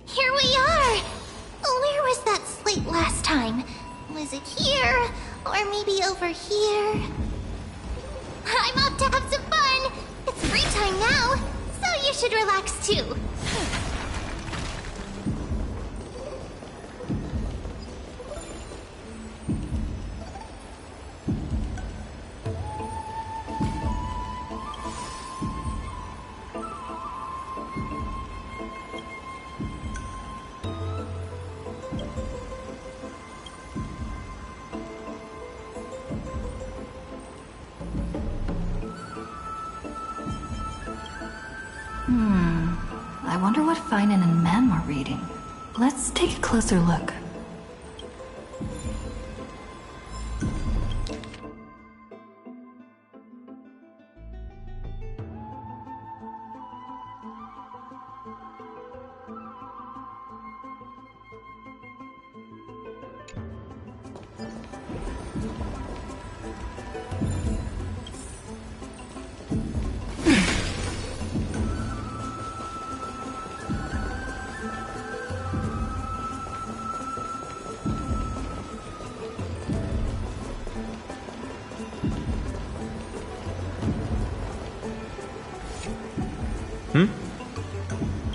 Here we are! Where was that slate last time? Was it here? Or maybe over here? I'm off to have some fun! It's free time now, so you should relax too. I wonder what Finan and Mem are reading. Let's take a closer look.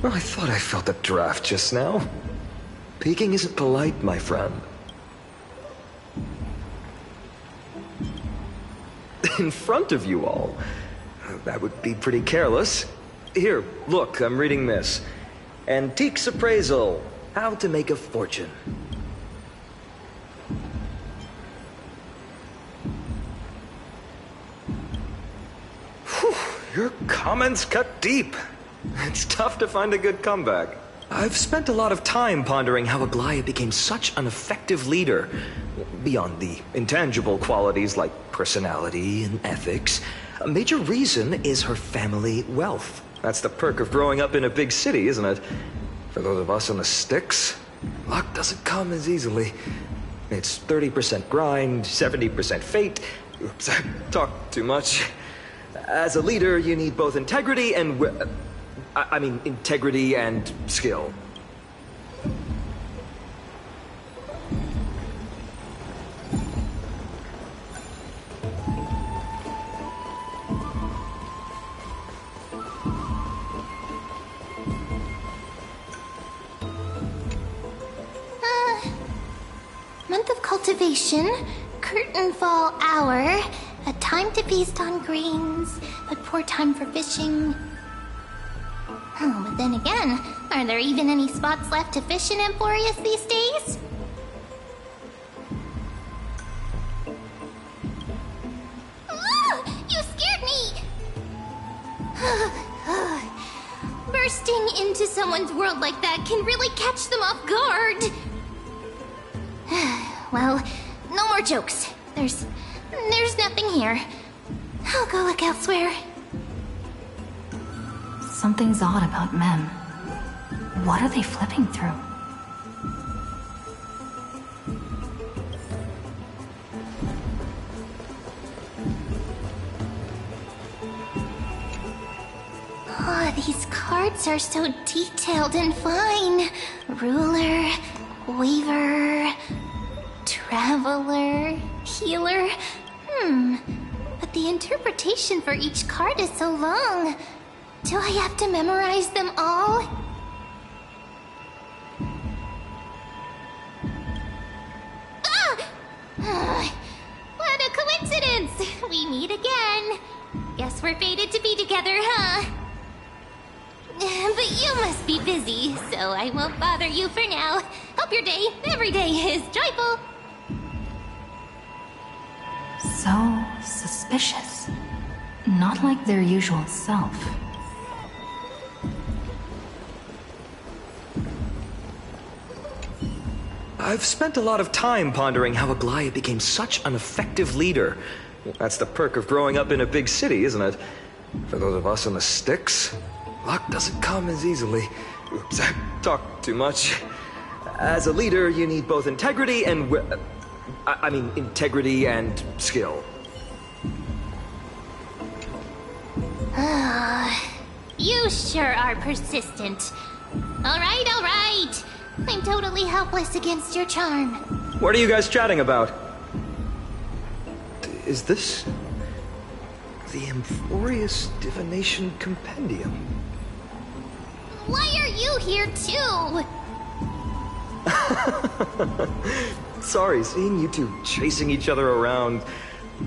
Well, I thought I felt a draft just now. Peeking isn't polite, my friend. In front of you all. That would be pretty careless. Here, look, I'm reading this. Antiques Appraisal. How to Make a Fortune. Whew, your comments cut deep. It's tough to find a good comeback. I've spent a lot of time pondering how Aglaya became such an effective leader. Beyond the intangible qualities like personality and ethics, a major reason is her family wealth. That's the perk of growing up in a big city, isn't it? For those of us in the sticks, luck doesn't come as easily. It's 30% grind, 70% fate. Oops, I talked too much. As a leader, you need both integrity and integrity and skill. Month of cultivation, curtain fall hour, a time to feast on grains, but poor time for fishing. Oh, but then again, are there even any spots left to fish in Amphoreus these days? You scared me! Bursting into someone's world like that can really catch them off guard. Well, no more jokes. There's nothing here. I'll go look elsewhere. Something's odd about Mem. What are they flipping through? Oh, these cards are so detailed and fine. Ruler, Weaver, Traveler, Healer. But the interpretation for each card is so long. Do I have to memorize them all? Ah! What a coincidence! we meet again. Guess we're fated to be together, huh? But you must be busy, so I won't bother you for now. Hope your day, every day, is joyful. So suspicious. Not like their usual self. I've spent a lot of time pondering how Aglaya became such an effective leader. That's the perk of growing up in a big city, isn't it? For those of us in the sticks, luck doesn't come as easily. Oops, I talked too much. As a leader, you need both integrity and integrity and skill. You sure are persistent. All right. I'm totally helpless against your charm. What are you guys chatting about? Is this the Amphoreus Divination Compendium? Why are you here too? Sorry, seeing you two chasing each other around,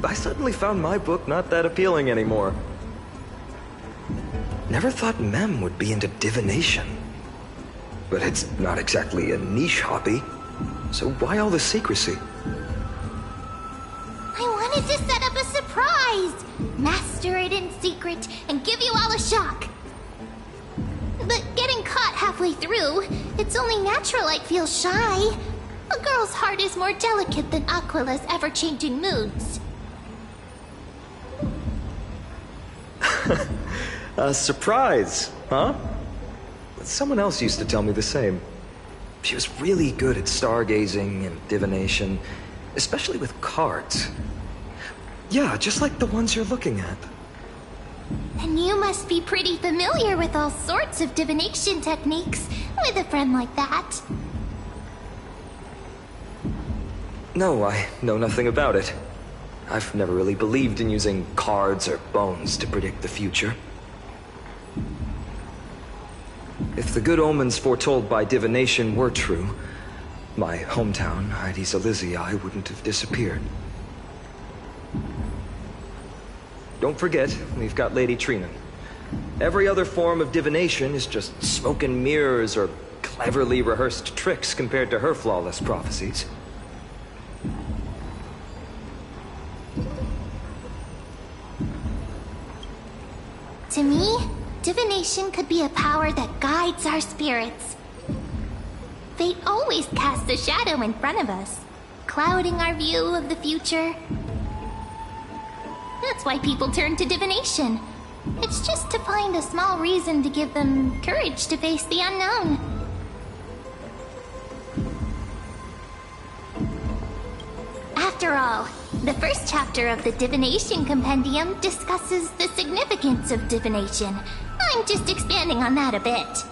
I suddenly found my book not that appealing anymore. Never thought Mem would be into divination. But it's not exactly a niche hobby, so why all the secrecy? I wanted to set up a surprise! Master it in secret and give you all a shock. But getting caught halfway through, it's only natural I'd feel shy. A girl's heart is more delicate than Aquila's ever-changing moods. A surprise, huh? Someone else used to tell me the same. She was really good at stargazing and divination, especially with cards. Yeah, just like the ones you're looking at. And you must be pretty familiar with all sorts of divination techniques with a friend like that. No, I know nothing about it. I've never really believed in using cards or bones to predict the future. If the good omens foretold by divination were true, my hometown, Heidi's Elysiae, wouldn't have disappeared. Don't forget, we've got Lady Trinan. Every other form of divination is just smoke and mirrors or cleverly rehearsed tricks compared to her flawless prophecies. To me, divination could be a power that guides our spirits. Fate always casts a shadow in front of us, clouding our view of the future. That's why people turn to divination. It's just to find a small reason to give them courage to face the unknown. After all, the first chapter of the Divination Compendium discusses the significance of divination. I'm just expanding on that a bit.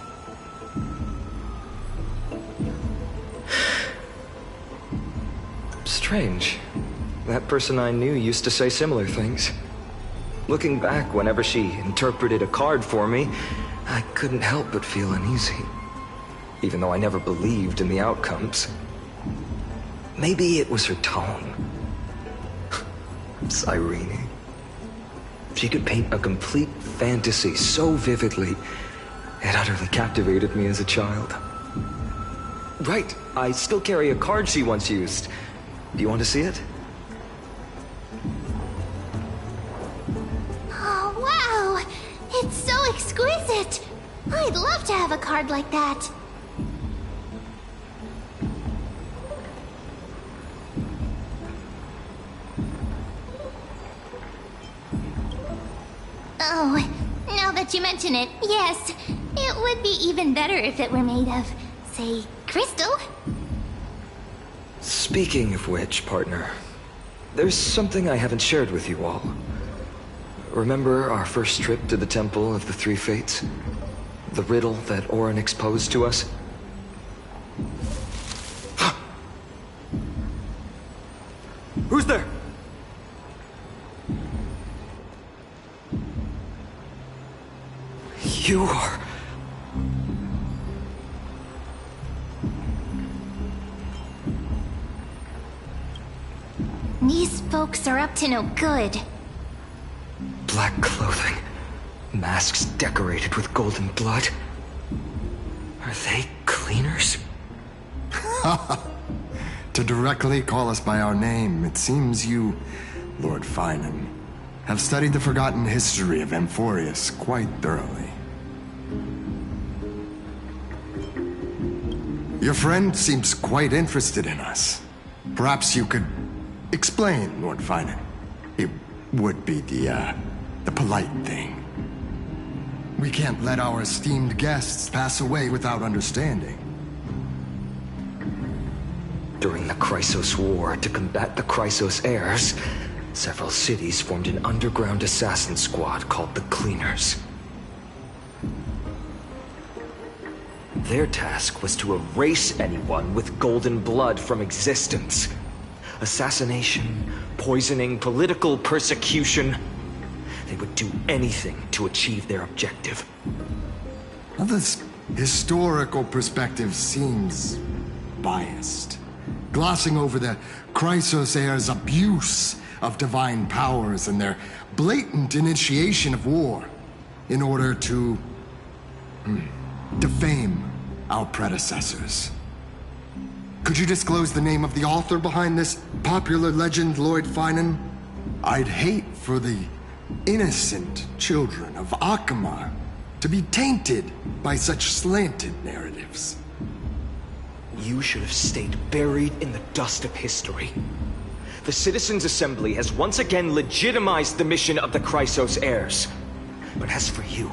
Strange. That person I knew used to say similar things. Looking back, whenever she interpreted a card for me, I couldn't help but feel uneasy. Even though I never believed in the outcomes. Maybe it was her tone. Cyrene. She could paint a complete fantasy so vividly, it utterly captivated me as a child. Right, I still carry a card she once used. Do you want to see it? Oh, wow! It's so exquisite! I'd love to have a card like that. Oh, now that you mention it, yes. It would be even better if it were made of, say, crystal. Speaking of which, partner, there's something I haven't shared with you all. Remember our first trip to the Temple of the Three Fates? The riddle that Orynyx posed to us? Who's there? You are... These folks are up to no good. black clothing, masks decorated with golden blood. Are they cleaners? To directly call us by our name, it seems you, Lord Finan, have studied the forgotten history of Amphoreus quite thoroughly. Your friend seems quite interested in us. Perhaps you could explain, Lord Finan. It would be the polite thing. We can't let our esteemed guests pass away without understanding. During the Chrysos War, to combat the Chrysos heirs, several cities formed an underground assassin squad called the Cleaners. Their task was to erase anyone with golden blood from existence. Assassination, poisoning, political persecution. They would do anything to achieve their objective. Well, this historical perspective seems biased, glossing over the Chrysos heirs' abuse of divine powers and their blatant initiation of war in order to defame our predecessors. Could you disclose the name of the author behind this popular legend, Lord Finan? I'd hate for the innocent children of Akama to be tainted by such slanted narratives. You should have stayed buried in the dust of history. The Citizens' Assembly has once again legitimized the mission of the Chrysos heirs. But as for you,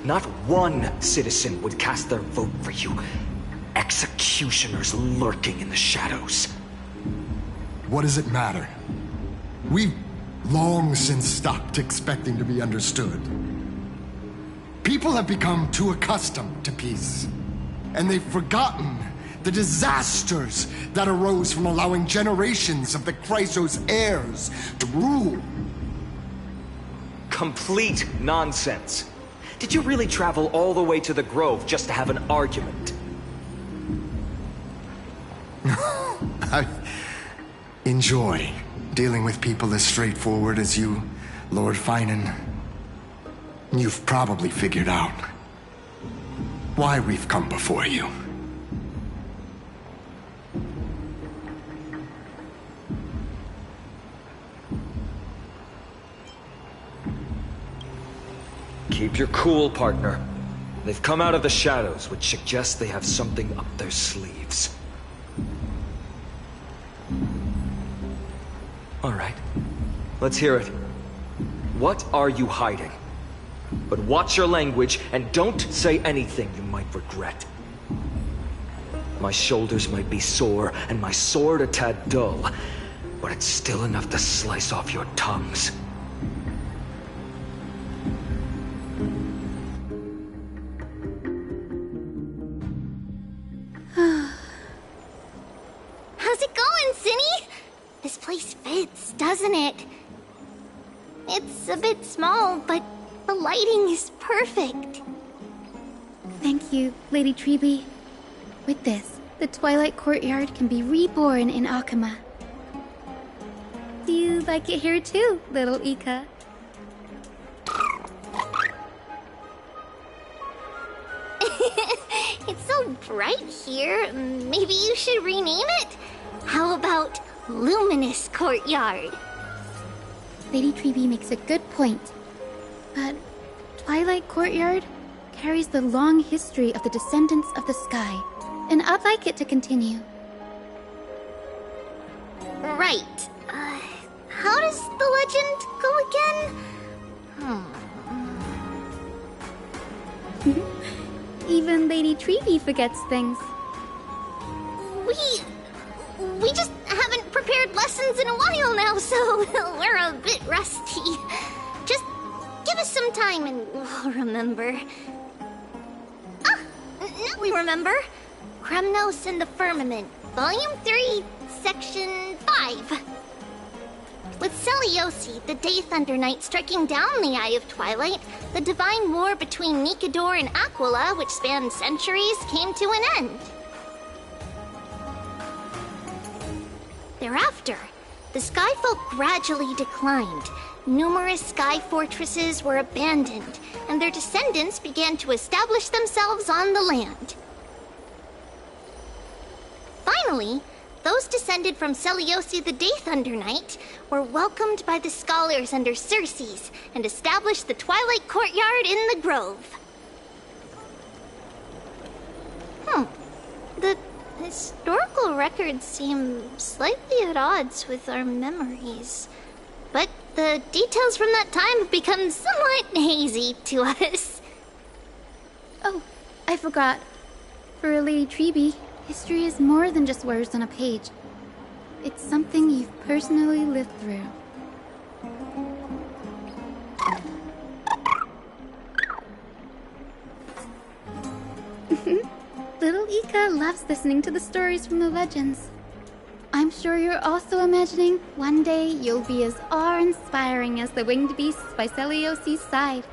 not one citizen would cast their vote for you. Executioners lurking in the shadows. What does it matter? We've long since stopped expecting to be understood. People have become too accustomed to peace, and they've forgotten the disasters that arose from allowing generations of the Chrysos heirs to rule. Complete nonsense. Did you really travel all the way to the Grove just to have an argument? I enjoy dealing with people as straightforward as you, Lord Finan. You've probably figured out why we've come before you. Keep your cool, partner. They've come out of the shadows, which suggests they have something up their sleeves. All right. Let's hear it. What are you hiding? But watch your language, and don't say anything you might regret. My shoulders might be sore, and my sword a tad dull, but it's still enough to slice off your tongues. How's it going, Cinny? This place fits, doesn't it? It's a bit small, but the lighting is perfect. Thank you, Lady Treeby. With this, the Twilight Courtyard can be reborn in Akama. Do you like it here too, little Ika? It's so bright here. Maybe you should rename it? How about Luminous Courtyard? Lady Treeby makes a good point. But Twilight Courtyard carries the long history of the descendants of the sky, and I'd like it to continue. Right. How does the legend go again? Even Lady Treeby forgets things. We just haven't prepared lessons in a while now, so we're a bit rusty. Just give us some time and we'll remember. Ah! Now we remember. Kremnos and the Firmament, Volume 3, Section 5. With Celiosi, the Day Thunder Knight, striking down the Eye of Twilight, the divine war between Nikador and Aquila, which spanned centuries, came to an end. Thereafter, the skyfolk gradually declined. Numerous sky fortresses were abandoned, and their descendants began to establish themselves on the land. Finally, those descended from Seliosi the Day Thunder Knight were welcomed by the scholars under Circes and established the Twilight Courtyard in the Grove. The historical records seem slightly at odds with our memories, but the details from that time have become somewhat hazy to us. Oh, I forgot. For Lady Treby, history is more than just words on a page. It's something you've personally lived through. Little Ika loves listening to the stories from the legends. I'm sure you're also imagining one day you'll be as awe-inspiring as the winged beasts by Seliosi's side.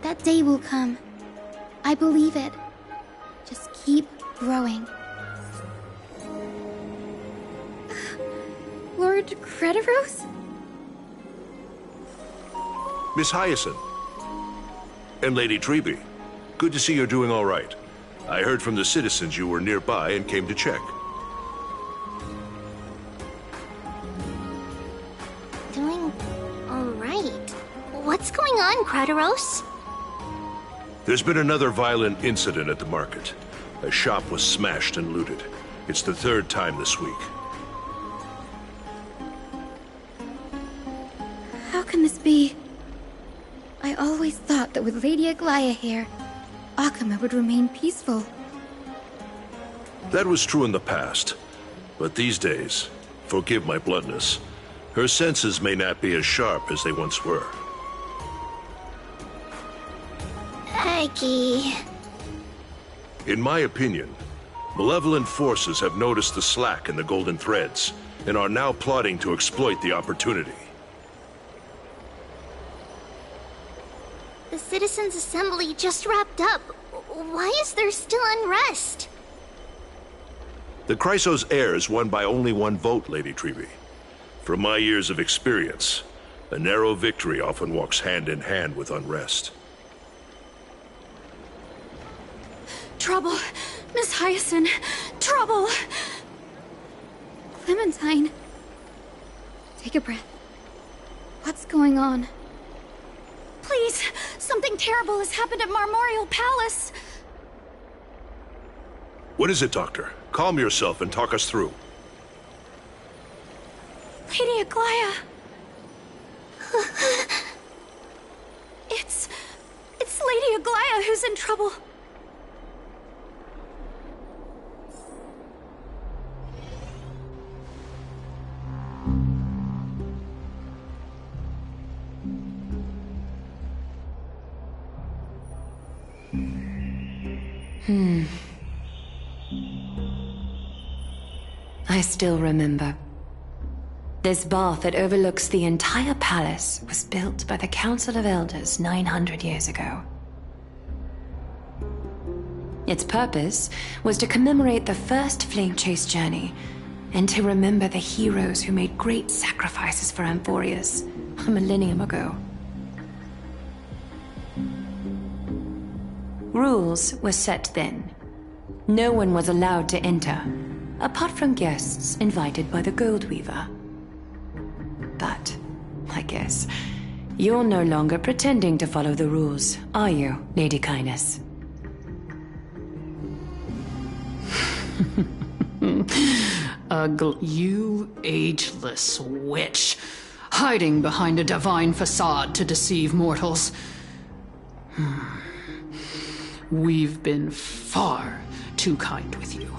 That day will come. I believe it. Just keep growing. Lord Crediros? Miss Hyacinth. And Lady Treby. Good to see you're doing all right. I heard from the citizens you were nearby and came to check. Doing all right. What's going on, Crediros? There's been another violent incident at the market. A shop was smashed and looted. It's the third time this week. How can this be? I always thought that with Lady Aglaya here, Akama would remain peaceful. That was true in the past. But these days, forgive my bluntness, her senses may not be as sharp as they once were. Aggie. In my opinion, malevolent forces have noticed the slack in the golden threads and are now plotting to exploit the opportunity. The Citizens' Assembly just wrapped up. Why is there still unrest? The Chrysos heirs won by only one vote, Lady Treby. From my years of experience, a narrow victory often walks hand in hand with unrest. Trouble! Miss Hyacinth! Trouble! Clementine. Take a breath. What's going on? Please! Something terrible has happened at Marmorial Palace! What is it, Doctor? Calm yourself and talk us through. Lady Aglaya! It's Lady Aglaya who's in trouble. I still remember. This bath that overlooks the entire palace was built by the Council of Elders 900 years ago. Its purpose was to commemorate the first flame chase journey and to remember the heroes who made great sacrifices for Amphoreus a millennium ago. Rules were set then. No one was allowed to enter, apart from guests invited by the Gold Weaver. But, I guess, you're no longer pretending to follow the rules, are you, Lady Kindness? You ageless witch, hiding behind a divine facade to deceive mortals. We've been far too kind with you.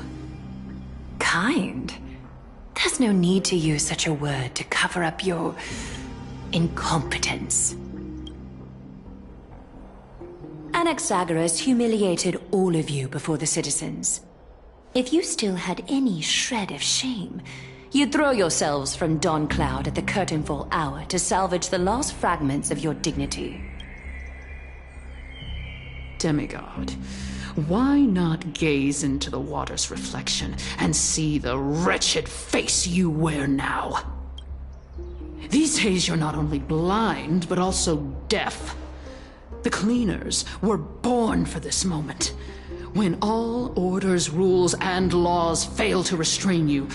Kind? There's no need to use such a word to cover up your incompetence. Anaxagoras humiliated all of you before the citizens. If you still had any shred of shame, you'd throw yourselves from dawn cloud at the curtainfall hour to salvage the last fragments of your dignity. Demigod, Why not gaze into the water's reflection and see the wretched face you wear now? These days you're not only blind, but also deaf. The cleaners were born for this moment. When all orders, rules, and laws fail to restrain you,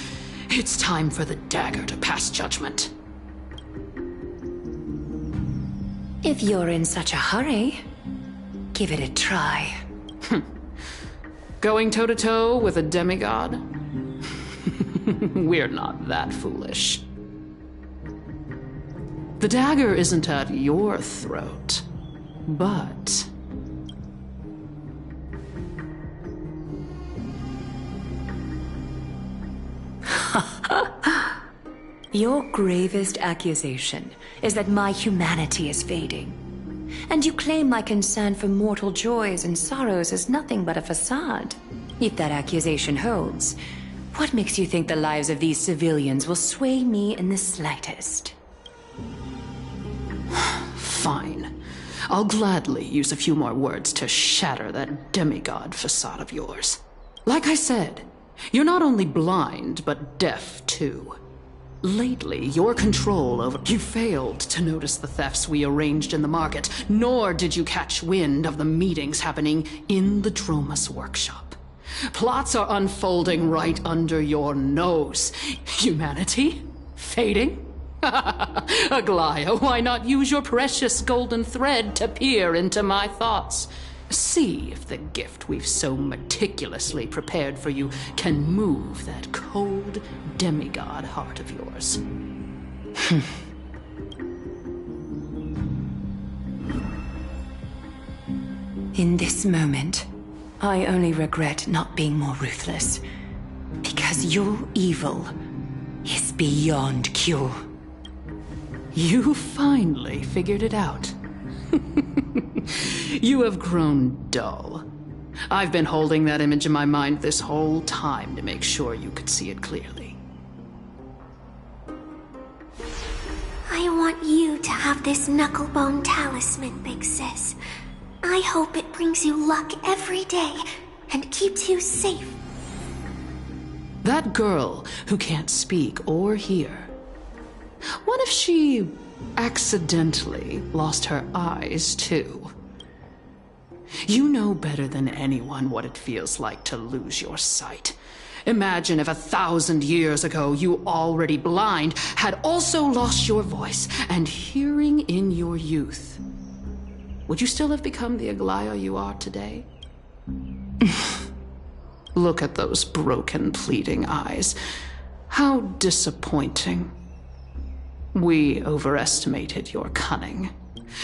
it's time for the dagger to pass judgment. If you're in such a hurry, give it a try. Going toe-to-toe with a demigod? We're not that foolish. The dagger isn't at your throat, but... Your gravest accusation is that my humanity is fading. And you claim my concern for mortal joys and sorrows is nothing but a facade. If that accusation holds, what makes you think the lives of these civilians will sway me in the slightest? Fine. I'll gladly use a few more words to shatter that demigod facade of yours. Like I said, you're not only blind, but deaf too. Lately, your control over... You failed to notice the thefts we arranged in the market, nor did you catch wind of the meetings happening in the Dromus workshop. Plots are unfolding right under your nose. Humanity? Fading? Aglaya, why not use your precious golden thread to peer into my thoughts? See if the gift we've so meticulously prepared for you can move that cold demigod heart of yours. In this moment, I only regret not being more ruthless. Because your evil is beyond cure. You finally figured it out. You have grown dull. I've been holding that image in my mind this whole time to make sure you could see it clearly. I want you to have this knucklebone talisman, Big Sis. I hope it brings you luck every day and keeps you safe. That girl who can't speak or hear. What if she accidentally lost her eyes, too? You know better than anyone what it feels like to lose your sight. Imagine if 1,000 years ago you, already blind, had also lost your voice and hearing in your youth. Would you still have become the Aglaya you are today? Look at those broken, pleading eyes. How disappointing. We overestimated your cunning.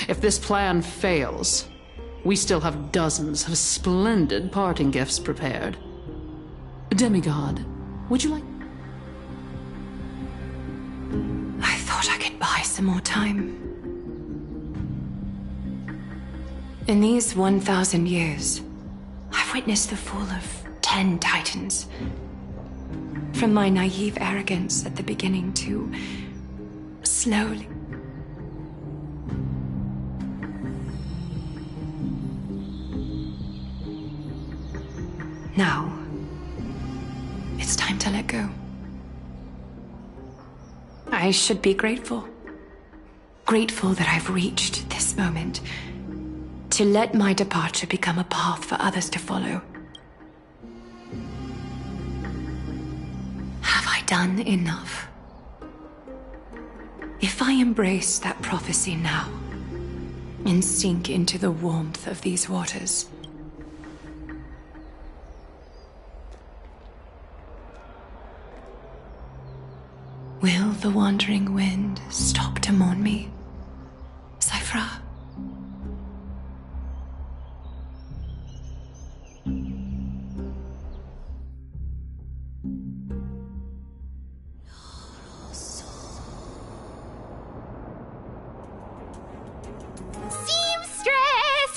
If this plan fails, we still have dozens of splendid parting gifts prepared. Demigod, would you like... I thought I could buy some more time. In these 1,000 years, I've witnessed the fall of 10 titans. From my naive arrogance at the beginning to... slowly... Now, it's time to let go. I should be grateful. Grateful that I've reached this moment. To let my departure become a path for others to follow. Have I done enough? If I embrace that prophecy now, and sink into the warmth of these waters, will the wandering wind stop to mourn me, Cyphra? Seamstress!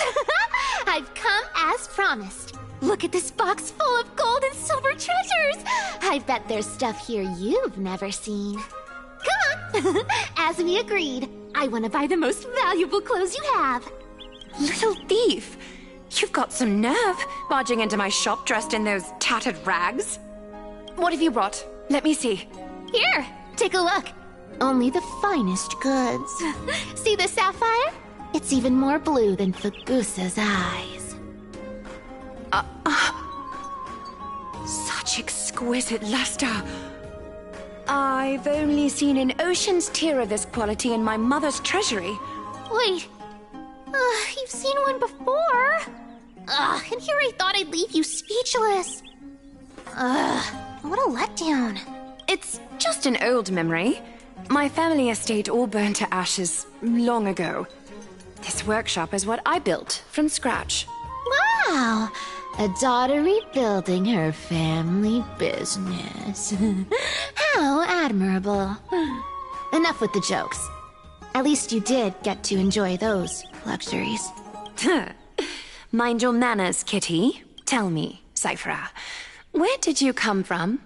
I've come as promised. Look at this box full of gold and silver treasures! I bet there's stuff here you've never seen. Come on! As we agreed, I want to buy the most valuable clothes you have. Little thief! You've got some nerve, barging into my shop dressed in those tattered rags. What have you brought? Let me see. Here, take a look. Only the finest goods. See the sapphire? It's even more blue than Fagusa's eyes. Such exquisite luster. I've only seen an ocean's tear of this quality in my mother's treasury. Wait. You've seen one before. And here I thought I'd leave you speechless. What a letdown. It's just an old memory. My family estate all burned to ashes long ago. This workshop is what I built from scratch. Wow. A daughter rebuilding her family business. How admirable. Enough with the jokes. At least you did get to enjoy those luxuries. Mind your manners, Kitty. Tell me, Cyphera, where did you come from?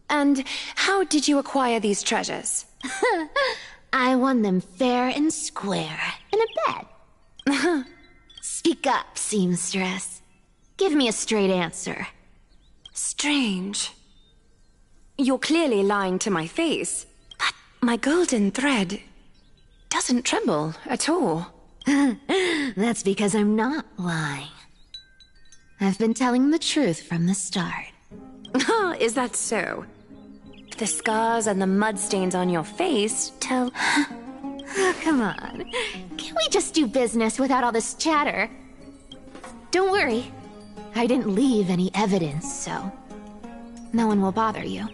And how did you acquire these treasures? I won them fair and square in a bet. Speak up, seamstress. Give me a straight answer. Strange. You're clearly lying to my face, but my golden thread doesn't tremble at all. That's because I'm not lying. I've been telling the truth from the start. Is that so? The scars and the mud stains on your face tell... Oh, come on. Can't we just do business without all this chatter? Don't worry. I didn't leave any evidence, so... no one will bother you.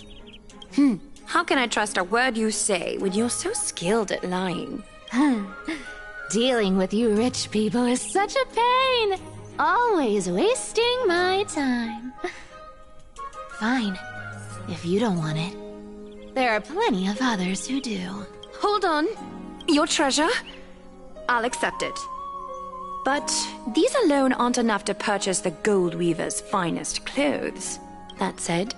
How can I trust a word you say when you're so skilled at lying? Dealing with you rich people is such a pain. Always wasting my time. Fine. If you don't want it. There are plenty of others who do. Hold on. Your treasure? I'll accept it. But these alone aren't enough to purchase the Gold Weaver's finest clothes. That said,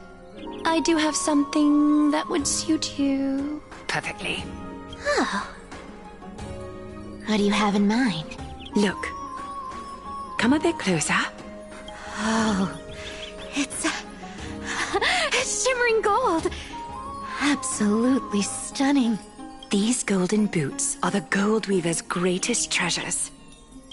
I do have something that would suit you perfectly. Oh. What do you have in mind? Look. Come a bit closer. Oh. It's shimmering gold. Absolutely stunning. These golden boots are the Gold Weaver's greatest treasures.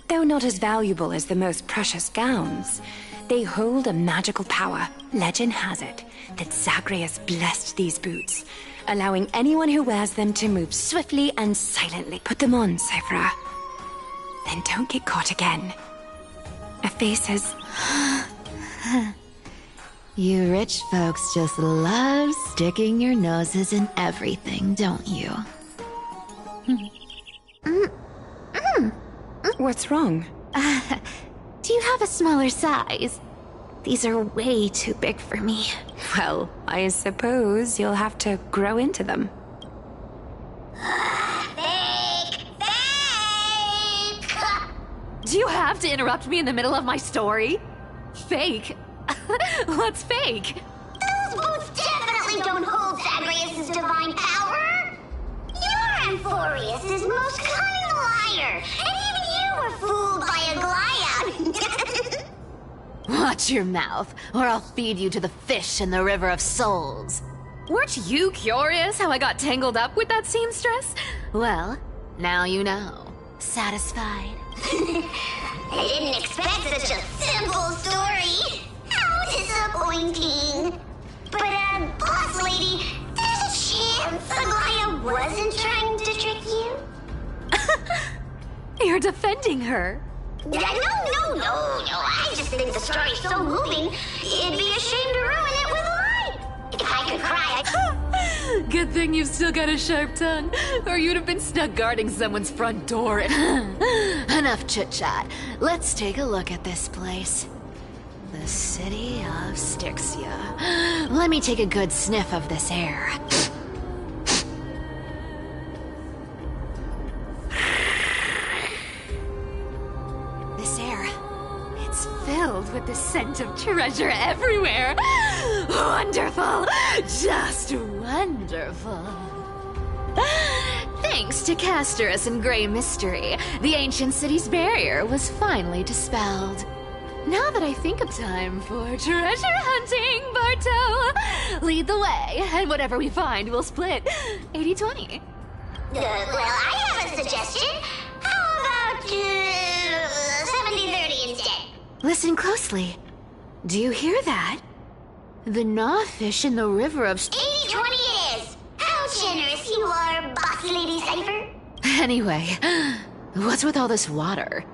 Though not as valuable as the most precious gowns, they hold a magical power. Legend has it that Zagreus blessed these boots, allowing anyone who wears them to move swiftly and silently. Put them on, Cyphera. Then don't get caught again. A face has... You rich folks just love sticking your noses in everything, don't you? What's wrong? Do you have a smaller size? These are way too big for me. Well, I suppose you'll have to grow into them. Fake! Do you have to interrupt me in the middle of my story? Fake? What's fake? Those boots definitely don't hold Zagreus' divine power! You're Amphoreus' most cunning liar, and even you were fooled by a Glyad! Watch your mouth, or I'll feed you to the fish in the River of Souls. Weren't you curious how I got tangled up with that seamstress? Well, now you know. Satisfied? I didn't expect such a simple story! How disappointing! But, boss lady, there's a chance Aglaya wasn't trying to trick you? You're defending her. No. I just think the story's so moving, it'd be a shame to ruin it with a lie. If I could cry, I'd... Good thing you've still got a sharp tongue, or you'd have been stuck guarding someone's front door. Enough chit-chat. Let's take a look at this place. The city of Styxia. Let me take a good sniff of this air. This air, it's Filled with the scent of treasure everywhere. Wonderful! Just wonderful. Thanks to Castorus and Grey Mystery, the ancient city's barrier was finally dispelled. Now that I think of time for treasure hunting, Barto, lead the way, and whatever we find, we'll split 80-20. Well, I have a suggestion. How about 70-30 instead? Listen closely. Do you hear that? The gnawfish in the river of... 80-20 it is! How generous you are, Boss Lady Cypher. Anyway, what's with all this water?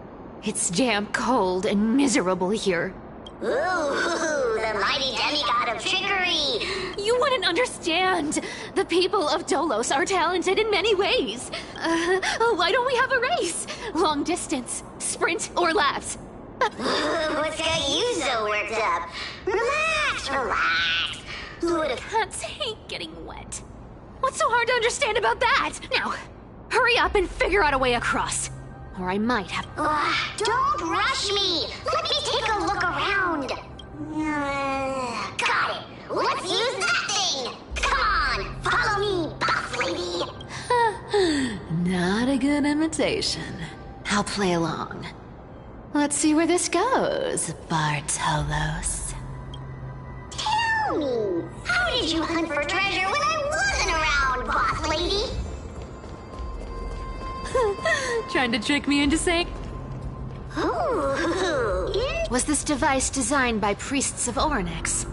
It's damp, cold, and miserable here. Ooh, the mighty demigod of trickery! You wouldn't understand! The people of Dolos are talented in many ways. Why don't we have a race? Long distance, sprint, or laps? What's got you so worked up? Relax. Who would have... Cats hate getting wet. What's so hard to understand about that? Now, hurry up and figure out a way across. Or I might have... Don't rush me! Let me take a look around! Got it! Let's use that thing! Come on! Follow me, boss lady! Not a good imitation. I'll play along. Let's see where this goes, Bartolos. Tell me, how did you hunt for treasure when I wasn't around, boss lady? Trying to trick me into saying... Ooh, Was this device designed by priests of Ornyx?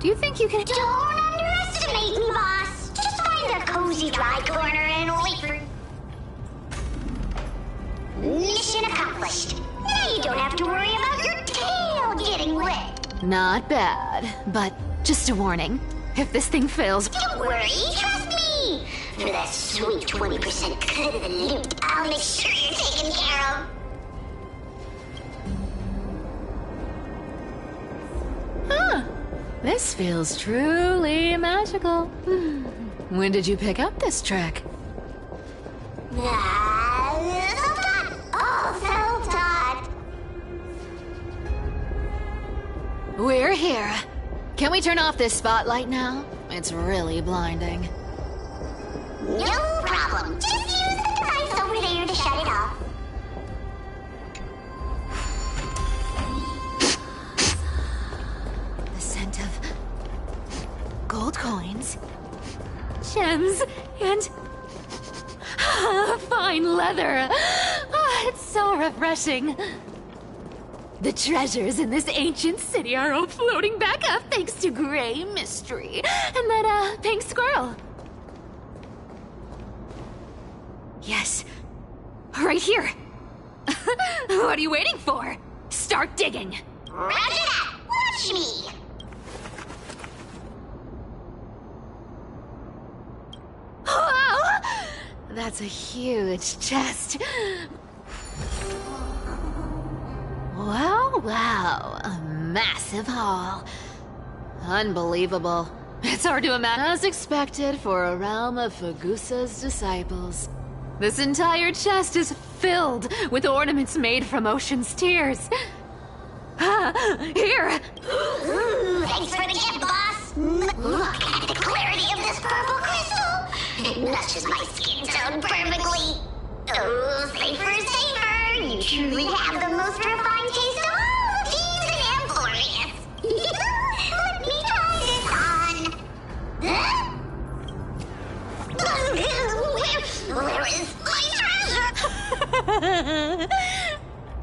Do you think you can... Don't underestimate me, boss. Just find a cozy dry corner and wait for... Mission accomplished. Now you don't have to worry about your tail getting wet. Not bad, but just a warning. If this thing fails... Don't worry, trust me. For that sweet 20% cut of the loot, I'll make sure you're taken care of. Huh. This feels truly magical. When did you pick up this trick? Self-taught. Oh, self-taught. We're here. Can we turn off this spotlight now? It's really blinding. No problem. Just use the device over there to shut it off. The scent of gold coins, gems, and fine leather. It's so refreshing. The treasures in this ancient city are all floating back up thanks to Grey Mystery and that pink squirrel. Yes, right here. What are you waiting for? Start digging. Roger that. Watch me. Wow! That's a huge chest. Wow, a massive haul. Unbelievable. It's hard to imagine. As expected for a realm of Fagusa's disciples. This entire chest is filled with ornaments made from ocean's tears. Here! Thanks for the gift, boss. Look at the clarity of this purple crystal. It matches my skin tone perfectly. Oh, safer. You truly have the most refined taste of all the thieves in Amphoreus. Let me try this on. Huh? Where is my treasure?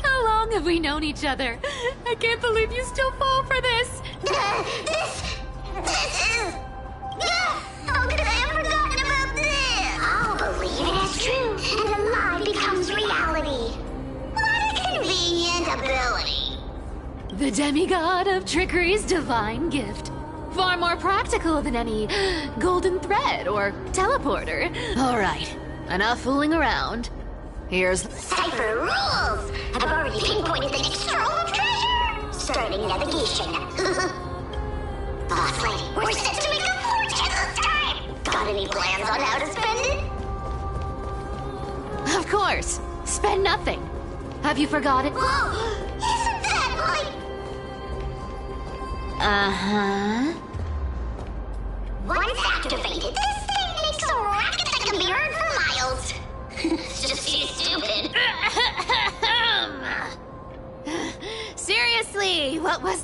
How long have we known each other? I can't believe you still fall for this. This is... How could I have forgotten about this? I'll believe it as true, and the lie becomes reality. What a convenient ability. The demigod of trickery's divine gift. Far more practical than any golden thread or teleporter. All right, enough fooling around. Here's... Cypher rules! I've already pinpointed the next trove of treasure! Starting navigation. Boss lady, we're set to make a fortune this time! Got any plans on how to spend it? Of course. Spend nothing. Have you forgotten? Whoa! Isn't that like... Uh-huh. Once activated, this thing makes a racket that can be heard for miles. It's just too stupid. Seriously,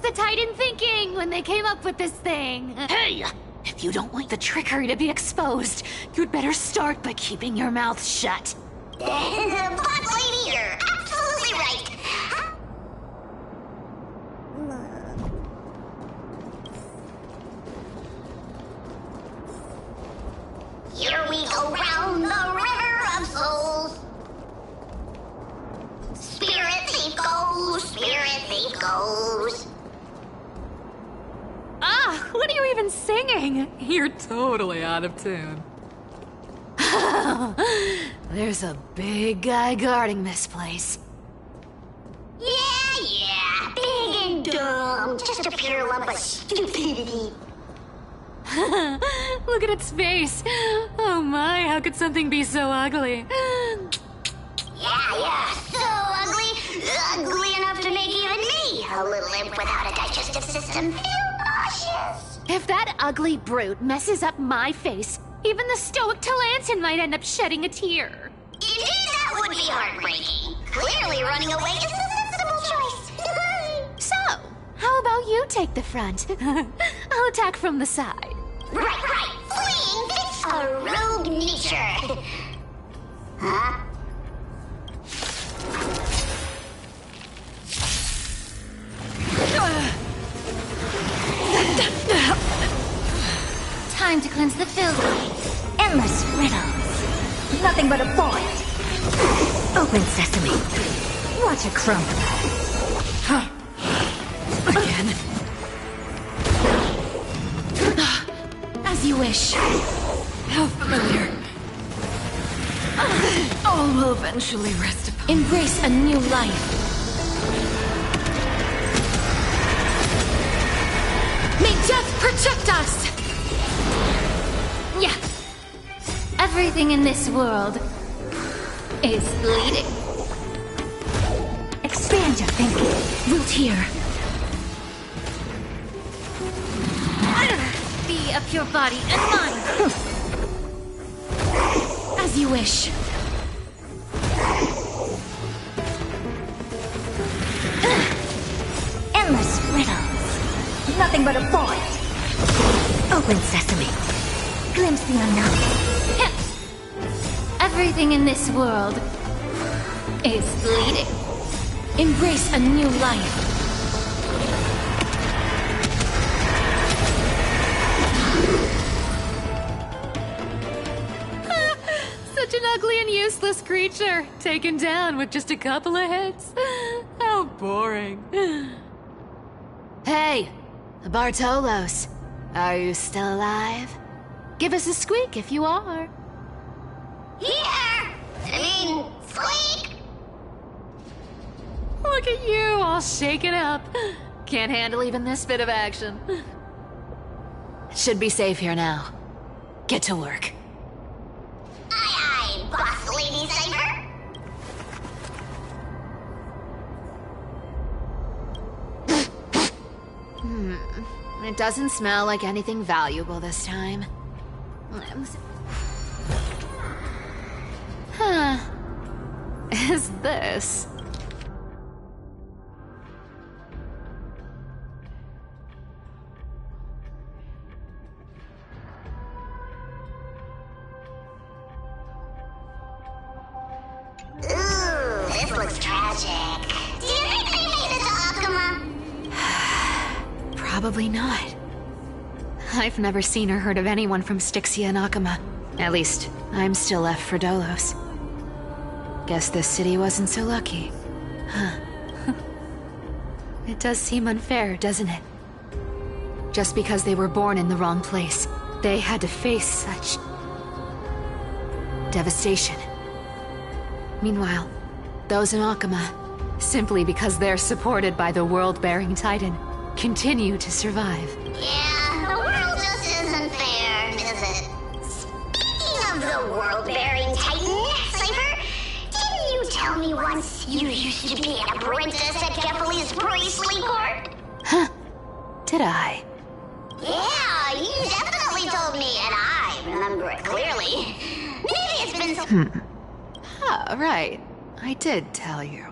the Titan thinking when they came up with this thing? Hey! If you don't want the trickery to be exposed, you'd better start by keeping your mouth shut. But lady, you're absolutely right. Here we go round the river of souls. Spirit thief goes, spirit thief goes. Ah, what are you even singing? You're totally out of tune. There's a big guy guarding this place. Yeah, big and dumb. Just a pure lump of stupidity. Look at its face. Oh my, how could something be so ugly? Yeah, so ugly. Ugly enough to make even me, a little imp without a digestive system, feel nauseous. If that ugly brute messes up my face, even the stoic Talantin might end up shedding a tear. Indeed, that would be heartbreaking. Clearly, running away is a sensible choice. So, how about you take the front? I'll attack from the side. Right. Fleeing fits a rogue nature. Huh? Time to cleanse the filthy. Endless riddles. Nothing but a void. Open sesame. Watch it crumble. Again. As you wish. How familiar. All will eventually rest upon. Embrace a new life. May death protect us! Yeah. Everything in this world is bleeding. Expand your thinking. Root here. Be of your body and mind. As you wish. Endless riddles. Nothing but a void. Open sesame. Glimpse the unknown. Everything in this world is bleeding. Embrace a new life. Such an ugly and useless creature, taken down with just a couple of hits. How boring. Hey, Bartolos, are you still alive? Give us a squeak if you are. Squeak! Look at you, all shaken up. Can't handle even this bit of action. Should be safe here now. Get to work. Aye, boss lady Cypher. It doesn't smell like anything valuable this time. Huh. Is this? Ooh, this looks tragic. Do you think they made it to Akuma? Probably not. I've never seen or heard of anyone from Styxia and Akuma. At least, I'm still left for Dolos. Guess this city wasn't so lucky. Huh. It does seem unfair, doesn't it? Just because they were born in the wrong place, they had to face such devastation. Meanwhile, those in Akuma, simply because they're supported by the world-bearing Titan, continue to survive. Yeah, the world just isn't fair, is it? Speaking of the world-bearing Titan, Cypher, didn't you tell me once you used to be an apprentice at Kephalie's priestly court? Huh. Did I? Yeah, you definitely told me, and I remember it clearly. Maybe it's been so... Ah, right. I did tell you.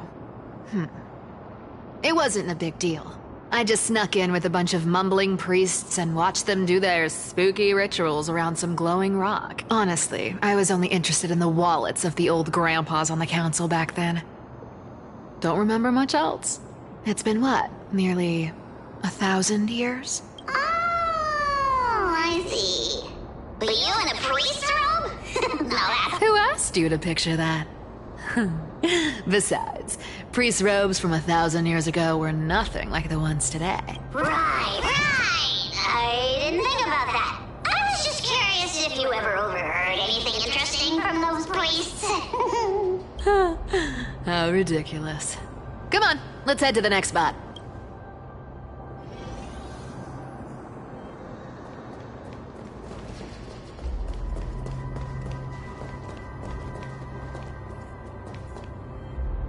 It wasn't a big deal. I just snuck in with a bunch of mumbling priests and watched them do their spooky rituals around some glowing rock. Honestly, I was only interested in the wallets of the old grandpas on the council back then. Don't remember much else. It's been what, nearly 1,000 years? Oh, I see. But you in a priest robe? No, that's... Who asked you to picture that? Besides, priest robes from 1,000 years ago were nothing like the ones today. Right. I didn't think about that. I was just curious if you ever overheard anything interesting from those priests. How ridiculous. Come on, let's head to the next spot.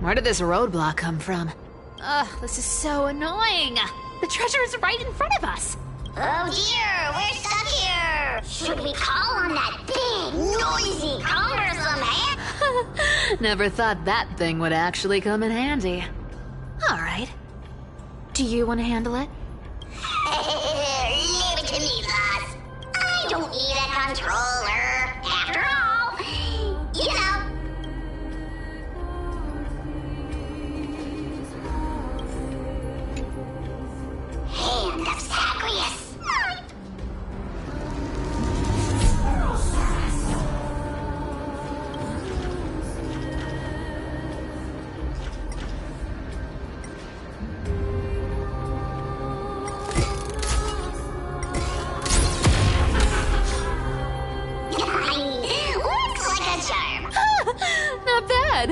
Where did this roadblock come from? Ugh, this is so annoying. The treasure is right in front of us. Oh dear, we're stuck here. Should we call on that big, noisy, cumbersome hand? Never thought that thing would actually come in handy. All right. Do you want to handle it? Leave it to me, boss. I don't need a controller. After all, you know. Hand of Zagreus. Looks like a charm. Not bad.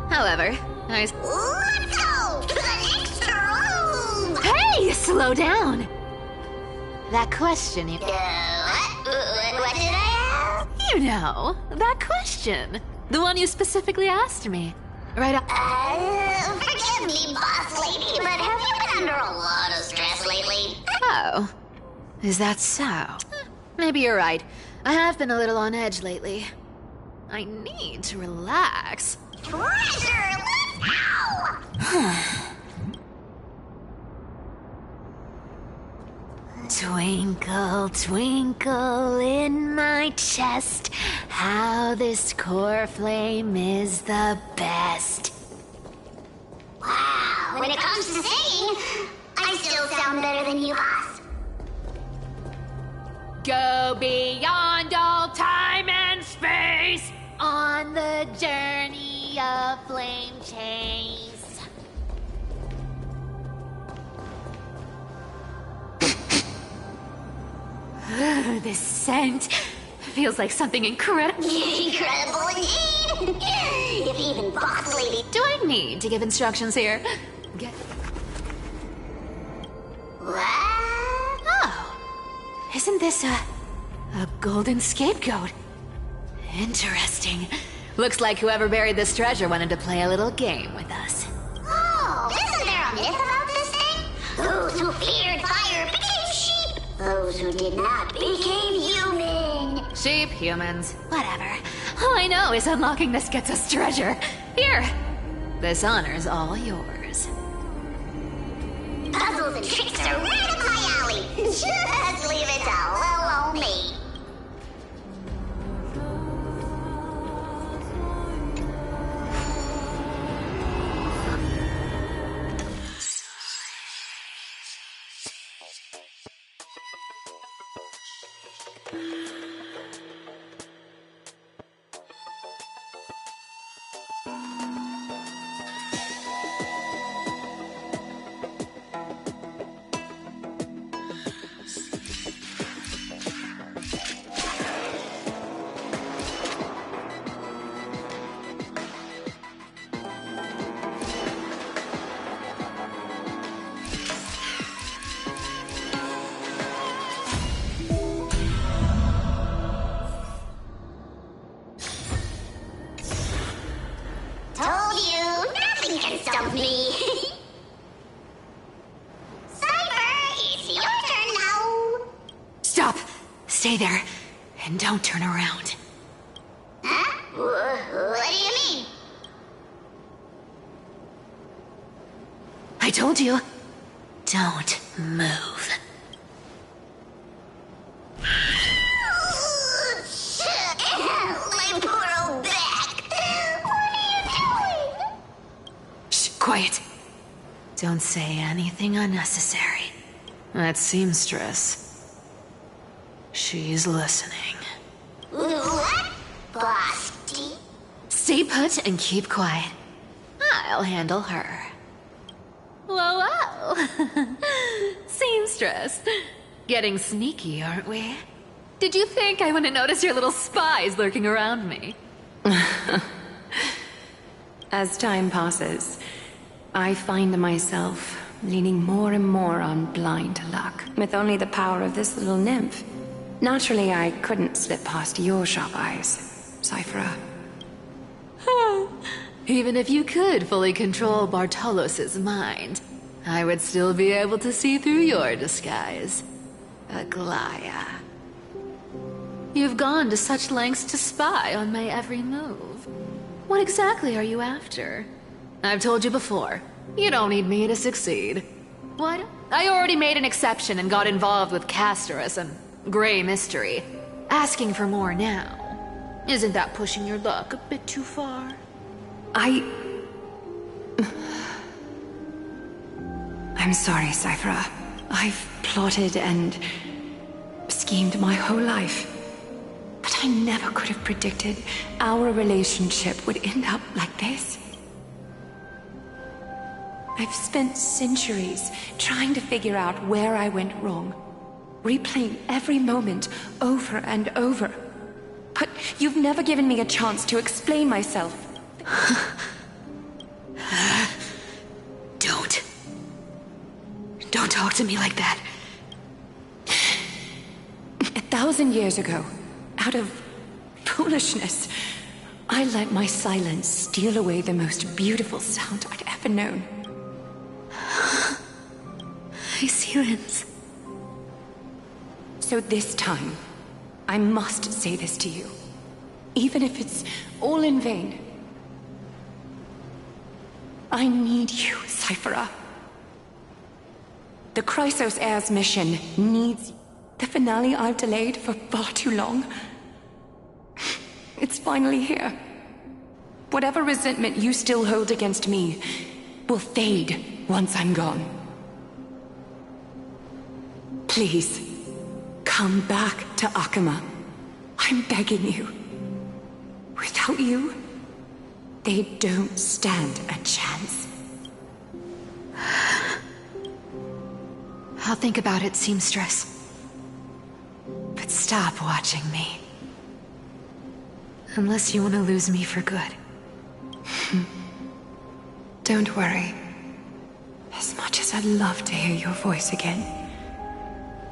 However, Let's go to the next room. Hey, slow down. That question you... What did I ask? You know, that question. The one you specifically asked me. Right up... Forgive me, boss lady, but have you been under a lot of stress lately? Oh. Is that so? Maybe you're right. I have been a little on edge lately. I need to relax. Treasure, let's go! Twinkle, twinkle in my chest, how this core flame is the best. Wow, when it comes to singing, I still sound better than you, boss. Go beyond all time and space on the journey of flame chase. This scent feels like something incredible. Incredible indeed! If even boss lady... Do I need to give instructions here? Get... What? Oh, isn't this a golden scapegoat? Interesting. Looks like whoever buried this treasure wanted to play a little game with us. Oh, isn't there a myth about this thing? Those who feared fire became sheep. Those who did not became human. Sheep, humans, whatever. All I know is unlocking this gets us treasure. Here, this honor's all yours. Puzzles and tricks are right up my alley. Just leave it to little old me. Told you, nothing can stop me. Cypher, it's your turn now. Stop! Stay there, and don't turn around. Huh? What do you mean? I told you Don't move. My poor old back. What are you doing? Shh, quiet. Don't say anything unnecessary. That seamstress. She's listening. What? Bosty? Stay put and keep quiet. I'll handle her. Whoa, whoa. Seamstress. Getting sneaky, aren't we? Did you think I wouldn't notice your little spies lurking around me? As time passes, I find myself leaning more and more on blind luck. With only the power of this little nymph. Naturally, I couldn't slip past your sharp eyes, Cyphera. Even if you could fully control Bartolos's mind, I would still be able to see through your disguise. Aglaya. You've gone to such lengths to spy on my every move. What exactly are you after? I've told you before, you don't need me to succeed. What? I already made an exception and got involved with Castorus and Grey Mystery. Asking for more now. Isn't that pushing your luck a bit too far? I'm sorry, Cyphera. I've plotted and schemed my whole life. But I never could have predicted our relationship would end up like this. I've spent centuries trying to figure out where I went wrong, replaying every moment over and over. But you've never given me a chance to explain myself. Don't talk to me like that. 1,000 years ago, out of foolishness, I let my silence steal away the most beautiful sound I'd ever known. My silence. So this time, I must say this to you, even if it's all in vain. I need you, Cyphera. The Chrysos Heir's mission needs the finale I've delayed for far too long. It's finally here. Whatever resentment you still hold against me will fade once I'm gone. Please, come back to Akama. I'm begging you. Without you, they don't stand a chance. I'll think about it, seamstress. But stop watching me. Unless you want to lose me for good. Don't worry. As much as I'd love to hear your voice again,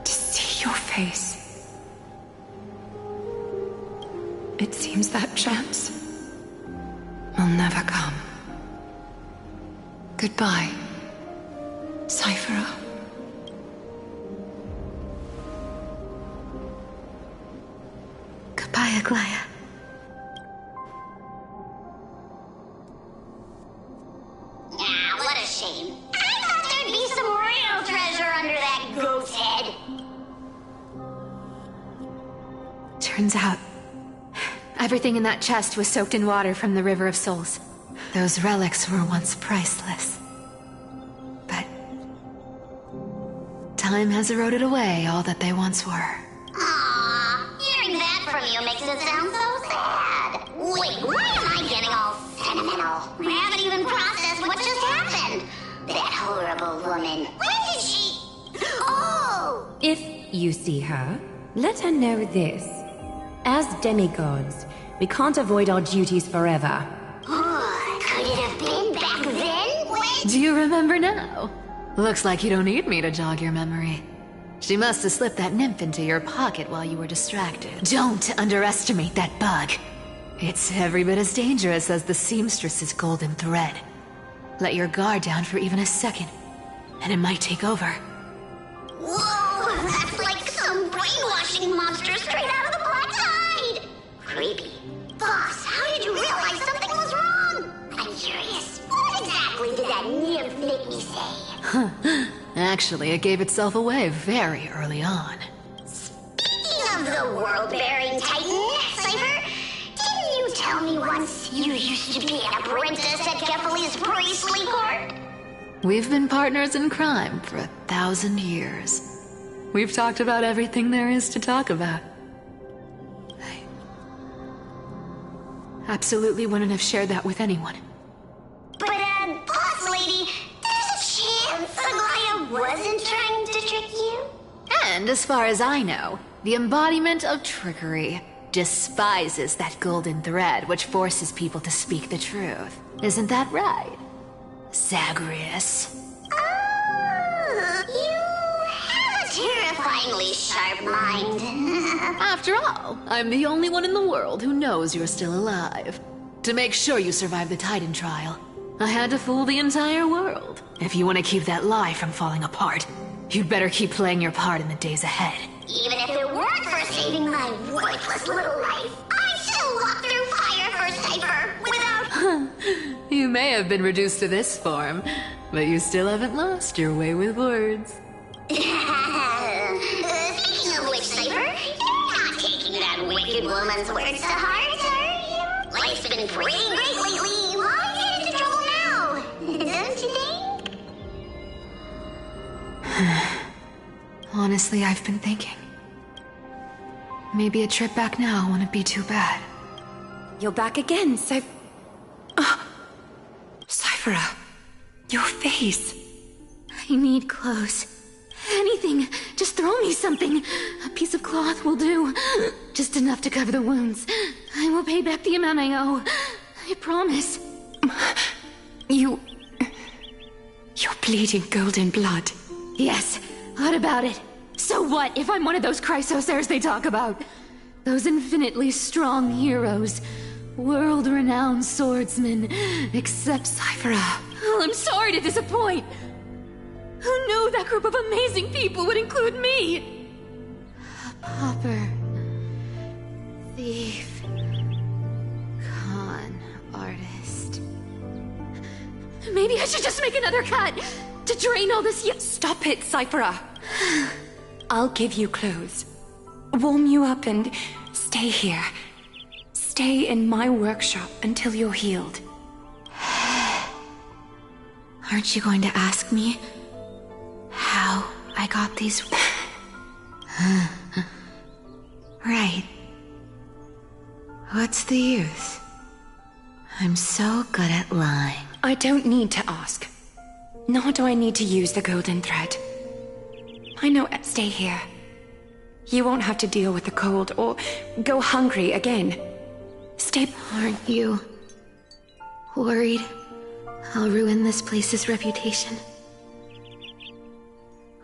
to see your face, it seems that chance will never come. Goodbye, Cyphera. Goodbye, Aglaya. What a shame. I thought there'd be some real treasure under that goat's head. Turns out, everything in that chest was soaked in water from the River of Souls. Those relics were once priceless. But time has eroded away all that they once were. Aww, hearing that from you makes it sound so sad. Wait, why am I getting all sentimental? I haven't even processed what just happened. That horrible woman. Where did she... Oh! If you see her, let her know this. As demigods, we can't avoid our duties forever. Could it have been back then? When... Do you remember now? Looks like you don't need me to jog your memory. She must have slipped that nymph into your pocket while you were distracted. Don't underestimate that bug. It's every bit as dangerous as the seamstress's golden thread. Let your guard down for even a second, and it might take over. Whoa, that's like some brainwashing monster straight out of the Black Tide! Creepy. Boss, how did you realize something was wrong? I'm curious. What exactly did that nymph make me say? Actually, it gave itself away very early on. Speaking of the world-bearing titan, Cypher, didn't you tell me once you used to be an apprentice at Kephalie's priestly court? We've been partners in crime for 1,000 years. We've talked about everything there is to talk about. I absolutely wouldn't have shared that with anyone. But, boss lady, there's a chance Aglaya wasn't trying to trick you? And as far as I know, the embodiment of trickery despises that golden thread which forces people to speak the truth. Isn't that right, Zagreus? Oh, you have a terrifyingly sharp mind. After all, I'm the only one in the world who knows you're still alive. To make sure you survive the Titan trial, I had to fool the entire world. If you want to keep that lie from falling apart, you'd better keep playing your part in the days ahead. Even if it weren't for saving my worthless little life, I'd still walk through fire for Cypher without... You may have been reduced to this form, but you still haven't lost your way with words. Speaking of which, Cypher, you're not taking that wicked woman's words to heart, are you? Life's been pretty great lately. Why get into trouble now? Don't you think? Honestly, I've been thinking. Maybe a trip back now wouldn't be too bad. You're back again, Cyphera, your face. I need clothes. Anything. Just throw me something. A piece of cloth will do. Just enough to cover the wounds. I will pay back the amount I owe. I promise. You're bleeding golden blood. Yes. What about it? So what if I'm one of those Chrysos heirs they talk about? Those infinitely strong heroes. World-renowned swordsmen. Except Cyphera. Oh, I'm sorry to disappoint. Who knew that group of amazing people would include me? A pauper. Thief. Con artist. Maybe I should just make another cut to drain all this. Stop it, Cyphera. I'll give you clothes, warm you up, and stay here. Stay in my workshop until you're healed. Aren't you going to ask me how I got these? Right. What's the use? I'm so good at lying. I don't need to ask. Nor do I need to use the golden thread. I know. Stay here. You won't have to deal with the cold or go hungry again. Stay. Aren't you worried I'll ruin this place's reputation?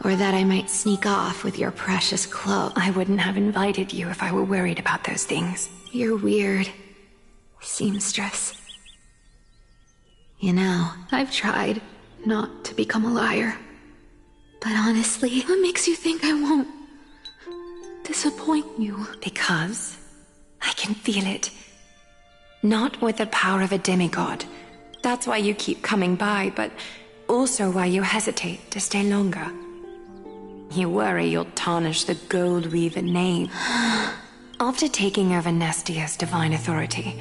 Or that I might sneak off with your precious cloak? I wouldn't have invited you if I were worried about those things. You're weird, seamstress. You know, I've tried not to become a liar. But honestly, what makes you think I won't disappoint you? Because I can feel it. Not with the power of a demigod. That's why you keep coming by, but also why you hesitate to stay longer. You worry you'll tarnish the Gold Weaver name. After taking over Nestia's divine authority,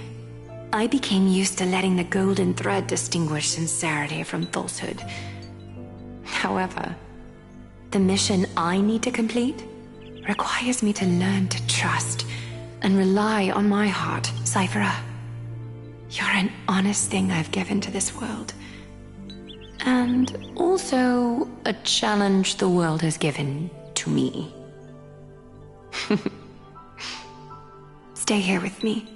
I became used to letting the golden thread distinguish sincerity from falsehood. However, the mission I need to complete requires me to learn to trust and rely on my heart, Cyphera. You're an honest thing I've given to this world. And also a challenge the world has given to me. Stay here with me.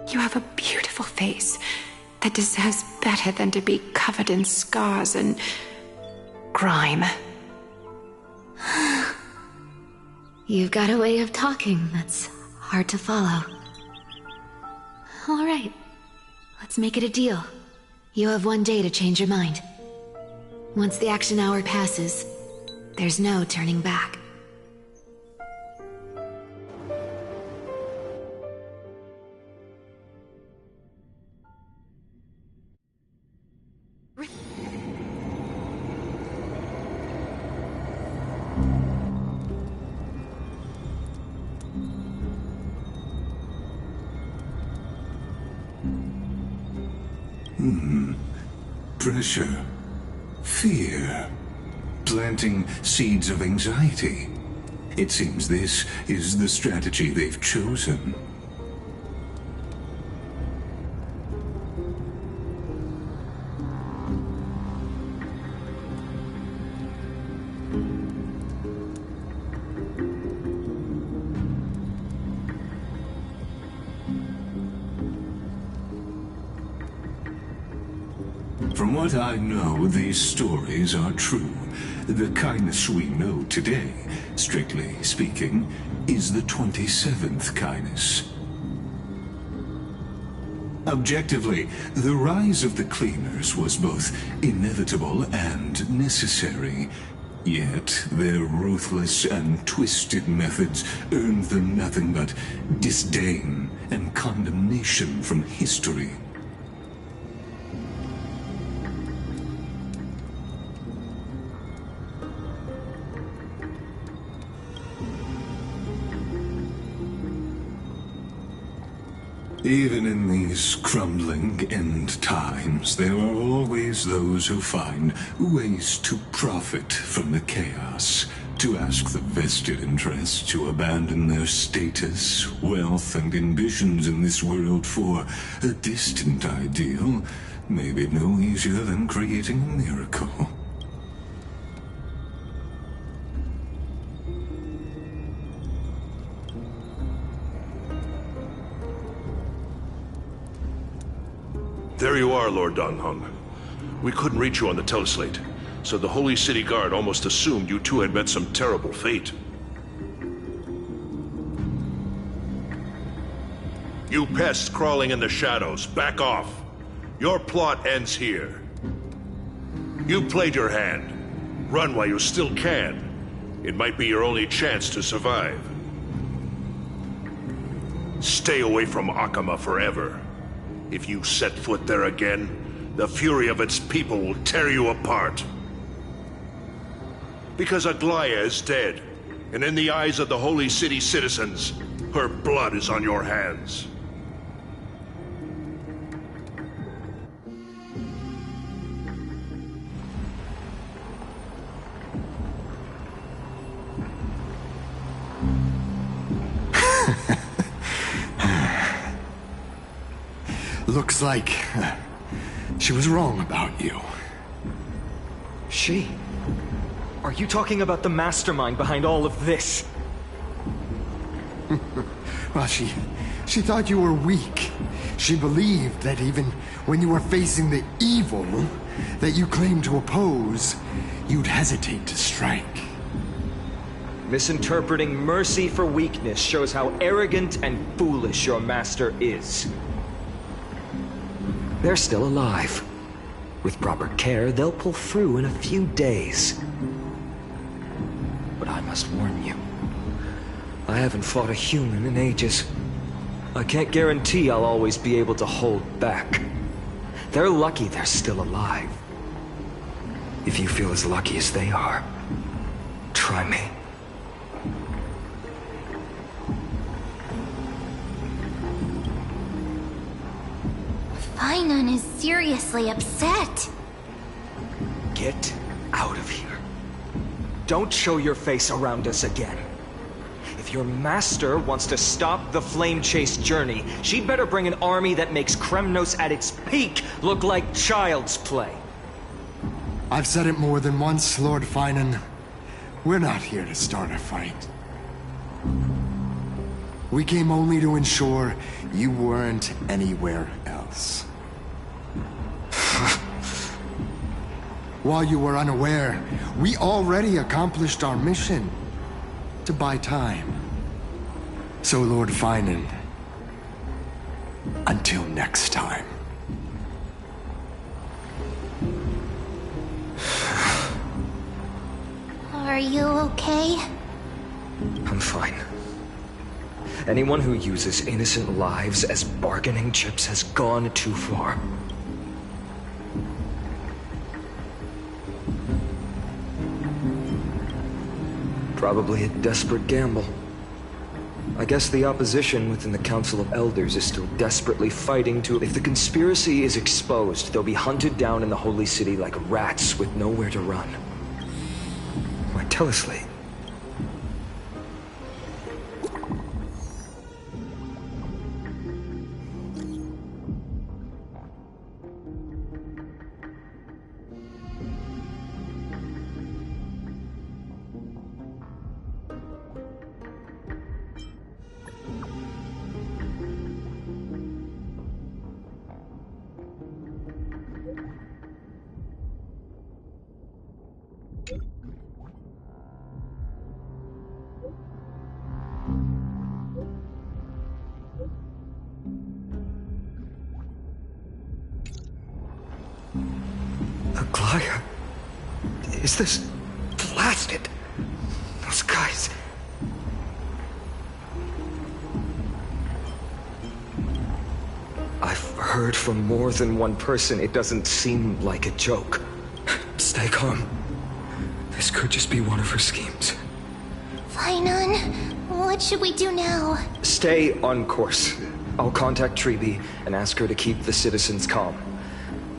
You have a beautiful face that deserves better than to be covered in scars and grime. You've got a way of talking that's hard to follow. All right, let's make it a deal. You have 1 day to change your mind. Once the action hour passes, there's no turning back. Pressure. Fear. Planting seeds of anxiety. It seems this is the strategy they've chosen. From what I know, these stories are true. The kindness we know today, strictly speaking, is the 27th kindness. Objectively, the rise of the Cleaners was both inevitable and necessary. Yet, their ruthless and twisted methods earned them nothing but disdain and condemnation from history. Even in these crumbling end times, there are always those who find ways to profit from the chaos, to ask the vested interests to abandon their status, wealth, and ambitions in this world for a distant ideal may be no easier than creating a miracle. There you are, Lord Donghung. We couldn't reach you on the teleslate, so the Holy City Guard almost assumed you two had met some terrible fate. You pests crawling in the shadows, back off. Your plot ends here. You played your hand. Run while you still can. It might be your only chance to survive. Stay away from Akama forever. If you set foot there again, the fury of its people will tear you apart. Because Aglaya is dead, and in the eyes of the Holy City citizens, her blood is on your hands. Looks like she was wrong about you. She? Are you talking about the mastermind behind all of this? Well, she thought you were weak. She believed that even when you were facing the evil that you claimed to oppose, you'd hesitate to strike. Misinterpreting mercy for weakness shows how arrogant and foolish your master is. They're still alive. With proper care, they'll pull through in a few days. But I must warn you, I haven't fought a human in ages. I can't guarantee I'll always be able to hold back. They're lucky they're still alive. If you feel as lucky as they are, try me. Finon is seriously upset. Get out of here. Don't show your face around us again. If your master wants to stop the Flame Chase journey, she'd better bring an army that makes Kremnos at its peak look like child's play. I've said it more than once, Lord Finon. We're not here to start a fight. We came only to ensure you weren't anywhere else. While you were unaware, we already accomplished our mission to buy time. So, Lord Finon, until next time. Are you okay? I'm fine. Anyone who uses innocent lives as bargaining chips has gone too far. Probably a desperate gamble. I guess the opposition within the Council of Elders is still desperately fighting to... If the conspiracy is exposed, they'll be hunted down in the Holy City like rats with nowhere to run. Why, tell us, Lee. Aglaya? Is this... blasted? Those guys... I've heard from more than one person it doesn't seem like a joke. Stay calm. This could just be one of her schemes. Fainan, what should we do now? Stay on course. I'll contact Treeby and ask her to keep the citizens calm.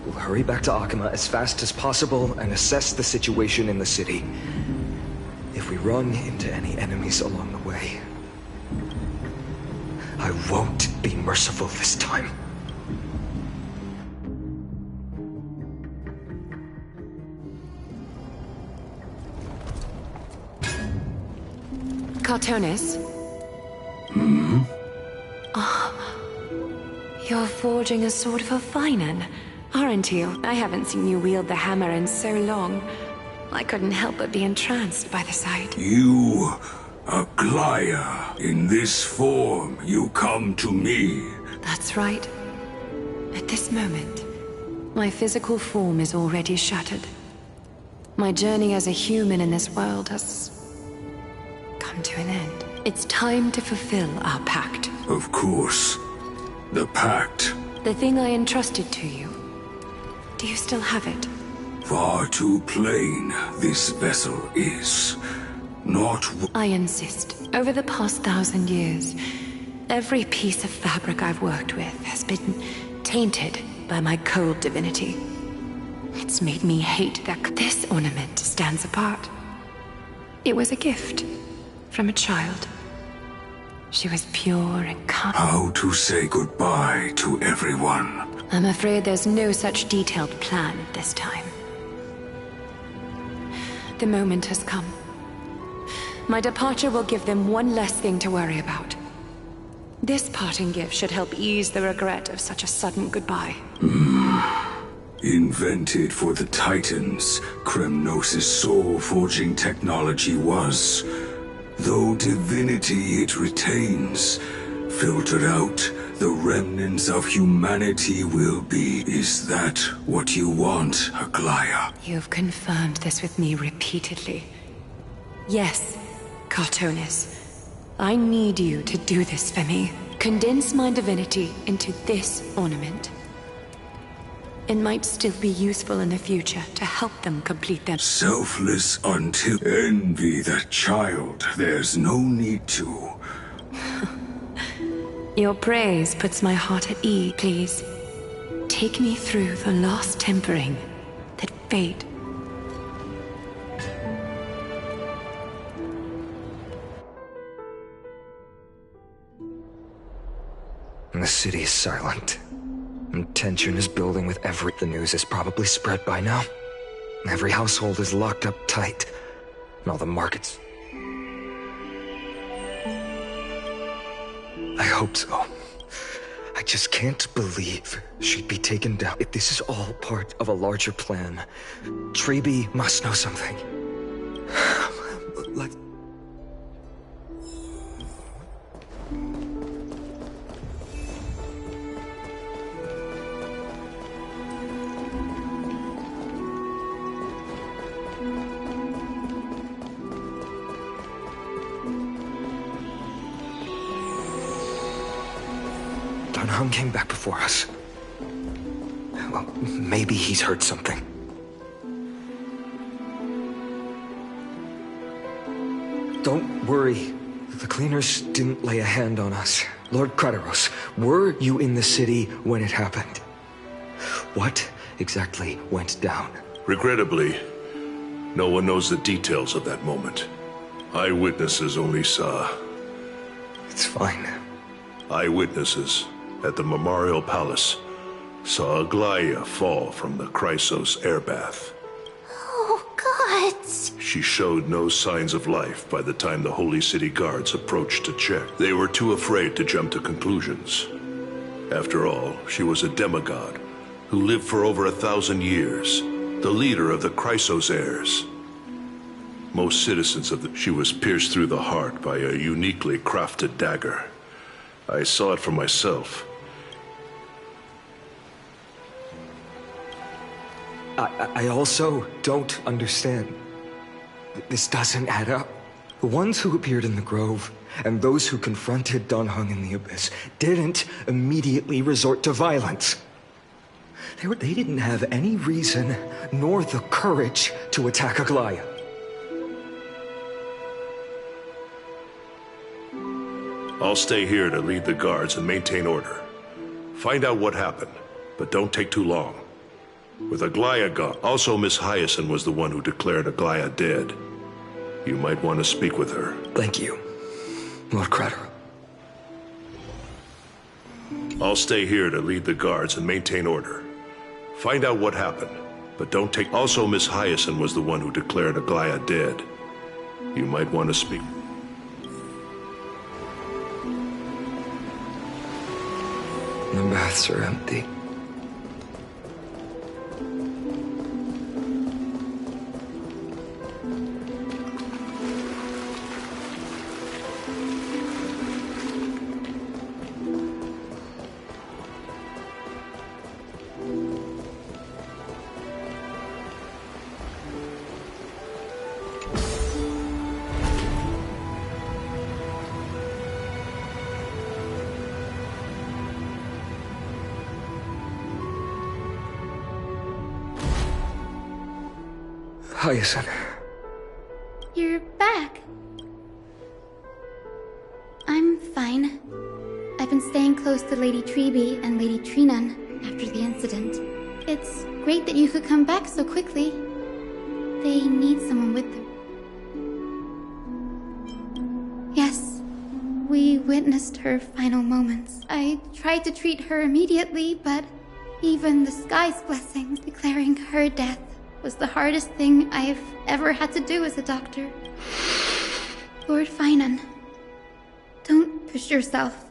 We'll hurry back to Akama as fast as possible and assess the situation in the city. If we run into any enemies along the way, I won't be merciful this time. Cartonis? You're forging a sword for Fainan, aren't you? I haven't seen you wield the hammer in so long. I couldn't help but be entranced by the sight. You, Aglaya, in this form you come to me. That's right. At this moment, my physical form is already shattered. My journey as a human in this world has come to an end. It's time to fulfill our pact. Of course. The pact. The thing I entrusted to you. Do you still have it? Far too plain this vessel is. Not... I insist. Over the past 1,000 years, every piece of fabric I've worked with has been tainted by my cold divinity. It's made me hate that this ornament stands apart. It was a gift from a child. She was pure and calm. How to say goodbye to everyone. I'm afraid there's no such detailed plan at this time. The moment has come. My departure will give them one less thing to worry about. This parting gift should help ease the regret of such a sudden goodbye. Invented for the Titans, Kremnos' soul-forging technology was. Though divinity it retains, filtered out, the remnants of humanity will be. Is that what you want, Aglaya? You've confirmed this with me repeatedly. Yes, Cartonis. I need you to do this for me. Condense my divinity into this ornament. It might still be useful in the future to help them complete their... Selfless until... Envy that child. There's no need to. Your praise puts my heart at ease. Please, take me through the last tempering that fate... The city is silent. And tension is building with every... The news is probably spread by now. Every household is locked up tight. And all the markets... I hope so. I just can't believe she'd be taken down. If this is all part of a larger plan, Treeby must know something. Let's... Hung came back before us. Well, maybe he's heard something. Don't worry. The cleaners didn't lay a hand on us. Lord Crateros, were you in the city when it happened? What exactly went down? Regrettably, no one knows the details of that moment. Eyewitnesses only saw... It's fine. Eyewitnesses at the Memorial Palace saw Aglaia fall from the Chrysos airbath. Oh, gods! She showed no signs of life by the time the Holy City guards approached to check. They were too afraid to jump to conclusions. After all, she was a demigod who lived for over 1,000 years, the leader of the Chrysos heirs. Most citizens of the... She was pierced through the heart by a uniquely crafted dagger. I saw it for myself. I also don't understand. This doesn't add up. The ones who appeared in the grove and those who confronted Dunhung in the abyss didn't immediately resort to violence. They didn't have any reason nor the courage to attack Aglaia. I'll stay here to lead the guards and maintain order. Find out what happened, but don't take too long. With Aglaia gone, also Miss Hyacinth was the one who declared Aglaia dead. You might want to speak with her. Thank you, Lord Crater. I'll stay here to lead the guards and maintain order. Find out what happened, but don't take... Also Miss Hyacinth was the one who declared Aglaia dead. You might want to speak. The baths are empty. Hyacinth. You're back. I'm fine. I've been staying close to Lady Treby and Lady Trinan after the incident. It's great that you could come back so quickly. They need someone with them. Yes, we witnessed her final moments. I tried to treat her immediately, but even the sky's blessings declaring her death was the hardest thing I've ever had to do as a doctor. Lord Finan, don't push yourself.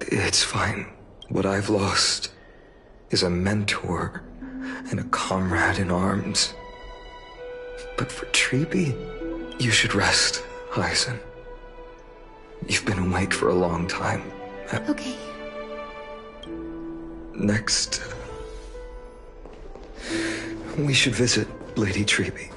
It's fine. What I've lost is a mentor and a comrade in arms. But for Treby, you should rest, Hyacinth. You've been awake for a long time. Okay. Next, we should visit Lady Treby.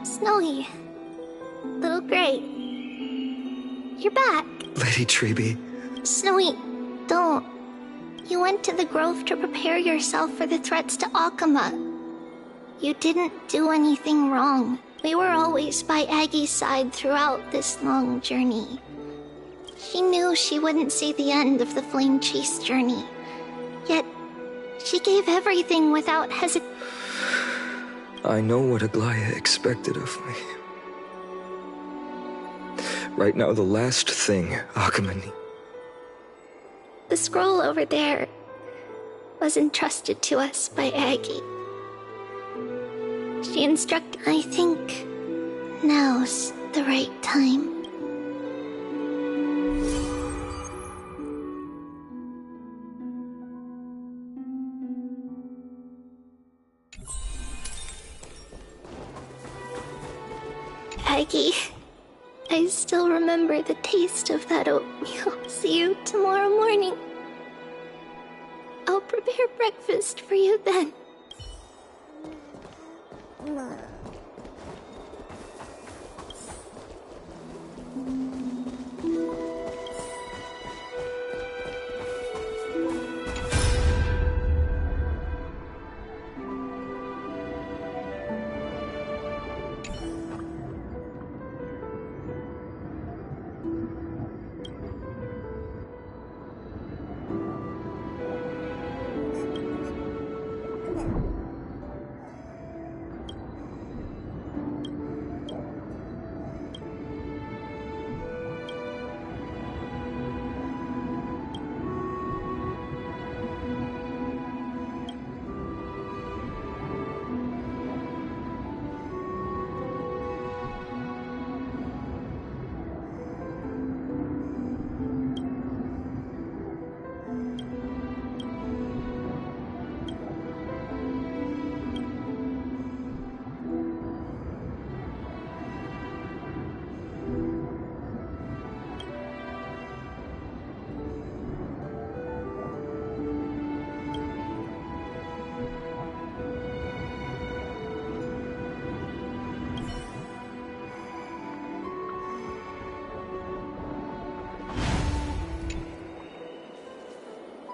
Snowy. Little Gray. You're back. Lady Treby. Snowy, don't. You went to the grove to prepare yourself for the threats to Akama. You didn't do anything wrong. We were always by Aggie's side throughout this long journey. She knew she wouldn't see the end of the Flame Chase journey. Yet, she gave everything without hesitation. I know what Aglaia expected of me. Right now, the last thing Akama needs. The scroll over there was entrusted to us by Aggie. She instructed. I think now's the right time. I still remember the taste of that oatmeal. See you tomorrow morning. I'll prepare breakfast for you then.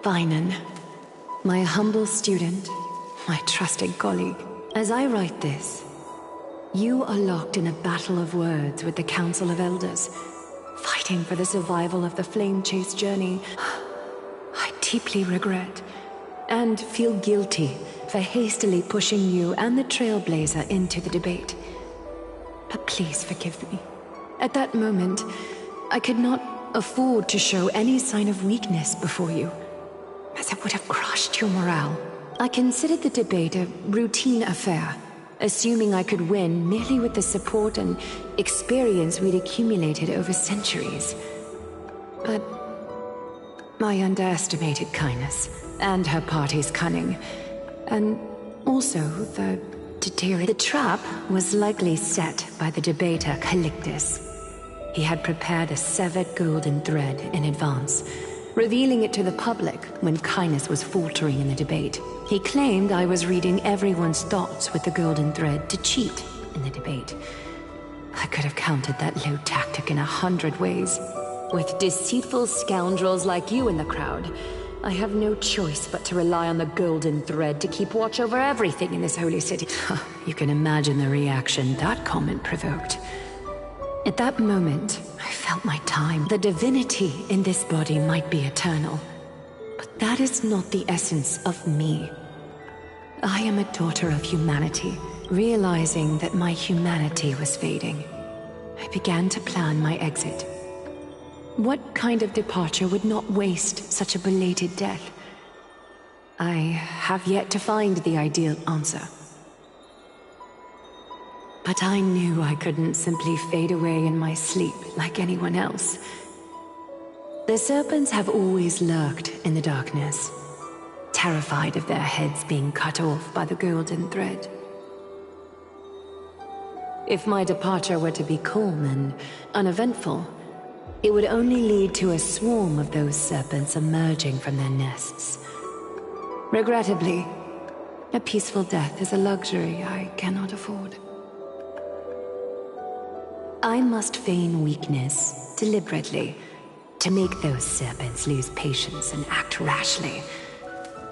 Finan, my humble student, my trusted colleague. As I write this, you are locked in a battle of words with the Council of Elders, fighting for the survival of the Flame Chase journey. I deeply regret and feel guilty for hastily pushing you and the Trailblazer into the debate. But please forgive me. At that moment, I could not afford to show any sign of weakness before you, as it would have crushed your morale. I considered the debate a routine affair, assuming I could win merely with the support and experience we'd accumulated over centuries. But I underestimated kindness and her party's cunning, and also the trap was likely set by the debater Calictus. He had prepared a severed golden thread in advance, revealing it to the public when kindness was faltering in the debate. He claimed I was reading everyone's thoughts with the golden thread to cheat in the debate. I could have countered that low tactic in 100 ways. With deceitful scoundrels like you in the crowd, I have no choice but to rely on the golden thread to keep watch over everything in this holy city. You can imagine the reaction that comment provoked. At that moment, I felt my time. The divinity in this body might be eternal, but that is not the essence of me. I am a daughter of humanity. Realizing that my humanity was fading, I began to plan my exit. What kind of departure would not waste such a belated death? I have yet to find the ideal answer. But I knew I couldn't simply fade away in my sleep like anyone else. The serpents have always lurked in the darkness, terrified of their heads being cut off by the golden thread. If my departure were to be calm and uneventful, it would only lead to a swarm of those serpents emerging from their nests. Regrettably, a peaceful death is a luxury I cannot afford. I must feign weakness, deliberately, to make those serpents lose patience and act rashly.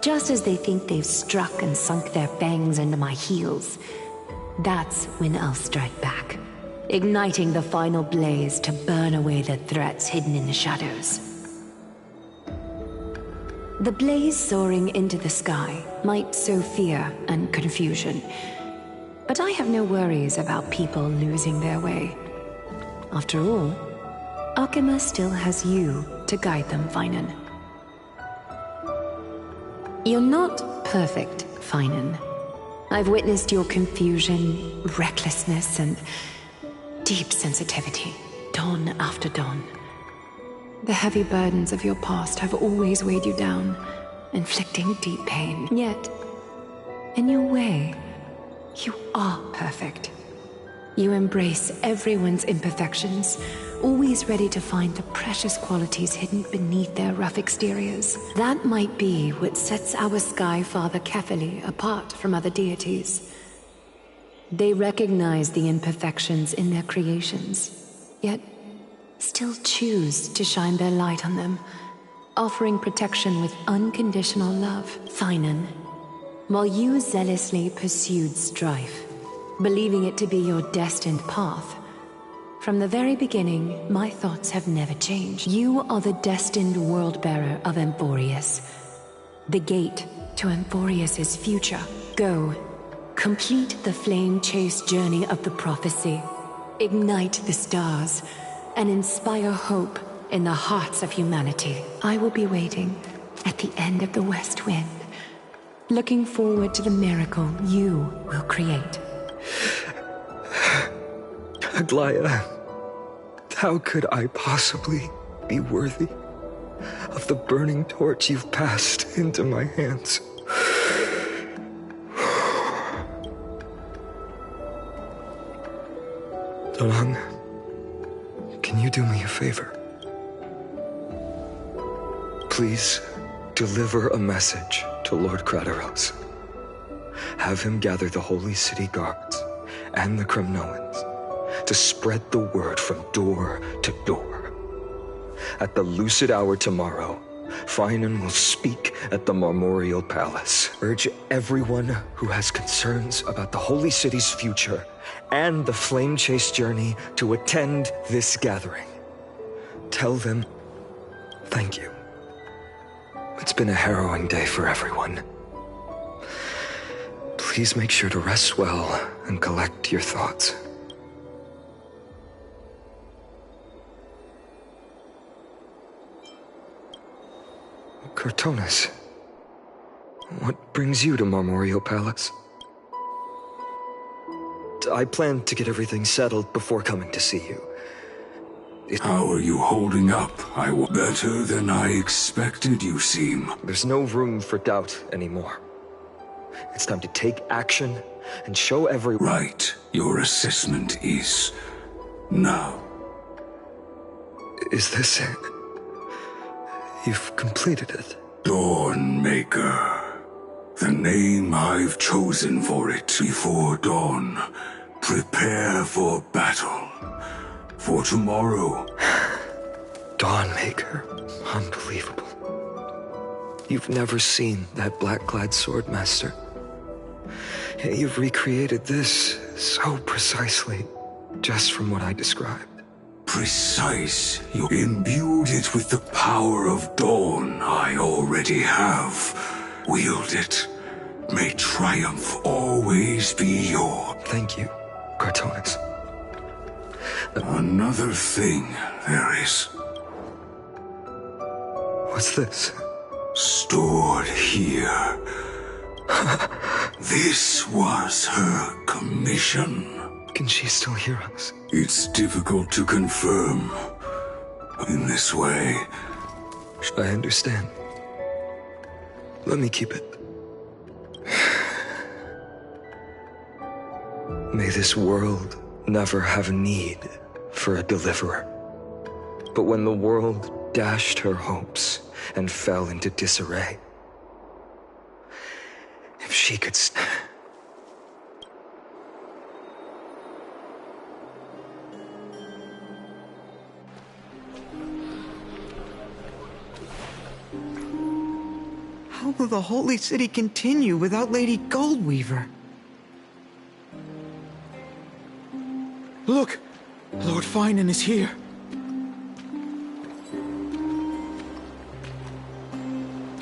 Just as they think they've struck and sunk their fangs into my heels, that's when I'll strike back, igniting the final blaze to burn away the threats hidden in the shadows. The blaze soaring into the sky might sow fear and confusion, but I have no worries about people losing their way. After all, Akima still has you to guide them, Finan. You're not perfect, Finan. I've witnessed your confusion, recklessness, and deep sensitivity, dawn after dawn. The heavy burdens of your past have always weighed you down, inflicting deep pain. Yet, in your way, you are perfect. You embrace everyone's imperfections, always ready to find the precious qualities hidden beneath their rough exteriors. That might be what sets our Sky Father Kefili apart from other deities. They recognize the imperfections in their creations, yet still choose to shine their light on them, offering protection with unconditional love. Finan, while you zealously pursued strife, believing it to be your destined path, from the very beginning, my thoughts have never changed. You are the destined world-bearer of Amphoreus, the gate to Amphoreus' future. Go, complete the flame-chased journey of the prophecy, ignite the stars, and inspire hope in the hearts of humanity. I will be waiting at the end of the West Wind, looking forward to the miracle you will create. Aglaya, how could I possibly be worthy of the burning torch you've passed into my hands? Donang, can you do me a favor? Please deliver a message to Lord Krateros. Have him gather the Holy City guards and the Kremnoans to spread the word from door to door. At the lucid hour tomorrow, Finan will speak at the Marmorial Palace. Urge everyone who has concerns about the Holy City's future and the Flame Chase journey to attend this gathering. Tell them thank you. It's been a harrowing day for everyone. Please make sure to rest well and collect your thoughts. Cortonis, what brings you to Marmorial Palace? I plan to get everything settled before coming to see you. How are you holding up? Better than I expected, you seem. There's no room for doubt anymore. It's time to take action and show everyone. Right. Your assessment is now. Is this it? You've completed it. Dawnmaker. The name I've chosen for it. Before dawn, prepare for battle. For tomorrow. Dawnmaker. Unbelievable. You've never seen that black-clad sword master. Yet you've recreated this so precisely, just from what I described. Precise. You imbued it with the power of dawn I already have. Wield it. May triumph always be yours. Thank you, Cortonis. Another thing there is. What's this? Stored here. This was her commission. Can she still hear us? It's difficult to confirm in this way. I understand. Let me keep it. May this world never have need for a deliverer. But when the world dashed her hopes and fell into disarray, if she could How will the Holy City continue without Lady Goldweaver? Look! Lord Finan is here.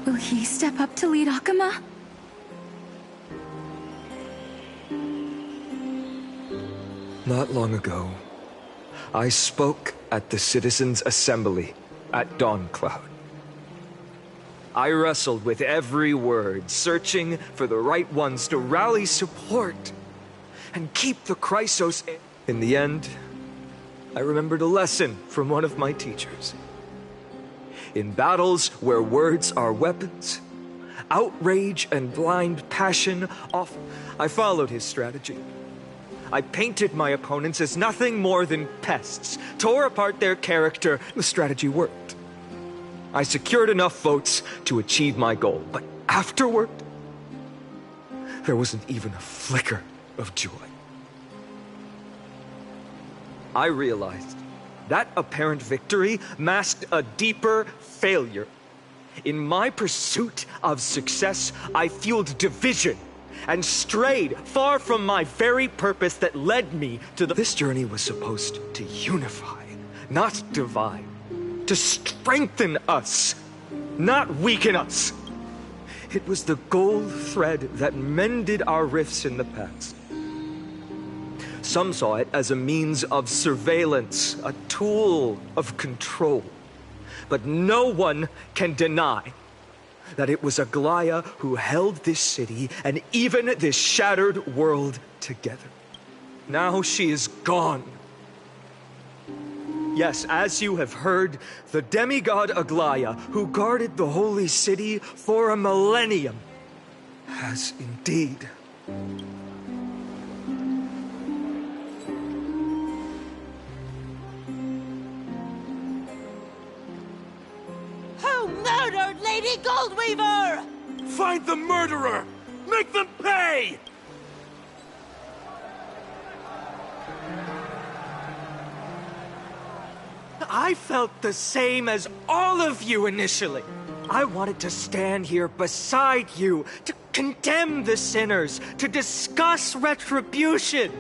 Will he step up to lead Akama? Not long ago, I spoke at the Citizens' Assembly at Dawncloud. I wrestled with every word, searching for the right ones to rally support and keep the Chrysos. In the end, I remembered a lesson from one of my teachers. In battles where words are weapons, outrage and blind passion often. I followed his strategy. I painted my opponents as nothing more than pests, tore apart their character. The strategy worked. I secured enough votes to achieve my goal, but afterward, there wasn't even a flicker of joy. I realized that apparent victory masked a deeper failure. In my pursuit of success, I fueled division and strayed far from my very purpose that led me to the... This journey was supposed to unify, not divide. To strengthen us, not weaken us. It was the gold thread that mended our rifts in the past. Some saw it as a means of surveillance, a tool of control. But no one can deny that it was Aglaia who held this city and even this shattered world together. Now she is gone. Yes, as you have heard, the demigod Aglaia, who guarded the holy city for a millennium, has indeed murdered Lady Goldweaver! Find the murderer! Make them pay! I felt the same as all of you initially. I wanted to stand here beside you, to condemn the sinners, to discuss retribution.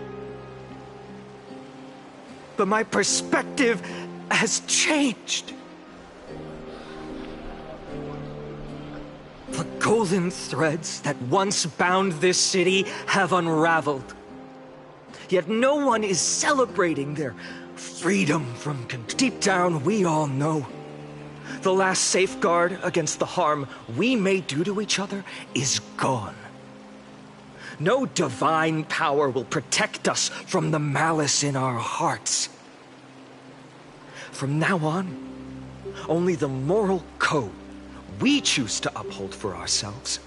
But my perspective has changed. The golden threads that once bound this city have unraveled. Yet no one is celebrating their freedom from control. Deep down, we all know the last safeguard against the harm we may do to each other is gone. No divine power will protect us from the malice in our hearts. From now on, only the moral code we choose to uphold for ourselves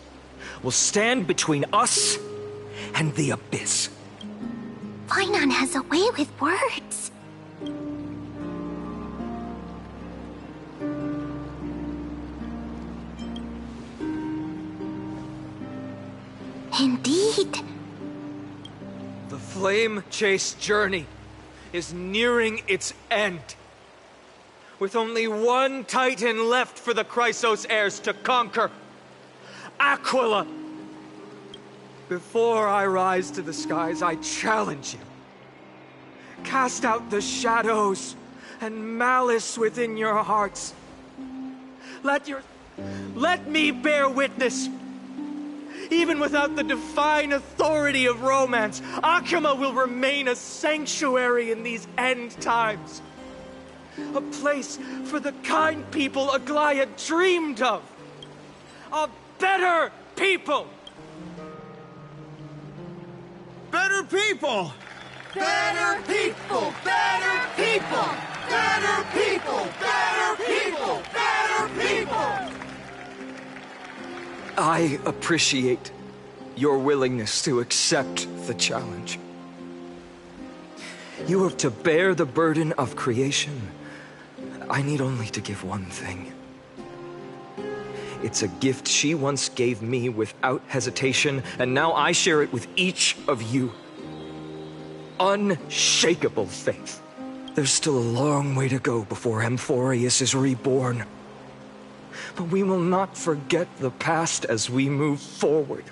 will stand between us and the abyss. Finon has a way with words. Indeed. The flame-chased journey is nearing its end. With only one Titan left for the Chrysos heirs to conquer. Aquila! Before I rise to the skies, I challenge you. Cast out the shadows and malice within your hearts. Let me bear witness. Even without the divine authority of romance, Akima will remain a sanctuary in these end times. A place for the kind people Aglaia dreamed of. A better people! Better people! Better people! Better people! Better people! Better people! Better people! I appreciate your willingness to accept the challenge. You are to bear the burden of creation. I need only to give one thing. It's a gift she once gave me without hesitation, and now I share it with each of you. Unshakable faith. There's still a long way to go before Amphoreus is reborn. But we will not forget the past as we move forward.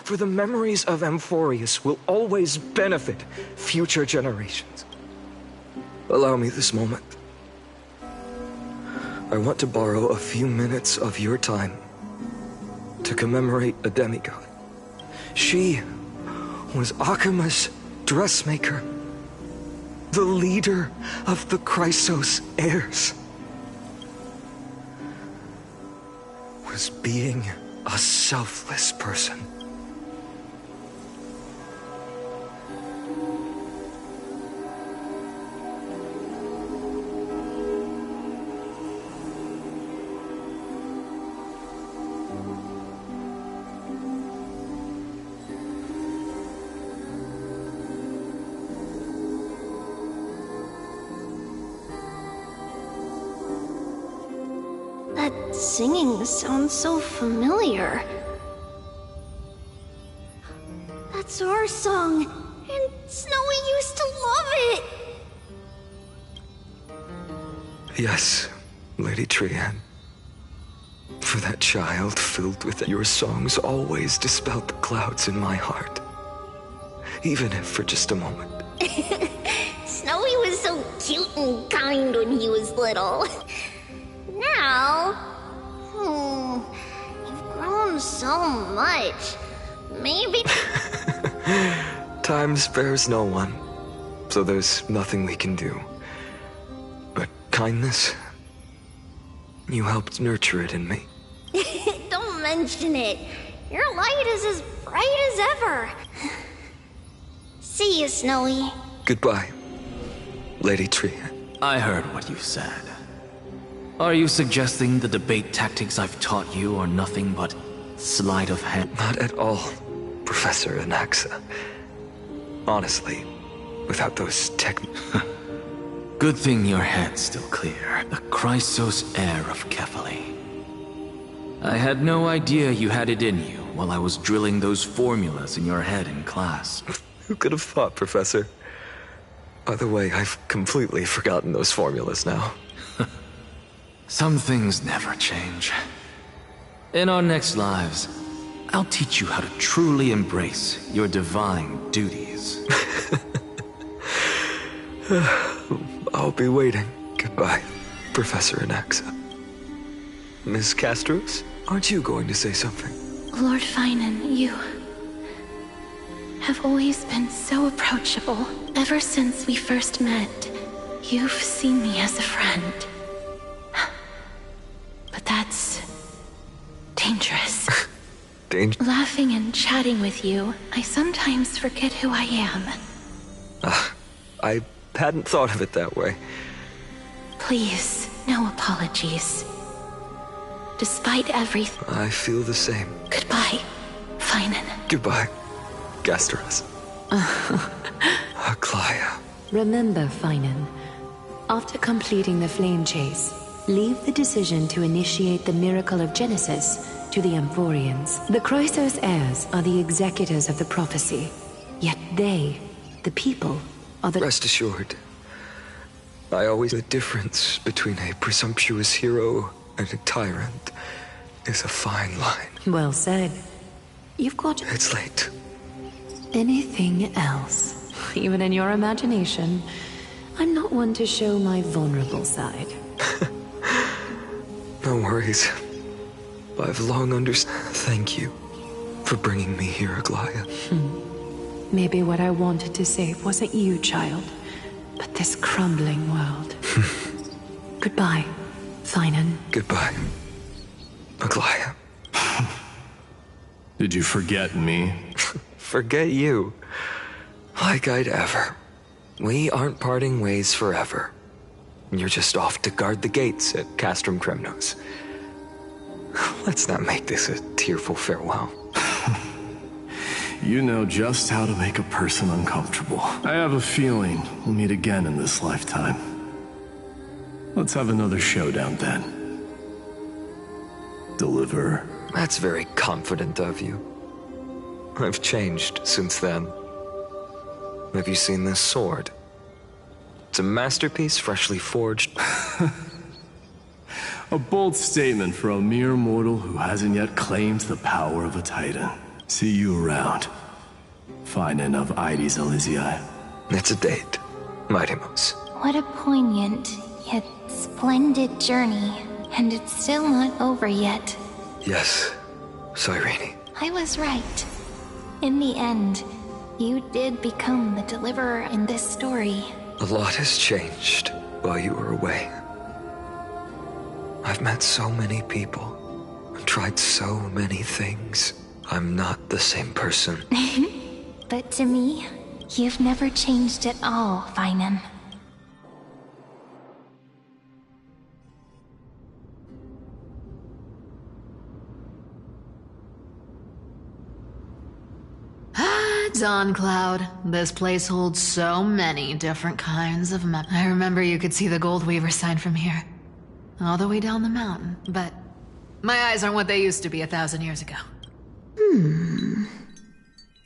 For the memories of Amphoreus will always benefit future generations. Allow me this moment. I want to borrow a few minutes of your time to commemorate a demigod. She was Akima's dressmaker, the leader of the Chrysos heirs. Was being a selfless person. singing sounds so familiar. That's our song, and Snowy used to love it! Yes, Lady Trian. For that child filled with your songs always dispelled the clouds in my heart. Even if for just a moment. Snowy was so cute and kind when he was little. Now, you've grown so much. Maybe... Time spares no one, so there's nothing we can do. But kindness, you helped nurture it in me. Don't mention it. Your light is as bright as ever. See you, Snowy. Goodbye, Lady Trian. I heard what you said. Are you suggesting the debate tactics I've taught you are nothing but sleight of hand? Not at all, Professor Anaxa. Honestly, without those Good thing your head's still clear. The Chrysos heir of Kefali. I had no idea you had it in you while I was drilling those formulas in your head in class. Who could have thought, Professor? By the way, I've completely forgotten those formulas now. Some things never change. In our next lives, I'll teach you how to truly embrace your divine duties. I'll be waiting. Goodbye, Professor Anaxa. Miss Castros, aren't you going to say something? Lord Finan, you have always been so approachable. Ever since we first met, you've seen me as a friend. But that's dangerous. Laughing and chatting with you, I sometimes forget who I am. I hadn't thought of it that way. Please, no apologies. Despite everything... I feel the same. Goodbye, Finan. Goodbye, Gasteros. Aglaya. Remember, Finan, after completing the flame chase, leave the decision to initiate the miracle of Genesis to the Amphoreans. The Chrysos heirs are the executors of the prophecy, yet they, the people, are the... Rest assured, I always... The difference between a presumptuous hero and a tyrant is a fine line. Well said. You've got... It's late. Anything else? Even in your imagination, I'm not one to show my vulnerable side. No worries. I've long understood. Thank you for bringing me here, Aglaya. Maybe what I wanted to save wasn't you, child, but this crumbling world. Goodbye, Finan. Goodbye, Aglaya. Did you forget me? Forget you? Like I'd ever. We aren't parting ways forever. You're just off to guard the gates at Castrum Kremnos. Let's not make this a tearful farewell. You know just how to make a person uncomfortable. I have a feeling we'll meet again in this lifetime. Let's have another showdown then. Deliver. That's very confident of you. I've changed since then. Have you seen this sword? It's a masterpiece freshly forged. A bold statement for a mere mortal who hasn't yet claimed the power of a titan. See you around. Finan of Ides Elysiae. It's a date, Mightimos. What a poignant, yet splendid journey. And it's still not over yet. Yes, Cyrene. I was right. In the end, you did become the deliverer in this story. A lot has changed while you were away. I've met so many people, I've tried so many things. I'm not the same person. But to me, you've never changed at all, Finan. Dawn Cloud. This place holds so many different kinds of I remember you could see the Gold Weaver sign from here. All the way down the mountain, but My eyes aren't what they used to be 1,000 years ago.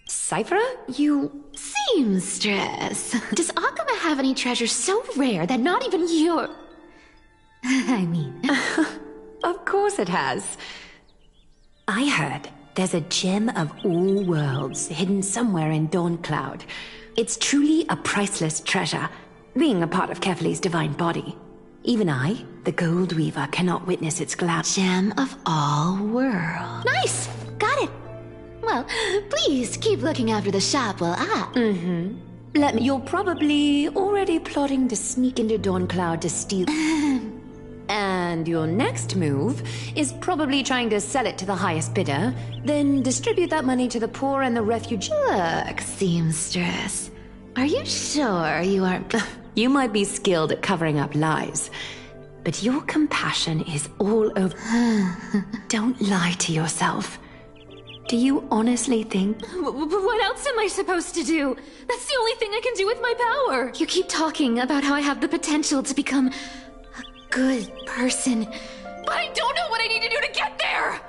Cyphera, you... Seamstress. Does Akama have any treasure so rare that not even your... I mean... Of course it has. I heard there's a gem of all worlds hidden somewhere in Dawncloud. It's truly a priceless treasure, being a part of Kefali's divine body. Even I, the Gold Weaver, cannot witness its glad Gem of all worlds. Nice! Got it. Well, please keep looking after the shop while I... You're probably already plotting to sneak into Dawncloud to steal... And your next move is probably trying to sell it to the highest bidder, then distribute that money to the poor and the refugees. Look, Seamstress. Are you sure you aren't... You might be skilled at covering up lies, but your compassion is all over... Don't lie to yourself. Do you honestly think... What else am I supposed to do? That's the only thing I can do with my power. You keep talking about how I have the potential to become a good person. But I don't know what I need to do to get there!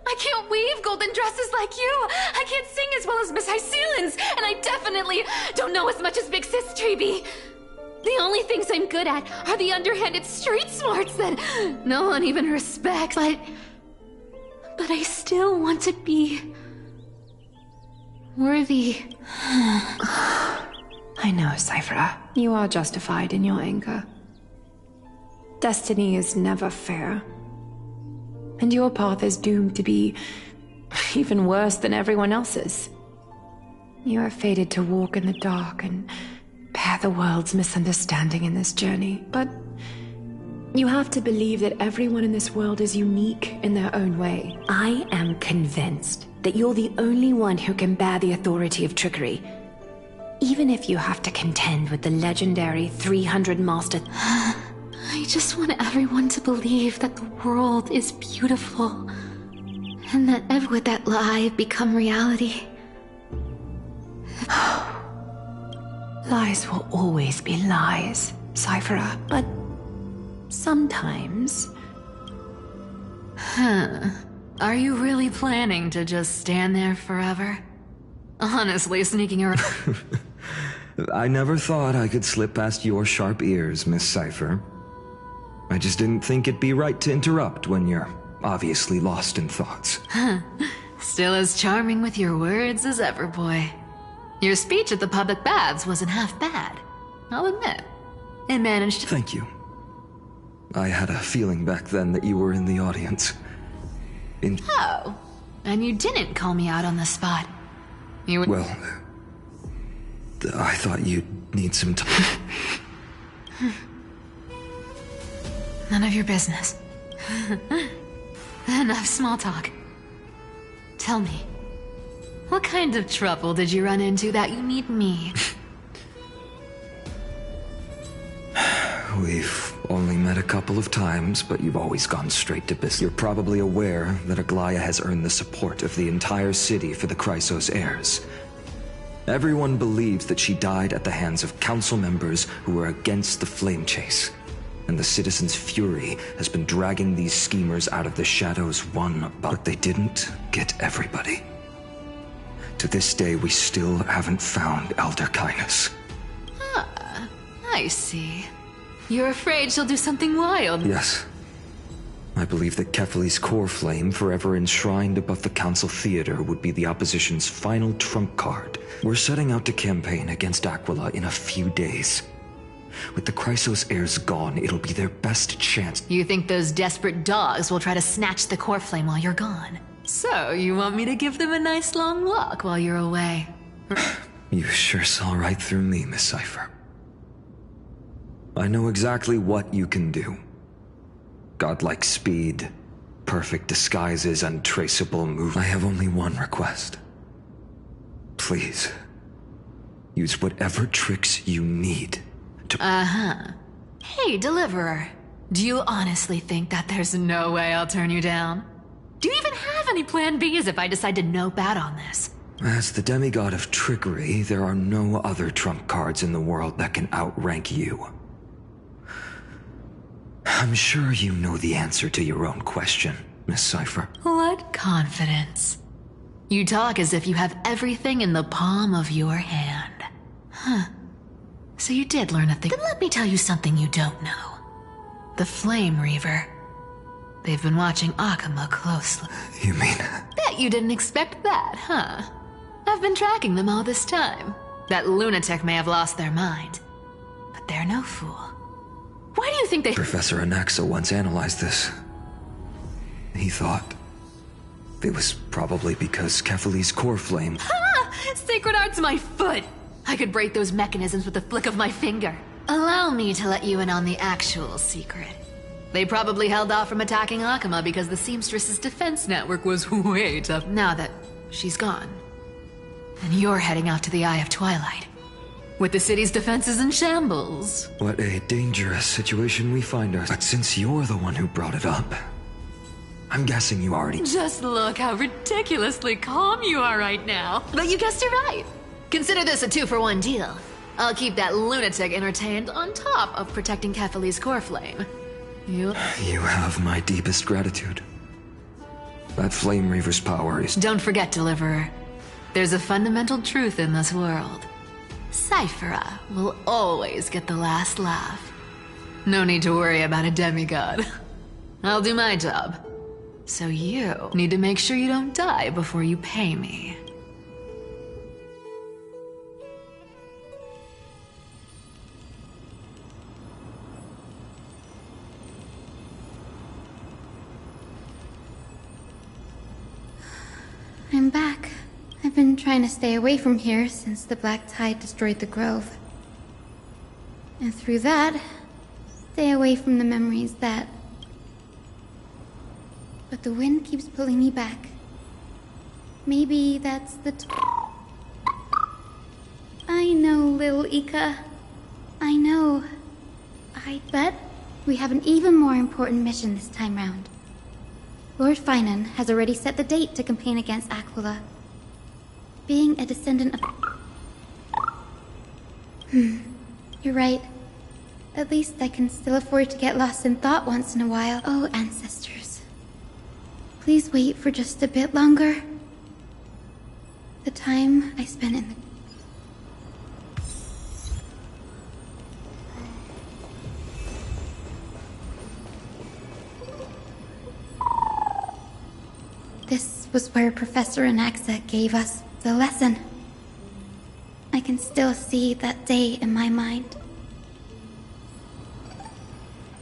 I can't weave golden dresses like you! I can't sing as well as Miss Hyceelins! And I definitely don't know as much as Big Sis Treeby! The only things I'm good at are the underhanded street smarts that no one even respects. But I still want to be... worthy. I know, Cyphera. You are justified in your anger. Destiny is never fair. And your path is doomed to be even worse than everyone else's. You are fated to walk in the dark and bear the world's misunderstanding in this journey. But you have to believe that everyone in this world is unique in their own way. I am convinced that you're the only one who can bear the authority of trickery, even if you have to contend with the legendary 300 Master... I just want everyone to believe that the world is beautiful, and that would that lie become reality? Lies will always be lies, Cyphera, but sometimes... Are you really planning to just stand there forever? Honestly, sneaking around... I never thought I could slip past your sharp ears, Miss Cypher. I just didn't think it'd be right to interrupt when you're obviously lost in thoughts. Still as charming with your words as ever, boy. Your speech at the public baths wasn't half bad. I'll admit. It managed to... Thank you. I had a feeling back then that you were in the audience. Oh, and you didn't call me out on the spot. You were... Well, I thought you'd need some time. None of your business. Enough small talk. Tell me, what kind of trouble did you run into that you need me? We've only met a couple of times, but you've always gone straight to business. You're probably aware that Aglaya has earned the support of the entire city for the Chrysos heirs. Everyone believes that she died at the hands of council members who were against the flame chase. And the citizens' fury has been dragging these schemers out of the shadows one, but they didn't get everybody. To this day, we still haven't found Elder Kynus. Ah, I see. You're afraid she'll do something wild. Yes. I believe that Kefali's core flame, forever enshrined above the council theater, would be the opposition's final trump card. We're setting out to campaign against Aquila in a few days. With the Chrysos heirs gone, it'll be their best chance. You think those desperate dogs will try to snatch the core flame while you're gone? So, you want me to give them a nice long walk while you're away? You sure saw right through me, Miss Cypher. I know exactly what you can do. Godlike speed, perfect disguises, untraceable move. I have only one request. Please, use whatever tricks you need. Hey, Deliverer. Do you honestly think that there's no way I'll turn you down? Do you even have any plan Bs if I decide to nope out on this? As the demigod of trickery, there are no other trump cards in the world that can outrank you. I'm sure you know the answer to your own question, Miss Cipher. What confidence. You talk as if you have everything in the palm of your hand. Huh. So you did learn a thing. Then let me tell you something you don't know. The Flame Reaver. They've been watching Akama closely. You mean... Bet you didn't expect that, huh? I've been tracking them all this time. That lunatic may have lost their mind, but they're no fool. Why do you think they... Professor Anaxa once analyzed this. He thought it was probably because Kephali's core flame... Ha! Sacred Art's my foot! I could break those mechanisms with the flick of my finger. Allow me to let you in on the actual secret. They probably held off from attacking Akama because the Seamstress's defense network was way tough. Now that she's gone, and you're heading out to the Eye of Twilight, with the city's defenses in shambles. What a dangerous situation we find ourselves. But since you're the one who brought it up, I'm guessing you already... Just look how ridiculously calm you are right now. But you guessed it right. Consider this a 2-for-1 deal. I'll keep that lunatic entertained on top of protecting Kephali's core flame. You have my deepest gratitude. That Flame Reaver's power is... Don't forget, Deliverer. There's a fundamental truth in this world. Cyphera will always get the last laugh. No need to worry about a demigod. I'll do my job. So you need to make sure you don't die before you pay me. I'm back. I've been trying to stay away from here since the Black Tide destroyed the grove. And through that, stay away from the memories that... But the wind keeps pulling me back. Maybe that's the... I know, little Ika. I know. But we have an even more important mission this time round. Lord Finan has already set the date to campaign against Aquila. Being a descendant of... You're right. At least I can still afford to get lost in thought once in a while. Oh, ancestors. Please wait for just a bit longer. The time I spent in the... This was where Professor Anaxa gave us the lesson. I can still see that day in my mind.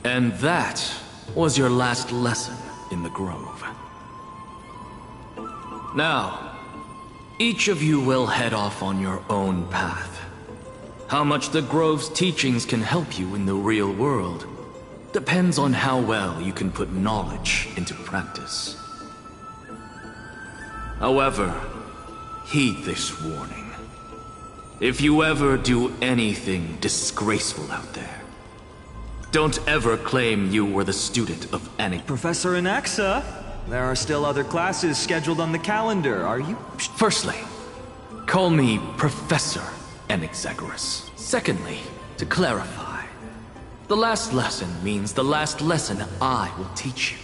And that was your last lesson in the Grove. Now, each of you will head off on your own path. How much the Grove's teachings can help you in the real world depends on how well you can put knowledge into practice. However, heed this warning. If you ever do anything disgraceful out there, don't ever claim you were the student of any... Professor Anaxa, there are still other classes scheduled on the calendar, are you? Firstly, call me Professor Anaxagoras. Secondly, to clarify, the last lesson means the last lesson I will teach you.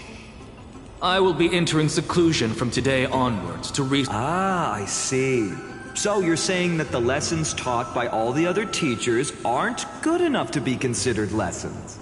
I will be entering seclusion from today onwards to Ah, I see. So you're saying that the lessons taught by all the other teachers aren't good enough to be considered lessons?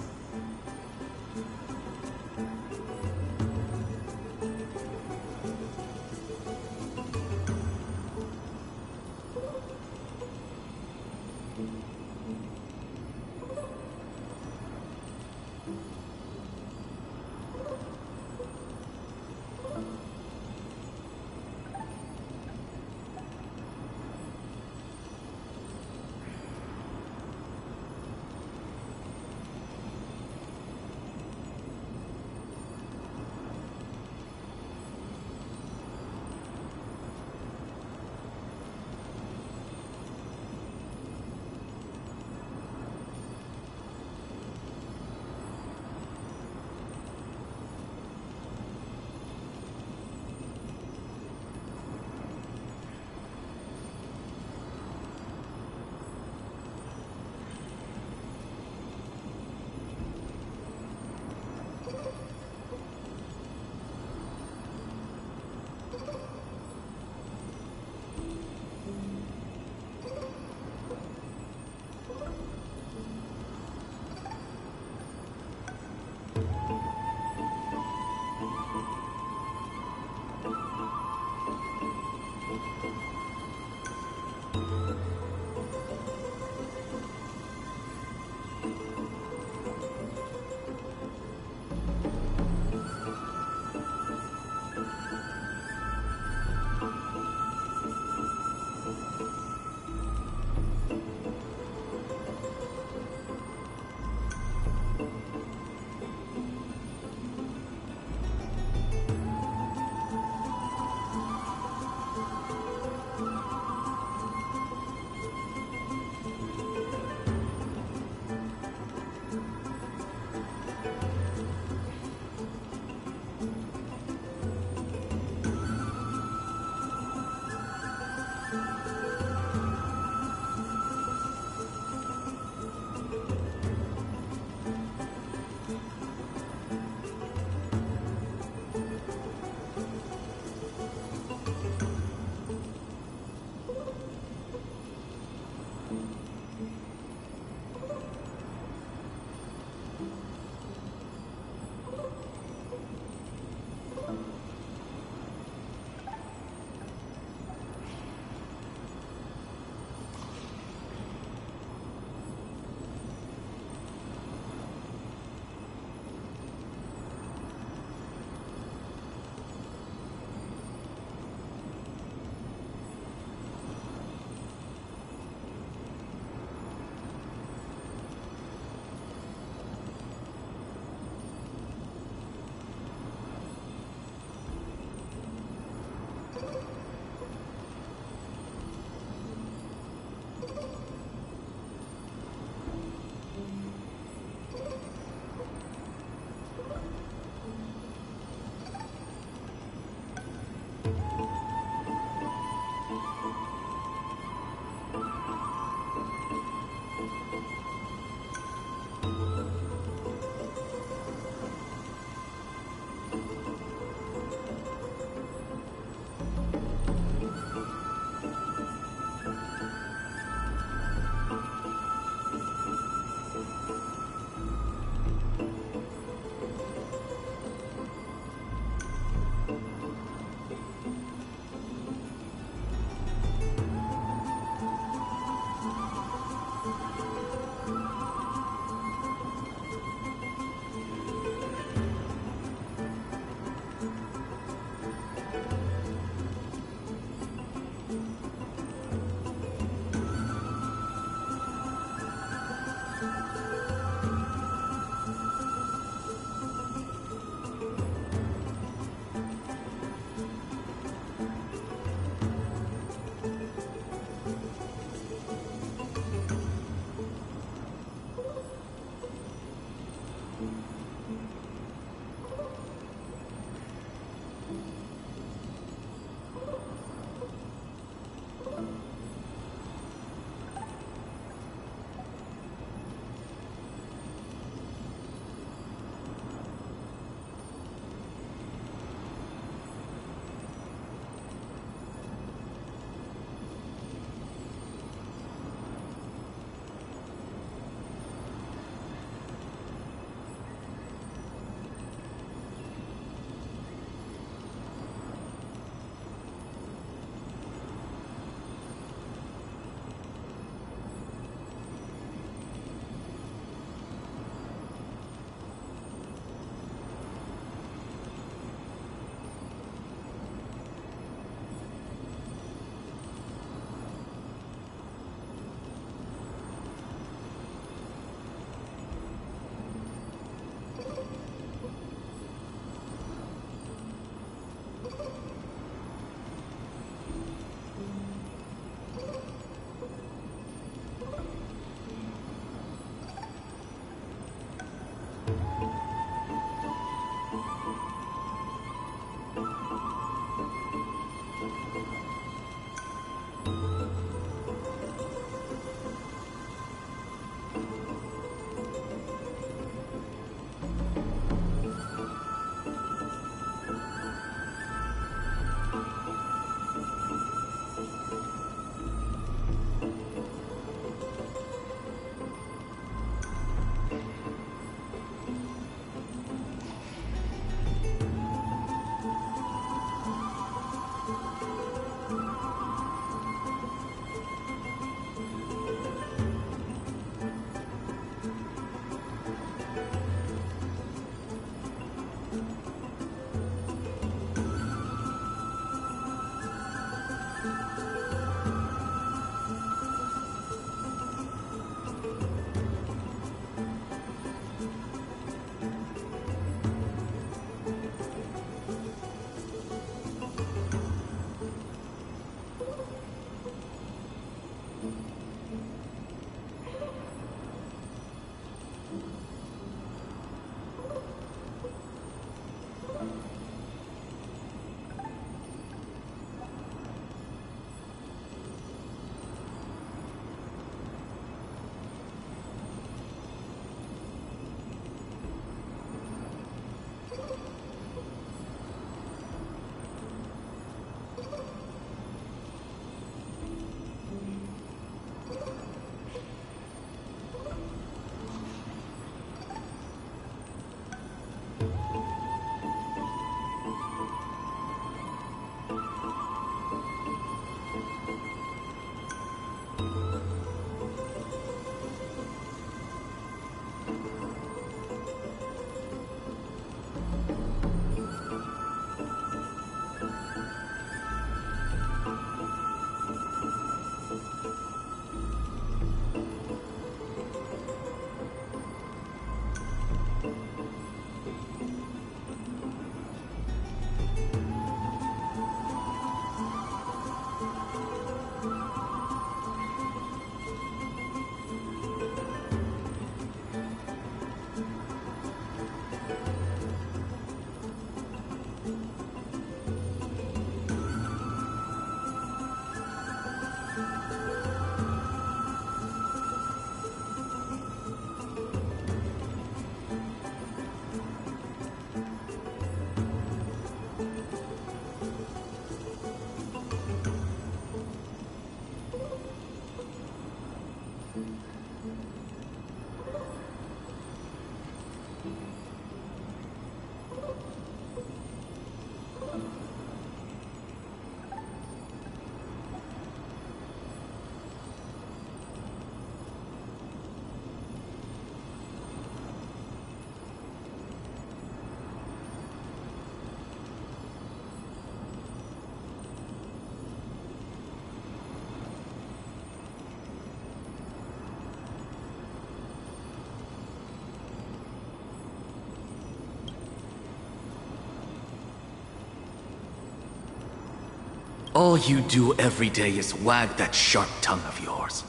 All you do every day is wag that sharp tongue of yours.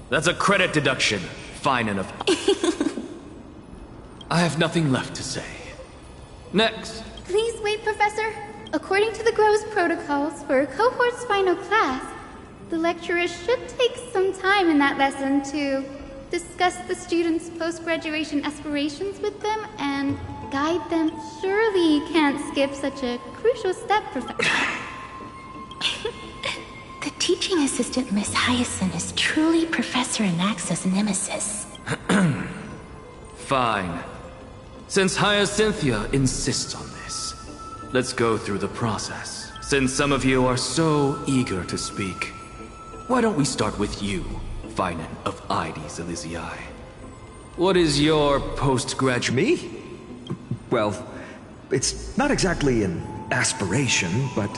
That's a credit deduction, fine enough. I have nothing left to say. Next. Please wait, Professor. According to the Grove's protocols for a cohort's final class, the lecturer should take some time in that lesson to discuss the students' post-graduation aspirations with them and guide them. Surely you can't skip such a crucial step, Professor. The teaching assistant, Miss Hyacinth, is truly Professor Anaxa's nemesis. Fine. Since Hyacinthia insists on this, let's go through the process. Since some of you are so eager to speak, why don't we start with you, Finan of Ides Elysiae? What is your post-graduate... Me? Well, it's not exactly an aspiration, but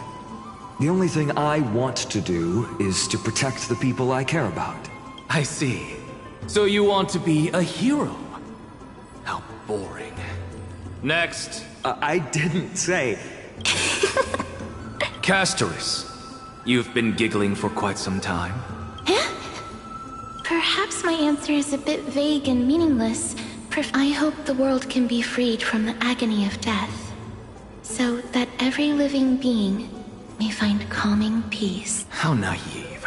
the only thing I want to do is to protect the people I care about. I see. So you want to be a hero? How boring. Next. I didn't say... Castoris, you've been giggling for quite some time. Perhaps my answer is a bit vague and meaningless. I hope the world can be freed from the agony of death, so that every living being may find calming peace. How naive.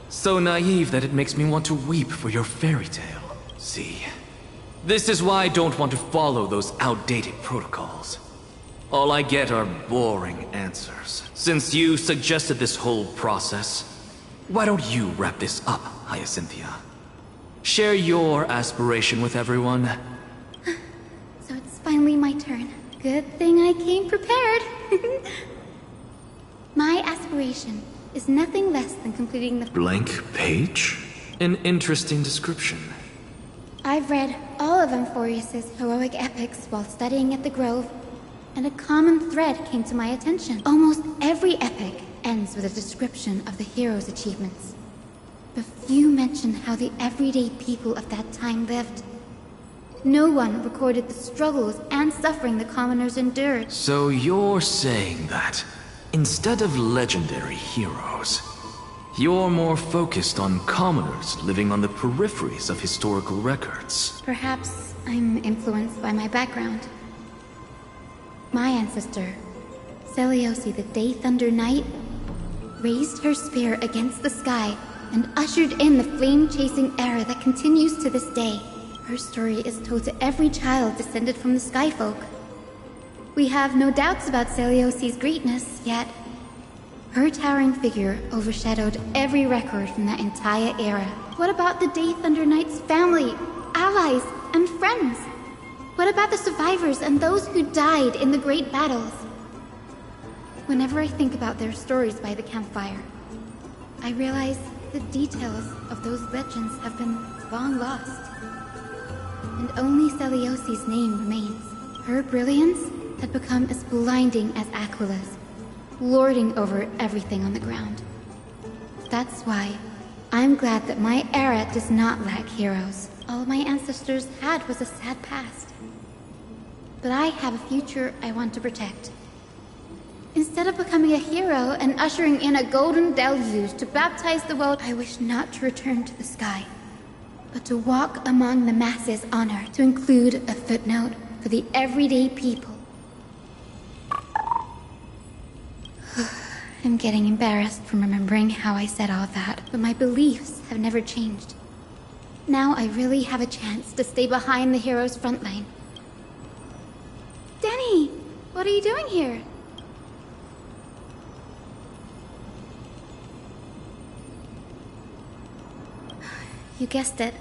So naive that it makes me want to weep for your fairy tale. See, this is why I don't want to follow those outdated protocols. All I get are boring answers. Since you suggested this whole process, why don't you wrap this up, Hyacinthia? Share your aspiration with everyone. So it's finally my turn. Good thing I came prepared. My aspiration is nothing less than completing the... Blank page? An interesting description. I've read all of Amphoreus' heroic epics while studying at the Grove, and a common thread came to my attention. Almost every epic ends with a description of the hero's achievements. But few mention how the everyday people of that time lived. No one recorded the struggles and suffering the commoners endured. So you're saying that, instead of legendary heroes, you're more focused on commoners living on the peripheries of historical records. Perhaps I'm influenced by my background. My ancestor, Seliosi the Day Thunder Knight, raised her spear against the sky and ushered in the flame-chasing era that continues to this day. Her story is told to every child descended from the Skyfolk. We have no doubts about Seliosi's greatness, yet her towering figure overshadowed every record from that entire era. What about the Day Thunder Knight's family, allies, and friends? What about the survivors and those who died in the great battles? Whenever I think about their stories by the campfire, I realize the details of those legends have been long lost. And only Seliosi's name remains. Her brilliance had become as blinding as Aquila's, lording over everything on the ground. That's why I'm glad that my era does not lack heroes. All my ancestors had was a sad past. But I have a future I want to protect. Instead of becoming a hero and ushering in a golden deluge to baptize the world, I wish not to return to the sky, but to walk among the masses on Earth, to include a footnote for the everyday people. I'm getting embarrassed from remembering how I said all that, but my beliefs have never changed. Now I really have a chance to stay behind the hero's front line. Danny, what are you doing here? You guessed it.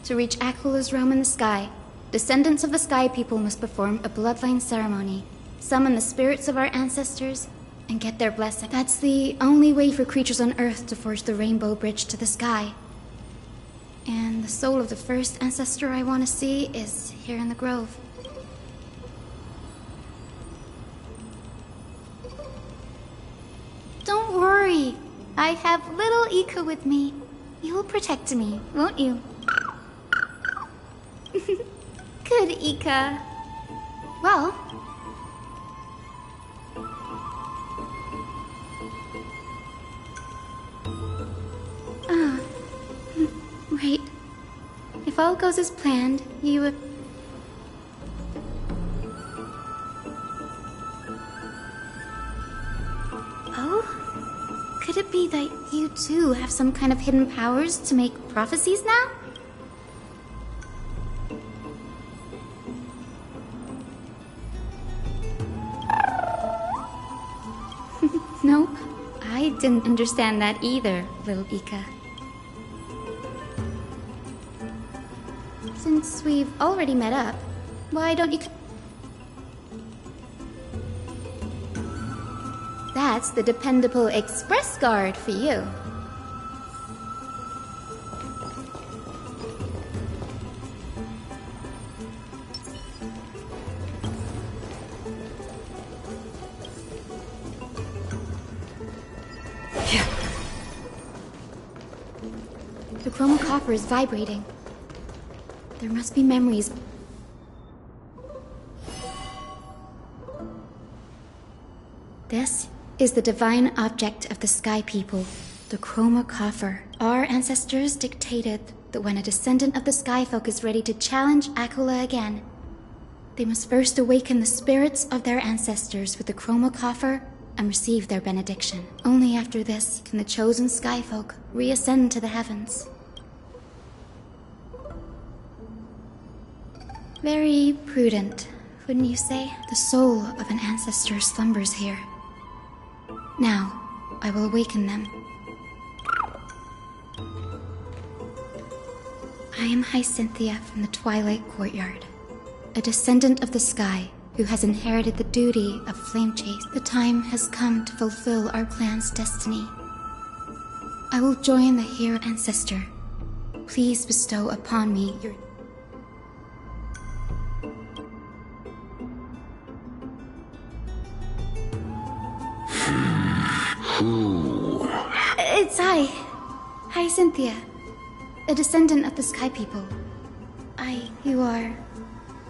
To reach Aquila's realm in the sky, descendants of the Sky People must perform a bloodline ceremony, summon the spirits of our ancestors, and get their blessing. That's the only way for creatures on Earth to forge the rainbow bridge to the sky. And the soul of the first ancestor I want to see is here in the Grove. Don't worry. I have little Ika with me. You'll protect me, won't you? Good, Ika. Well... Right. If all goes as planned, you... Oh? Could it be that you too have some kind of hidden powers to make prophecies now? Nope. I didn't understand that either, little Ika. Since we've already met up, why don't you... That's the dependable express guard for you. The chroma coffer is vibrating. There must be memories. This is the divine object of the Sky People, the chroma coffer. Our ancestors dictated that when a descendant of the Sky Folk is ready to challenge Aquila again, they must first awaken the spirits of their ancestors with the chroma coffer and receive their benediction. Only after this can the chosen Sky Folk reascend to the heavens. Very prudent, wouldn't you say? The soul of an ancestor slumbers here. Now, I will awaken them. I am Hyacinthia from the Twilight Courtyard, a descendant of the sky who has inherited the duty of Flame Chase. The time has come to fulfill our clan's destiny. I will join the hero ancestor. Please bestow upon me your... Who? It's I, Hyacinthia, a descendant of the Sky People. You are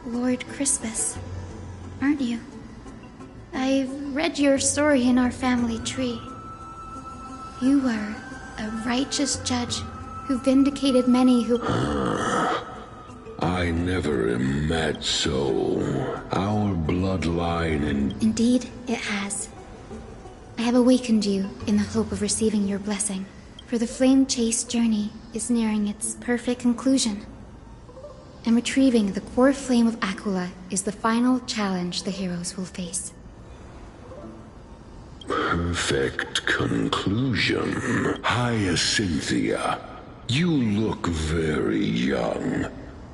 Lord Crispus, aren't you? I've read your story in our family tree. You were a righteous judge who vindicated many who... I never am mad so. Our bloodline and... Indeed, it has. I have awakened you in the hope of receiving your blessing, for the Flame Chase journey is nearing its perfect conclusion. And retrieving the core flame of Aquila is the final challenge the heroes will face. Perfect conclusion. Hyacinthia, you look very young,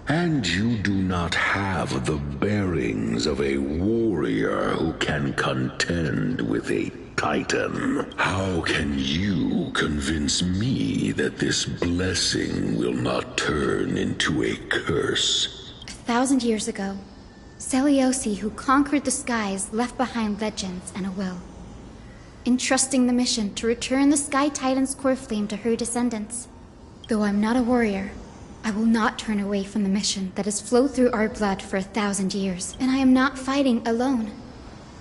and you do not have the bearings of a warrior who can contend with a Titan. How can you convince me that this blessing will not turn into a curse? 1,000 years ago, Seliosi, who conquered the skies, left behind legends and a will, entrusting the mission to return the Sky Titan's core flame to her descendants. Though I'm not a warrior, I will not turn away from the mission that has flowed through our blood for 1,000 years. And I am not fighting alone.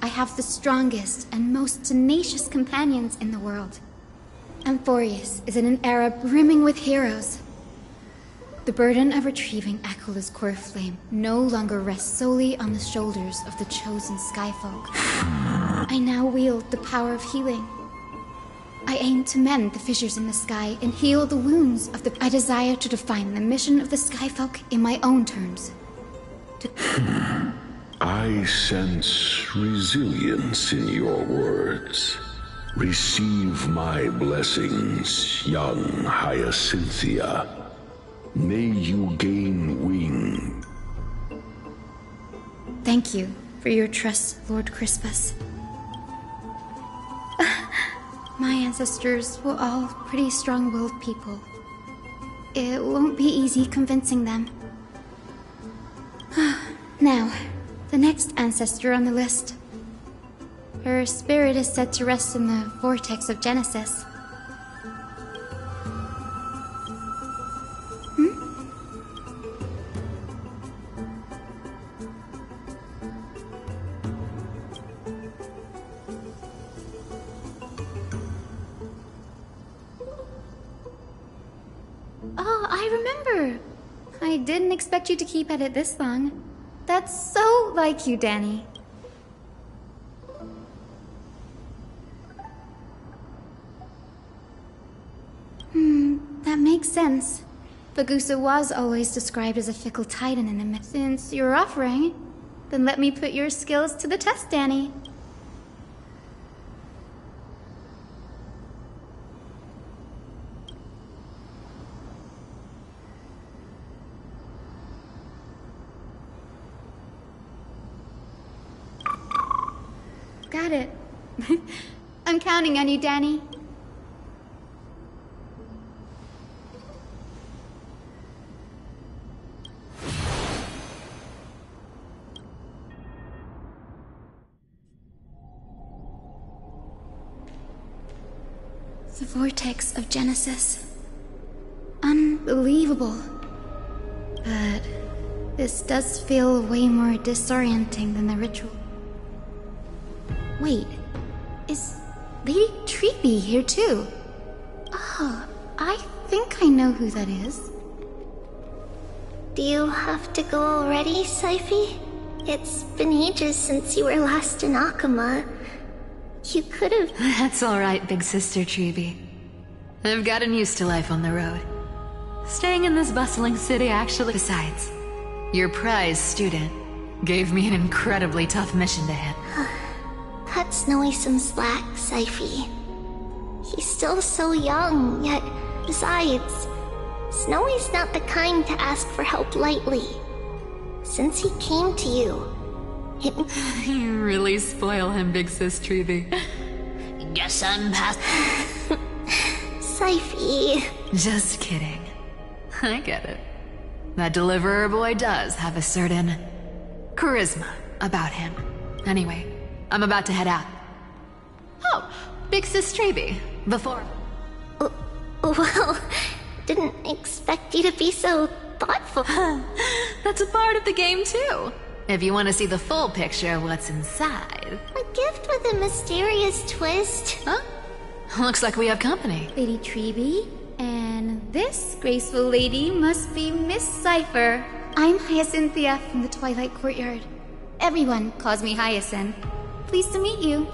I have the strongest and most tenacious companions in the world. Amphoreus is in an era brimming with heroes. The burden of retrieving Aquila's core flame no longer rests solely on the shoulders of the chosen Skyfolk. I now wield the power of healing. I aim to mend the fissures in the sky and heal the wounds of the... I desire to define the mission of the Skyfolk in my own terms. I sense resilience in your words. Receive my blessings, young Hyacinthia. May you gain wing. Thank you for your trust, Lord Crispus. My ancestors were all pretty strong-willed people. It won't be easy convincing them. Now, the next ancestor on the list. Her spirit is said to rest in the vortex of Genesis. Oh, I remember. I didn't expect you to keep at it this long. That's so like you, Danny. That makes sense. Bagusa was always described as a fickle titan in the myth. Since you're offering, then let me put your skills to the test, Danny. Got it. I'm counting on you, Danny. The vortex of Genesis. Unbelievable. But this does feel way more disorienting than the ritual. Wait, is Lady Treepy here too? Oh, I think I know who that is. Do you have to go already, Syphi? It's been ages since you were last in Akama. You could have... That's alright, big sister Treeby. I've gotten used to life on the road. Staying in this bustling city actually... Besides, your prize student gave me an incredibly tough mission to handle. Cut Snowy some slack, Syphi. He's still so young, yet besides, Snowy's not the kind to ask for help lightly. Since he came to you, You really spoil him, big sis Treeby. Guess I'm past... Syphi. Just kidding. I get it. That deliverer boy does have a certain charisma about him. Anyway, I'm about to head out. Oh, big sis Treeby. Before... Well, didn't expect you to be so thoughtful. That's a part of the game, too. If you want to see the full picture of what's inside. A gift with a mysterious twist. Huh? Looks like we have company. Lady Treeby, and this graceful lady must be Miss Cypher. I'm Hyacinthia from the Twilight Courtyard. Everyone calls me Hyacinth. Pleased to meet you.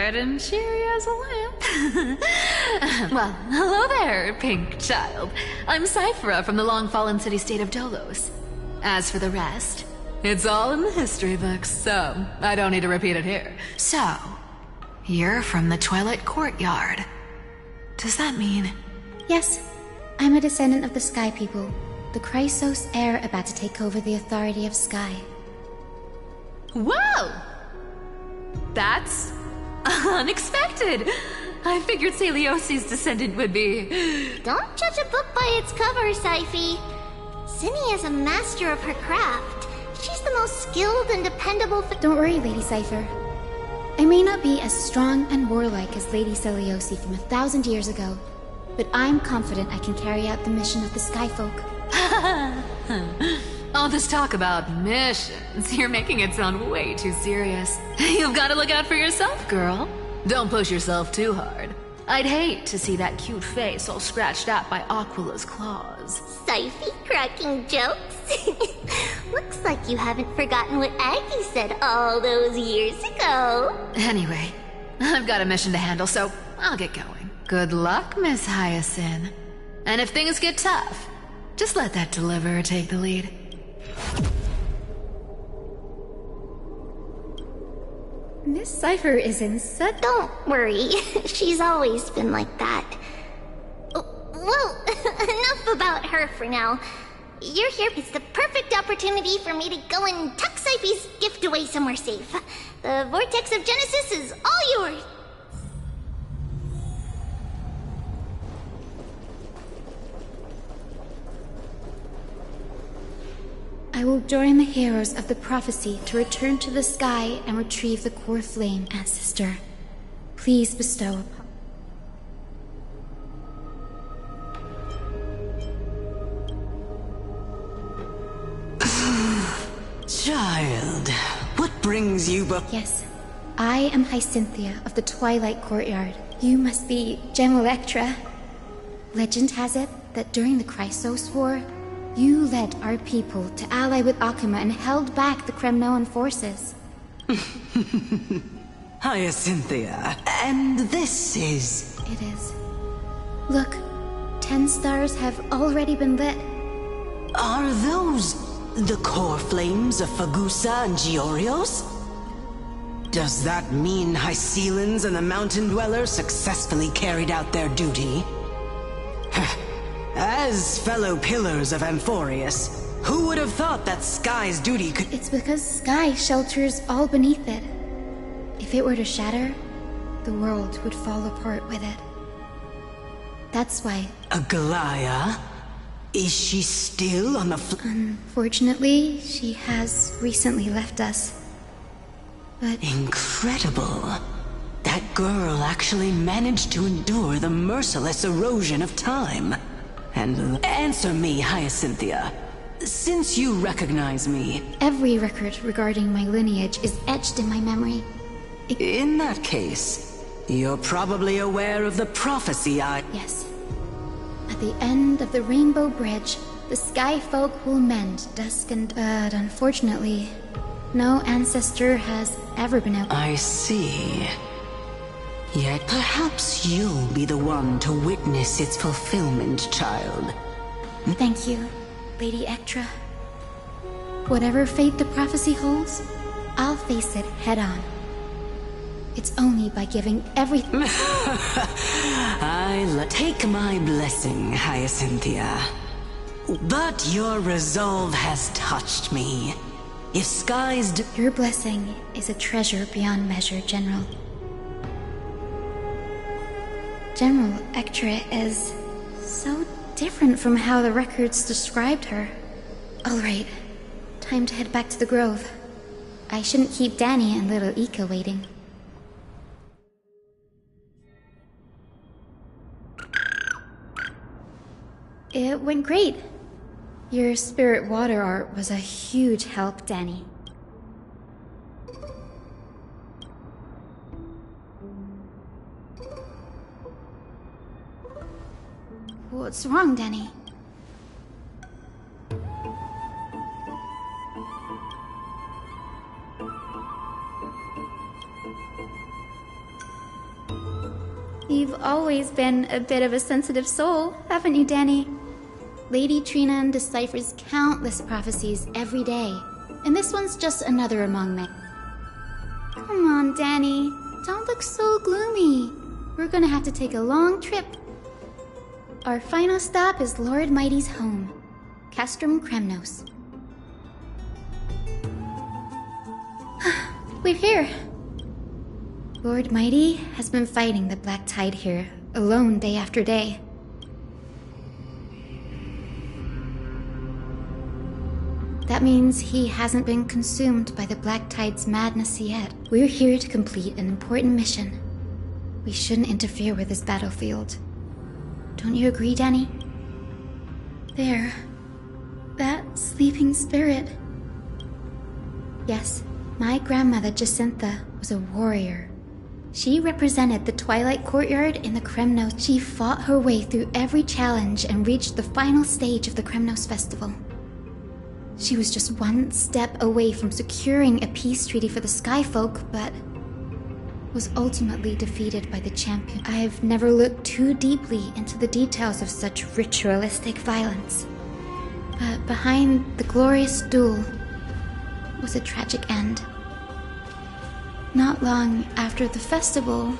bright and cheery as a lamp. Well, hello there, pink child. I'm Cyphera from the long-fallen city-state of Dolos. As for the rest, it's all in the history books, so I don't need to repeat it here. So, you're from the Twilight Courtyard. Does that mean... Yes, I'm a descendant of the Sky People, the Chrysos heir about to take over the authority of Sky. Whoa! That's unexpected. I figured Celiosi's descendant would be... Don't judge a book by its cover, Syphe. Cinny is a master of her craft. She's the most skilled and dependable... Don't worry, Lady Cypher. I may not be as strong and warlike as Lady Celiosi from 1,000 years ago, but I'm confident I can carry out the mission of the Skyfolk. All this talk about missions, you're making it sound way too serious. You've got to look out for yourself, girl. Don't push yourself too hard. I'd hate to see that cute face all scratched out by Aquila's claws. Syphe cracking jokes? Looks like you haven't forgotten what Aggie said all those years ago. Anyway, I've got a mission to handle, so I'll get going. Good luck, Miss Hyacinth. And if things get tough, just let that deliverer take the lead. Miss Cypher is in such... Don't worry, she's always been like that. Well, enough about her for now. You're here. It's the perfect opportunity for me to go and tuck Syphe's gift away somewhere safe. The Vortex of Genesis is all yours. I will join the heroes of the prophecy to return to the sky and retrieve the core flame, ancestor. Please bestow upon... Child, what brings you but... Yes, I am Hyacinthia of the Twilight Courtyard. You must be Gem Electra. Legend has it that during the Chrysos War, you led our people to ally with Akuma and held back the Kremnoan forces. Hyacinthia, and this is... It is. Look, 10 stars have already been lit. Are those the core flames of Fagusa and Giorios? Does that mean Hycelans and the Mountain Dwellers successfully carried out their duty? As fellow pillars of Amphoreus, who would have thought that Sky's duty could... It's because Sky shelters all beneath it. If it were to shatter, the world would fall apart with it. That's why... Aglaya? Is she still on the Unfortunately, she has recently left us. But... Incredible. That girl actually managed to endure the merciless erosion of time. And answer me, Hyacinthia. Since you recognize me... Every record regarding my lineage is etched in my memory. In that case, you're probably aware of the prophecy I... Yes. At the end of the Rainbow Bridge, the Sky Folk will mend dusk and... But unfortunately, no ancestor has ever been able... I see. Yet perhaps you'll be the one to witness its fulfillment, child. Thank you, Lady Ectra. Whatever fate the prophecy holds, I'll face it head-on. It's only by giving everything... Take my blessing, Hyacinthia. But your resolve has touched me. If Sky's... Your blessing is a treasure beyond measure, General. General Ectra is so different from how the records described her. All right, time to head back to the Grove. I shouldn't keep Danny and little Ika waiting. It went great. Your spirit water art was a huge help, Danny. What's wrong, Danny? You've always been a bit of a sensitive soul, haven't you, Danny? Lady Trina deciphers countless prophecies every day, and this one's just another among many. Come on, Danny. Don't look so gloomy. We're gonna have to take a long trip. Our final stop is Lord Mighty's home, Castrum Kremnos. We're here. Lord Mighty has been fighting the Black Tide here, alone day after day. That means he hasn't been consumed by the Black Tide's madness yet. We're here to complete an important mission. We shouldn't interfere with this battlefield. Don't you agree, Danny? There. That sleeping spirit. Yes, my grandmother Jacintha was a warrior. She represented the Twilight Courtyard in the Kremnos. She fought her way through every challenge and reached the final stage of the Kremnos Festival. She was just one step away from securing a peace treaty for the Skyfolk, but was ultimately defeated by the champion. I've never looked too deeply into the details of such ritualistic violence. But behind the glorious duel was a tragic end. Not long after the festival,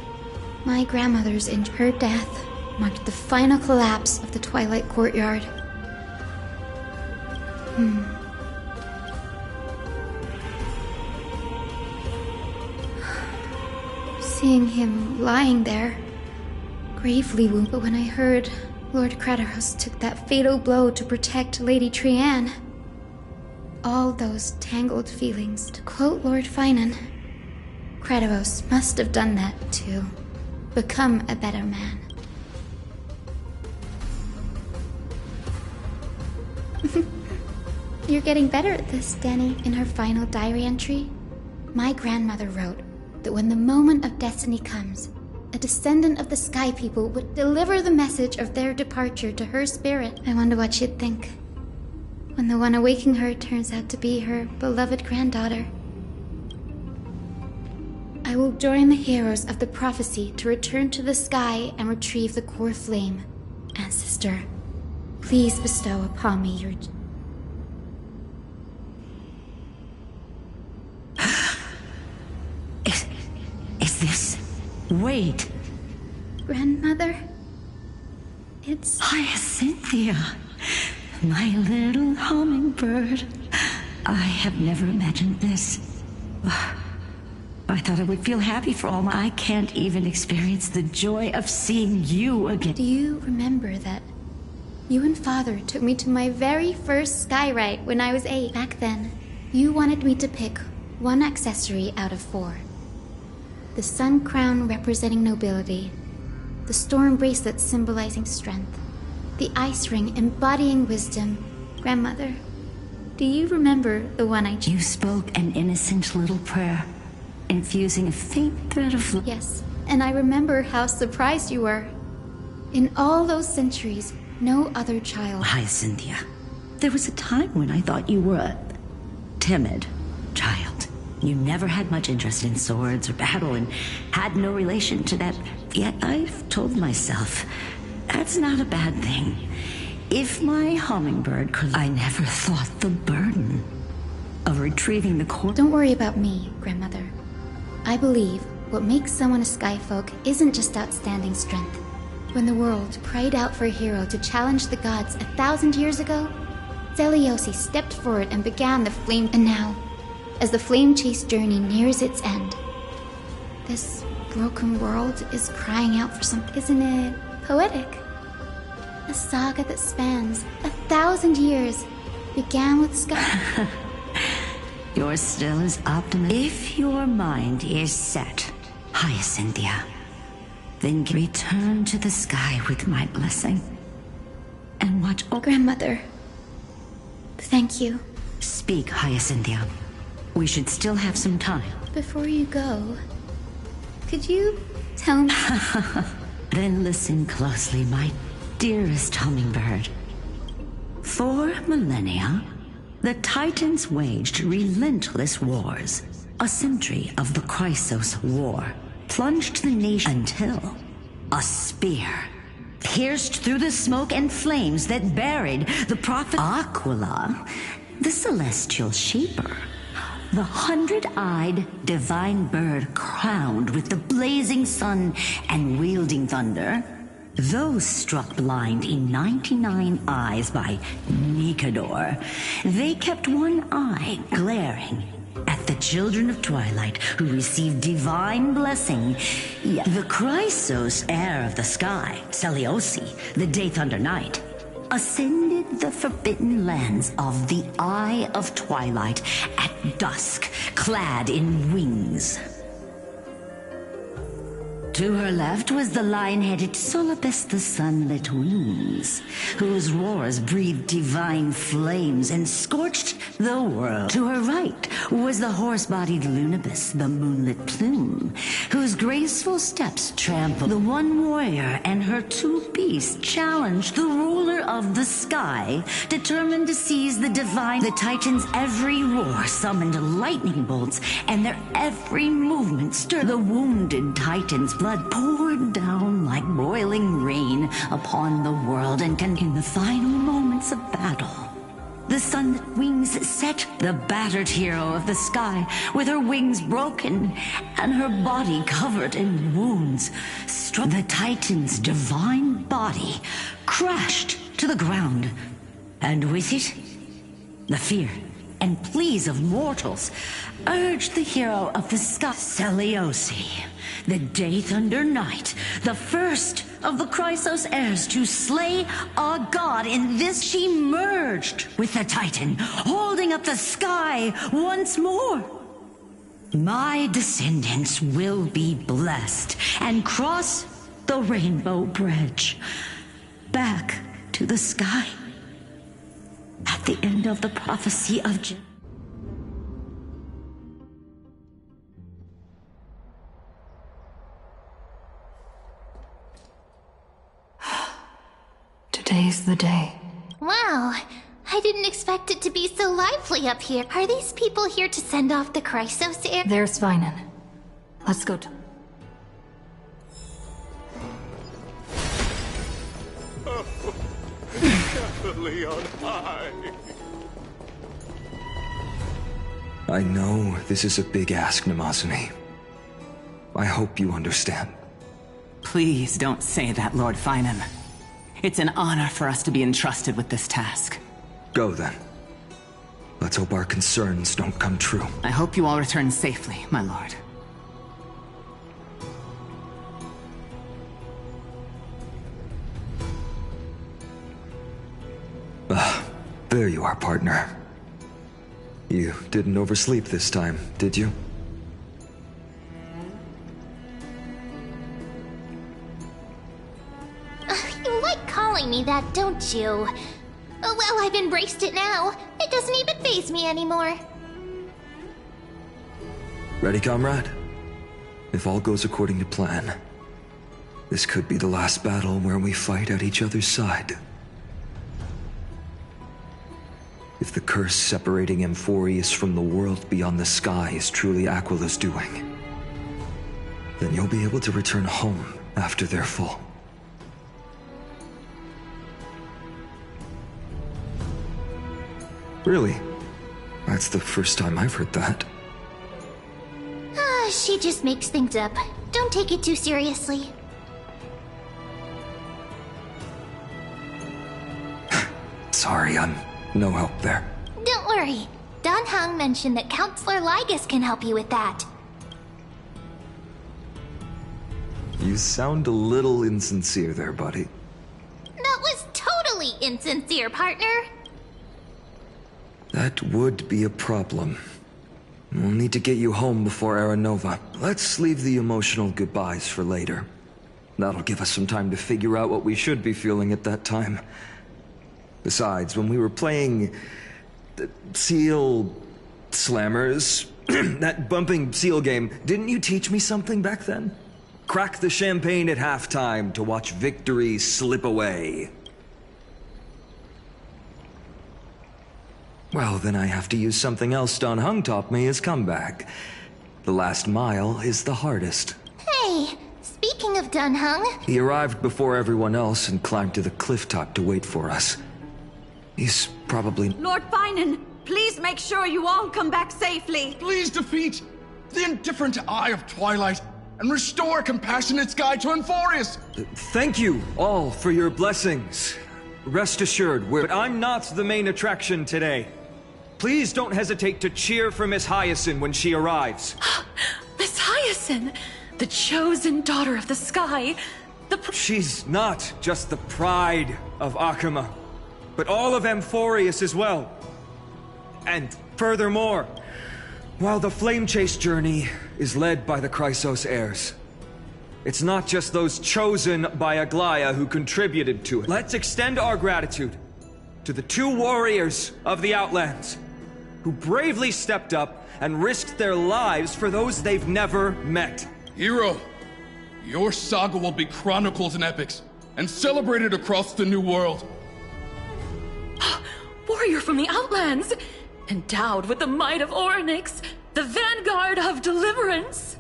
my grandmother's her death marked the final collapse of the Twilight Courtyard. Seeing him lying there, gravely wounded. But when I heard Lord Kratos took that fatal blow to protect Lady Trianne, all those tangled feelings, to quote Lord Finan, Kratos must have done that to become a better man. You're getting better at this, Danny. In her final diary entry, my grandmother wrote that when the moment of destiny comes, a descendant of the Sky People would deliver the message of their departure to her spirit. I wonder what she'd think when the one awaking her turns out to be her beloved granddaughter. I will join the heroes of the prophecy to return to the sky and retrieve the core flame. Ancestor, please bestow upon me your... Is this... Wait. Grandmother? It's... Hyacinthia, my little hummingbird. I have never imagined this. I thought I would feel happy for all my... I can't even experience the joy of seeing you again. Do you remember that you and Father took me to my very first skyride when I was 8? Back then, you wanted me to pick one accessory out of 4. The sun crown representing nobility, the storm bracelet symbolizing strength, the ice ring embodying wisdom. Grandmother, do you remember the one I chose? You spoke an innocent little prayer, infusing a faint thread of... Yes, and I remember how surprised you were. In all those centuries, no other child... Hyacinthia, there was a time when I thought you were a timid child. You never had much interest in swords or battle and had no relation to that. Yet I've told myself, that's not a bad thing. If my hummingbird could... I never thought the burden of retrieving the core... Don't worry about me, Grandmother. I believe what makes someone a Skyfolk isn't just outstanding strength. When the world cried out for a hero to challenge the gods 1,000 years ago, Zeliosi stepped forward and began the flame... And now, as the flame chase journey nears its end, this broken world is crying out for something. Isn't it poetic? A saga that spans 1,000 years began with Sky... You're still as optimistic. If your mind is set, Hyacinthia, then return to the sky with my blessing. And watch... Grandmother, thank you. Speak, Hyacinthia. We should still have some time. Before you go, could you tell me... Then listen closely, my dearest hummingbird. For millennia, the Titans waged relentless wars. A century of the Chrysos War plunged the nation until A spear pierced through the smoke and flames that buried the prophet Aquila, the celestial shaper. The 100-eyed divine bird crowned with the blazing sun and wielding thunder. Those struck blind in 99 eyes by Nikador, they kept one eye glaring at the children of twilight who received divine blessing. Yet the Chrysos, heir of the sky, Seliosi, the Day Thunder Knight, ascended the forbidden lands of the Eye of Twilight at dusk, clad in wings. To her left was the lion-headed Solibus the Sunlit Wings, whose roars breathed divine flames and scorched the world. To her right was the horse-bodied Lunibus the Moonlit Plume, whose graceful steps trampled the one warrior and her two beasts challenged the ruler of the sky, determined to seize the divine. The Titans' every roar summoned lightning bolts, and their every movement stirred the wounded Titans' blood poured down like boiling rain upon the world, and in the final moments of battle, the Sunlit Wings set the battered hero of the sky with her wings broken and her body covered in wounds. Struck the Titan's divine body, crashed to the ground, and with it, the fear and pleas of mortals urged the hero of the sky, Seliosi, the Day Thunder Knight, the first of the Chrysos heirs to slay a god. In this, she merged with the Titan, holding up the sky once more. My descendants will be blessed and cross the rainbow bridge back to the sky. At the end of the prophecy of Today's the day. Wow, I didn't expect it to be so lively up here. Are these people here to send off the Chrysos heir? There's Vinan. Let's go to... Heavily on high. I know this is a big ask, Namazuni. I hope you understand. Please don't say that, Lord Finan. It's an honor for us to be entrusted with this task. Go then. Let's hope our concerns don't come true. I hope you all return safely, my lord. There you are, partner. You didn't oversleep this time, did you? You like calling me that, don't you? Oh, well, I've embraced it now. It doesn't even faze me anymore. Ready, comrade? If all goes according to plan, this could be the last battle where we fight at each other's side. If the curse separating Amphoreus from the world beyond the sky is truly Aquila's doing, then you'll be able to return home after their fall. Really? That's the first time I've heard that. She just makes things up. Don't take it too seriously. Sorry, I'm no help there. Don't worry. Don Hung mentioned that Counselor Lygus can help you with that. You sound a little insincere there, buddy. That was totally insincere, partner. That would be a problem. We'll need to get you home before Aranova. Let's leave the emotional goodbyes for later. That'll give us some time to figure out what we should be feeling at that time. Besides, when we were playing the Seal Slammers, that bumping seal game, didn't you teach me something back then? Crack the champagne at halftime to watch victory slip away. Well, then I have to use something else Don Hung taught me as comeback. The last mile is the hardest. Hey, speaking Speaking of Dunhung, He arrived before everyone else and climbed to the cliff top to wait for us. He's probably... Lord Finan, please make sure you all come back safely. Please defeat the indifferent Eye of Twilight and restore compassionate sky to Amphoreus. Thank you all for your blessings. Rest assured, but I'm not the main attraction today. Please don't hesitate to cheer for Miss Hyacinth when she arrives. Miss Hyacinth, the chosen daughter of the sky, She's not just the pride of Akama, but all of Amphoreus as well. And furthermore, while the Flame Chase journey is led by the Chrysos heirs, it's not just those chosen by Aglaya who contributed to it. Let's extend our gratitude to the 2 warriors of the Outlands who bravely stepped up and risked their lives for those they've never met. Hero, your saga will be chronicled in epics and celebrated across the New World. warrior from the Outlands, endowed with the might of Orynyx, the vanguard of deliverance.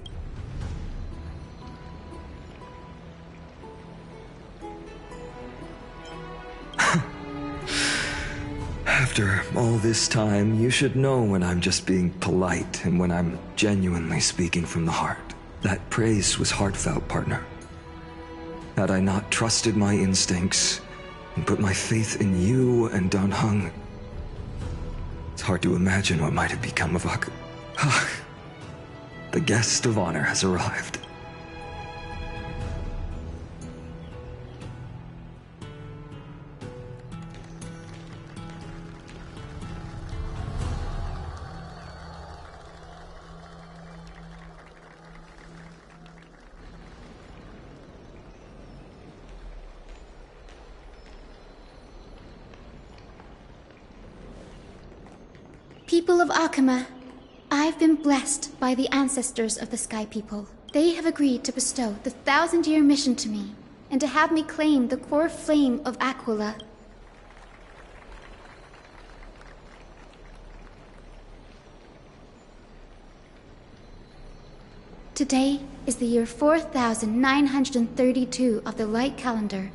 After all this time, you should know when I'm just being polite and when I'm genuinely speaking from the heart. That praise was heartfelt, partner. Had I not trusted my instincts and put my faith in you and Dunhung, it's hard to imagine what might have become of Ak. The guest of honor has arrived. People of Akama, I've been blessed by the ancestors of the Sky People. They have agreed to bestow the 1,000-year mission to me, and to have me claim the core flame of Aquila. Today is the year 4932 of the Light Calendar.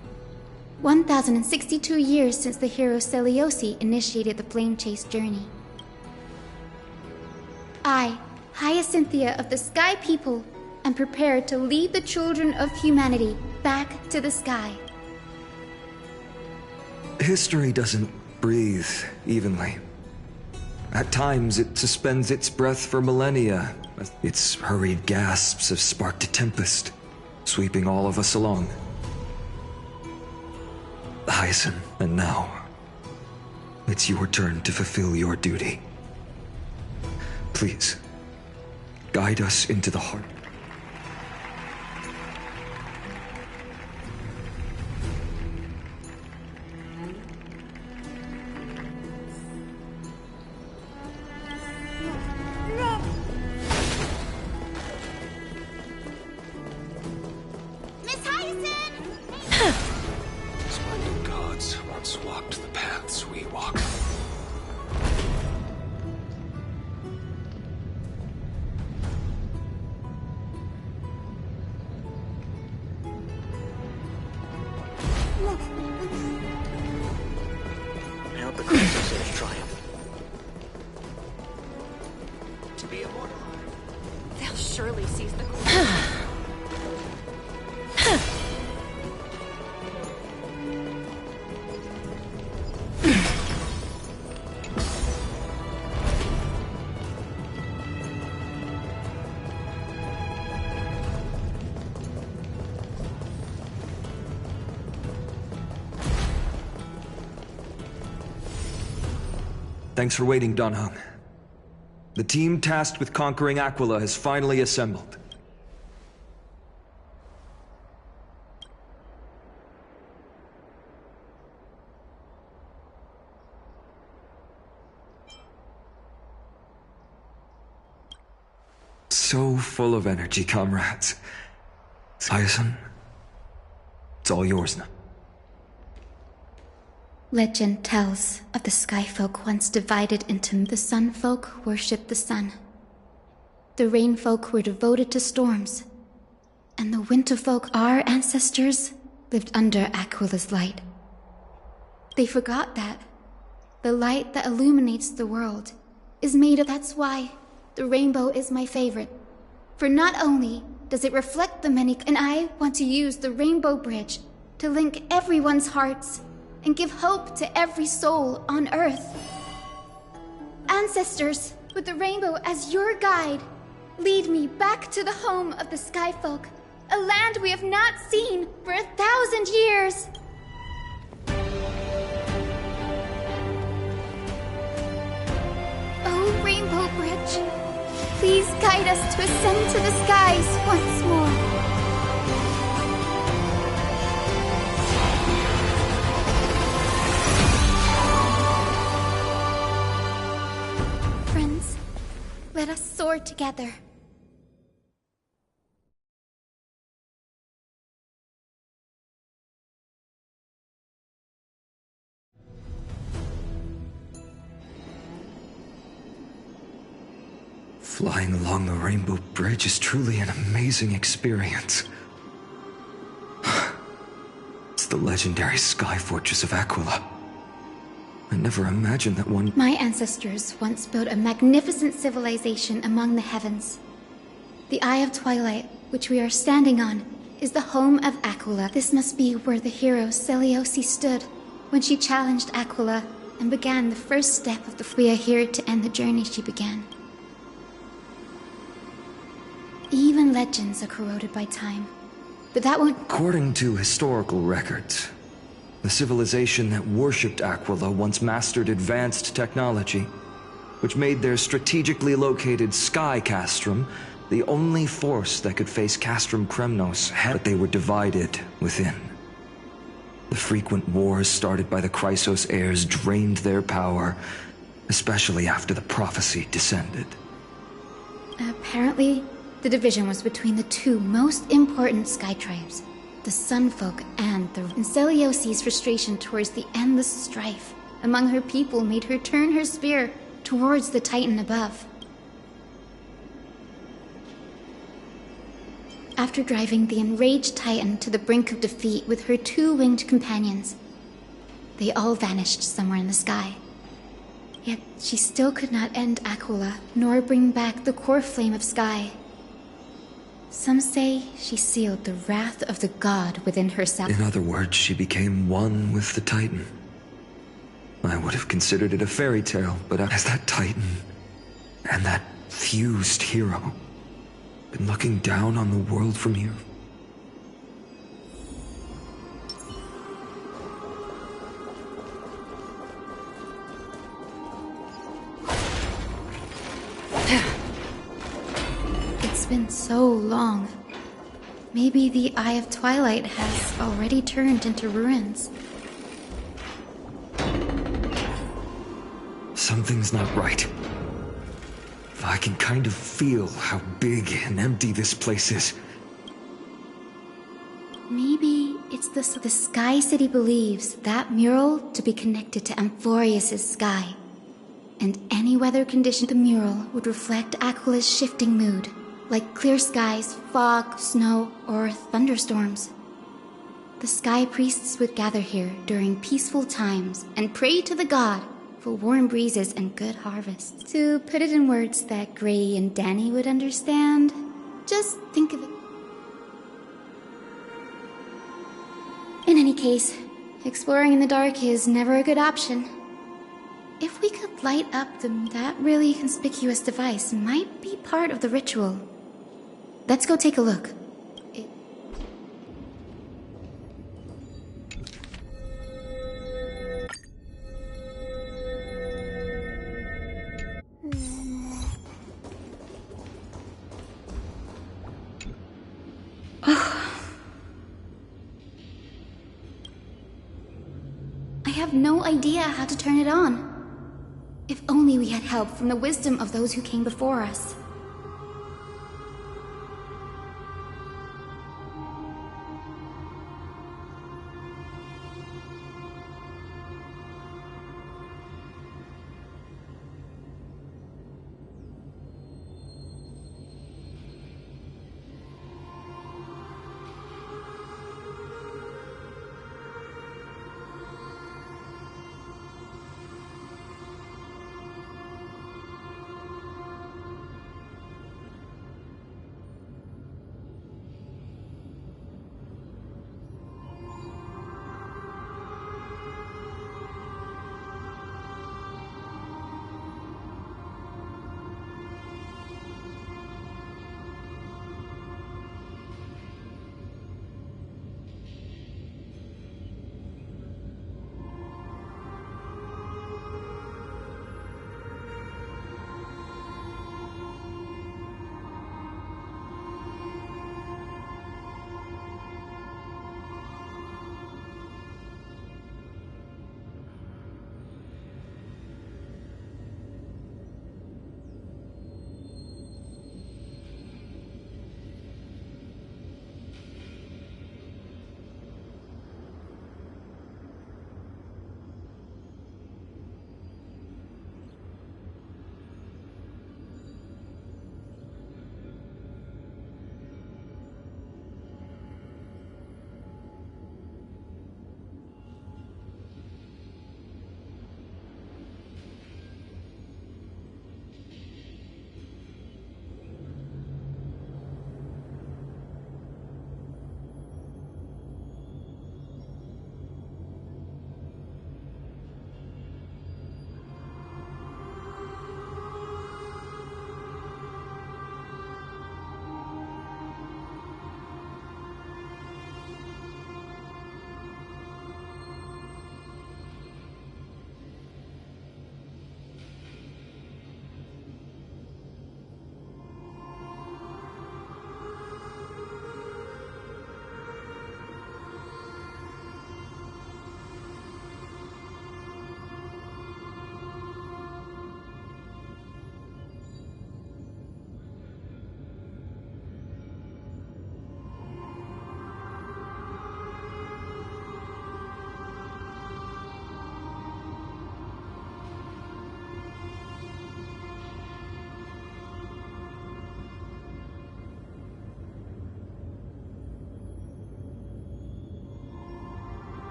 1,062 years since the hero Seliosi initiated the Flame Chase journey. I, Hyacinthia of the Sky People, am prepared to lead the children of humanity back to the sky. History doesn't breathe evenly. At times, it suspends its breath for millennia. Its hurried gasps have sparked a tempest, sweeping all of us along. Hyacinth, and now, it's your turn to fulfill your duty. Please, guide us into the heart. Miss Hyacinth! Splendid gods once walked the paths we walk. I hope the Chrysos triumph. To be immortal. They'll surely seize the Thanks for waiting, Dunhung. The team tasked with conquering Aquila has finally assembled. So full of energy, comrades. Hyacinth, it's all yours now. Legend tells of the Sky Folk once divided into the Sun Folk worshipped the sun. The Rain Folk were devoted to storms, and the winter folk, our ancestors, lived under Aquila's light. They forgot that the light that illuminates the world is made of. That's why the rainbow is my favorite. For not only does it reflect the many, and I want to use the rainbow bridge to link everyone's hearts and give hope to every soul on Earth. Ancestors, with the rainbow as your guide, lead me back to the home of the Skyfolk, a land we have not seen for 1,000 years. Oh, Rainbow Bridge, please guide us to ascend to the skies once more. Friends, let us soar together. Flying along the Rainbow Bridge is truly an amazing experience. It's the legendary Sky Fortress of Aquila. I never imagined that one... My ancestors once built a magnificent civilization among the heavens. The Eye of Twilight, which we are standing on, is the home of Aquila. This must be where the hero Selioce stood when she challenged Aquila and began the first step of the... We are here to end the journey she began. Even legends are corroded by time, but that won't... According to historical records, the civilization that worshipped Aquila once mastered advanced technology, which made their strategically located Sky Castrum the only force that could face Castrum Kremnos, but they were divided within. The frequent wars started by the Chrysos heirs drained their power, especially after the prophecy descended. Apparently, the division was between the two most important sky tribes, the Sunfolk and the... And Selioce's frustration towards the endless strife among her people made her turn her spear towards the Titan above. After driving the enraged Titan to the brink of defeat with her two-winged companions, they all vanished somewhere in the sky. Yet she still could not end Aquila, nor bring back the core flame of sky. Some say she sealed the wrath of the god within herself. In other words, she became one with the Titan. I would have considered it a fairy tale, but as that Titan and that fused hero been looking down on the world from here. It's been so long. Maybe the Eye of Twilight has already turned into ruins. Something's not right. I can kind of feel how big and empty this place is. Maybe it's the Sky City believes that mural to be connected to Amphoreus' sky. And any weather condition, the mural would reflect Aquila's shifting mood, like clear skies, fog, snow, or thunderstorms. The sky priests would gather here during peaceful times and pray to the god for warm breezes and good harvests. To put it in words that Gray and Danny would understand, just think of it. In any case, exploring in the dark is never a good option. If we could light up that really conspicuous device, might be part of the ritual. Let's go take a look. I have no idea how to turn it on. If only we had help from the wisdom of those who came before us.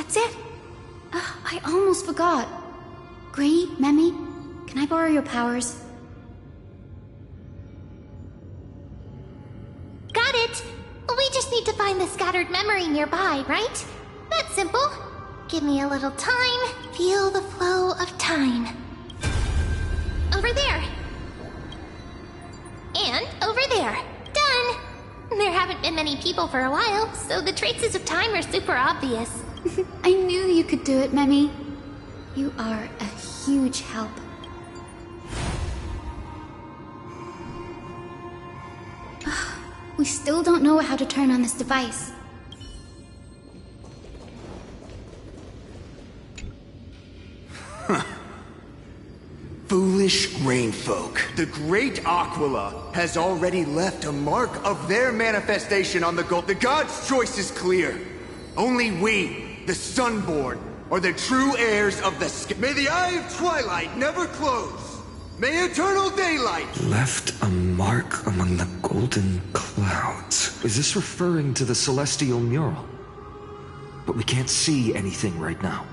That's it? I almost forgot. Gray, Memi, can I borrow your powers? Got it! We just need to find the scattered memory nearby, right? That's simple. Give me a little time. Feel the flow of time. Over there. And over there. Done! There haven't been many people for a while, so the traces of time are super obvious. I knew you could do it, Memi. You are a huge help. We still don't know how to turn on this device. Foolish rainfolk. The great Aquila has already left a mark of their manifestation on the gold. The god's choice is clear. Only we, the Sunborn, are the true heirs of the sky. May the eye of twilight never close. May eternal daylight... Left a mark among the golden clouds. Is this referring to the celestial mural? But we can't see anything right now.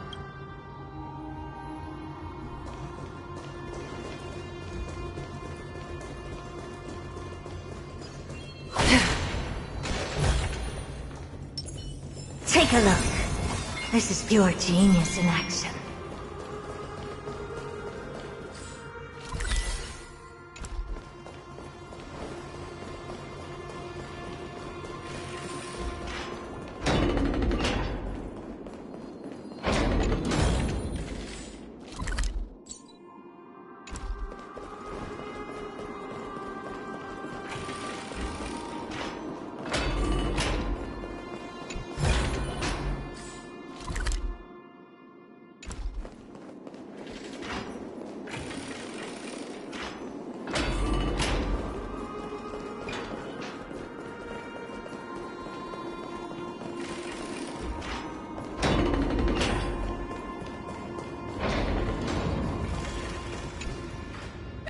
Take a look. This is pure genius in action.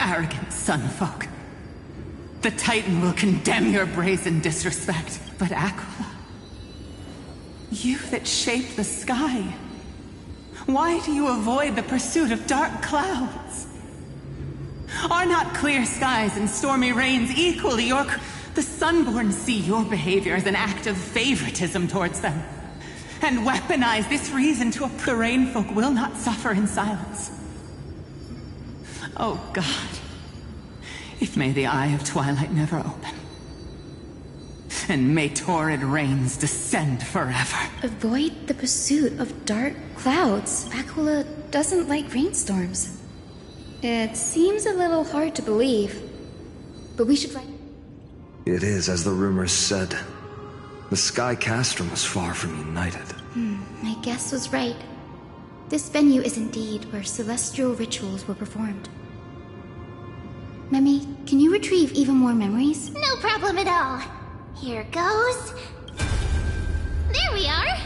Arrogant sunfolk. The Titan will condemn your brazen disrespect. But Aquila, you that shape the sky, why do you avoid the pursuit of dark clouds? Are not clear skies and stormy rains equally your... The Sunborn see your behavior as an act of favoritism towards them, and weaponize this reason to the rainfolk will not suffer in silence. Oh God, if may the eye of twilight never open, and may torrid rains descend forever. Avoid the pursuit of dark clouds. Aquila doesn't like rainstorms. It seems a little hard to believe, but we should write... It is, as the rumors said. The Sky Castrum was far from united. My guess was right. This venue is indeed where celestial rituals were performed. Memi, can you retrieve even more memories? No problem at all. Here goes. There we are.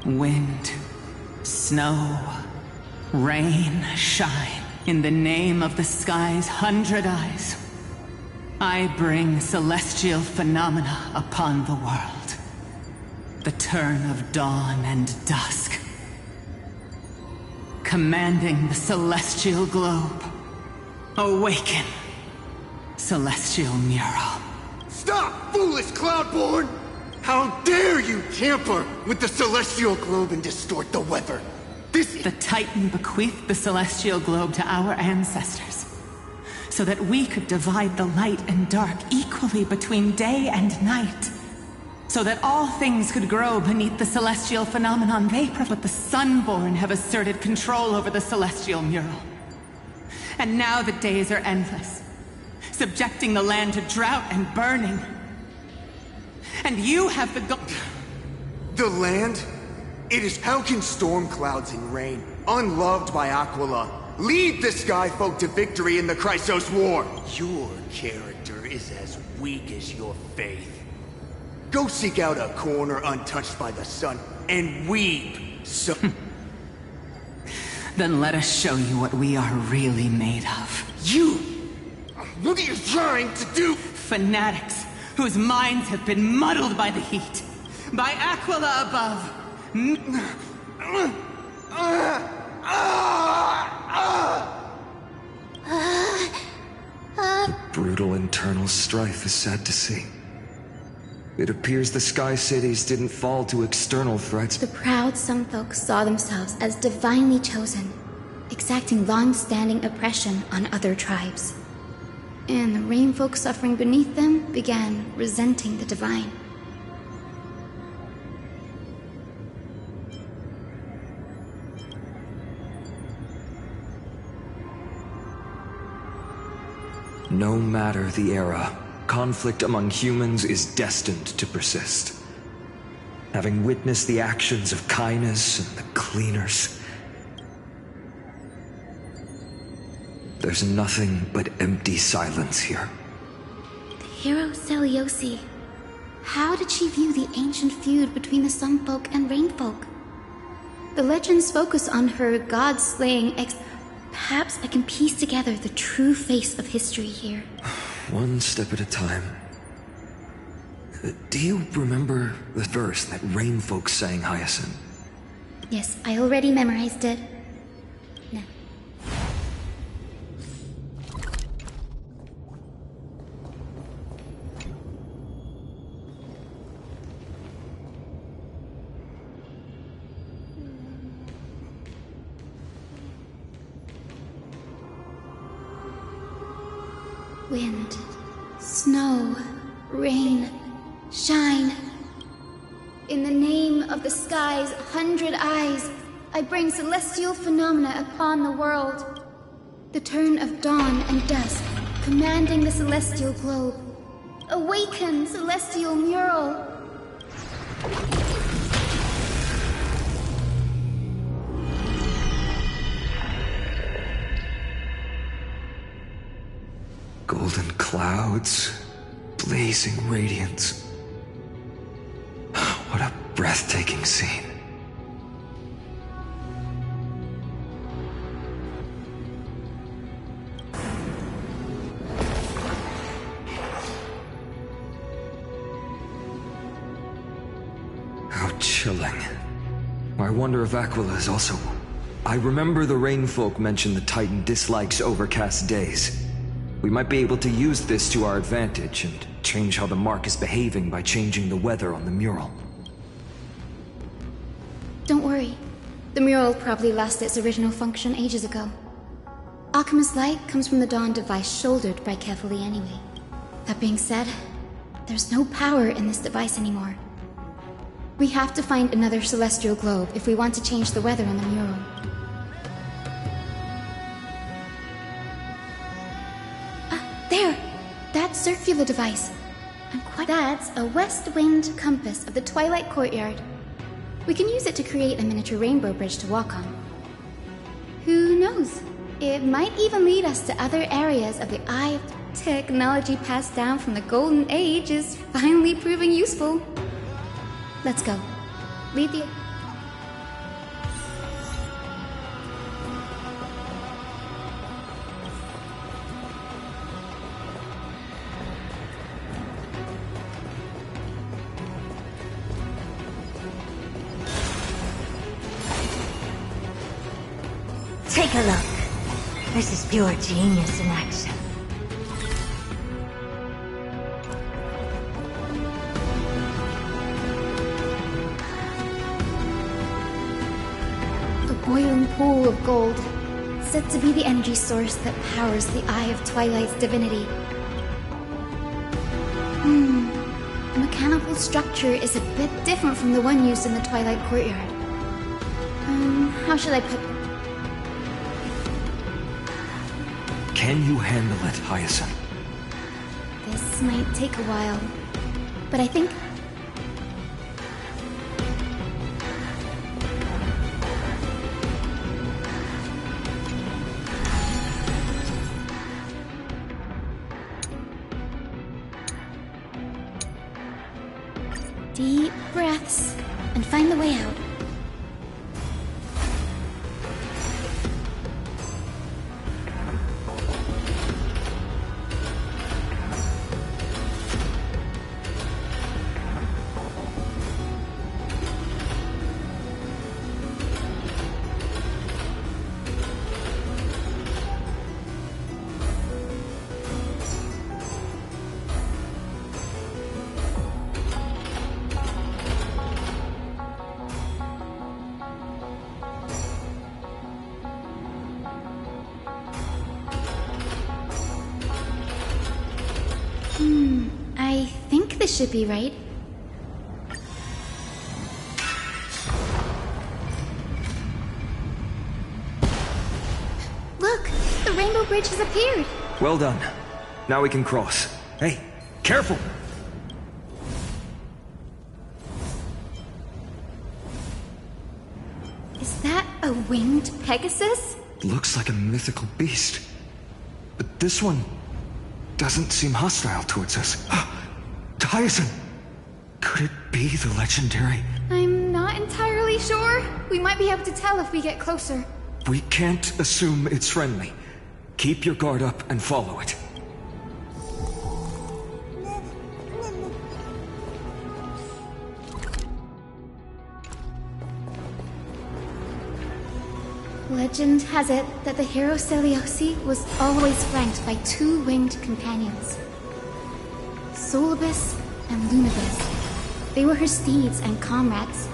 Wind, snow, rain, shine. In the name of the sky's 100 eyes, I bring celestial phenomena upon the world. The turn of dawn and dusk. Commanding the celestial globe. Awaken, celestial mural. Stop, foolish Cloudborn! How dare you tamper with the celestial globe and distort the weather? The Titan bequeathed the celestial globe to our ancestors, so that we could divide the light and dark equally between day and night, so that all things could grow beneath the celestial phenomenon they But the Sunborn have asserted control over the celestial mural. And now the days are endless, subjecting the land to drought and burning. And you have The land? It is... How can storm clouds and rain, unloved by Aquila, lead the sky folk to victory in the Chrysos War? Your character is as weak as your faith. Go seek out a corner untouched by the sun and weep. Then let us show you what we are really made of. You! What are you trying to do? Fanatics whose minds have been muddled by the heat. By Aquila above. Brutal internal strife is sad to see. It appears the Sky Cities didn't fall to external threats. The proud some folks saw themselves as divinely chosen, exacting long-standing oppression on other tribes. And the rain folk suffering beneath them began resenting the divine. No matter the era, conflict among humans is destined to persist. Having witnessed the actions of Kindness and the Cleaners, there's nothing but empty silence here. The hero Celiosi. How did she view the ancient feud between the Sun Folk and Rain Folk? The legends focus on her god-slaying Perhaps I can piece together the true face of history here. One step at a time. Do you remember the verse that Rain Folk sang, Hyacinth? Yes, I already memorized it. No. Wind, snow, rain, shine. In the name of the sky's 100 eyes, I bring celestial phenomena upon the world. The turn of dawn and dusk, commanding the celestial globe. Awaken, celestial mural! Golden clouds, blazing radiance. What a breathtaking scene. How chilling. I wonder if Aquila is also... I remember the Rain Folk mentioned the Titan dislikes overcast days. We might be able to use this to our advantage and change how the mark is behaving by changing the weather on the mural. Don't worry. The mural probably lost its original function ages ago. Akima's light comes from the Dawn device shouldered by Kefali anyway. That being said, there's no power in this device anymore. We have to find another celestial globe if we want to change the weather on the mural. There! That circular device. That's a west wind compass of the Twilight Courtyard. We can use it to create a miniature rainbow bridge to walk on. Who knows? It might even lead us to other areas of the Eye of technology passed down from the Golden Age is finally proving useful. Let's go. Lead the... Take a look. This is pure genius in action. A boiling pool of gold, said to be the energy source that powers the Eye of Twilight's divinity. The mechanical structure is a bit different from the one used in the Twilight Courtyard. How should I put... Can you handle it, Hyacinth? This might take a while, but I think... Deep breaths, and find the way out. This should be right. Look! The Rainbow Bridge has appeared! Well done. Now we can cross. Hey, careful! Is that a winged Pegasus? Looks like a mythical beast. But this one doesn't seem hostile towards us. Hyacinth! Could it be the legendary? I'm not entirely sure. We might be able to tell if we get closer. We can't assume it's friendly. Keep your guard up and follow it. Legend has it that the hero Celiosi was always flanked by two winged companions. Solibus and Lunibus. They were her steeds and comrades.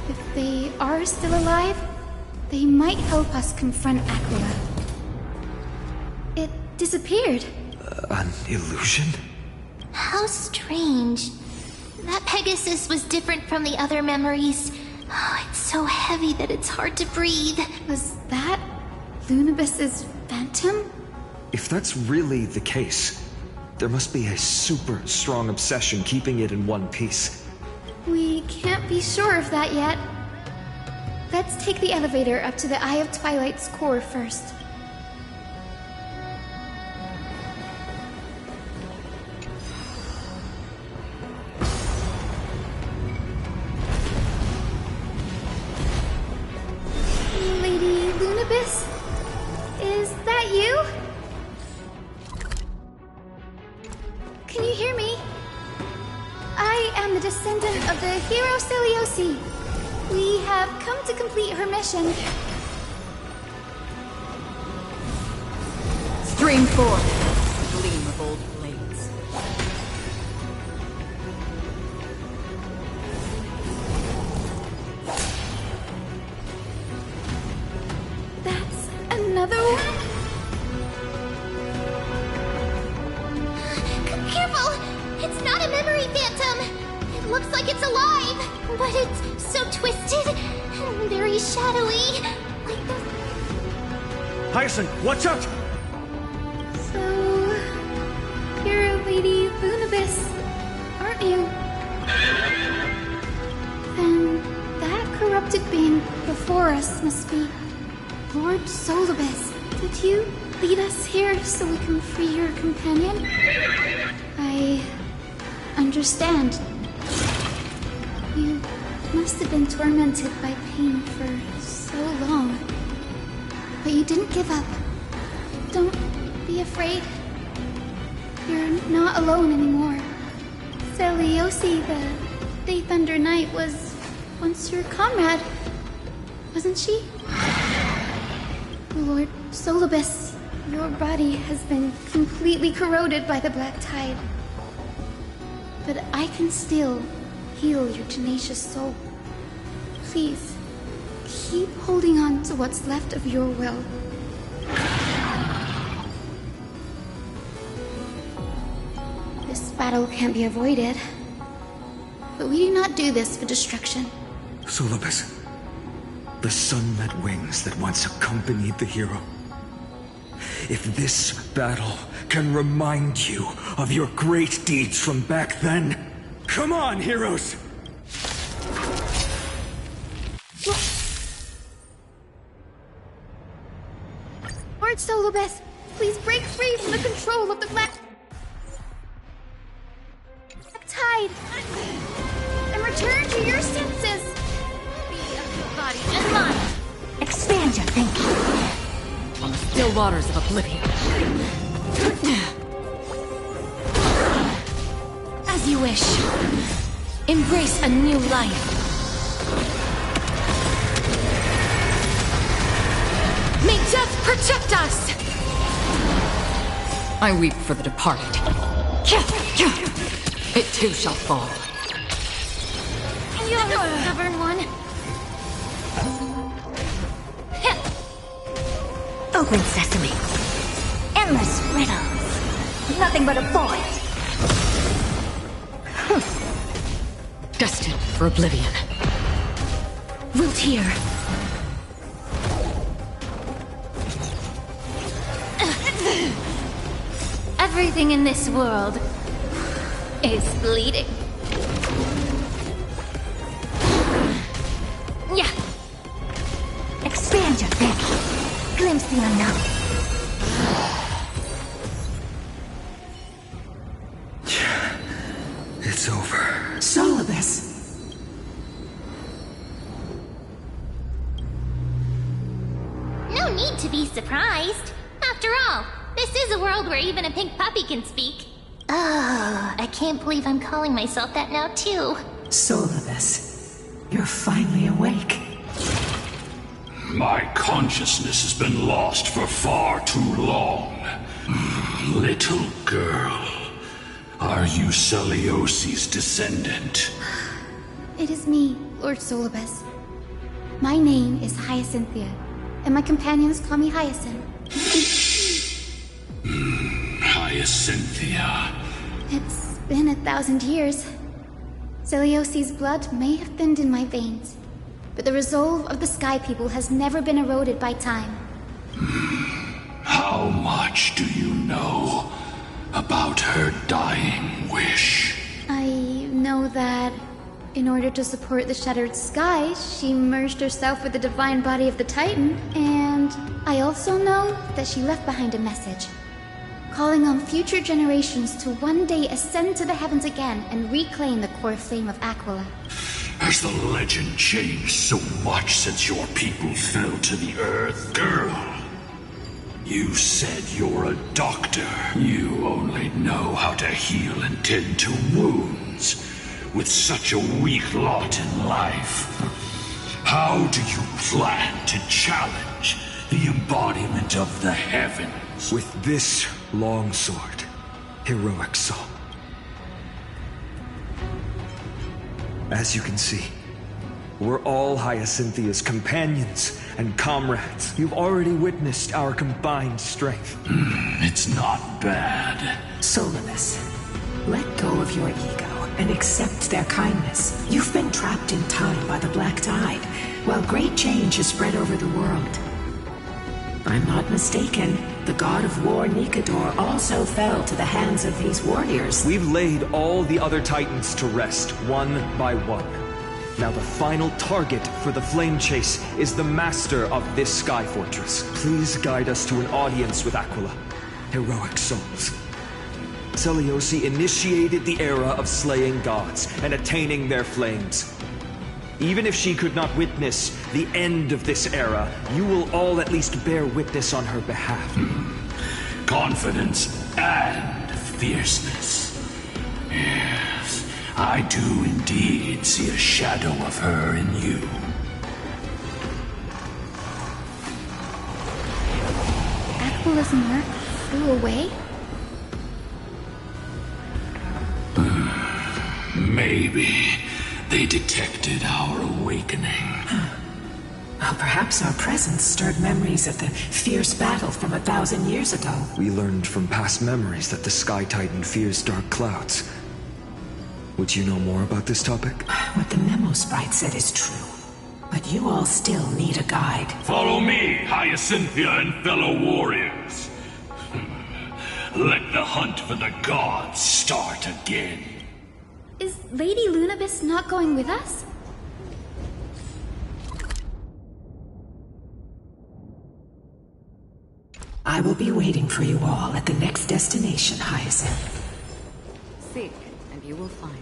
If they are still alive, they might help us confront Aquila. It disappeared. An illusion? How strange. That Pegasus was different from the other memories. Oh, it's so heavy that it's hard to breathe. Was that Lunibus's phantom? If that's really the case, there must be a super strong obsession keeping it in one piece. We can't be sure of that yet. Let's take the elevator up to the Eye of Twilight's core first. Lady Lunibus? Is that you? Can you hear me? I am the descendant of the hero Celiosi. We have come to complete her mission. Stream forth, gleam of old blades. That's another one? Careful! It's not a memory phantom! It looks like it's alive, but it's so twisted and very shadowy. Like the... Hyacinth, watch out! So, you're Lady Lunibus, aren't you? Then that corrupted being before us must be Lord Solibus. Did you lead us here so we can free your companion? I understand. You must have been tormented by pain for so long. But you didn't give up. Don't be afraid. You're not alone anymore. Celiosi, the Day Thunder Knight, was once your comrade, wasn't she? Lord Solibus, your body has been completely corroded by the Black Tide. But I can still heal your tenacious soul. Please, keep holding on to what's left of your will. This battle can't be avoided. But we do not do this for destruction. Solibus, the sunlit wings that once accompanied the hero. If this battle can remind you of your great deeds from back then, come on, heroes! Lord Solibus, please break free from the control of the Black Tide and return to your senses. Be of your body and mind. Expand your thinking. On the still waters of oblivion. As you wish. Embrace a new life. May death protect us! I weep for the departed. It too shall fall. You're the stubborn one. Open sesame. Endless riddles. Nothing but a void. Destined for oblivion. Wilt hear. Everything in this world is bleeding. Yeah. Expand your thinking. Glimpse the unknown. It's over. Solibus. No need to be surprised. After all, this is a world where even a pink puppy can speak. Oh, I can't believe I'm calling myself that now, too. Solibus, you're finally awake. My consciousness has been lost for far too long. Little girl, are you Celiosi's descendant? It is me, Lord Solibus. My name is Hyacinthia, and my companions call me Hyacinth. Hyacinthia. It's been 1,000 years. Celiosi's blood may have thinned in my veins, but the resolve of the Sky People has never been eroded by time. How much do you know about her dying wish? I know that in order to support the shattered sky, she merged herself with the divine body of the Titan, and I also know that she left behind a message, calling on future generations to one day ascend to the heavens again and reclaim the core flame of Aquila. Has the legend changed so much since your people fell to the earth? Girl, you said you're a doctor. You only know how to heal and tend to wounds. With such a weak lot in life, how do you plan to challenge the embodiment of the heavens? With this longsword, heroic soul. As you can see, we're all Hyacinthia's companions and comrades. You've already witnessed our combined strength. It's not bad. Solibus, let go of your ego and accept their kindness. You've been trapped in time by the Black Tide, while great change has spread over the world. I'm not mistaken, the god of war Nikador also fell to the hands of these warriors. We've laid all the other titans to rest, one by one. Now the final target for the flame chase is the master of this sky fortress. Please guide us to an audience with Aquila. Heroic souls. Celiosi initiated the era of slaying gods and attaining their flames. Even if she could not witness the end of this era, you will all at least bear witness on her behalf. Confidence and fierceness. Yes, I do indeed see a shadow of her in you. Aquila's mark flew away? Maybe they detected our awakening. Well, perhaps our presence stirred memories of the fierce battle from 1,000 years ago. We learned from past memories that the Sky Titan fears dark clouds. Would you know more about this topic? What the memo sprite said is true. But you all still need a guide. Follow me, Hyacinthia and fellow warriors. Let the hunt for the gods start again. Is Lady Lunabis not going with us? I will be waiting for you all at the next destination, Hyacinth. Seek, and you will find.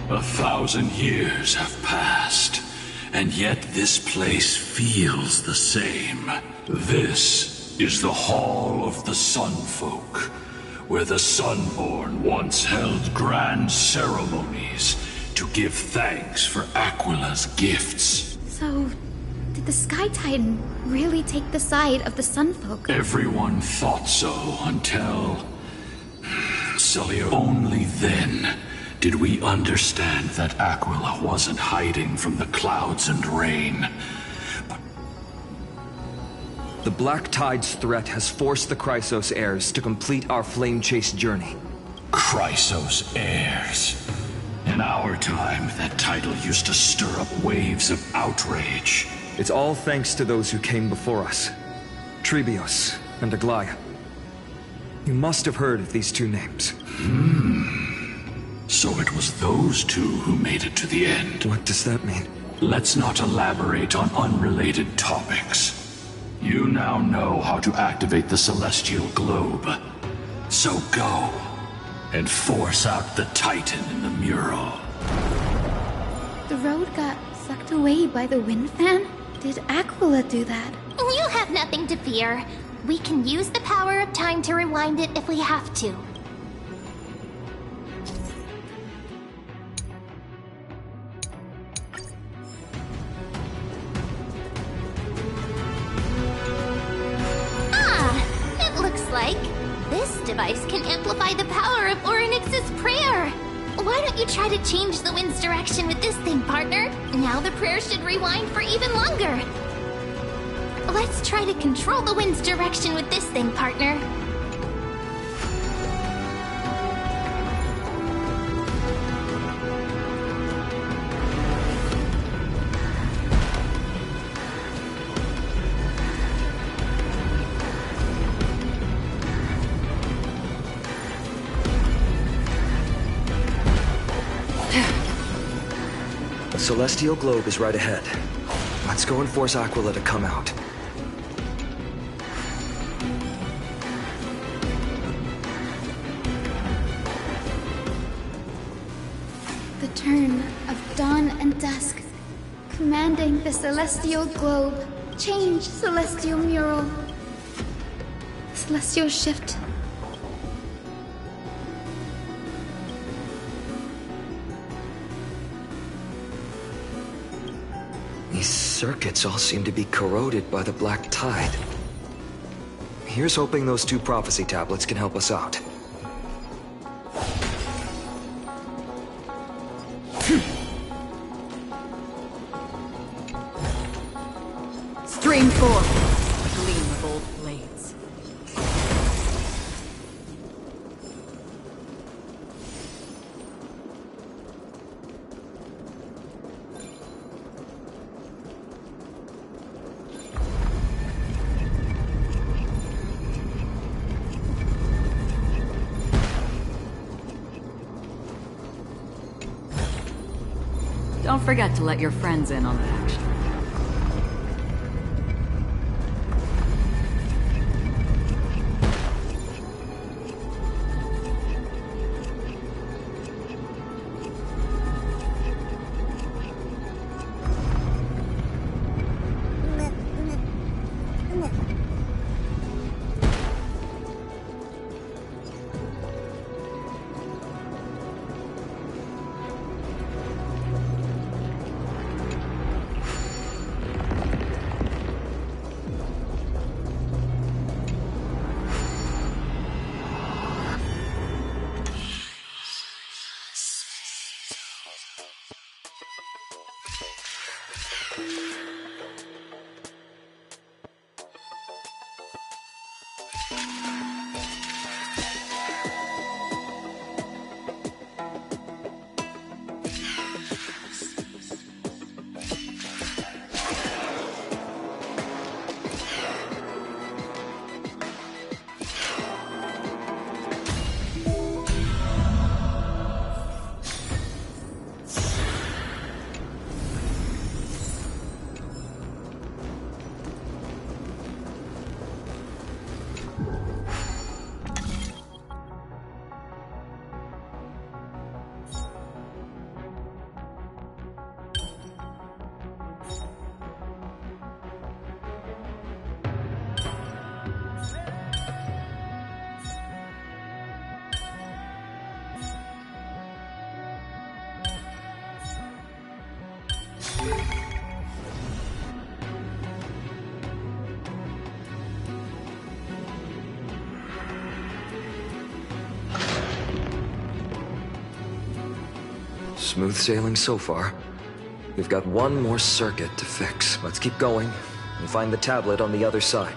A 1,000 years have passed, and yet this place feels the same. This This is the Hall of the Sunfolk, where the Sunborn once held grand ceremonies to give thanks for Aquila's gifts. So, did the Sky Titan really take the side of the Sunfolk? Everyone thought so until... Celia, only then did we understand that Aquila wasn't hiding from the clouds and rain. The Black Tide's threat has forced the Chrysos heirs to complete our flame chase journey. Chrysos heirs. In our time, that title used to stir up waves of outrage. It's all thanks to those who came before us. Trebios and Aglaia. You must have heard of these two names. So it was those two who made it to the end. What does that mean? Let's not elaborate on unrelated topics. You now know how to activate the celestial globe. So go and force out the Titan in the mural. The road got sucked away by the wind fan? Did Aquila do that? You have nothing to fear. We can use the power of time to rewind it if we have to. It looks like this device can amplify the power of Orynyx's prayer. Why don't you try to change the wind's direction with this thing, partner? Now the prayer should rewind for even longer. Let's try to control the wind's direction with this thing, partner. The celestial globe is right ahead. Let's go and force Aquila to come out. The turn of dawn and dusk, commanding the celestial globe, change celestial mural. Celestial shift. These circuits all seem to be corroded by the Black Tide. Here's hoping those two prophecy tablets can help us out. Stream forth, a gleam of old blades. Don't forget to let your friends in on the action. Smooth sailing so far. We've got one more circuit to fix. Let's keep going and find the tablet on the other side.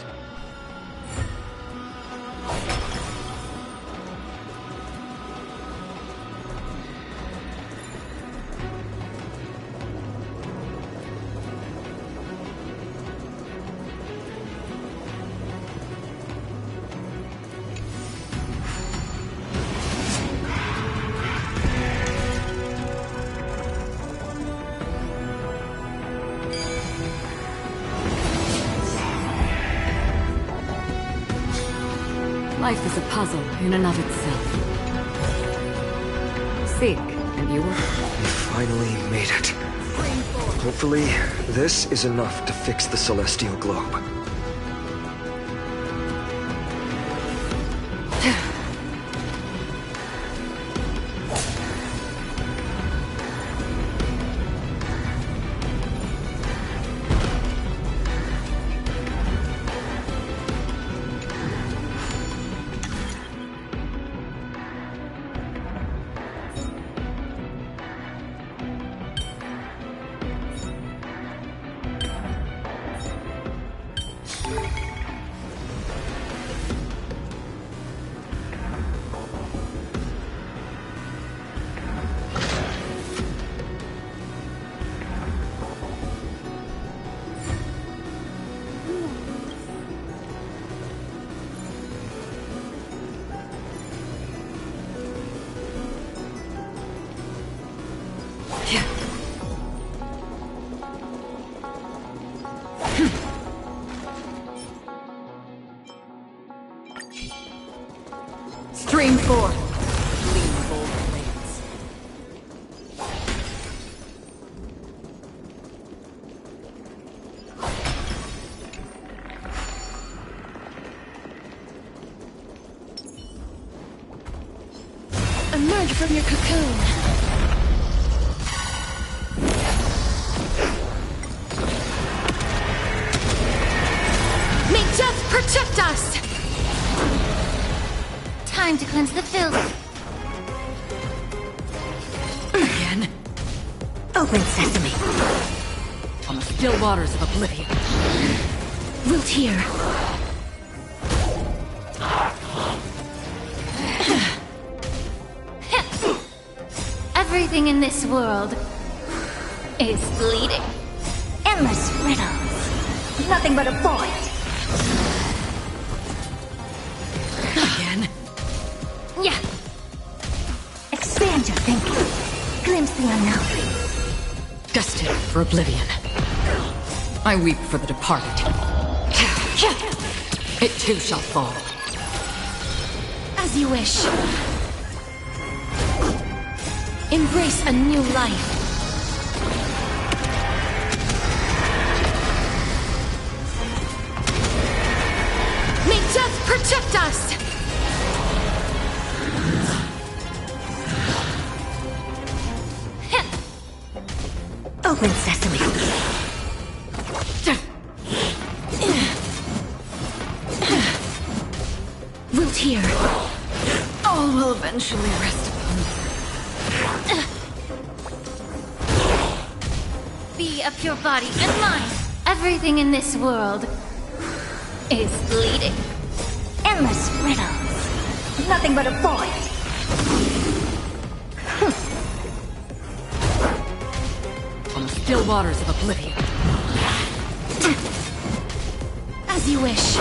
Life is a puzzle in and of itself. Seek, and you will. We finally made it. Hopefully, this is enough to fix the celestial globe. Stream 4. Gleamable blades. Emerge from your cocoon. May death protect us! Time to cleanse the filth. Again? Open sesame. On the still waters of oblivion. Wilt here. Everything in this world is bleeding. Endless riddles. Nothing but a void. Again? Yeah. Expand your thinking. Glimpse the unknown. Destined for oblivion. I weep for the departed. It too shall fall. As you wish. Embrace a new life. May death protect us! Open sesame. Wilt here. All will eventually rest upon me. Be of your body and mind. Everything in this world is bleeding. Endless riddles. Nothing but a void. On the still waters of oblivion. As you wish.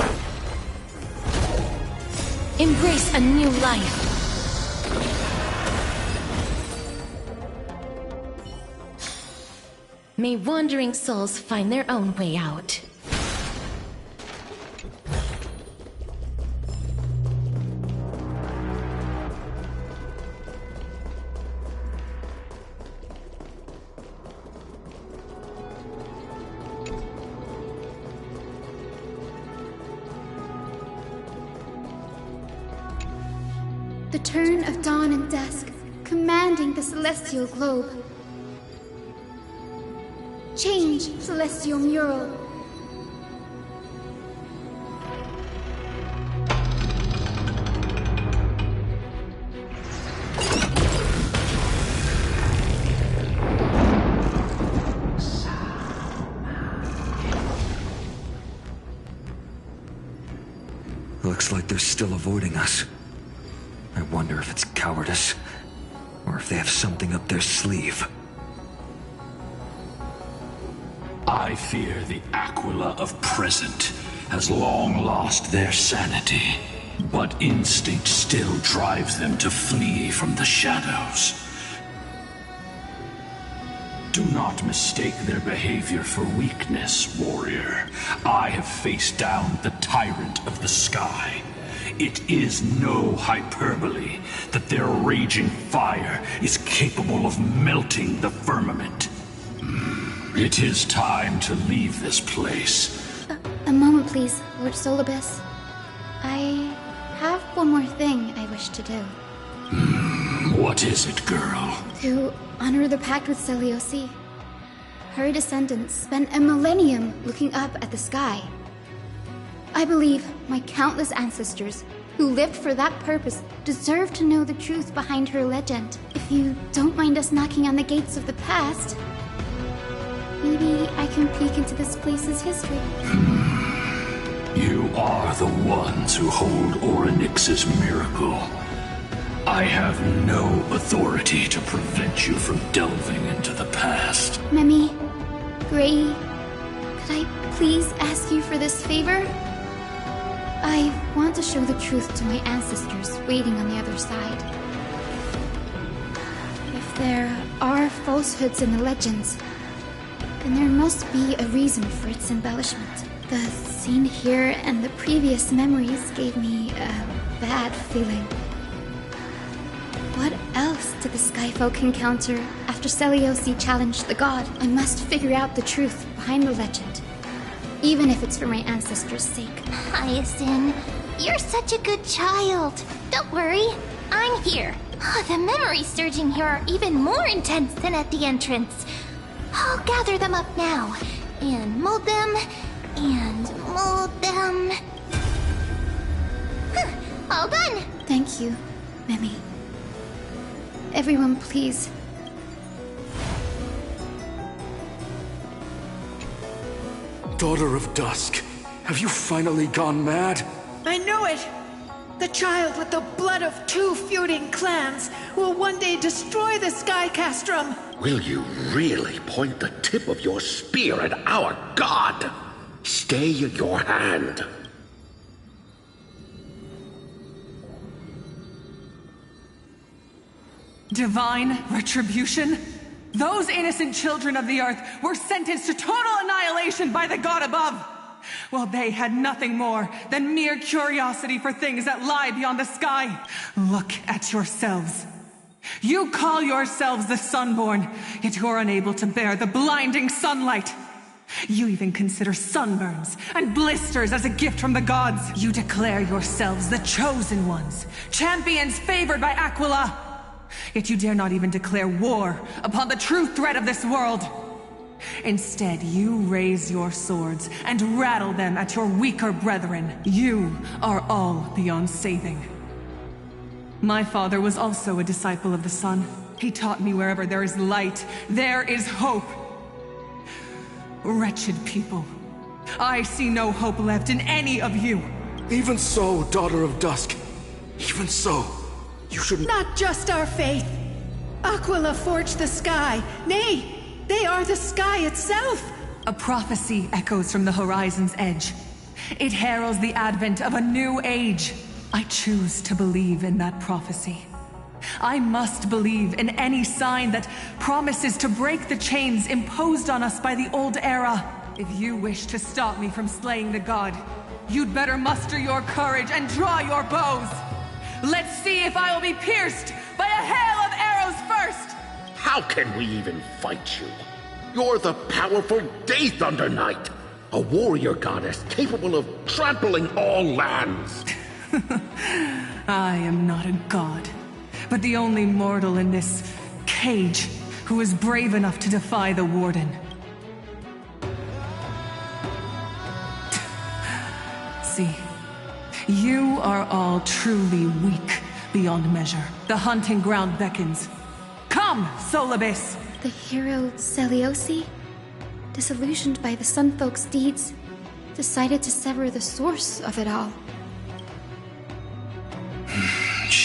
Embrace a new life. May wandering souls find their own way out. The turn of dawn and dusk, commanding the celestial globe. Change, celestial mural. Looks like they're still avoiding us. I wonder if it's cowardice, or if they have something up their sleeve. I fear the Aquila of present has long lost their sanity, but instinct still drives them to flee from the shadows. Do not mistake their behavior for weakness, warrior. I have faced down the tyrant of the sky. It is no hyperbole that their raging fire is capable of melting the firmament. It is time to leave this place. A moment, please, Lord Solibus. I have one more thing I wish to do. What is it, girl? To honor the pact with Seliosi. Her descendants spent a millennium looking up at the sky. I believe my countless ancestors who lived for that purpose deserve to know the truth behind her legend. If you don't mind us knocking on the gates of the past, maybe I can peek into this place's history. You are the ones who hold Orynyx's miracle. I have no authority to prevent you from delving into the past. Memi, Gray, could I please ask you for this favor? I want to show the truth to my ancestors waiting on the other side. If there are falsehoods in the legends, then there must be a reason for its embellishment. The scene here and the previous memories gave me a bad feeling. What else did the Skyfolk encounter after Seliosi challenged the god? I must figure out the truth behind the legend, even if it's for my ancestors' sake. Hyacinth, you're such a good child. Don't worry, I'm here. The memories surging here are even more intense than at the entrance. I'll gather them up now, and mold them, and mold them. All done! Thank you, Memi. Everyone, please. Daughter of Dusk, have you finally gone mad? I knew it! The child with the blood of 2 feuding clans will one day destroy the Sky Castrum. Will you really point the tip of your spear at our god? Stay your hand. Divine retribution? Those innocent children of the earth were sentenced to total annihilation by the god above, while they had nothing more than mere curiosity for things that lie beyond the sky. Look at yourselves. You call yourselves the Sunborn, yet you're unable to bear the blinding sunlight. You even consider sunburns and blisters as a gift from the gods. You declare yourselves the chosen ones, champions favored by Aquila. Yet you dare not even declare war upon the true threat of this world. Instead, you raise your swords and rattle them at your weaker brethren. You are all beyond saving. My father was also a disciple of the sun. He taught me wherever there is light, there is hope. Wretched people, I see no hope left in any of you. Even so, Daughter of Dusk, even so, you shouldn't— Not just our faith. Aquila forged the sky. Nay, they are the sky itself. A prophecy echoes from the horizon's edge. It heralds the advent of a new age. I choose to believe in that prophecy. I must believe in any sign that promises to break the chains imposed on us by the old era. If you wish to stop me from slaying the god, you'd better muster your courage and draw your bows. Let's see if I will be pierced by a hail of arrows first! How can we even fight you? You're the powerful Day Thunder Knight, a warrior goddess capable of trampling all lands. I am not a god, but the only mortal in this cage who is brave enough to defy the Warden. See, you are all truly weak beyond measure. The hunting ground beckons. Come, Solibus! The hero Seliosi, disillusioned by the Sunfolk's deeds, decided to sever the source of it all.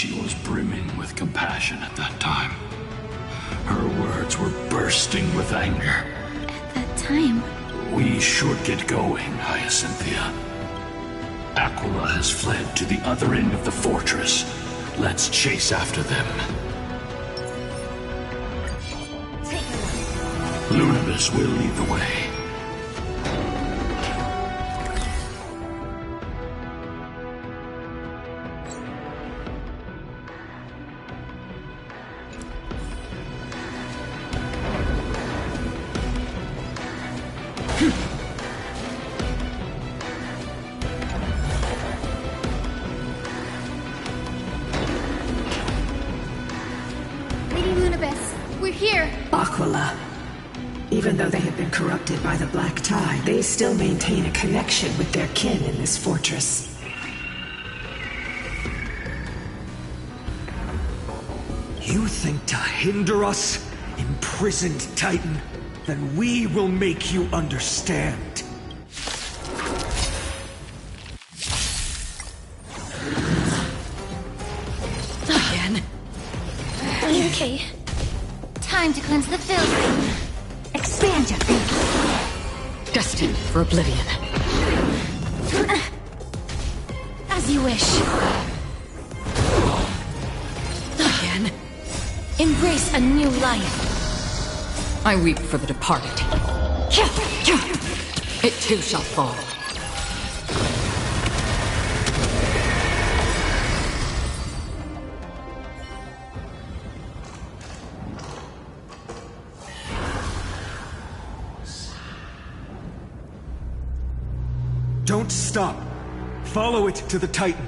she was brimming with compassion at that time. Her words were bursting with anger. At that time? We should get going, Hyacinthia. Aquila has fled to the other end of the fortress. Let's chase after them. Lunibus will lead the way. Lady Lunibus, we're here! Aquila. Even though they have been corrupted by the Black Tide, they still maintain a connection with their kin in this fortress. You think to hinder us, imprisoned Titan? Then we will make you understand. Again? Okay. Time to cleanse the filth. Expand your field. Destined for oblivion. As you wish. Again? Embrace a new life. I weep for the departed. It too shall fall. Don't stop. Follow it to the Titan.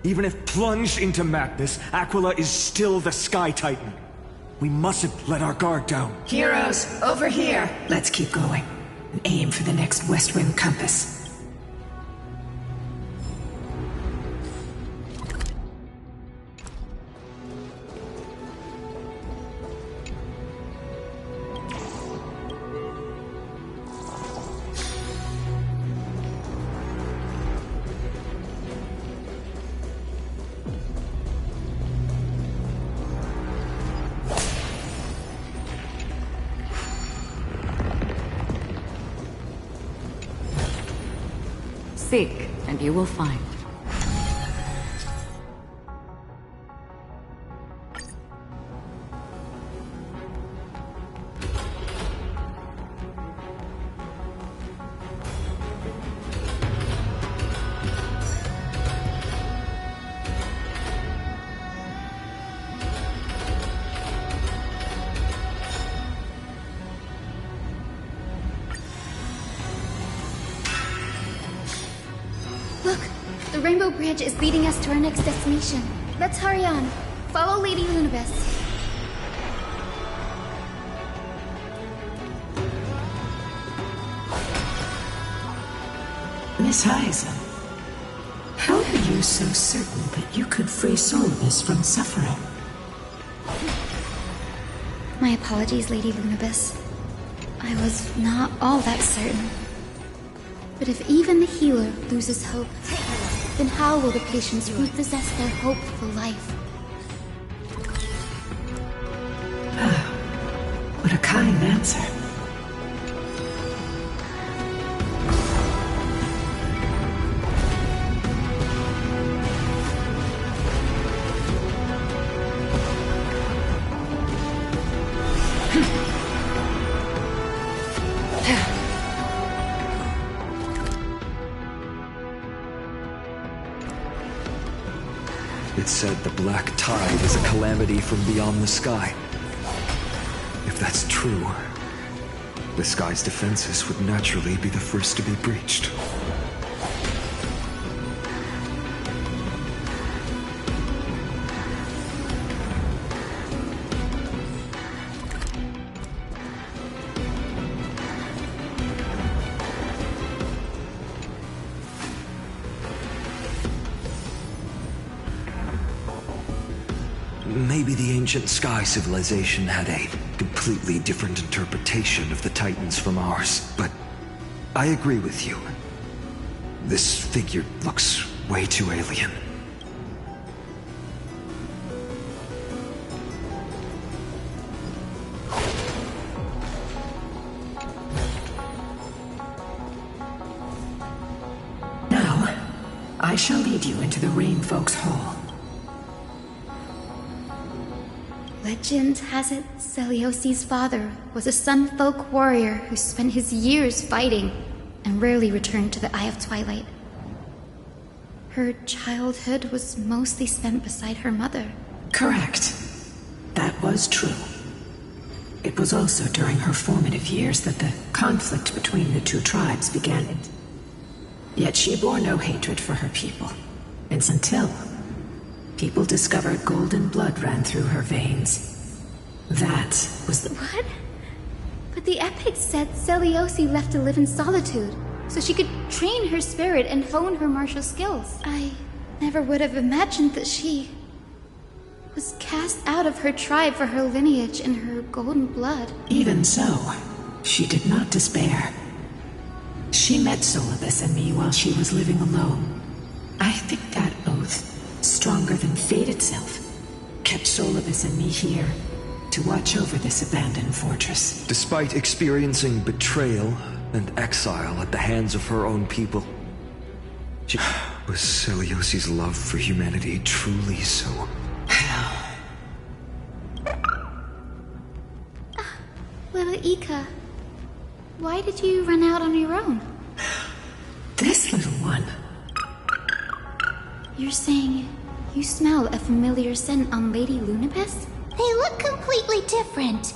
Even if plunged into madness, Aquila is still the Sky Titan. We mustn't let our guard down. Heroes, over here! Let's keep going. And aim for the next west wind compass. Seek, and you will find. Look! The Rainbow Bridge is leading us to our next destination. Let's hurry on. Follow Lady Lunibus. Miss Hyacinth, how are you so certain that you could free Solibus from suffering? My apologies, Lady Lunibus. I was not all that certain. But if even the healer loses hope, then how will the patients repossess their hope for life? What a kind answer. It said the Black Tide is a calamity from beyond the sky. If that's true, the sky's defenses would naturally be the first to be breached. Maybe the ancient sky civilization had a completely different interpretation of the Titans from ours, but I agree with you. This figure looks way too alien. I shall lead you into the Rainfolk's Hall. Legend has it Celiosi's father was a Sunfolk warrior who spent his years fighting and rarely returned to the Eye of Twilight. Her childhood was mostly spent beside her mother. Correct. That was true. It was also during her formative years that the conflict between the two tribes began. Yet she bore no hatred for her people. It's until people discovered golden blood ran through her veins. That was the... What? But the epics said Celiosi left to live in solitude, so she could train her spirit and hone her martial skills. I never would have imagined that she was cast out of her tribe for her lineage and her golden blood. Even so, she did not despair. She met Solibus and me while she was living alone. I think that oath, stronger than fate itself, kept Solibus and me here to watch over this abandoned fortress. Despite experiencing betrayal and exile at the hands of her own people, was Celiosi's love for humanity truly so? Little Ika, why did you run out on your own? This little one. You're saying you smell a familiar scent on Lady Lunibus? They look completely different.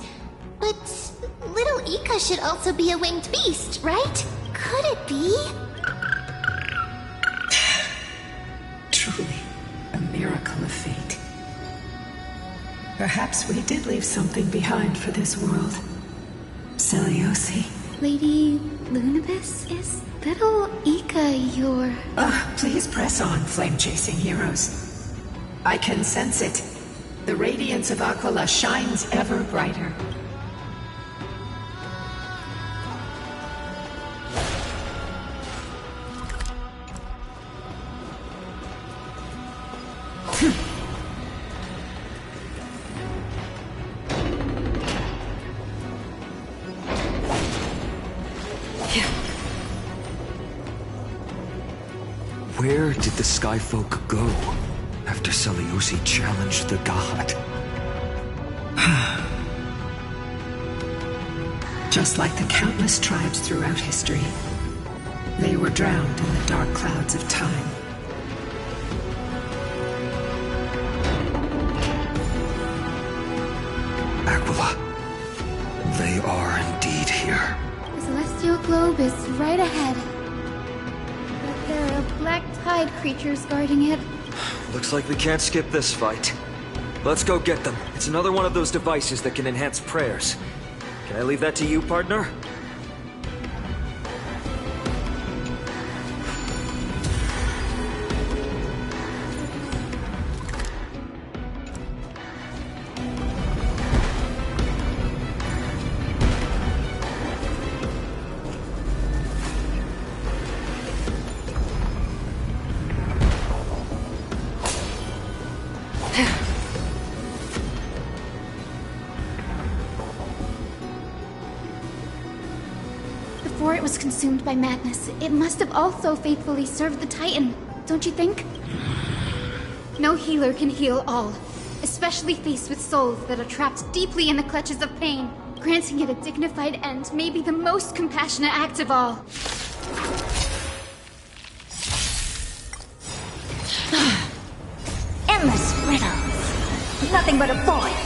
But little Ika should also be a winged beast, right? Could it be? Truly, a miracle of fate. Perhaps we did leave something behind for this world. Celiosi. Lady Lunibus, is little Ika your... Please press on, flame-chasing heroes. I can sense it. The radiance of Aquila shines ever brighter. Where did the Skyfolk go after Celiosi challenged the god? Just like the countless tribes throughout history, they were drowned in the dark clouds of time. Aquila, they are indeed here. The celestial globe is right ahead. But there are black tide creatures guarding it. Looks like we can't skip this fight. Let's go get them. It's another one of those devices that can enhance prayers. Can I leave that to you, partner? Before it was consumed by madness, it must have also faithfully served the Titan, don't you think? No healer can heal all, especially faced with souls that are trapped deeply in the clutches of pain. Granting it a dignified end may be the most compassionate act of all. Endless riddles. Nothing but a void.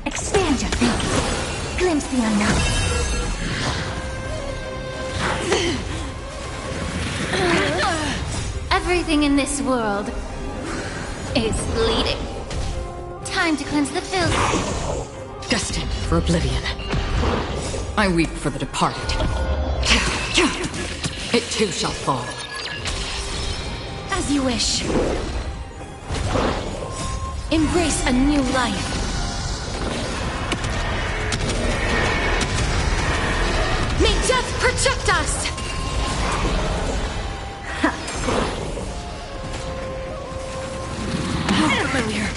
Expand your thinking. Glimpse the unknown. Everything in this world is bleeding. Time to cleanse the filth. Destined for oblivion. I weep for the departed. It too shall fall. As you wish. Embrace a new life. May death protect us! Familiar.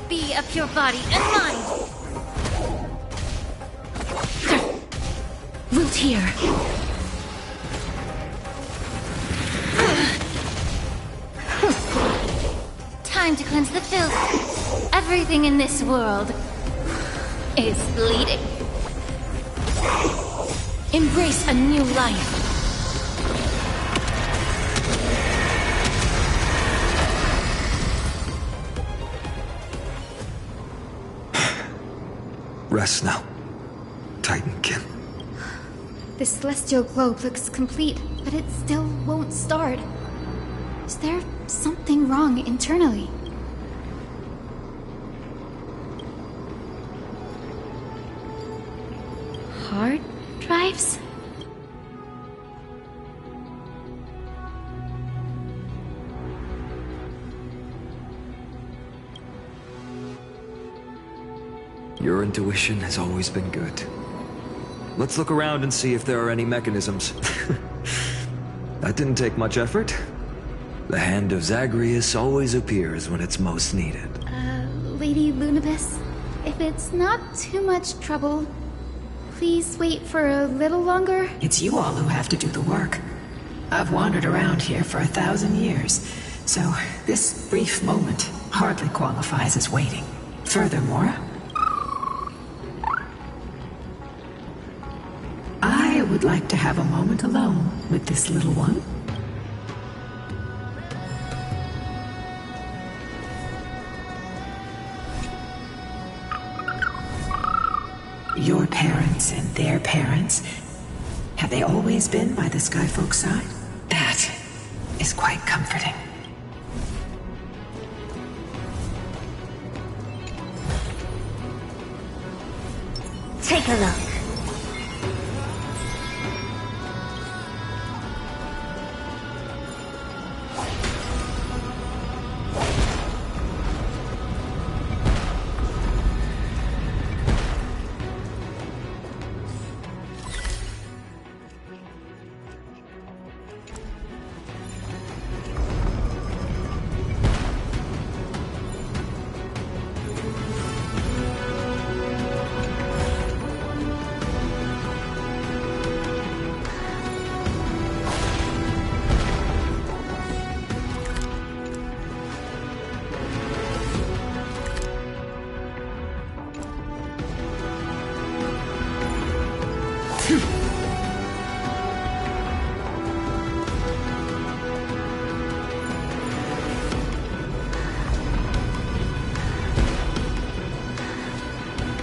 Be of your body and mind. Root here. time to cleanse the filth. Everything in this world is bleeding. Embrace a new life. Rest now, Titankin. The celestial globe looks complete, but it still won't start. Is there something wrong internally? Hard drives? Your intuition has always been good. Let's look around and see if there are any mechanisms. That didn't take much effort. The hand of Zagreus always appears when it's most needed. Lady Lunibus, if it's not too much trouble, please wait for a little longer. It's you all who have to do the work. I've wandered around here for 1,000 years, so this brief moment hardly qualifies as waiting. Furthermore, I would like to have a moment alone with this little one. Your parents and their parents, have they always been by the Skyfolk's side? That is quite comforting. Take a look.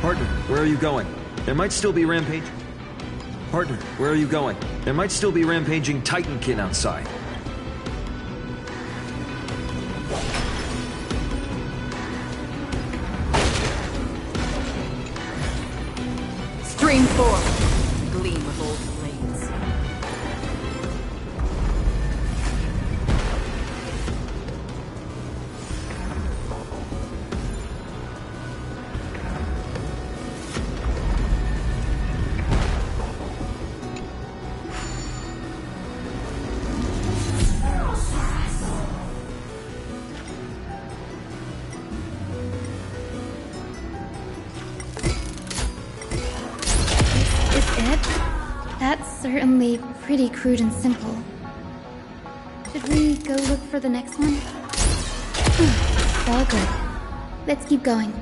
Partner, where are you going? There might still be rampage. Partner, where are you going? There might still be rampaging Titankin outside. Stream 4. Gleam of old flames. That's certainly pretty crude and simple. Should we go look for the next one? All good. Let's keep going.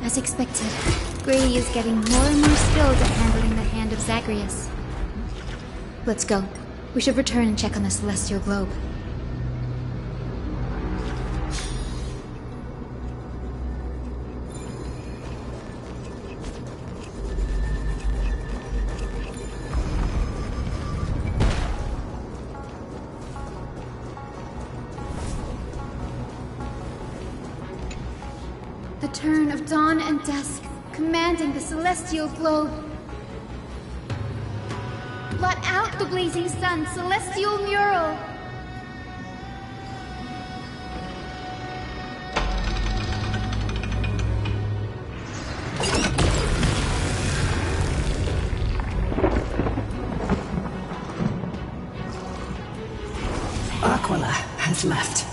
As expected, Grady is getting more and more skilled at handling the hand of Zagreus. Let's go. We should return and check on the celestial globe. the turn of dawn and dusk, commanding the celestial globe. Blot out the blazing sun, celestial mural! Aquila has left.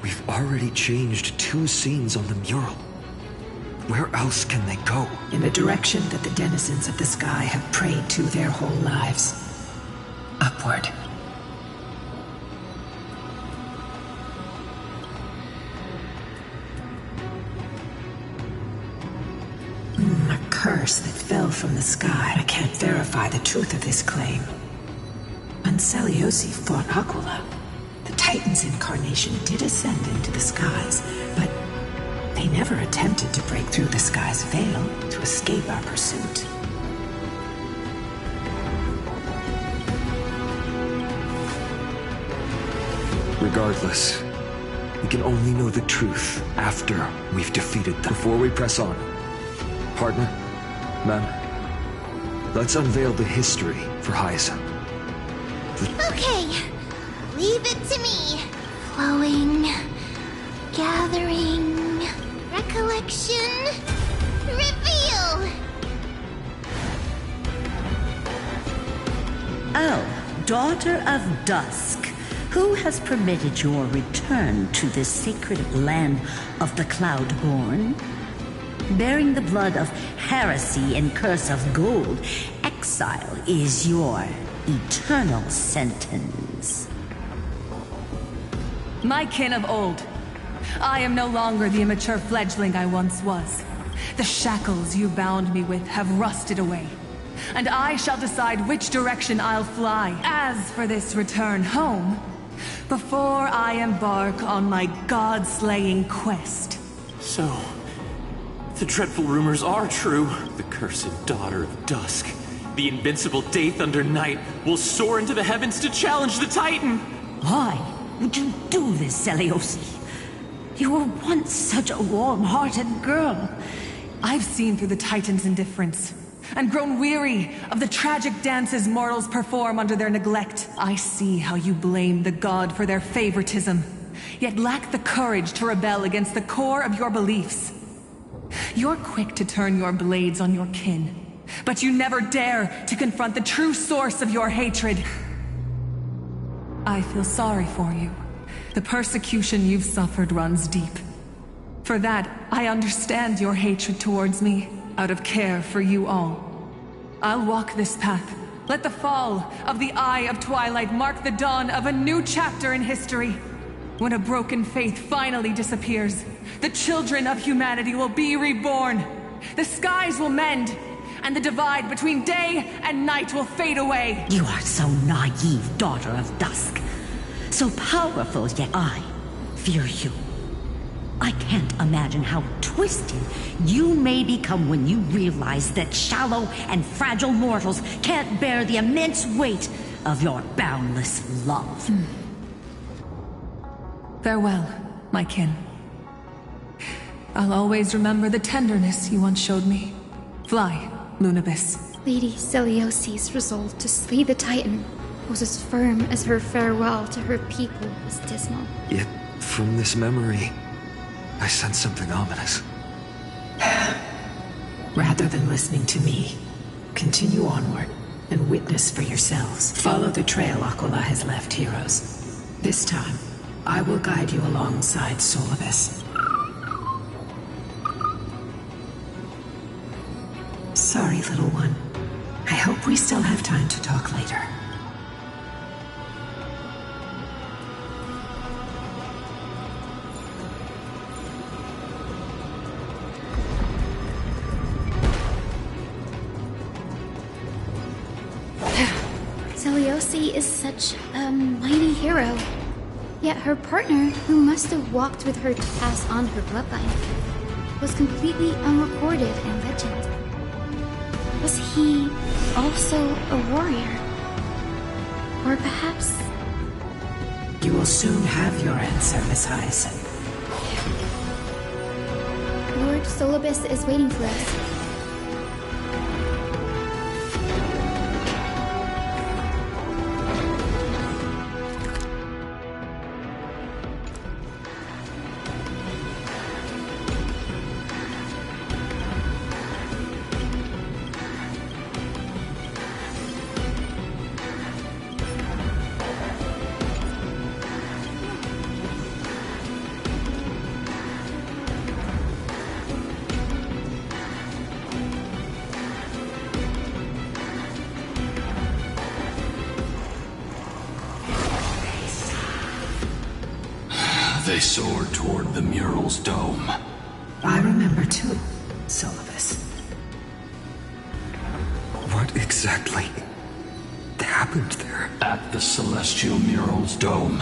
We've already changed 2 scenes on the mural. Where else can they go? In the direction that the denizens of the sky have prayed to their whole lives. Upward. A curse that fell from the sky. I can't verify the truth of this claim. When Seliosi fought Aquila, the Titan's incarnation did ascend into the skies, but they never attempted to break through the sky's veil to escape our pursuit. Regardless, we can only know the truth after we've defeated them. Before we press on, partner, ma'am, let's unveil the history for Hyacinth. Okay, leave it to me. Flowing, gathering, recollection, reveal! Oh, daughter of dusk, who has permitted your return to this sacred land of the Cloudborn? Bearing the blood of heresy and curse of gold, exile is your eternal sentence. My kin of old, I am no longer the immature fledgling I once was. The shackles you bound me with have rusted away, and I shall decide which direction I'll fly. As for this return home, before I embark on my god-slaying quest. So, the dreadful rumors are true. The cursed daughter of dusk, the invincible Daith under night, will soar into the heavens to challenge the Titan! Why would you do this, Seliosi? You were once such a warm-hearted girl. I've seen through the Titan's indifference, and grown weary of the tragic dances mortals perform under their neglect. I see how you blame the god for their favoritism, yet lack the courage to rebel against the core of your beliefs. You're quick to turn your blades on your kin, but you never dare to confront the true source of your hatred. I feel sorry for you. The persecution you've suffered runs deep. For that, I understand your hatred towards me, out of care for you all. I'll walk this path. Let the fall of the Eye of Twilight mark the dawn of a new chapter in history. When a broken faith finally disappears, the children of humanity will be reborn. The skies will mend, and the divide between day and night will fade away. You are so naive, daughter of dusk. So powerful, yet I fear you. I can't imagine how twisted you may become when you realize that shallow and fragile mortals can't bear the immense weight of your boundless love. Farewell, my kin. I'll always remember the tenderness you once showed me. Fly, Lunabis. Lady Celiosi's resolve to slay the Titan was as firm as her farewell to her people was dismal. Yet, from this memory, I sense something ominous. Rather than listening to me, continue onward and witness for yourselves. Follow the trail Aquila has left, heroes. This time, I will guide you alongside Solibus. Sorry, little one. I hope we still have time to talk later. Celiosi is such a mighty hero. Yet her partner, who must have walked with her to pass on her bloodline, was completely unrecorded in legend. Was he also a warrior? Or perhaps... You will soon have your answer, Miss Hyacinth. Lord hope Solibus is waiting for us. They soared toward the mural's dome. I remember too, Solibus. What exactly happened there? At the celestial mural's dome,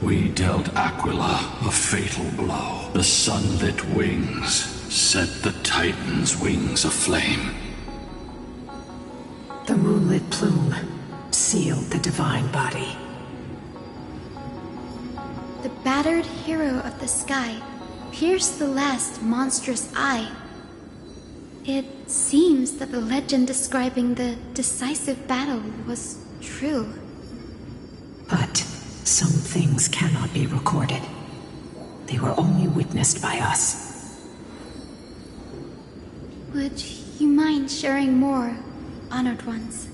we dealt Aquila a fatal blow. The sunlit wings set the Titan's wings aflame. The moonlit plume sealed the divine body. The battered hero of the sky pierced the last monstrous eye. It seems that the legend describing the decisive battle was true. But some things cannot be recorded. They were only witnessed by us. Would you mind sharing more, honored ones?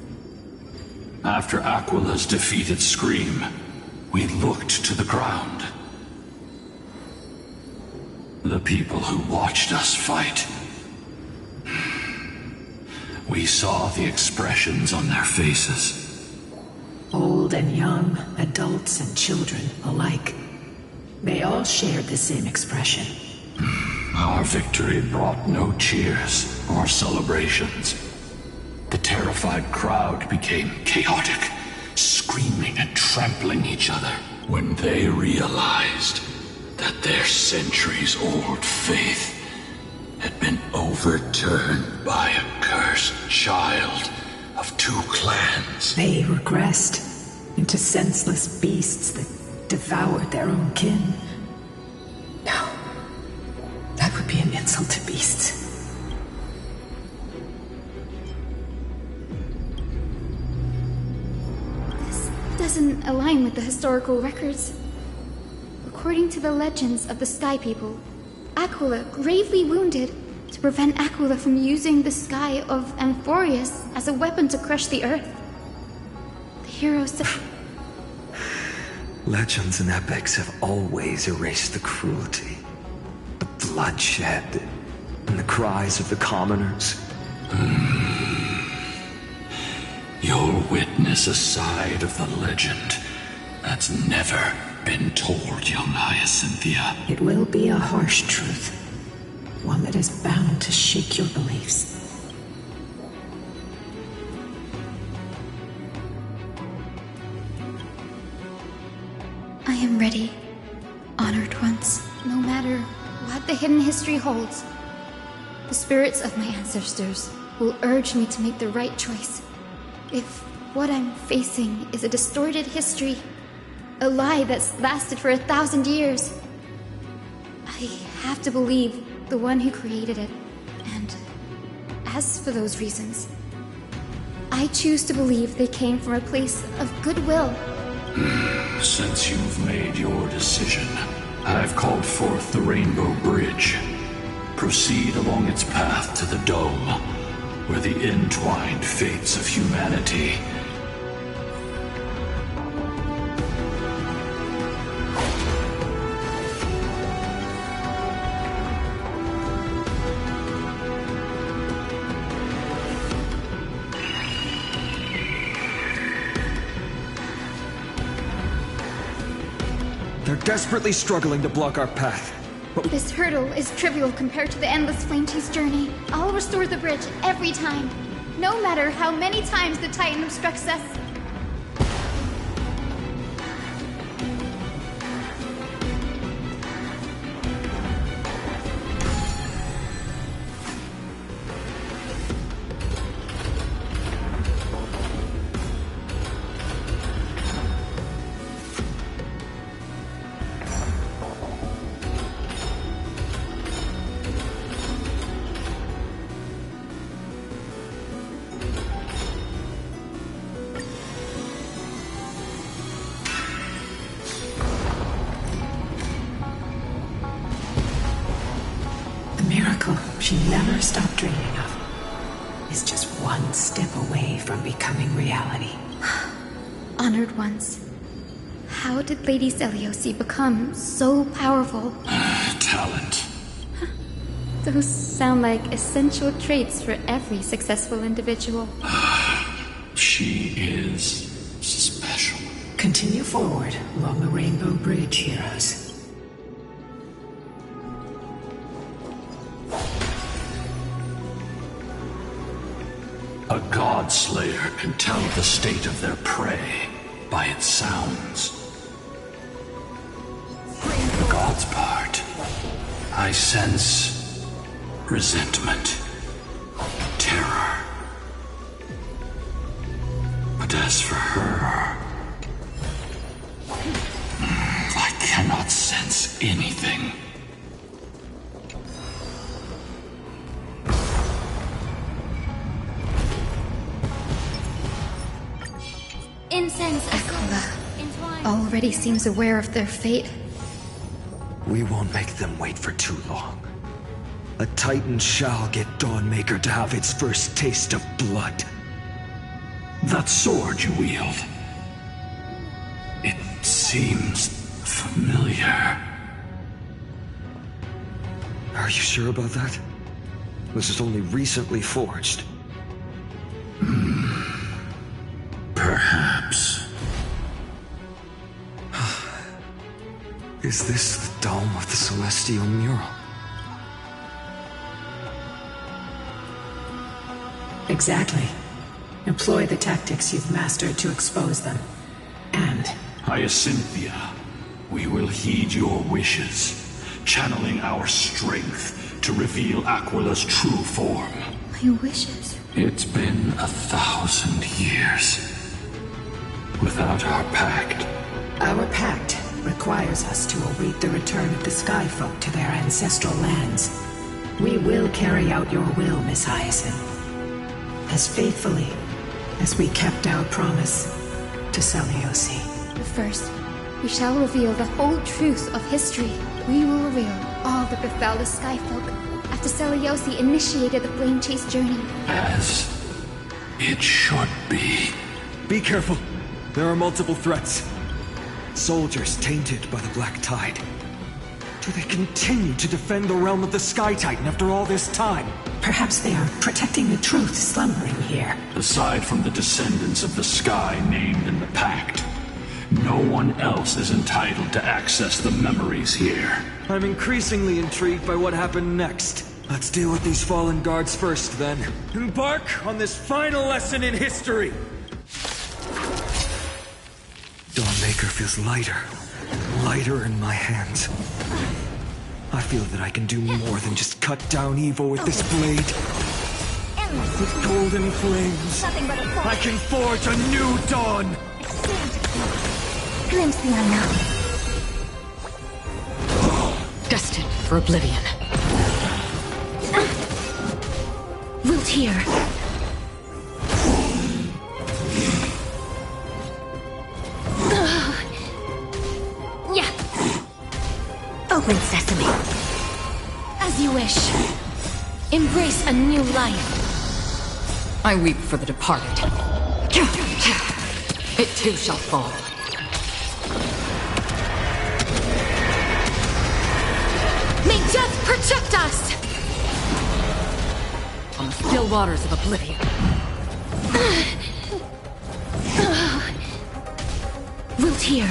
After Aquila's defeated scream, we looked to the ground. The people who watched us fight. We saw the expressions on their faces. Old and young, adults and children alike. They all shared the same expression. Our victory brought no cheers or celebrations. The terrified crowd became chaotic, screaming and trampling each other when they realized that their centuries-old faith had been overturned by a cursed child of two clans. They regressed into senseless beasts that devoured their own kin. No, that would be an insult to beasts. Doesn't align with the historical records. According to the legends of the Sky People, Aquila gravely wounded to prevent Aquila from using the sky of Amphoreus as a weapon to crush the earth. The hero said... Legends and epics have always erased the cruelty, the bloodshed, and the cries of the commoners. You'll witness a side of the legend that's never been told, young Hyacinthia. It will be a harsh truth, one that is bound to shake your beliefs. I am ready, honored ones. No matter what the hidden history holds, the spirits of my ancestors will urge me to make the right choice. If what I'm facing is a distorted history, a lie that's lasted for 1,000 years, I have to believe the one who created it. And as for those reasons, I choose to believe they came from a place of goodwill. Since you've made your decision, I've called forth the Rainbow Bridge. Proceed along its path to the Dome, where the entwined fates of humanity They're desperately struggling to block our path. This hurdle is trivial compared to the endless flame chase journey. I'll restore the bridge every time, no matter how many times the Titan obstructs us. she never stopped dreaming of is just one step away from becoming reality. Honored ones, how did Lady Seliosi become so powerful? Talent. Those sound like essential traits for every successful individual. She is special. Continue forward along the Rainbow Bridge, heroes. A god slayer can tell the state of their prey by its sounds. For God's part, I sense resentment, terror. But as for her, I cannot sense anything. Incense Aquila already seems aware of their fate. We won't make them wait for too long. A Titan shall get Dawnmaker to have its first taste of blood. That sword you wield, it seems familiar. Are you sure about that? This is only recently forged. Perhaps. Is this the dome of the Celestial Mural? Exactly. Employ the tactics you've mastered to expose them. And... Hyacinthia, we will heed your wishes, channeling our strength to reveal Aquila's true form. My wishes? It's been 1,000 years without our pact. Our pact requires us to await the return of the Sky Folk to their ancestral lands. We will carry out your will, Miss Hyacinth, as faithfully as we kept our promise to Seliosi. But first, we shall reveal the whole truth of history. We will reveal all that befell the Sky Folk after Seliosi initiated the Flame Chase journey. As it should be. Be careful. There are multiple threats. Soldiers tainted by the Black Tide. Do they continue to defend the realm of the Sky Titan after all this time? Perhaps they are protecting the truth slumbering here. Aside from the descendants of the sky named in the pact, no one else is entitled to access the memories here. I'm increasingly intrigued by what happened next. Let's deal with these fallen guards first, then. Embark on this final lesson in history! Dawnmaker feels lighter in my hands. I feel that I can do more than just cut down evil with this blade. With golden flames, I can forge a new dawn! Glimpse the unknown. Destined for oblivion. Wilt here. Yeah. Open sesame. As you wish. Embrace a new life. I weep for the departed. It too shall fall. May death protect us! On the still waters of oblivion. Wilt hear.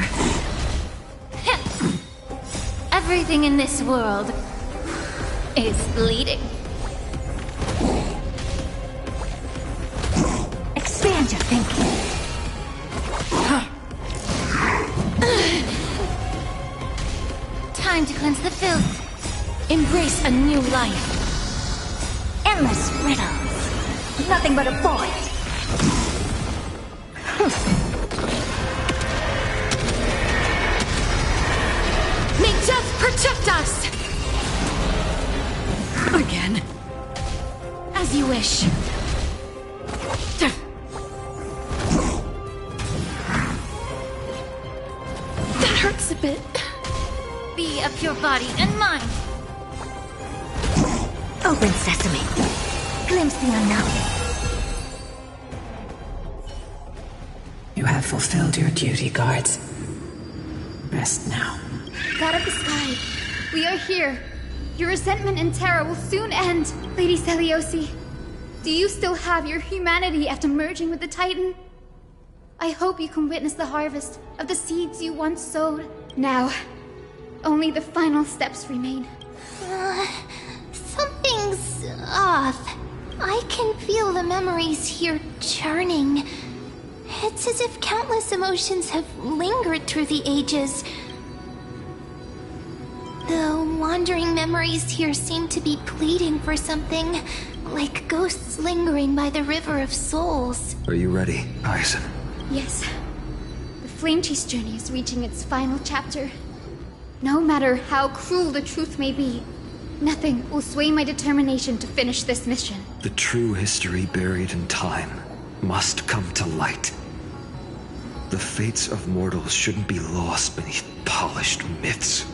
Everything in this world is bleeding. Expand your thinking. Time to cleanse the filth. Embrace a new life. Endless riddles. Nothing but a void. May death protect us! Again? As you wish. That hurts a bit. Be of your body and mind. Open sesame. Glimpse the unknown. You have fulfilled your duty, guards. Rest now. God of the sky, we are here. Your resentment and terror will soon end. Lady Seliosi, do you still have your humanity after merging with the Titan? I hope you can witness the harvest of the seeds you once sowed. Now, only the final steps remain. Something's off. I can feel the memories here churning. It's as if countless emotions have lingered through the ages. The wandering memories here seem to be pleading for something, like ghosts lingering by the river of souls. Are you ready, Hyacinth? Yes. The Flame Chase journey is reaching its final chapter. No matter how cruel the truth may be, nothing will sway my determination to finish this mission. The true history buried in time must come to light. The fates of mortals shouldn't be lost beneath polished myths.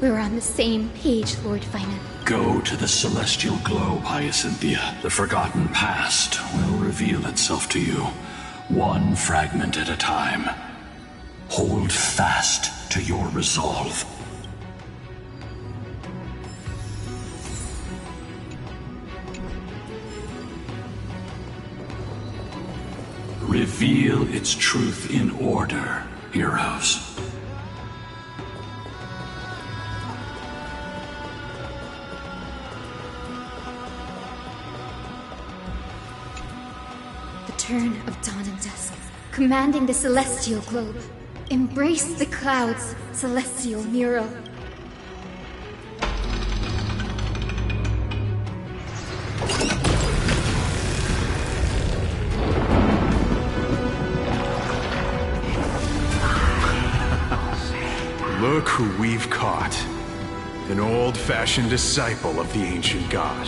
We're on the same page, Lord Finan. Go to the celestial globe, Hyacinthia. The forgotten past will reveal itself to you, one fragment at a time. Hold fast to your resolve. Reveal its truth in order, heroes. Turn of dawn and dusk, commanding the celestial globe. Embrace the clouds, celestial Nero. Look who we've caught. An old-fashioned disciple of the ancient god.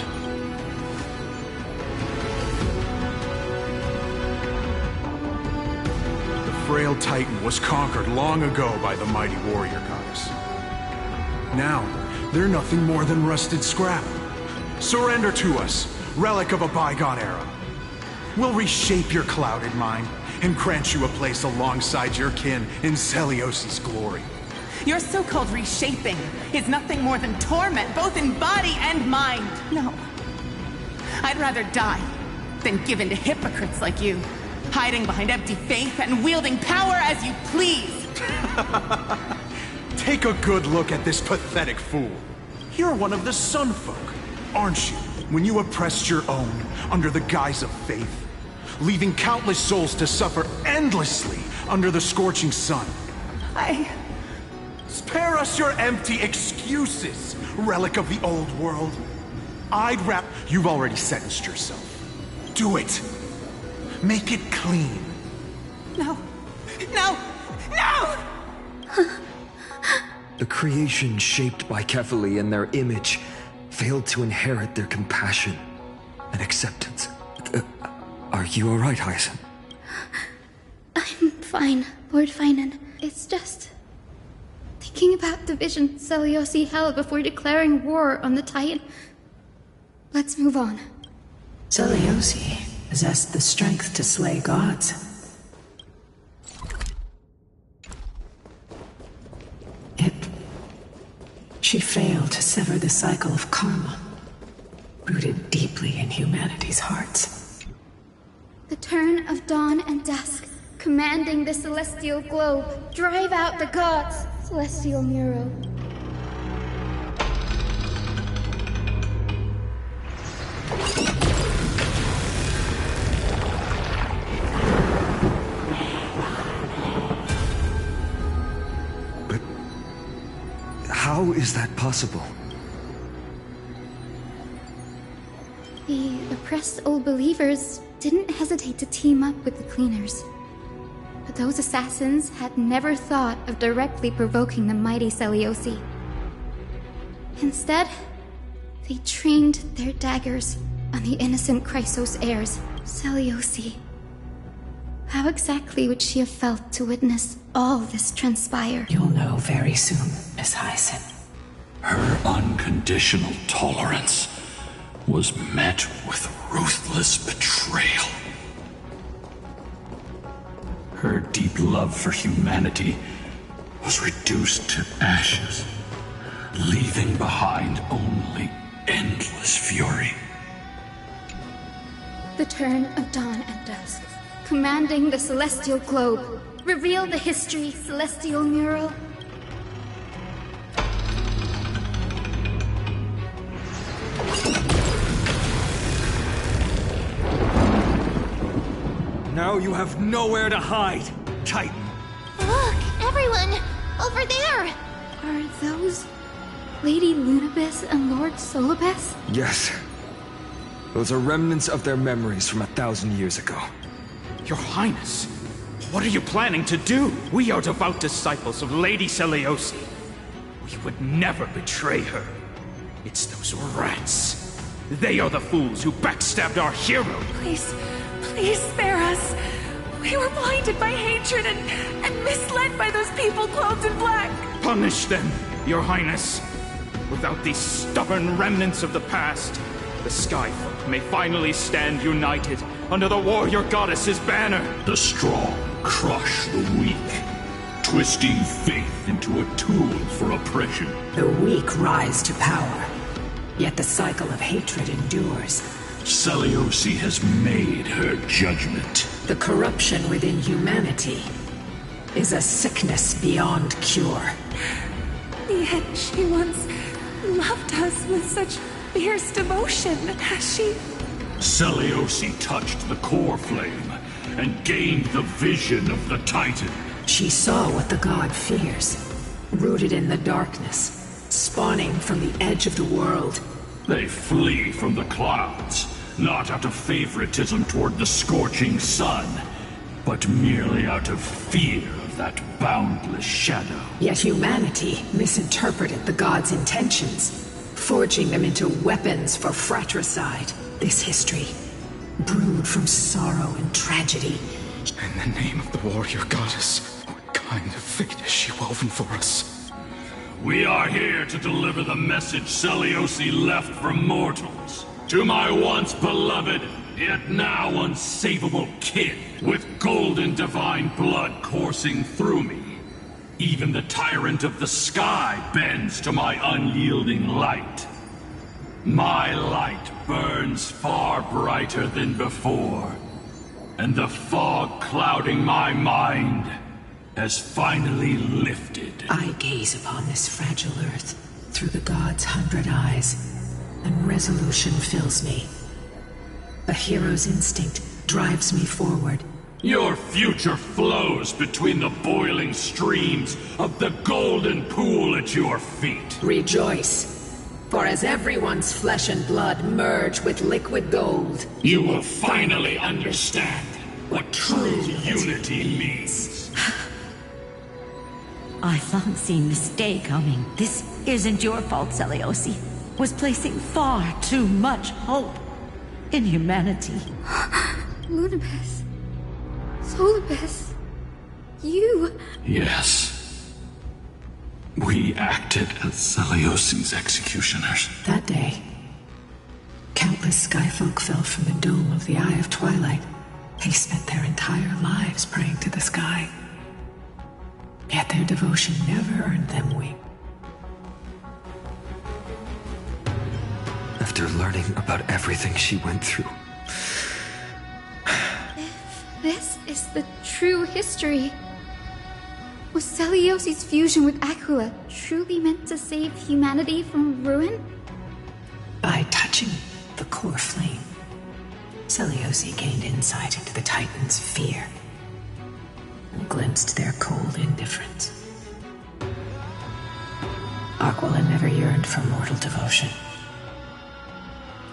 The frail Titan was conquered long ago by the mighty warrior goddess. Now, they're nothing more than rusted scrap. Surrender to us, relic of a bygone era. We'll reshape your clouded mind and grant you a place alongside your kin in Celiosi's glory. Your so-called reshaping is nothing more than torment, both in body and mind. No. I'd rather die than give in to hypocrites like you, hiding behind empty faith and wielding power as you please. Take a good look at this pathetic fool. You're one of the Sun Folk, aren't you? When you oppressed your own under the guise of faith, leaving countless souls to suffer endlessly under the scorching sun. Spare us your empty excuses, relic of the old world. You've already sentenced yourself. Do it. Make it clean. No. No! No! The creation shaped by Kefali and their image failed to inherit their compassion and acceptance. Are you alright, Hyacinth? I'm fine, Lord Finan. It's just thinking about the vision Celiosi held before declaring war on the Titan. Let's move on. Celiosi possessed the strength to slay gods. She failed to sever the cycle of karma, rooted deeply in humanity's hearts. The turn of dawn and dusk, commanding the celestial globe. Drive out the gods, celestial Nero. How is that possible? The oppressed old believers didn't hesitate to team up with the cleaners. But those assassins had never thought of directly provoking the mighty Celiosi. Instead, they trained their daggers on the innocent Chrysos heirs, Celiosi. How exactly would she have felt to witness all this transpire? You'll know very soon, Miss Hyacinth. Her unconditional tolerance was met with ruthless betrayal. Her deep love for humanity was reduced to ashes, leaving behind only endless fury. The turn of dawn and dusk, commanding the celestial globe. Reveal the history, celestial mural. Now you have nowhere to hide, Titan. Look, everyone! Over there! Are those Lady Lunabis and Lord Solibus? Yes. Those are remnants of their memories from 1,000 years ago. Your Highness, what are you planning to do? We are devout disciples of Lady Seliosi. We would never betray her. It's those rats. They are the fools who backstabbed our hero. Please, please spare us. We were blinded by hatred and misled by those people clothed in black. Punish them, Your Highness. Without these stubborn remnants of the past, the Skyfolk may finally stand united under the warrior goddess's banner. The strong crush the weak, twisting faith into a tool for oppression. The weak rise to power, yet the cycle of hatred endures. Seliosi has made her judgment. The corruption within humanity is a sickness beyond cure. Yet she once loved us with such fierce devotion. Has she? Seliosi touched the core flame and gained the vision of the Titan. She saw what the god fears, rooted in the darkness, spawning from the edge of the world. They flee from the clouds, not out of favoritism toward the scorching sun, but merely out of fear of that boundless shadow. Yet humanity misinterpreted the god's intentions, forging them into weapons for fratricide. This history, brewed from sorrow and tragedy. In the name of the warrior goddess, what kind of fate has she woven for us? We are here to deliver the message Seliosi left for mortals. To my once beloved, yet now unsavable kin, with golden divine blood coursing through me. Even the tyrant of the sky bends to my unyielding light. My light burns far brighter than before, and the fog clouding my mind has finally lifted. I gaze upon this fragile earth through the god's 100 eyes, and resolution fills me. A hero's instinct drives me forward. Your future flows between the boiling streams of the golden pool at your feet. Rejoice, for as everyone's flesh and blood merge with liquid gold, you will finally understand what true unity means. I fancy mistake coming. This isn't your fault, Seliosi. Was placing far too much hope in humanity. Lunabis. Solibus. You. Yes. We acted as Seliosi's executioners. That day, countless skyfolk fell from the dome of the Eye of Twilight. They spent their entire lives praying to the sky. Yet their devotion never earned them wings. After learning about everything she went through. If this is the true history, was Seliosi's fusion with Aquila truly meant to save humanity from ruin? By touching the core flame, Seliosi gained insight into the Titans' fear and glimpsed their cold indifference. Aquila never yearned for mortal devotion.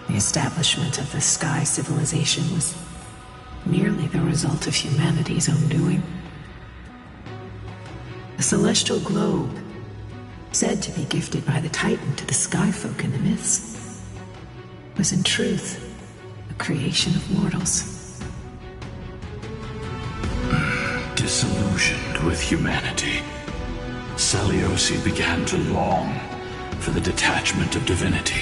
The establishment of the Sky Civilization was merely the result of humanity's own doing. The celestial globe, said to be gifted by the Titan to the Skyfolk in the myths, was in truth a creation of mortals. Disillusioned with humanity, Seliosi began to long for the detachment of divinity.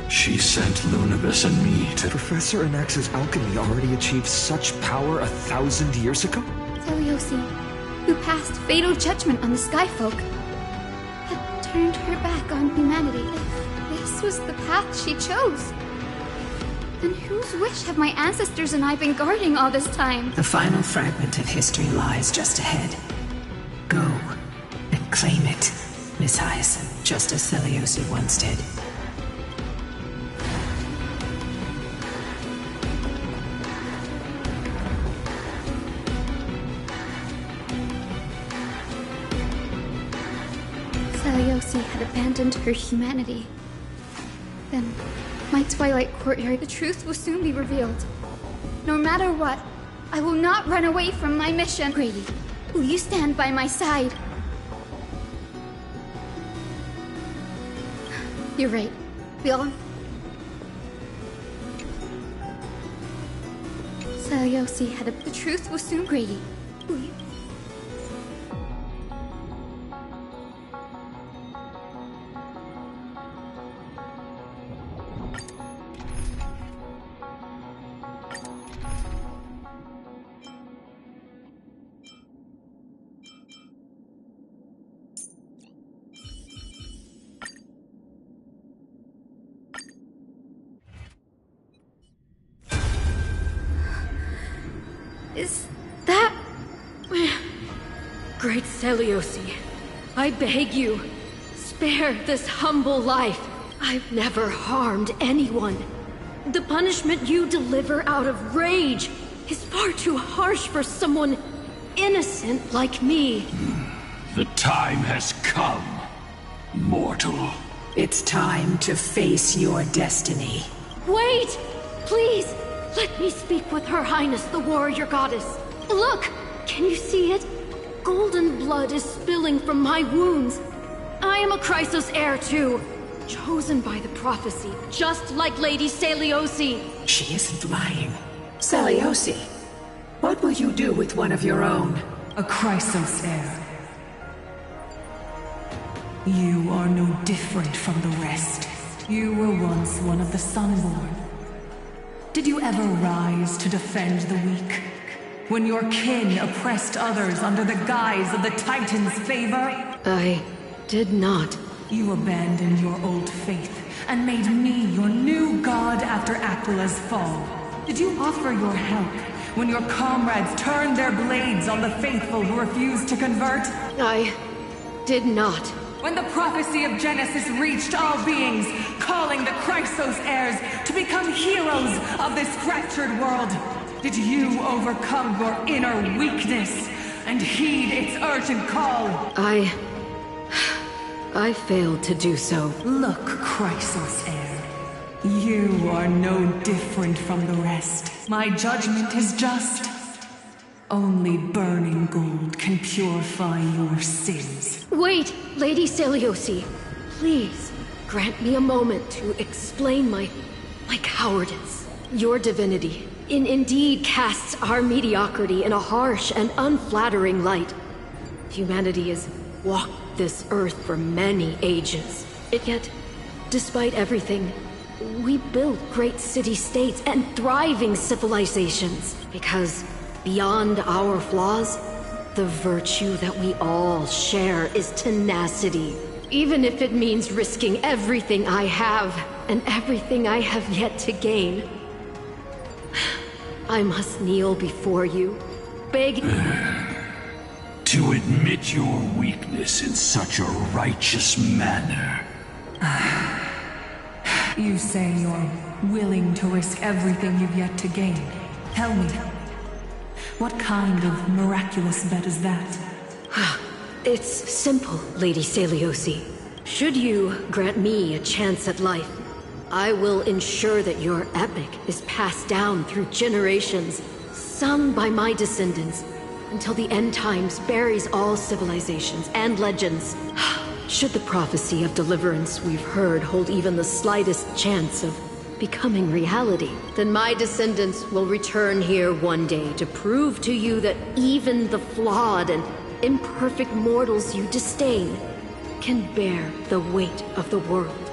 She sent Lunibus and me to... Professor Anax's alchemy already achieved such power 1,000 years ago? Seliosi, who passed fatal judgment on the Skyfolk, had turned her back on humanity. If this was the path she chose, then whose wish have my ancestors and I been guarding all this time? The final fragment of history lies just ahead. Go and claim it, Miss Hyacinth, just as Seliosi once did. Seliosi had abandoned her humanity. Then, my Twilight Courtyard, the truth will soon be revealed. No matter what, I will not run away from my mission. Grady, will you stand by my side? You're right. We'll... Seliosi had the truth will soon... Grady, will you... Is that... Great Seliosi, I beg you, spare this humble life. I've never harmed anyone. The punishment you deliver out of rage is far too harsh for someone innocent like me. The time has come, mortal. It's time to face your destiny. Wait! Please! Let me speak with Her Highness, the warrior goddess. Look! Can you see it? Golden blood is spilling from my wounds. I am a Chrysos heir too. Chosen by the prophecy, just like Lady Seliosi. She isn't lying. Seliosi, what will you do with one of your own? A Chrysos heir. You are no different from the rest. You were once one of the Sunborn. Did you ever rise to defend the weak? When your kin oppressed others under the guise of the Titan's favor? I did not. You abandoned your old faith and made me your new god after Aquila's fall. Did you offer your help when your comrades turned their blades on the faithful who refused to convert? I did not. When the prophecy of Genesis reached all beings, calling the Chrysos heirs to become heroes of this fractured world, did you overcome your inner weakness and heed its urgent call? I failed to do so. Look, Chrysos heir. You are no different from the rest. My judgment is just. Only burning gold can purify your sins. Wait, Lady Seliosi. Please, grant me a moment to explain my cowardice. Your divinity indeed casts our mediocrity in a harsh and unflattering light. Humanity has walked this earth for many ages. Yet, despite everything, we built great city-states and thriving civilizations. Because beyond our flaws, the virtue that we all share is tenacity. Even if it means risking everything I have and everything I have yet to gain. I must kneel before you, beg... To admit your weakness in such a righteous manner. You say you're willing to risk everything you've yet to gain. Tell me, what kind of miraculous bet is that? It's simple, Lady Seliosi. Should you grant me a chance at life, I will ensure that your epic is passed down through generations, sung by my descendants, until the end times buries all civilizations and legends. Should the prophecy of deliverance we've heard hold even the slightest chance of becoming reality, then my descendants will return here one day to prove to you that even the flawed and imperfect mortals you disdain can bear the weight of the world.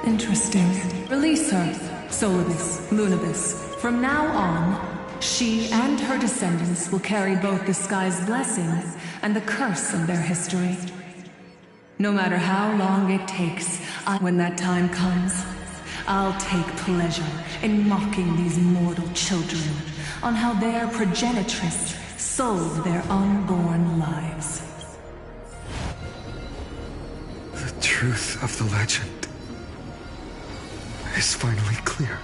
Interesting. Release her, Solibus, Lunibus. From now on, she and her descendants will carry both the sky's blessing and the curse of their history. No matter how long it takes, when that time comes, I'll take pleasure in mocking these mortal children on how their progenitress sold their unborn lives. The truth of the legend is finally clear.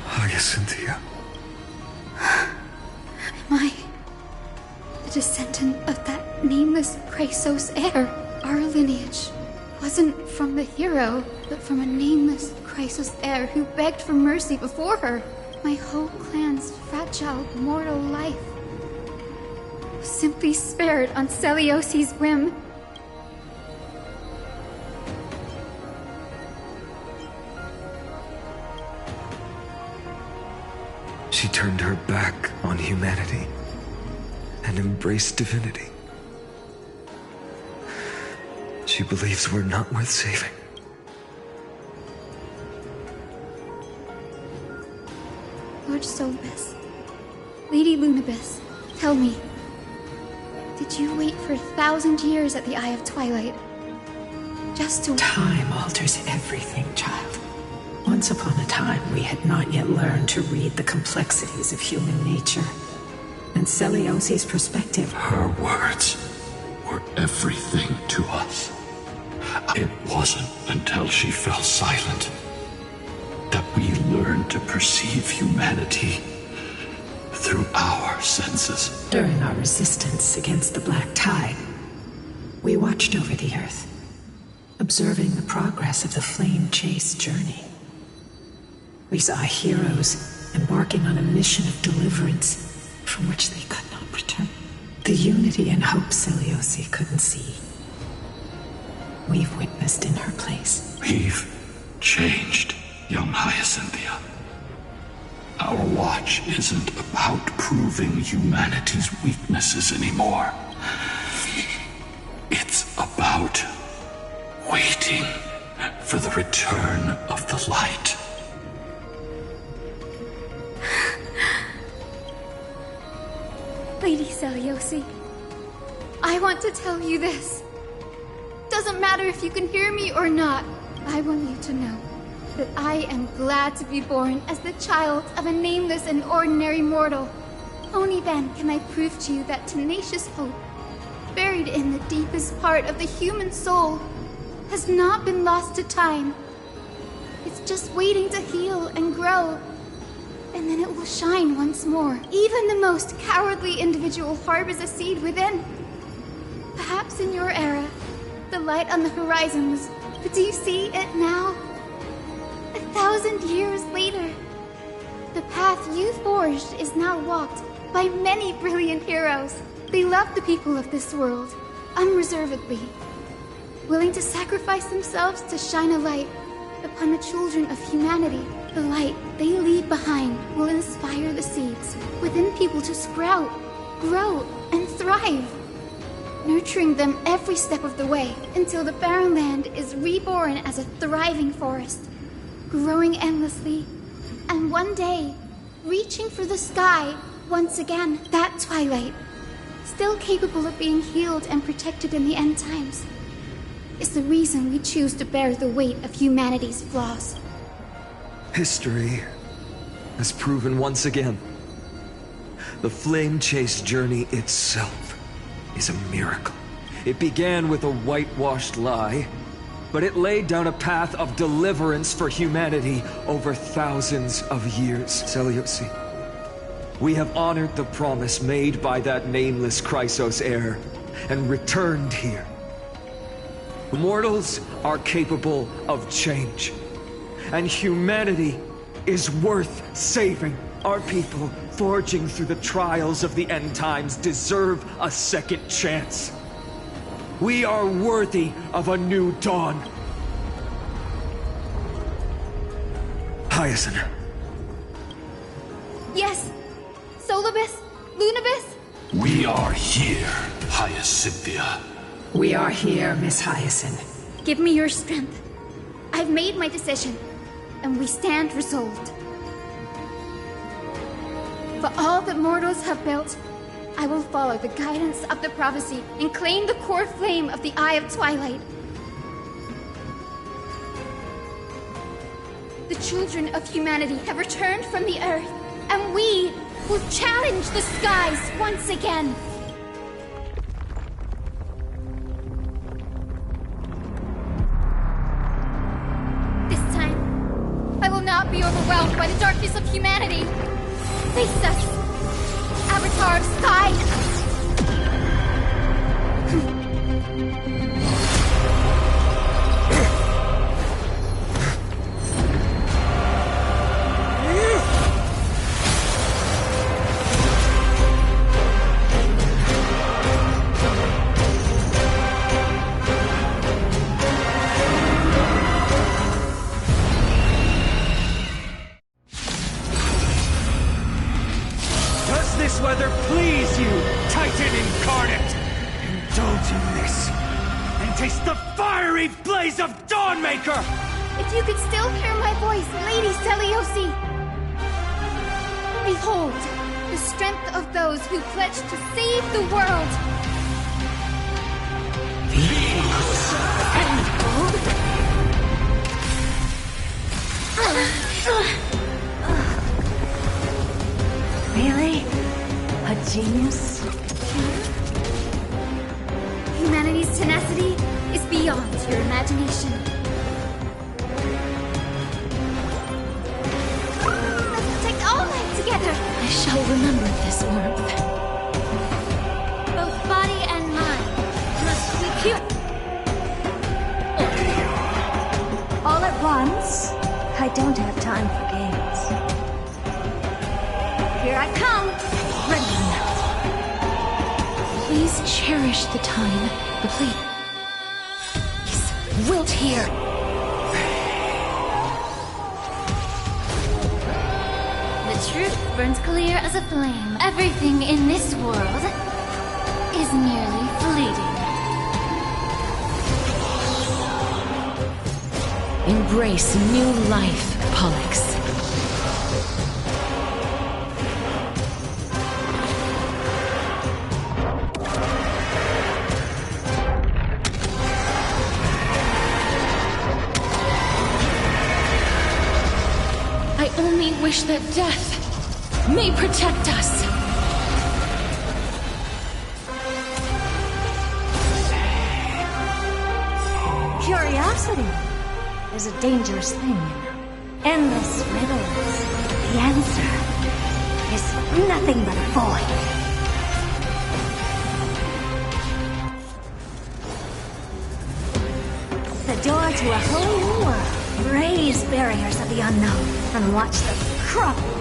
Hyacinthia. Am I the descendant of that nameless Chrysos heir? Our lineage wasn't from the hero, but from a nameless Chrysos heir who begged for mercy before her. My whole clan's fragile mortal life was simply spared on Celiosi's whim. She turned her back on humanity and embraced divinity. She believes we're not worth saving. Lord Solibus, Lady Lunibus, tell me, did you wait for 1,000 years at the Eye of Twilight? Just to— Time alters everything, child. Once upon a time, we had not yet learned to read the complexities of human nature. And Celiosi's perspective— Her words were everything to us. It wasn't until she fell silent that we learned to perceive humanity through our senses. During our resistance against the Black Tide, we watched over the Earth, observing the progress of the Flame Chase journey. We saw heroes embarking on a mission of deliverance from which they could not return. The unity and hope Celiosi couldn't see, we've witnessed in her place. We've changed, young Hyacinthia. Our watch isn't about proving humanity's weaknesses anymore. It's about waiting for the return of the light. Lady Celiosi, I want to tell you this. Doesn't matter if you can hear me or not. I want you to know that I am glad to be born as the child of a nameless and ordinary mortal. Only then can I prove to you that tenacious hope, buried in the deepest part of the human soul, has not been lost to time. It's just waiting to heal and grow, and then it will shine once more. Even the most cowardly individual harbors a seed within. Perhaps in your era, the light on the horizon was... But do you see it now? 1,000 years later, the path you forged is now walked by many brilliant heroes. They love the people of this world, unreservedly, willing to sacrifice themselves to shine a light upon the children of humanity. The light they leave behind will inspire the seeds within people to sprout, grow, and thrive, nurturing them every step of the way until the barren land is reborn as a thriving forest, growing endlessly, and one day, reaching for the sky once again. That twilight, still capable of being healed and protected in the end times, is the reason we choose to bear the weight of humanity's flaws. History has proven once again, the Flame Chase journey itself is a miracle. It began with a whitewashed lie, but it laid down a path of deliverance for humanity over thousands of years. Celiosi, we have honored the promise made by that nameless Chrysos heir and returned here. Mortals are capable of change, and humanity is worth saving. Our people, forging through the trials of the end times, deserve a second chance. We are worthy of a new dawn. Hyacinth. Yes! Solibus! Lunibus! We are here, Hyacinthia. We are here, Miss Hyacinth. Give me your strength. I've made my decision, and we stand resolved. For all that mortals have built, I will follow the guidance of the prophecy and claim the core flame of the Eye of Twilight. The children of humanity have returned from the earth, and we will challenge the skies once again. This time, I will not be overwhelmed by the darkness of humanity. Face us, Avatar of Sky! Does this weather please you, Titan Incarnate? Indulge in this, and taste the fiery blaze of Dawnmaker! If you could still hear my voice, Lady Seliosi! Behold, the strength of those who pledge to save the world! Really? A genius? Humanity's tenacity is beyond your imagination. Let's protect all life together! I shall remember this warmth. Both body and mind must be pure. All at once? I don't have time for games. Here I come! Please cherish the time, but please wilt here. The truth burns clear as a flame. Everything in this world is merely fleeting. Embrace new life, Pollux. I only wish that death may protect us. Curiosity is a dangerous thing, you know. Endless riddles. The answer is nothing but a void. The door to a whole new world. Raise barriers of the unknown and watch them crumble.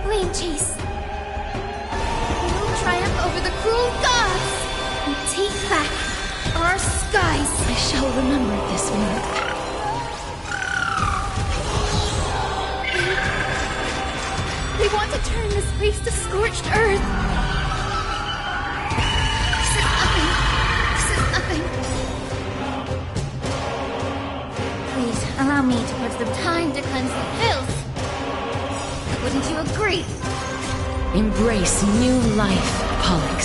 Flame chase. We will triumph over the cruel gods and take back our skies. I shall remember this warmth. We want to turn this place to scorched earth. This is nothing. This is nothing. Please allow me to put some time to cleanse the filth. Wouldn't you agree? Embrace new life, Pollux.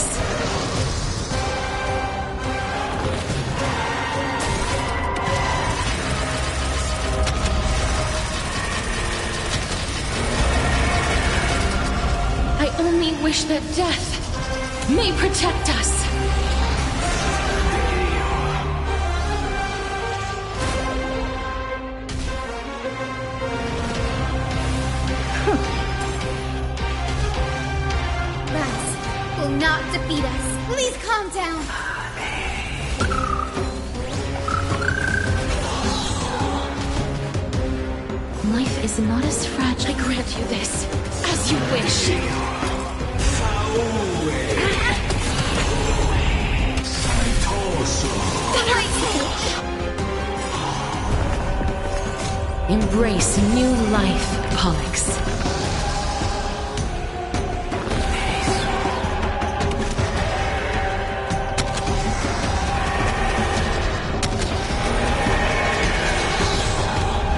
I only wish that death may protect us. Not defeat us. Please calm down. life is not as fragile. I grant you this, as you wish. Embrace new life, Pollux.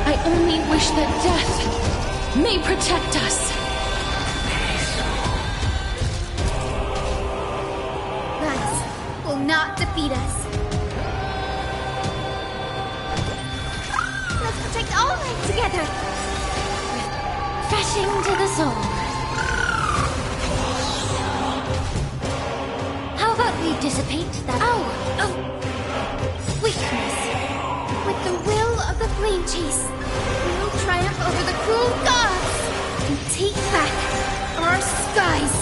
I only wish that death may protect us. Lies will not defeat us. Let's protect all life together. Refreshing to the soul. How about we dissipate that weakness with the will of the flame chase? We will triumph over the cruel gods and take back our skies.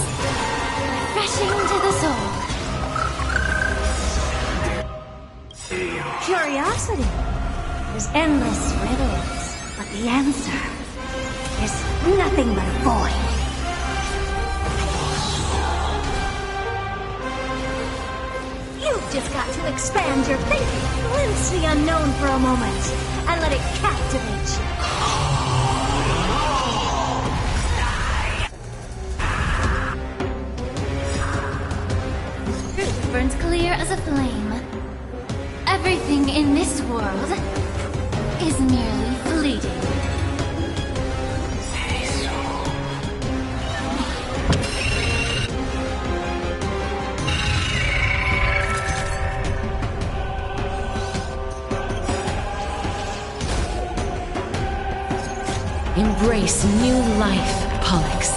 Refreshing to the soul. Curiosity. There's endless riddles, but the answer is nothing but a void. You've just got to expand your thinking, glimpse the unknown for a moment, and let it captivate you. Truth burns clear as a flame. Everything in this world is merely fleeting. Embrace new life, Pollux.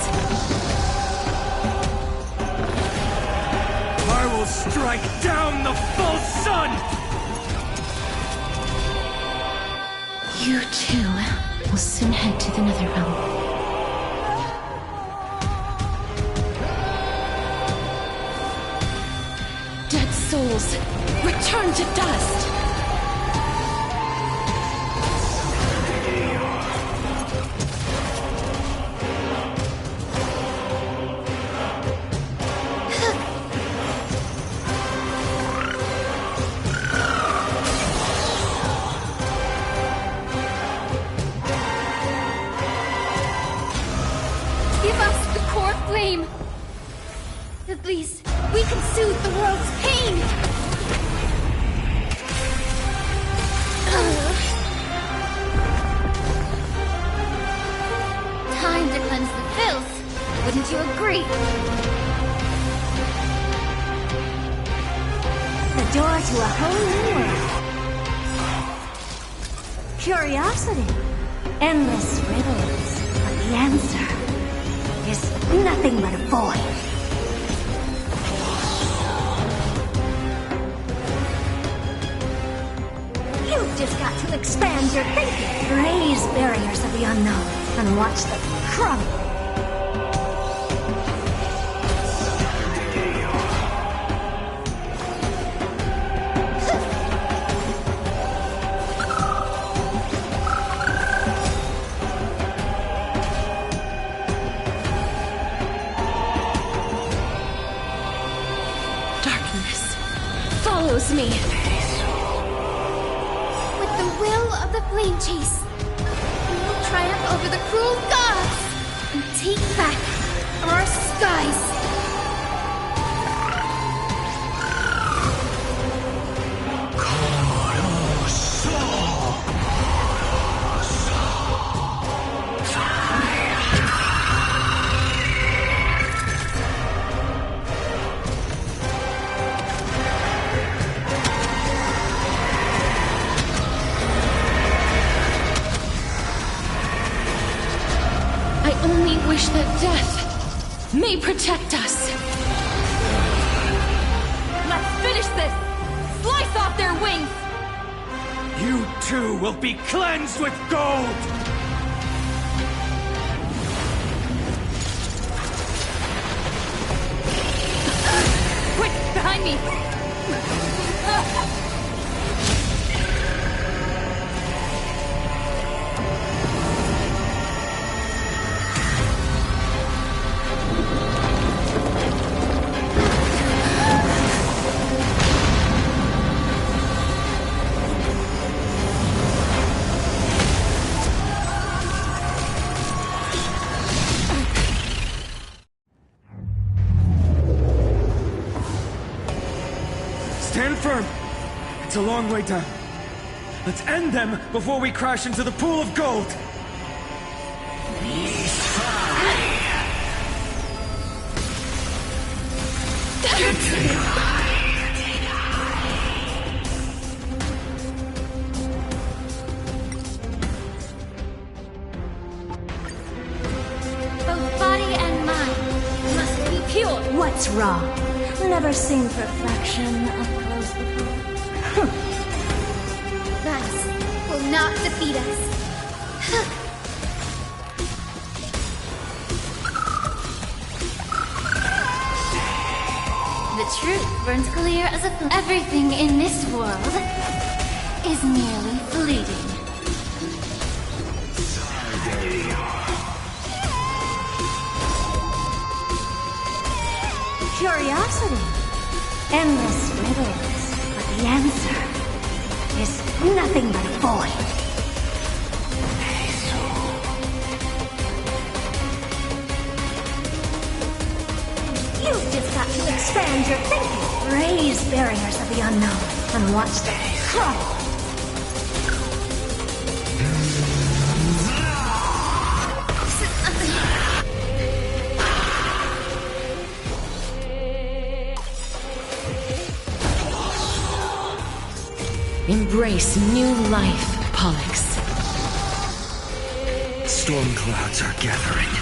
I will strike down the false sun! You too will soon head to the Netherrealm. Dead souls, return to dust! Give us the core flame. At least we can soothe the world's pain. Time to cleanse the filth. Wouldn't you agree? The door to a whole new world. Curiosity. Endless riddles, but the answer is nothing but a void. You've just got to expand your thinking, raise barriers of the unknown, and watch them crumble. Darkness follows me. With the will of the flame chase, we will triumph over the cruel gods and take back our skies. I only wish that death may protect us. Let's finish this! Slice off their wings! You too will be cleansed with gold! Quick, behind me! Stand firm. It's a long way down. Let's end them before we crash into the pool of gold. Both body and mind must be pure. What's wrong? Never seen perfection up close before. Thus will not defeat us. The truth burns clear as a flame. Everything in this world is merely fleeting. Curiosity. Endless riddles. But the answer is nothing but a void. You've just got to expand your thinking. Raise barriers of the unknown and watch them crumble. Embrace new life, Pollux. Storm clouds are gathering.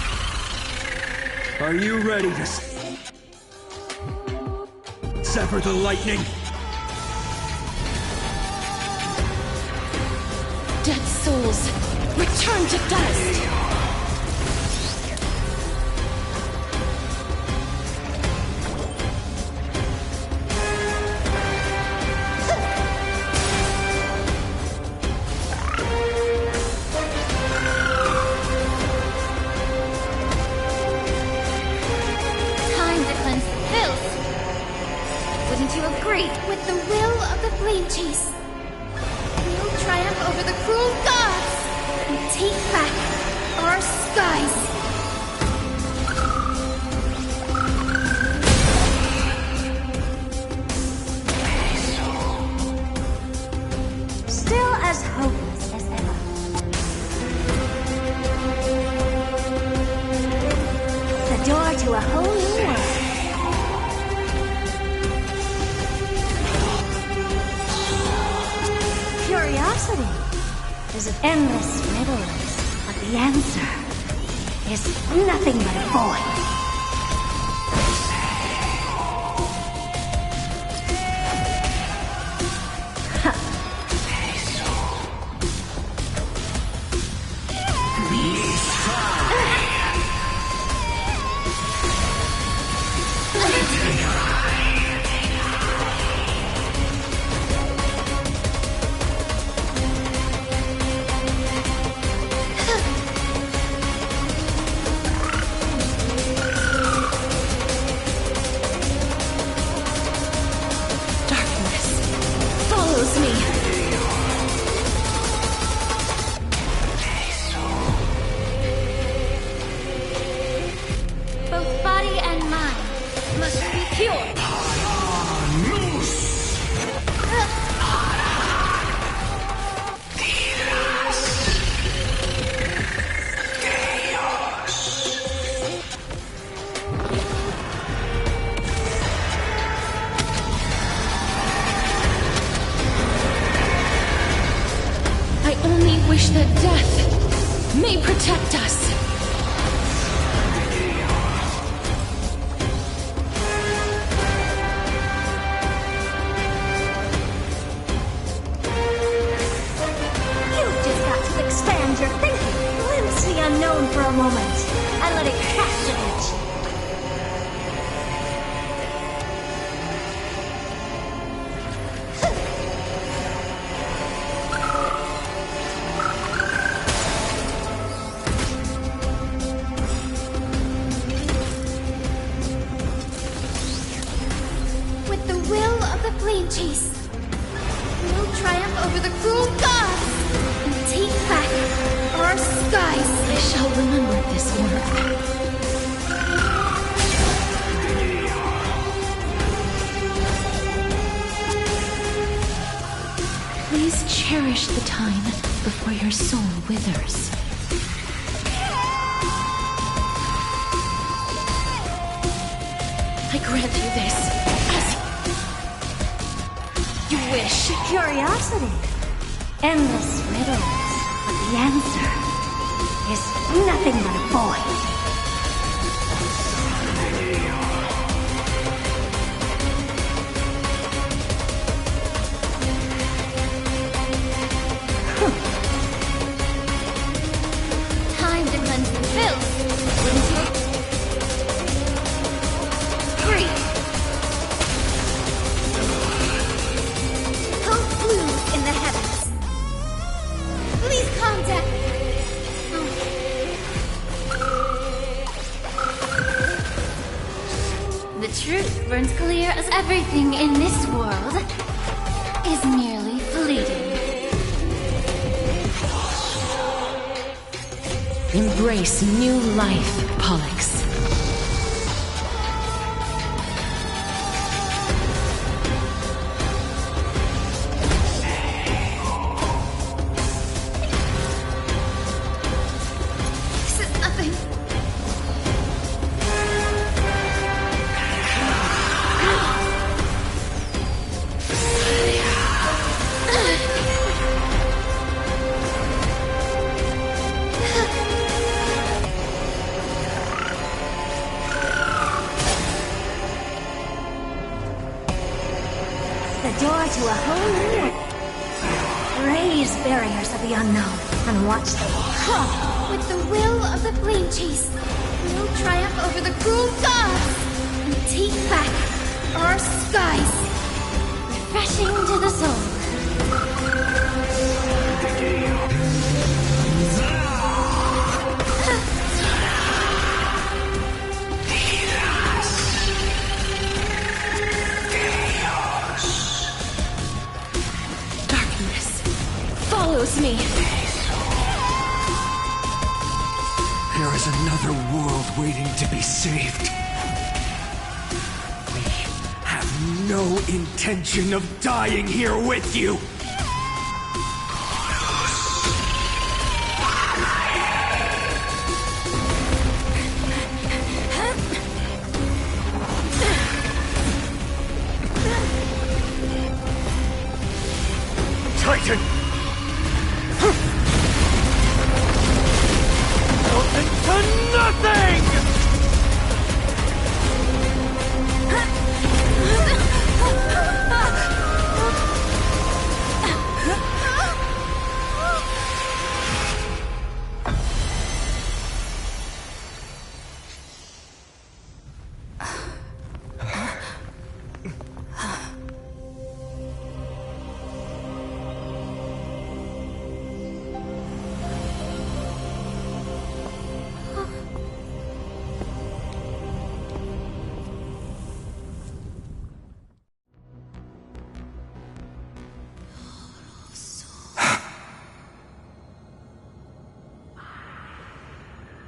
Are you ready to sever the lightning? Dead souls, return to dust! Time to cleanse the filth. Wouldn't you agree? With the will of the flame chase, we'll triumph over the cruel gods and take back our skies. Still as hopeless as ever. The door to a whole new world. Curiosity is endless riddles, but the answer is nothing but a void. Follows me. Both body and mind must be pure. I only wish that death may protect us. You've just got to expand your thinking, glimpse the unknown for a moment, and let it captivate you. With the will of the flame chase, we'll triumph over the cruel gods and take back our skies. I shall remember this word. Please cherish the time before your soul withers. I grant you this as you wish. Curiosity. Endless riddles. But the answer is nothing but a void. Time to cleanse the filth. Great. Hope blooms in the heavens. Please calm down. The truth burns clear as everything in this world is merely fleeting. Embrace new life, Pollux. This is nothing. The door to a whole new world. Raise barriers of the unknown and watch them crumble. With the will of the flame chase, we'll triumph over the cruel gods and take back our skies. Refreshing to the soul. Darkness follows me. There is another world waiting to be saved. We have no intention of dying here with you. Titan! Melted to nothing!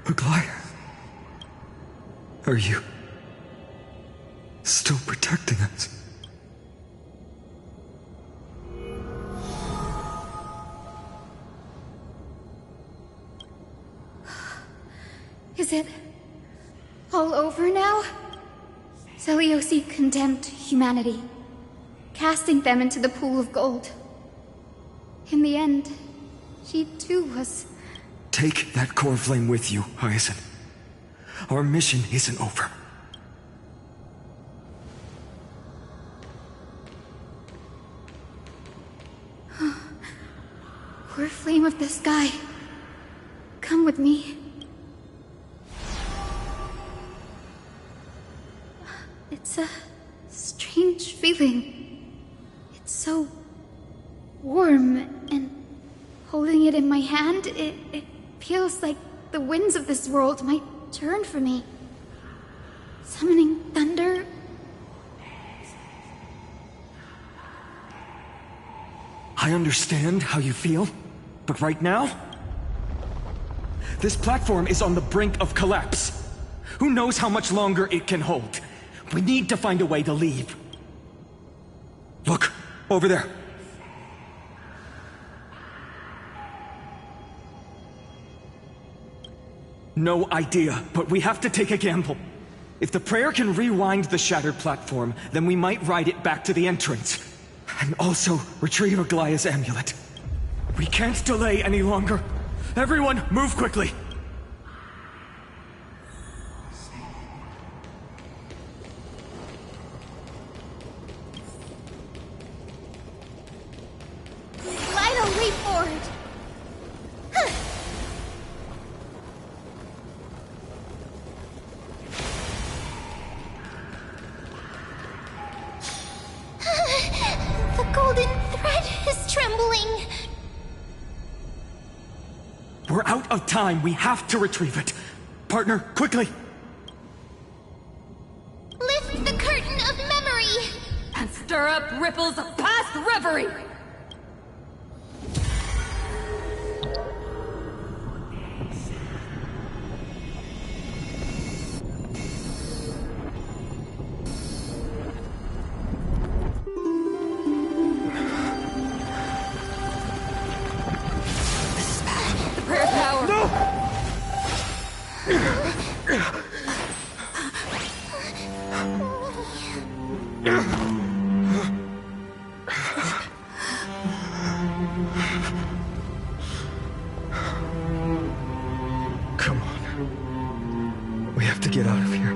Aglaia, are you still protecting us? Is it all over now? Seliosi condemned humanity, casting them into the pool of gold. In the end, she too was... Take that core flame with you, Hyacinth. Our mission isn't over. Core flame of the sky, come with me. It's a strange feeling. It's so warm, and holding it in my hand, it feels like the winds of this world might turn for me. Summoning thunder. I understand how you feel, but right now, this platform is on the brink of collapse. Who knows how much longer it can hold? We need to find a way to leave. Look, over there. No idea, but we have to take a gamble. If the prayer can rewind the shattered platform, then we might ride it back to the entrance. And also retrieve Aglaya's amulet. We can't delay any longer. Everyone, move quickly! Glida, leap forward! The golden thread is trembling. We're out of time. We have to retrieve it. Partner, quickly! Lift the curtain of memory! And stir up ripples of past reverie! The prayer's power! Come on. We have to get out of here.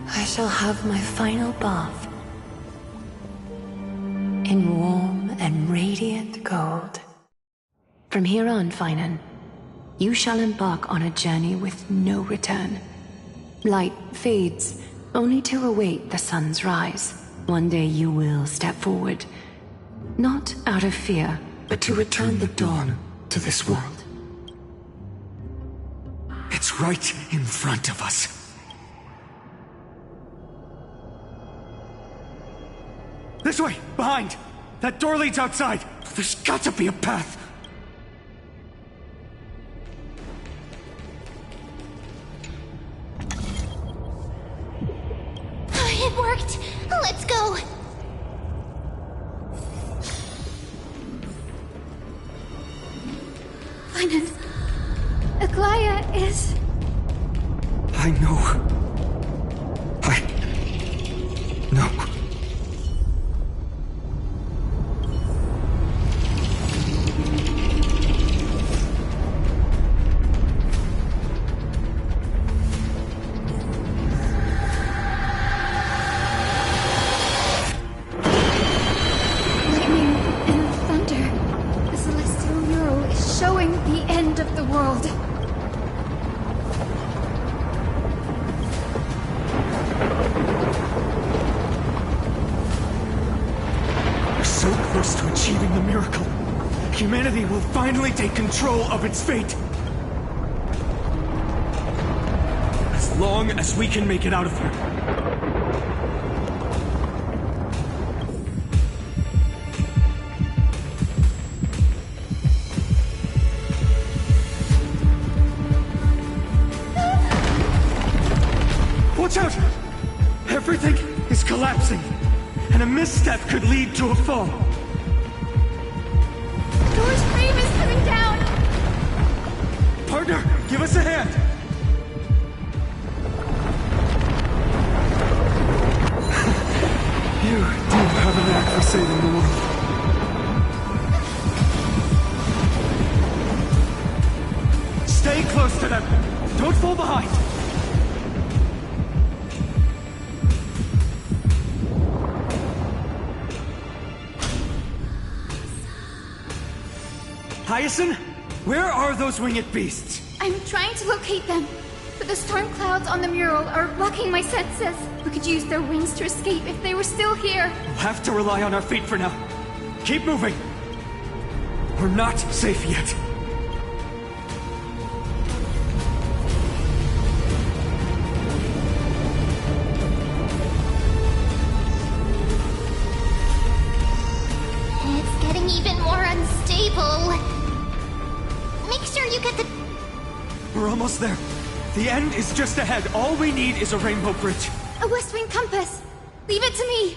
I shall have my final bath in warm and radiant gold. From here on, Finan, you shall embark on a journey with no return. Light fades, only to await the sun's rise. One day you will step forward, not out of fear, but to return the dawn to this world. It's right in front of us. This way! Behind! That door leads outside! There's got to be a path! It worked! Let's go! Finan, Aglaya is... I know. No. Humanity will finally take control of its fate. As long as we can make it out of here. Watch out! Everything is collapsing, and a misstep could lead to a fall. Door's frame is coming down! Partner, give us a hand! You do have a knack for saving the world. Stay close to them! Don't fall behind! Hyacinth, where are those winged beasts? I'm trying to locate them, but the storm clouds on the mural are blocking my senses. We could use their wings to escape if they were still here. We'll have to rely on our feet for now. Keep moving. We're not safe yet. It's getting even more unstable. Make sure you get the... We're almost there. The end is just ahead. All we need is a rainbow bridge. A West Wing compass. Leave it to me.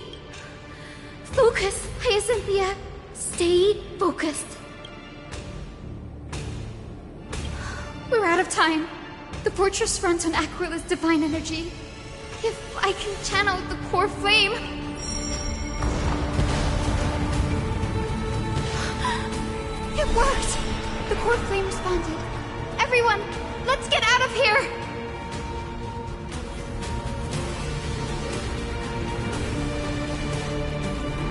Focus, Hyacinthia. Stay focused. We're out of time. The fortress runs on Aquila's divine energy. If I can channel the core flame... It worked! The core flame responded. Everyone, let's get out of here!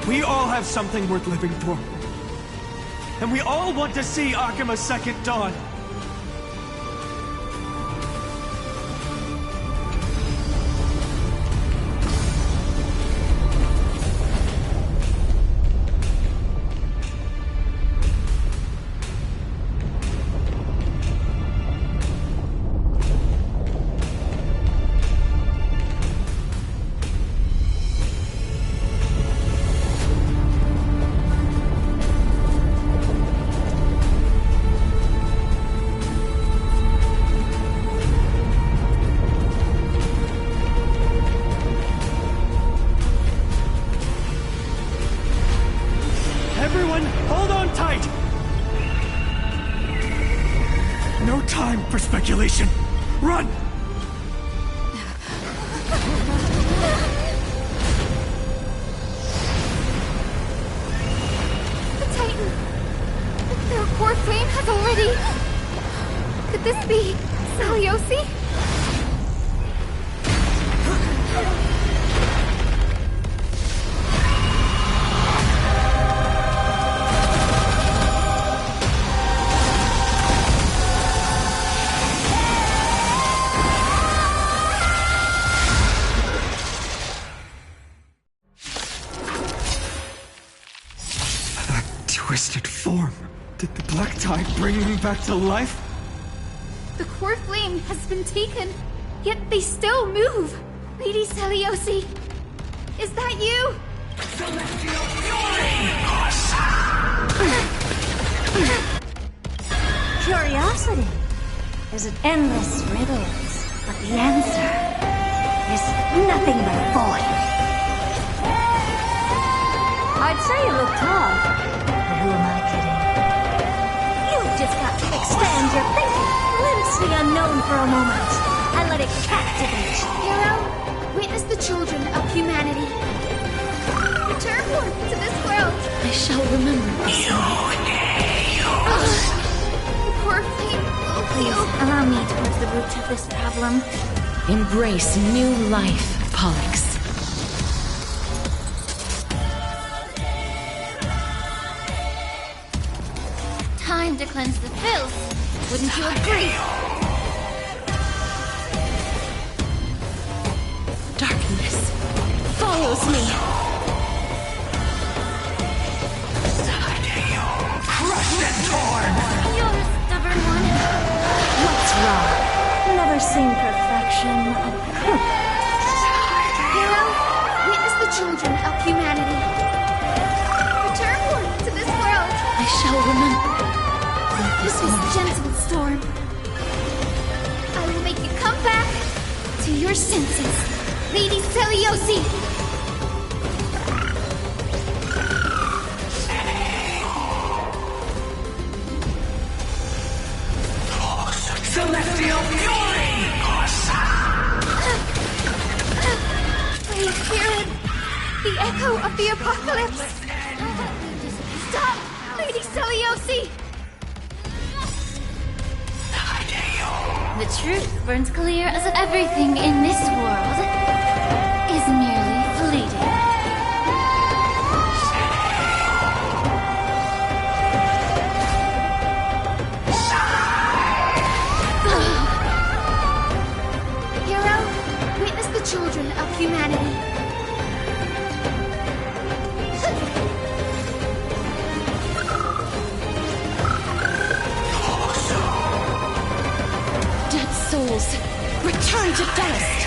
We all have something worth living for. And we all want to see Akima's second dawn. Everyone, hold on tight! No time for speculation. Run! The Titan! Their core flame has already... Could this be Seliosi? Twisted form. Did the black tide bring him back to life? The core flame has been taken, yet they still move. Lady Seliosi, is that you? Curiosity is an endless riddles, but the answer is nothing but void. I'd say you look tough, but who am I kidding? You've just got to expand your thinking, glimpse the unknown for a moment, and let it captivate you. Hero, witness the children of humanity. Return forth to this world. I shall remember this. The core flame will Please, heal. allow me to put the root of this problem. Embrace new life, Pollux. Time to cleanse the filth. Wouldn't you agree? Darkness follows me. Crushed and torn! You're a stubborn one. What's wrong? Never seen perfection. Hero, witness the children of humanity. Return forth to this world. I shall remember. With this gentle storm, I will make you come back to your senses, Lady Seliosi. Celestial fury! I hear it, the echo of the apocalypse. Stop, Lady Seliosi. The truth burns clear as everything in this world is merely fleeting. Hero, witness the children of humanity. Dead souls, return to dust!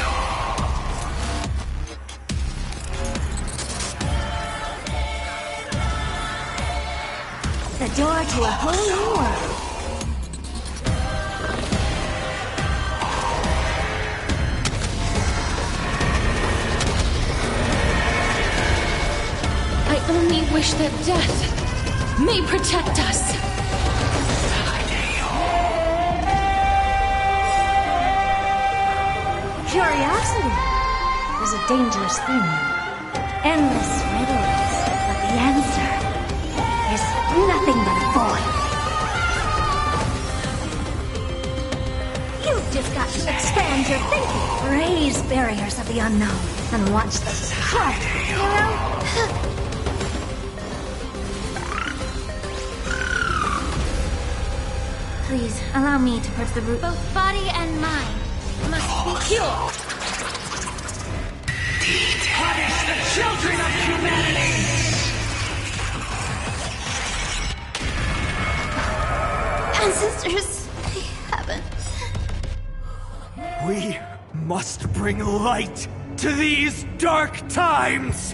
The door to a whole new world. I only wish that death may protect us. Curiosity is a dangerous thing. Endless riddles, but the answer is nothing but a void. You've just got to expand your thinking. Raise barriers of the unknown and watch them crumble, hero. Please, allow me to purge the root. Both body and mind must be pure. Punish the children of humanity! Ancestors, I haven't. We must bring light to these dark times!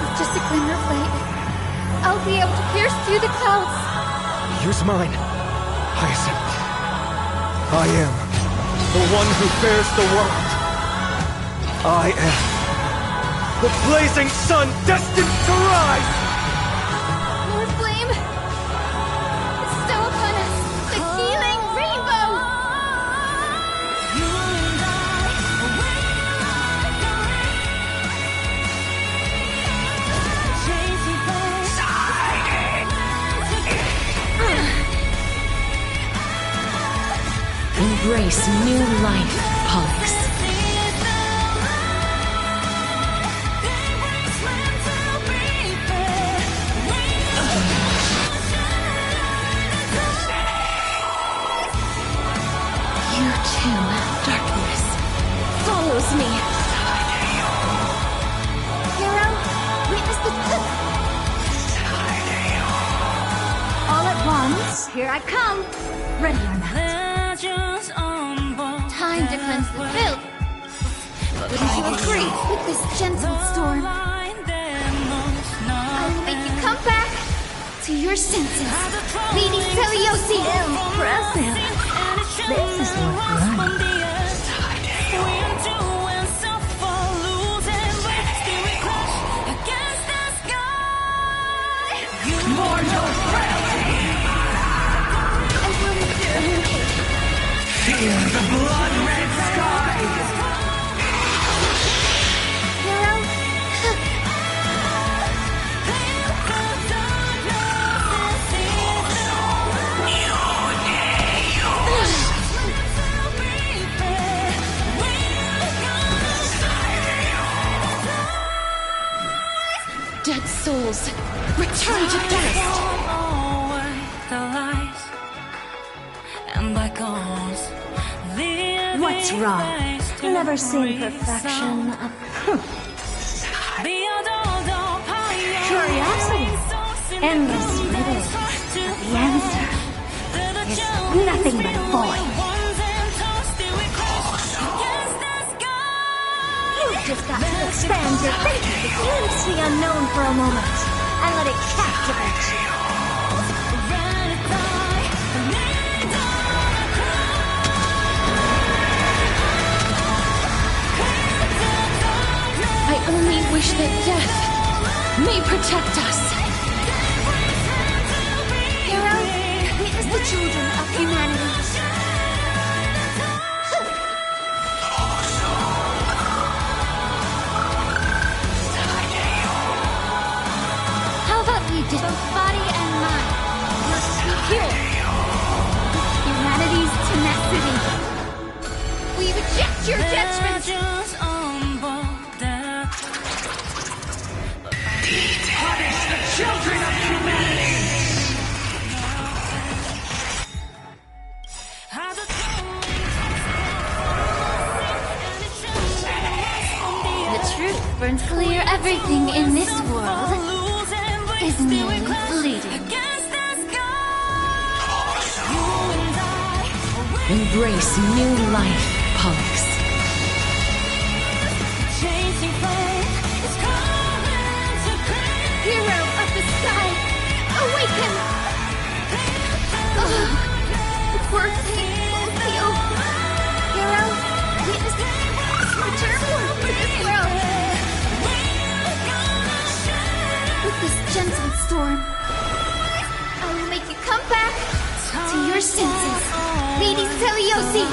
With just a glimmer of light, I'll be able to pierce through the clouds. Here's mine, Hyacinth. I am the one who bears the world. I am the blazing sun destined to rise! More flame! Bestow upon us the healing rainbow! Embrace new life, Pollux. You too, darkness, follows me. Hero, witness the... All at once, here I come. Ready or not. Time to cleanse the filth. Wouldn't you agree? With this gentle storm, I will make you come back to your senses. Lady Seliosi! Impressive. This is worth learning. Fear the blood-red sky! Hero? Dead souls, return to dust! What's wrong? Never seen perfection. Curiosity. Endless riddles. But the answer is nothing but a void. You've just got to expand your thinking, glimpse the unknown for a moment, and let it captivate you. I only wish that death may protect us. Hero, witness the children of humanity. How about we did both body and mind must be pure? Humanity's tenacity. We reject your judgment. Punish the children of humanity! The truth burns clear. Everything in this world is merely fleeting. Embrace new life, Pollux. Hero of the sky, awaken! The poor thing will feel. Hero, witness return to this world. With this gentle storm, I will make you come back to your senses. Proceed!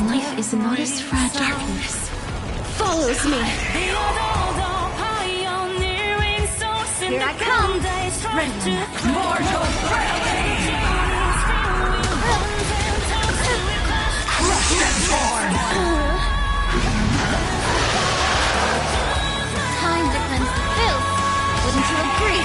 Life is not as fragile. Darkness follows me. Here I come. Ready. Mortal Time to cleanse the filth. Wouldn't you agree?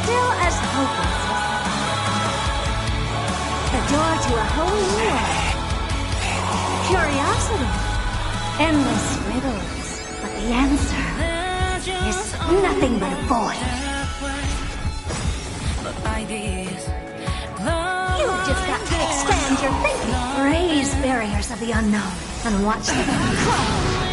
still as hopeless. The door to a whole new world. Curiosity. Endless riddles. But the answer is nothing but a void. You've just got to expand your thinking. Raise barriers of the unknown and watch them crumble.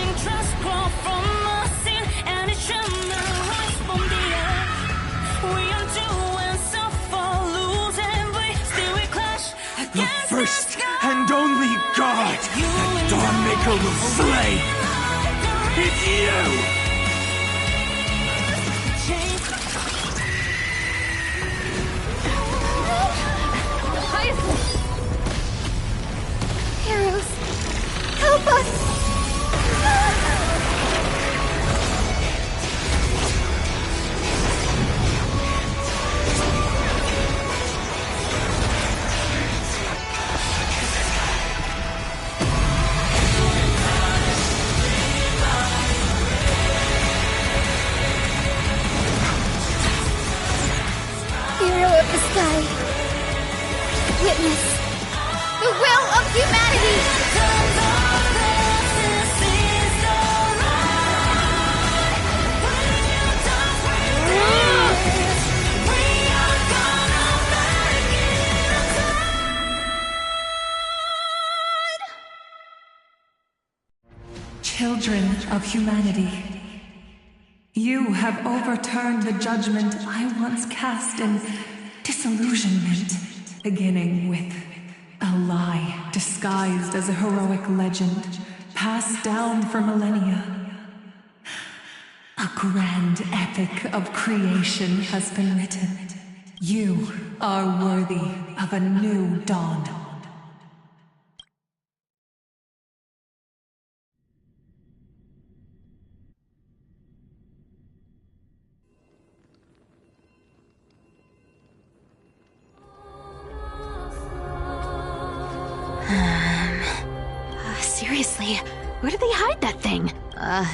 The first and only god that Dawnmaker will slay. It's you! Heroes, help us! Hero of the sky, witness the will of humanity! Children of humanity, you have overturned the judgment I once cast in disillusionment, beginning with a lie disguised as a heroic legend, passed down for millennia. A grand epic of creation has been written. You are worthy of a new dawn. Seriously, where did they hide that thing?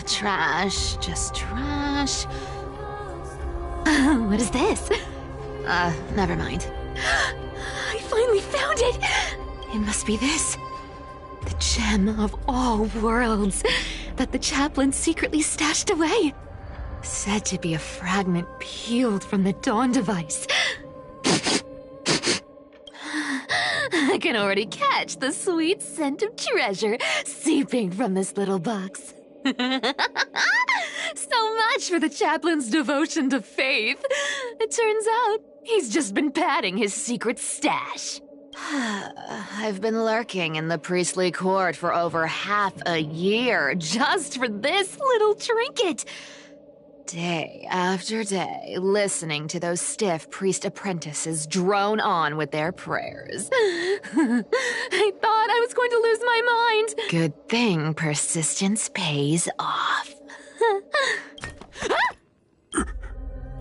Trash. Just trash. What is this? Never mind. I finally found it! It must be this. The gem of all worlds that the chaplain secretly stashed away. Said to be a fragment peeled from the Dawn device. I can already catch the sweet scent of treasure seeping from this little box. So much for the chaplain's devotion to faith. It turns out he's just been padding his secret stash. I've been lurking in the priestly court for over half a year just for this little trinket. Day after day, listening to those stiff priest apprentices drone on with their prayers. I thought I was going to lose my mind. Good thing persistence pays off.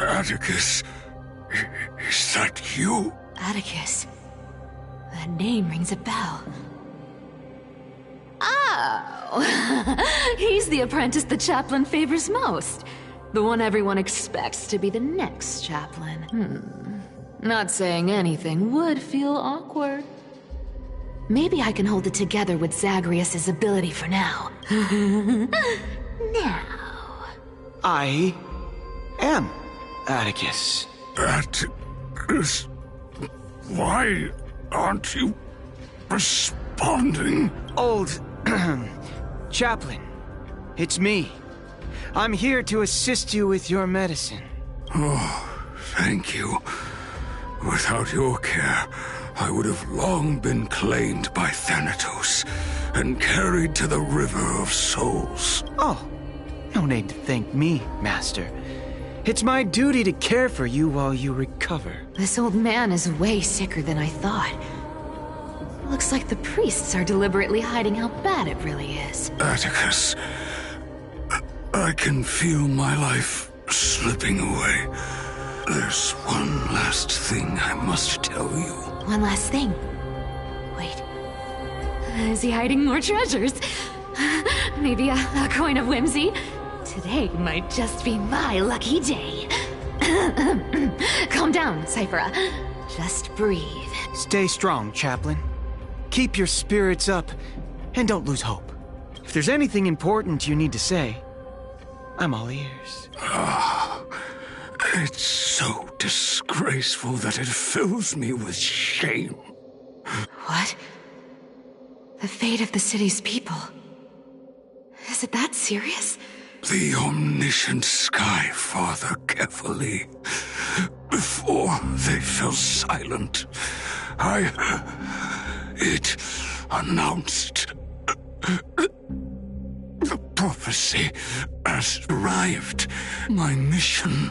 Atticus, is that you? Atticus. That name rings a bell. Oh, he's the apprentice the chaplain favors most. The one everyone expects to be the next chaplain. Not saying anything would feel awkward. Maybe I can hold it together with Zagreus' ability for now. Now. I am Atticus. Atticus, why aren't you responding? responding? Old... Chaplain. It's me. I'm here to assist you with your medicine. Oh, thank you. Without your care, I would have long been claimed by Thanatos and carried to the River of Souls. Oh, no need to thank me, Master. It's my duty to care for you while you recover. This old man is way sicker than I thought. Looks like the priests are deliberately hiding how bad it really is. Atticus, I can feel my life slipping away. There's one last thing I must tell you. One last thing. Wait. Is he hiding more treasures? Maybe a coin of whimsy? Today might just be my lucky day. Calm down, Cyphera. Just breathe. Stay strong, Chaplain. Keep your spirits up, and don't lose hope. If there's anything important you need to say, I'm all ears. It's so disgraceful that it fills me with shame. What? The fate of the city's people. Is it that serious? The omniscient Sky Father carefully. Before they fell silent, it announced the prophecy has arrived. My mission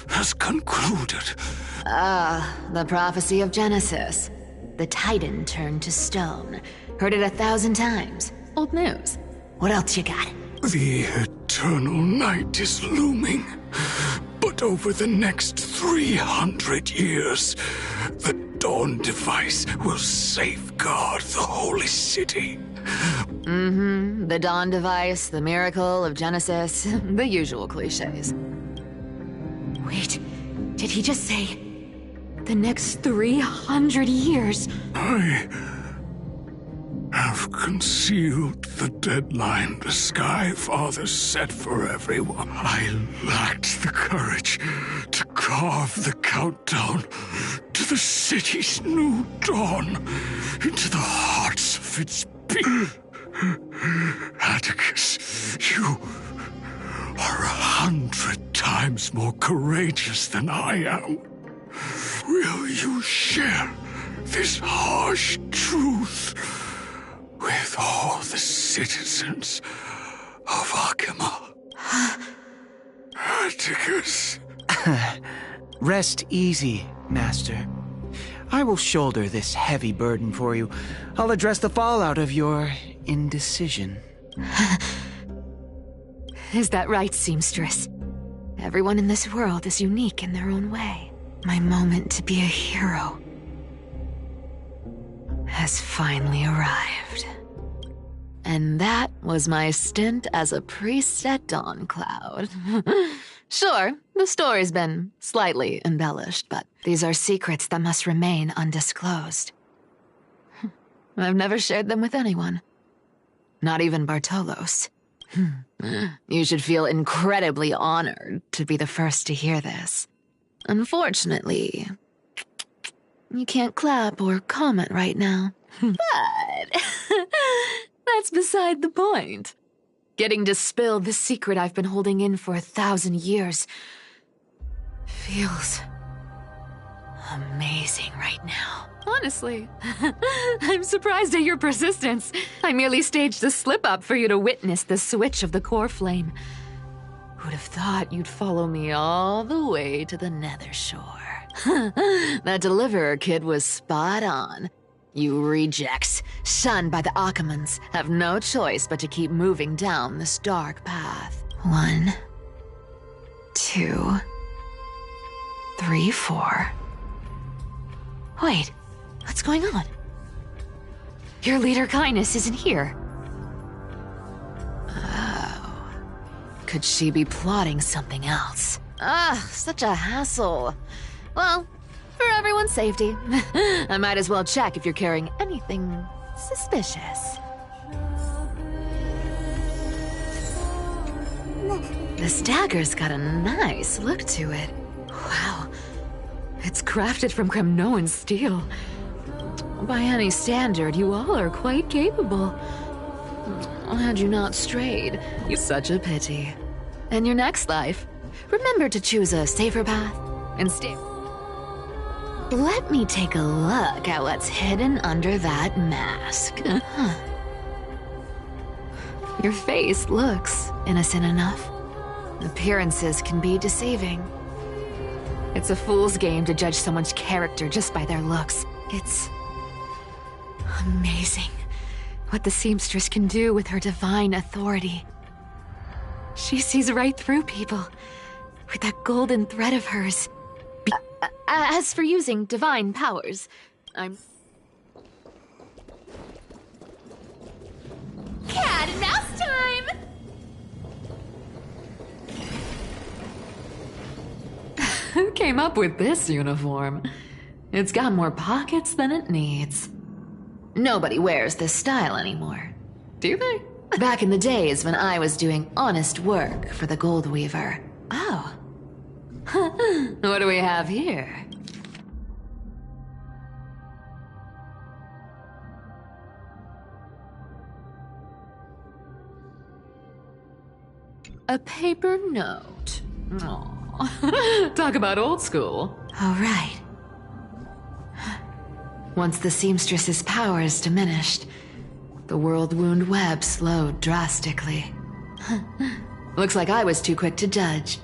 has concluded. The prophecy of Genesis. The Titan turned to stone. Heard it 1,000 times. Old news. What else you got? The eternal night is looming. But over the next 300 years, the Dawn device will safeguard the holy city. The Dawn device, the miracle of Genesis, the usual cliches. Wait, did he just say the next 300 years? I have concealed the deadline the Sky Father set for everyone. I lacked the courage to carve the countdown to the city's new dawn into the hearts of its people. Atticus, you are 100 times more courageous than I am. Will you share this harsh truth with all the citizens of Akima? Atticus. Rest easy, Master. I will shoulder this heavy burden for you. I'll address the fallout of your indecision. Is that right, seamstress? Everyone in this world is unique in their own way. My moment to be a hero has finally arrived. And that was my stint as a priest at Dawncloud. Sure, the story's been slightly embellished, but these are secrets that must remain undisclosed. I've never shared them with anyone. Not even Bartolos. You should feel incredibly honored to be the first to hear this. Unfortunately, you can't clap or comment right now. But that's beside the point. Getting to spill the secret I've been holding in for 1,000 years feels amazing right now. Honestly, I'm surprised at your persistence. I merely staged a slip-up for you to witness the switch of the core flame. Who'd have thought you'd follow me all the way to the Nether Shore? That deliverer kid was spot on. You rejects, shunned by the Akamans, have no choice but to keep moving down this dark path. 1, 2, 3, 4. Wait, what's going on? Your leader Kindness isn't here. Oh. Could she be plotting something else? Such a hassle. Well, for everyone's safety, I might as well check if you're carrying anything suspicious. This dagger's got a nice look to it. Wow. It's crafted from Kremnoan steel. by any standard, you all are quite capable. Had you not strayed, such a pity. In your next life, remember to choose a safer path and stay. Let me take a look at what's hidden under that mask. Your face looks innocent enough. Appearances can be deceiving. It's a fool's game to judge someone's character just by their looks. It's amazing what the seamstress can do with her divine authority. She sees right through people with that golden thread of hers. As for using divine powers, I'm... Cat and mouse time! Who came up with this uniform? It's got more pockets than it needs. Nobody wears this style anymore, do they? Back in the days when I was doing honest work for the Gold Weaver. Oh. What do we have here? A paper note. Aw. Talk about old school. All right. Once the seamstress's powers diminished, the world wound web slowed drastically. Looks like I was too quick to judge.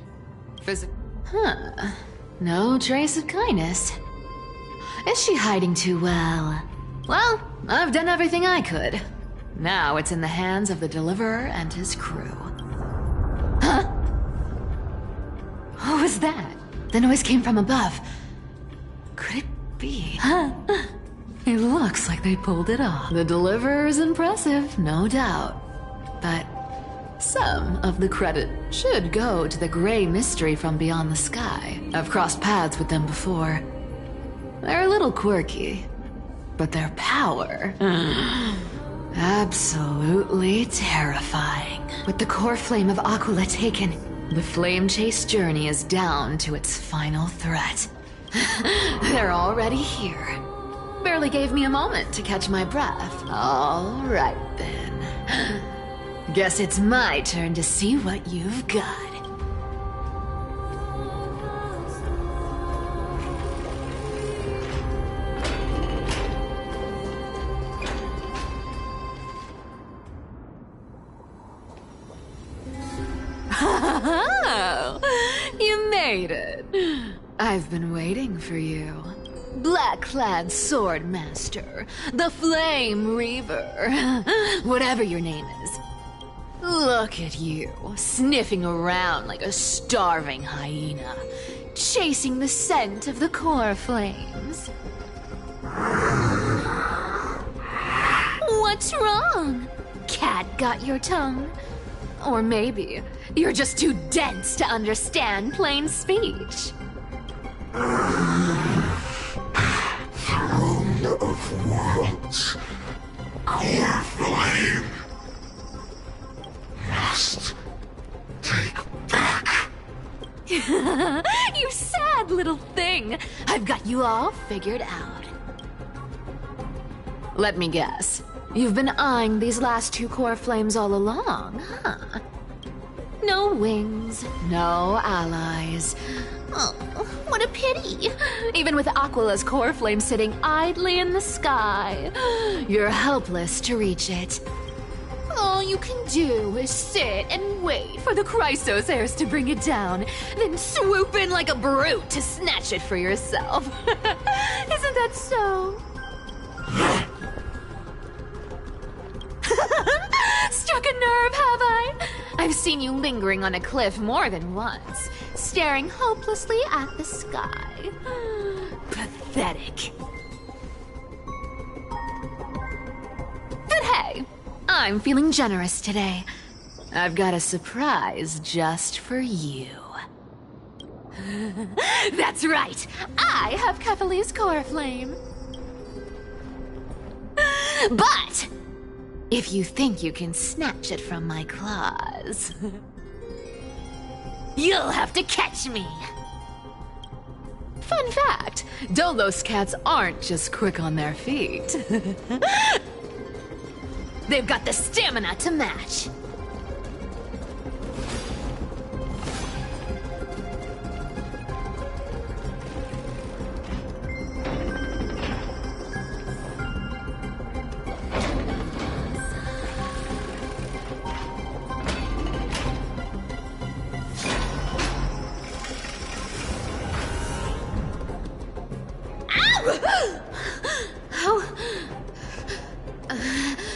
No trace of kindness. Is she hiding too well? Well, I've done everything I could. Now it's in the hands of the Deliverer and his crew. Huh? What was that? The noise came from above. Could it be? It looks like they pulled it off. The Deliverer is impressive, no doubt. But some of the credit should go to the gray mystery from beyond the sky. I've crossed paths with them before. They're a little quirky, but their power... absolutely terrifying. With the core flame of Aquila taken, the flame chase journey is down to its final threat. They're already here. Barely gave me a moment to catch my breath. All right, then. Guess it's my turn to see what you've got. You made it. I've been waiting for you. Black-clad sword master, the Flame Reaver, whatever your name is. Look at you, sniffing around like a starving hyena, chasing the scent of the core flames. What's wrong? Cat got your tongue? Or maybe you're just too dense to understand plain speech. Throne of worlds, core flame, must take back. You sad little thing. I've got you all figured out. Let me guess. You've been eyeing these last two core flames all along, huh? No wings, no allies. Oh, what a pity. Even with Aquila's core flame sitting idly in the sky, you're helpless to reach it. All you can do is sit and wait for the Chrysos heirs to bring it down, then swoop in like a brute to snatch it for yourself. Isn't that so? Struck a nerve, have I? I've seen you lingering on a cliff more than once, staring hopelessly at the sky. Pathetic. But hey, I'm feeling generous today. I've got a surprise just for you. That's right, I have Kefali's core flame. But if you think you can snatch it from my claws, you'll have to catch me. Fun fact, Dolos cats aren't just quick on their feet. They've got the stamina to match.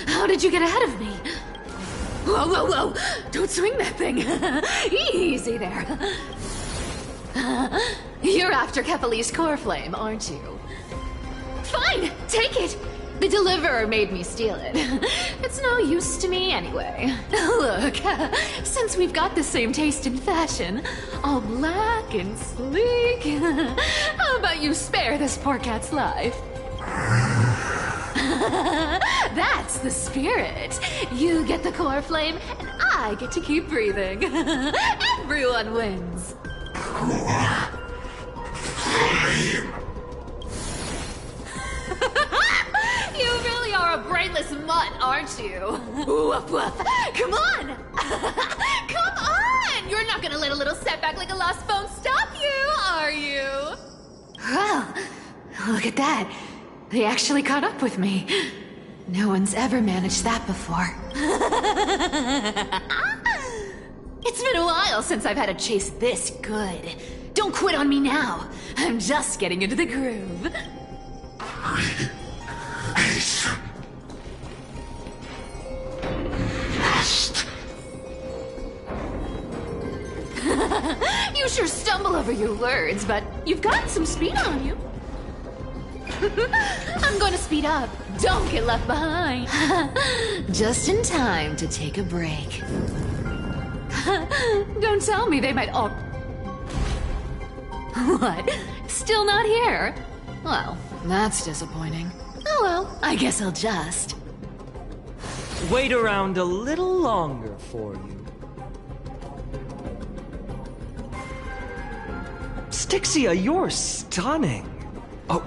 How did you get ahead of me? Whoa, whoa, whoa! Don't swing that thing! Easy there. You're after Kephalie's core flame, aren't you? Fine! Take it! The deliverer made me steal it. It's no use to me anyway. Look, since we've got the same taste in fashion, all black and sleek, how about you spare this poor cat's life? That's the spirit. You get the core flame, and I get to keep breathing. Everyone wins. Flame. You really are a brainless mutt, aren't you? Woof woof. Come on! Come on! You're not gonna let a little setback like a lost phone stop you, are you? Well, look at that. They actually caught up with me. No one's ever managed that before. It's been a while since I've had a chase this good. Don't quit on me now. I'm just getting into the groove. You sure stumble over your words, but you've got some speed on you. I'm going to speed up. Don't get left behind. Just in time to take a break. Don't tell me they might all... What? Still not here? Well, that's disappointing. Oh well, I guess I'll just... Wait around a little longer for you. Styxia, you're stunning. Oh,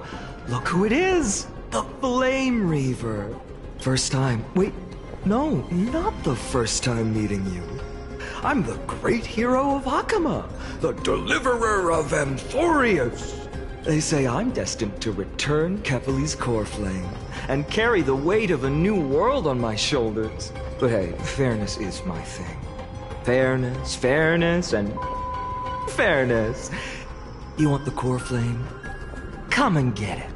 look who it is! The Flame Reaver. First time. Wait, no, not the first time meeting you. I'm the great hero of Akama, the deliverer of Amphoreus. They say I'm destined to return Kephalie's core flame and carry the weight of a new world on my shoulders. But hey, fairness is my thing. Fairness, fairness, and fairness. You want the core flame? Come and get it.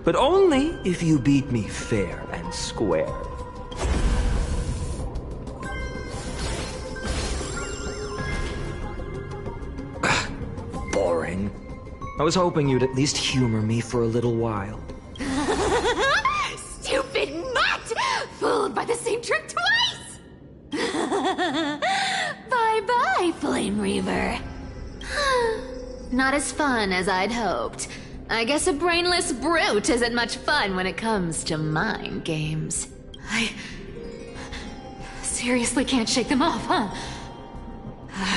But only if you beat me fair and square. Boring. I was hoping you'd at least humor me for a little while. Stupid mutt! Fooled by the same trick twice! Bye-bye, Flame Reaver. Not as fun as I'd hoped. I guess a brainless brute isn't much fun when it comes to mind games. I seriously can't shake them off, huh?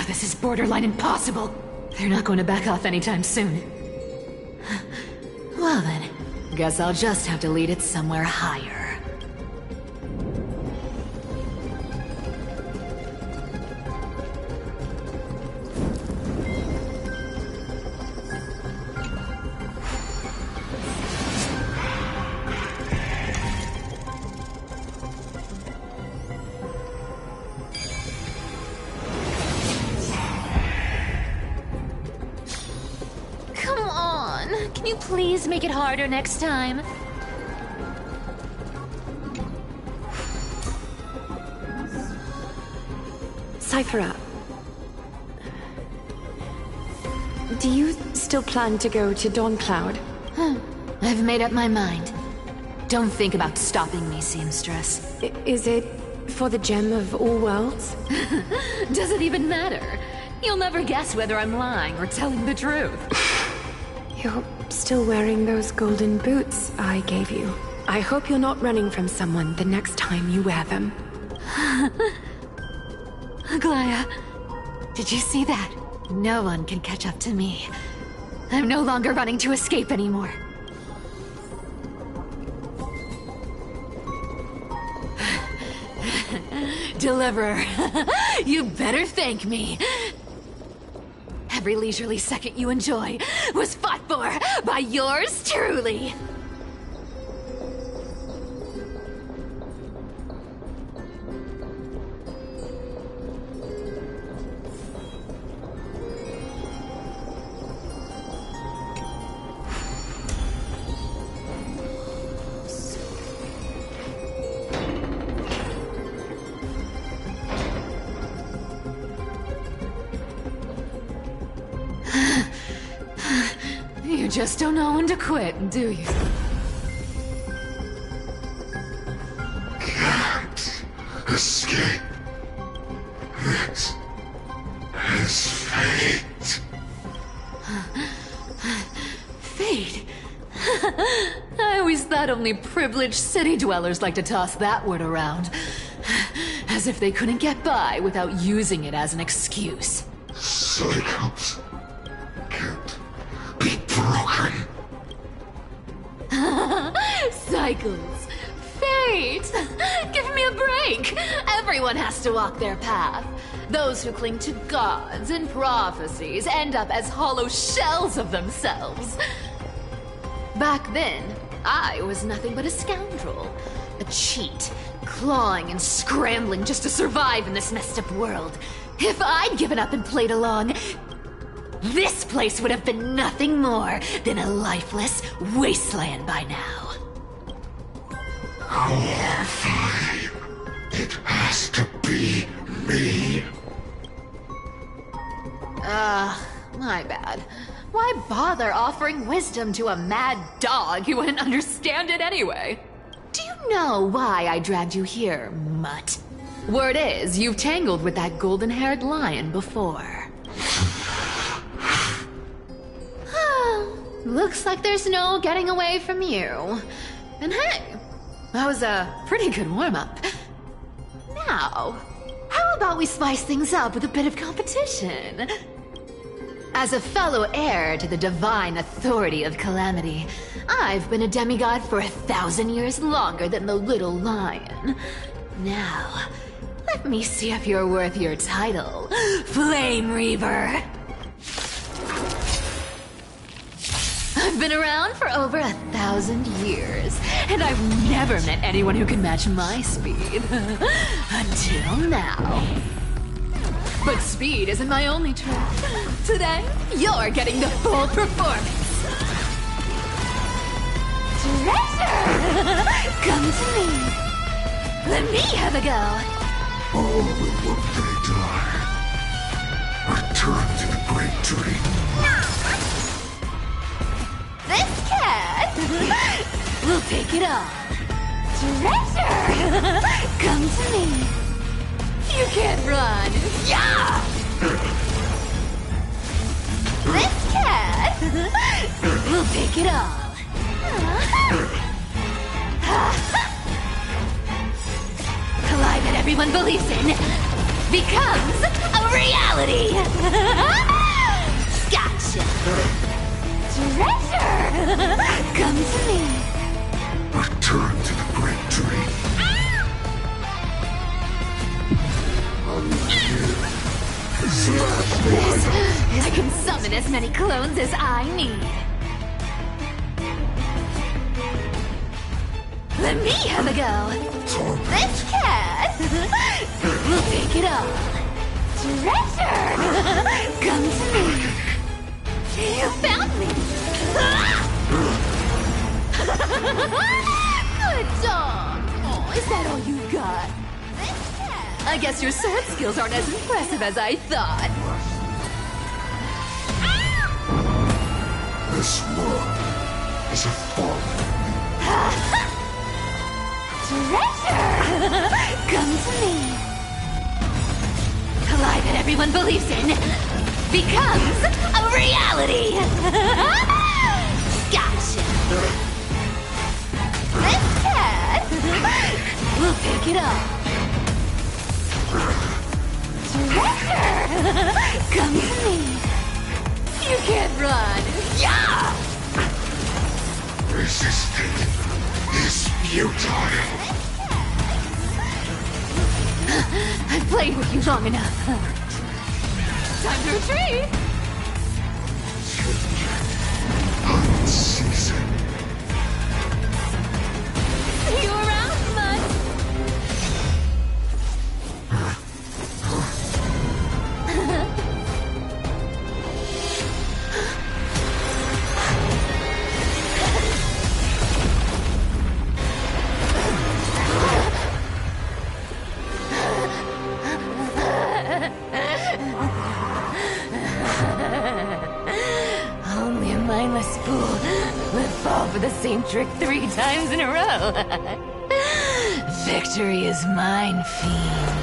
This is borderline impossible. They're not going to back off anytime soon. Well then, guess I'll just have to lead it somewhere higher. Can you please make it harder next time? Cyphera, do you still plan to go to Dawncloud? I've made up my mind. Don't think about stopping me, seamstress. Is it for the gem of all worlds? Does it even matter? You'll never guess whether I'm lying or telling the truth. You're still wearing those golden boots I gave you. I hope you're not running from someone the next time you wear them. Glaya, did you see that? No one can catch up to me. I'm no longer running to escape anymore. Deliverer, you better thank me. Every leisurely second you enjoy was fought for by yours truly. You just don't know when to quit, do you? Can't escape. This is fate. Fate? I always thought only privileged city dwellers like to toss that word around. As if they couldn't get by without using it as an excuse. Cycles can't be broken. Cycles. Fate. Give me a break. Everyone has to walk their path. Those who cling to gods and prophecies end up as hollow shells of themselves. Back then, I was nothing but a scoundrel. A cheat, clawing and scrambling just to survive in this messed up world. If I'd given up and played along, this place would have been nothing more than a lifeless wasteland by now. Fine. It has to be me. My bad. Why bother offering wisdom to a mad dog who wouldn't understand it anyway? Do you know why I dragged you here, mutt? Word is, you've tangled with that golden-haired lion before. Looks like there's no getting away from you. And hey, that was a pretty good warm-up. Now, how about we spice things up with a bit of competition? As a fellow heir to the divine authority of Calamity, I've been a demigod for 1,000 years longer than the little lion. Now, let me see if you're worth your title, Flame Reaver. I've been around for over 1,000 years, and I've never met anyone who can match my speed. Until now. But speed isn't my only trick. Today, you're getting the full performance. Treasure! Come to me. Let me have a go. All will one day die. Return to the great tree. This cat will take it all. Treasure! Come to me. You can't run. Yeah! This cat will take it all. The lie that everyone believes in becomes a reality. Gotcha. Treasure! Come to me. Return to the great tree. I can summon as many clones as I need. Let me have a go. This cat will take it all. Treasure! Come to me. You found me. Good dog. Oh, is that all you got? I guess your sword skills aren't as impressive as I thought. This world is a fallen. Treasure! Come to me. The lie that everyone believes in becomes a reality. Gotcha. This cat will take it all. Treasure! Come to me. You can't run. Yeah! Resistance is futile. I've played with you long enough. Time to retreat! Unceasing. See you around, Mud! Only a mindless fool would fall for the same trick 3 times in a row. Victory is mine, fiend.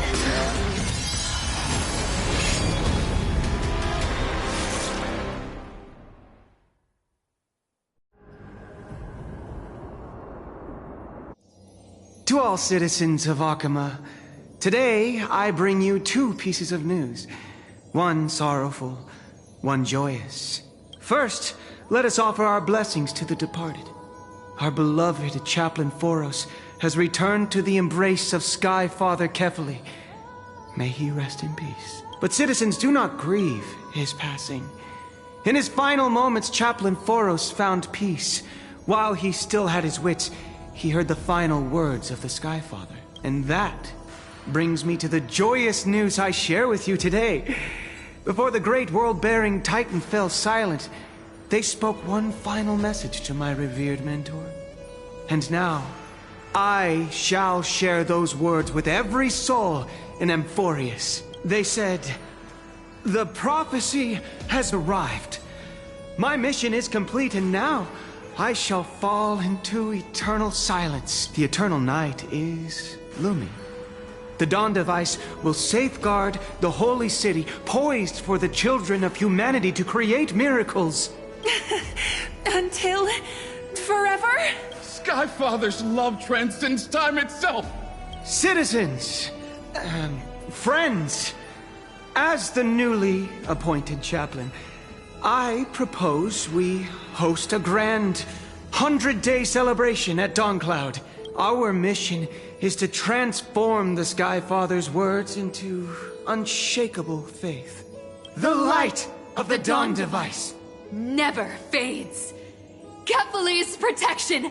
To all citizens of Akama, today I bring you 2 pieces of news. One sorrowful, one joyous. First, let us offer our blessings to the departed. Our beloved Chaplain Amphoreus has returned to the embrace of Sky Father Kefali. May he rest in peace. But citizens, do not grieve his passing. In his final moments, Chaplain Amphoreus found peace. While he still had his wits, he heard the final words of the Sky Father. And that brings me to the joyous news I share with you today. Before the great world-bearing Titan fell silent, they spoke one final message to my revered mentor. And now, I shall share those words with every soul in Amphoreus. They said, "The prophecy has arrived. My mission is complete, and now I shall fall into eternal silence. The eternal night is looming. The Dawn Device will safeguard the holy city, poised for the children of humanity to create miracles." Until forever? Skyfather's love transcends time itself. Citizens, friends, as the newly appointed chaplain, I propose we host a grand 100-day celebration at Dawncloud. Our mission is to transform the Skyfather's words into unshakable faith. The light of the Dawn Device Never fades. Kefali's protection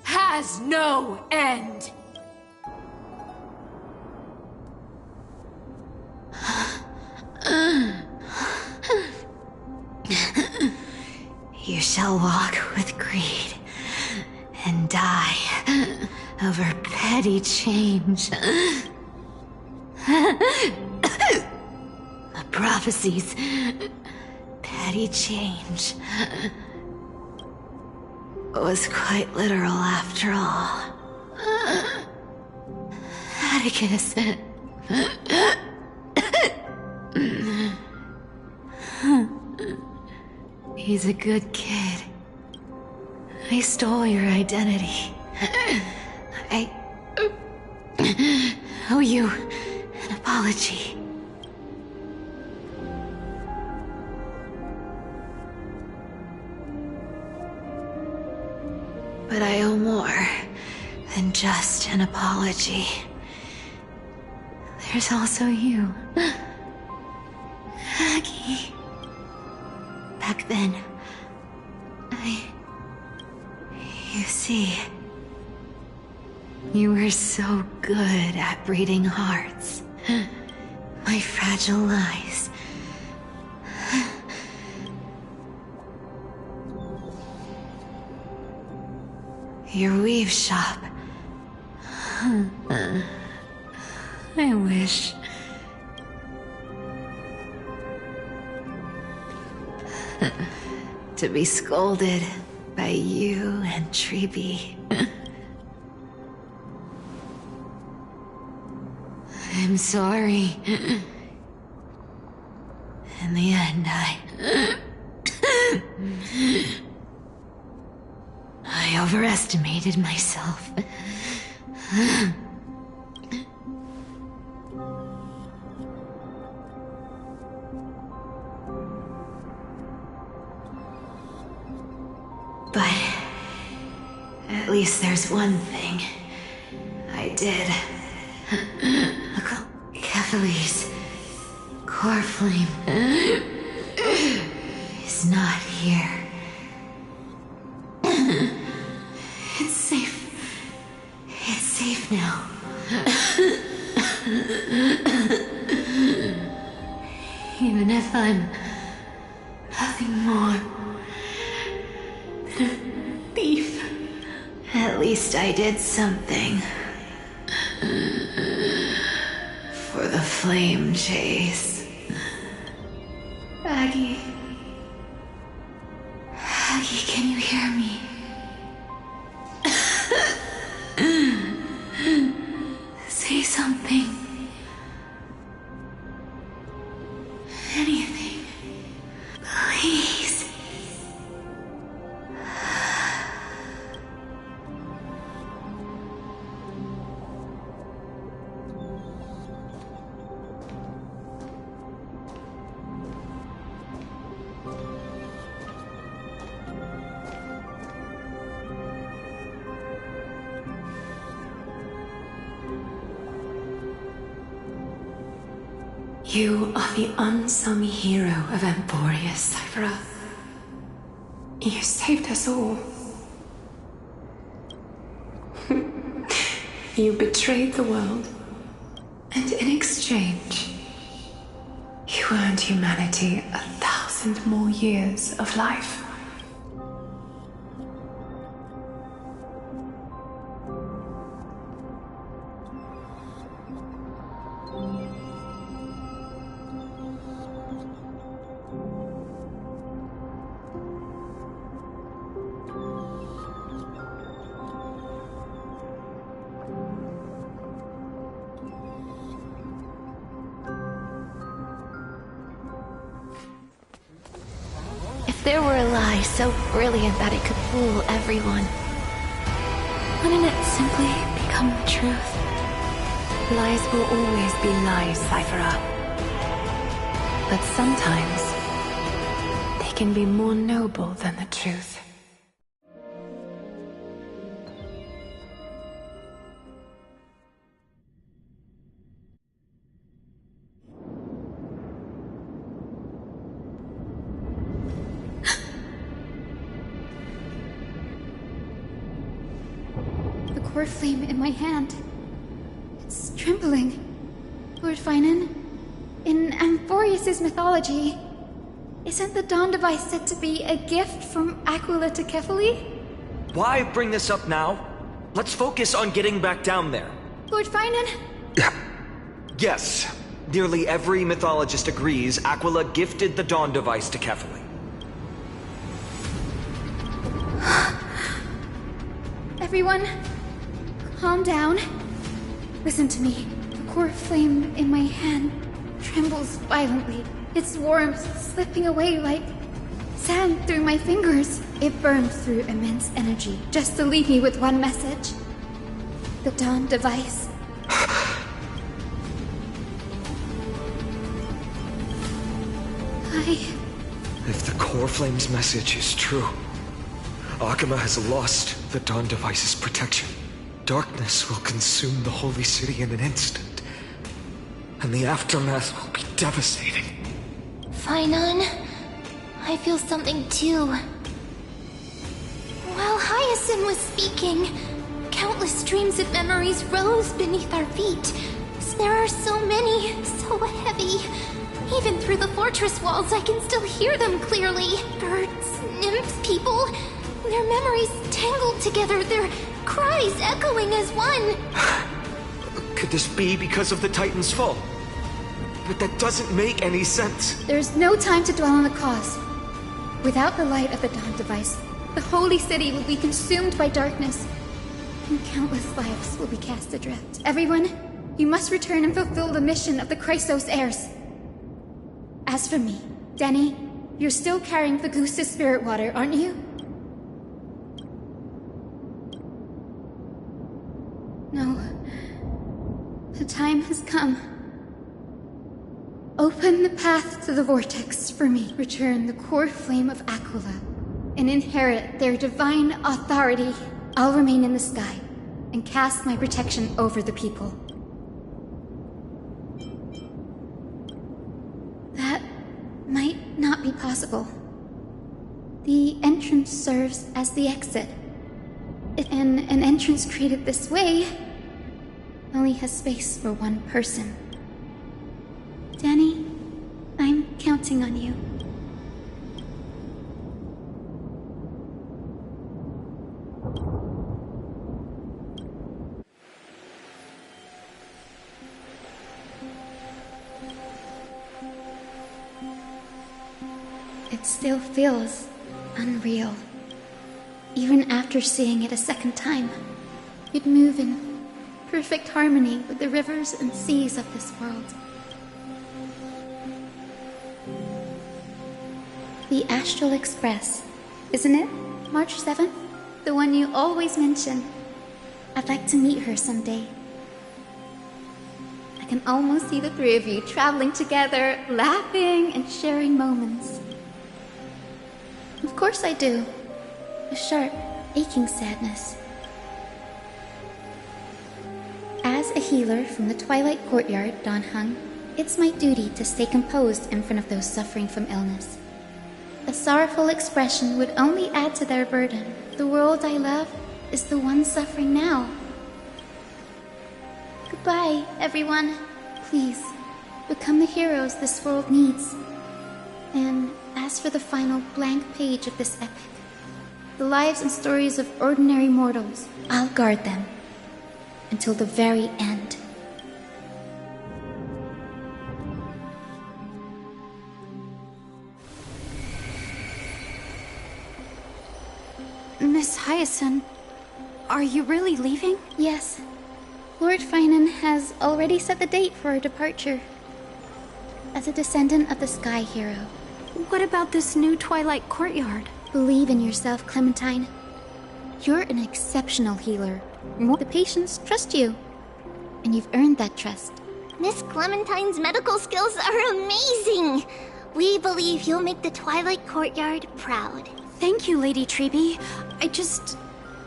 has no end. You shall walk with greed and die over petty change. The prophecies, petty change, was quite literal after all. Atticus. He's a good kid. I stole your identity. I owe you an apology. But I owe more than just an apology. There's also you. Aggie. Back then, you see, you were so good at breeding hearts. My fragile eyes. Your weave shop. I wish. To be scolded by you and Treeby. I'm sorry. In the end, I overestimated myself. least there's one thing I did. Kephalie's core flame is not here. It's safe. It's safe now. Even if I'm nothing more than a thief, at least I did something for the flame chase. Aggie, can you hear me? Say something. Anything. Please. You are the unsung hero of Amphoreus, Cypher. You saved us all. You betrayed the world, and in exchange, you earned humanity 1,000 more years of life. There were a lie so brilliant that it could fool everyone. Wouldn't it simply become the truth? Lies will always be lies, Cypher. But sometimes, they can be more noble than the truth. Core flame in my hand. It's trembling. Lord Finan, in Amphoreus' mythology, isn't the Dawn device said to be a gift from Aquila to Kephalie? Why bring this up now? Let's focus on getting back down there. Lord Finan? Yes. Nearly every mythologist agrees Aquila gifted the Dawn device to Kephalie. Everyone, calm down. Listen to me. The core flame in my hand trembles violently. Its warmth slipping away like sand through my fingers. It burns through immense energy just to leave me with one message. The Dawn device. If the core flame's message is true, Akama has lost the Dawn device's protection. Darkness will consume the holy city in an instant, and the aftermath will be devastating. Finan, I feel something too. While Hyacinth was speaking, countless streams of memories rose beneath our feet. There are so many, so heavy. Even through the fortress walls, I can still hear them clearly. Birds, nymphs, people. Their memories tangled together, their cries echoing as one. Could this be because of the Titan's fall? But that doesn't make any sense. There's no time to dwell on the cause. Without the light of the Dawn device, the holy city will be consumed by darkness, and countless lives will be cast adrift. Everyone, you must return and fulfill the mission of the Chrysos heirs. As for me, Denny, you're still carrying the goose's spirit water, aren't you? No. The time has come. Open the path to the vortex for me. Return the core flame of Aquila and inherit their divine authority. I'll remain in the sky and cast my protection over the people. That might not be possible. The entrance serves as the exit. And an entrance created this way only has space for one person. Danny, I'm counting on you. It still feels unreal. Even after seeing it a second time, you'd move in perfect harmony with the rivers and seas of this world. The Astral Express, isn't it? March 7th? The one you always mention. I'd like to meet her someday. I can almost see the three of you traveling together, laughing and sharing moments. Of course I do. A sharp, aching sadness. As a healer from the Twilight Courtyard, Don Hung, it's my duty to stay composed in front of those suffering from illness. A sorrowful expression would only add to their burden. The world I love is the one suffering now. Goodbye, everyone. Please, become the heroes this world needs. And as for the final blank page of this epic, the lives and stories of ordinary mortals, I'll guard them until the very end. Miss Hyacinth, are you really leaving? Yes. Lord Finan has already set the date for our departure. As a descendant of the Sky Hero. What about this new Twilight Courtyard? Believe in yourself, Clementine. You're an exceptional healer. The patients trust you. And you've earned that trust. Miss Clementine's medical skills are amazing! We believe you'll make the Twilight Courtyard proud. Thank you, Lady Treby. I just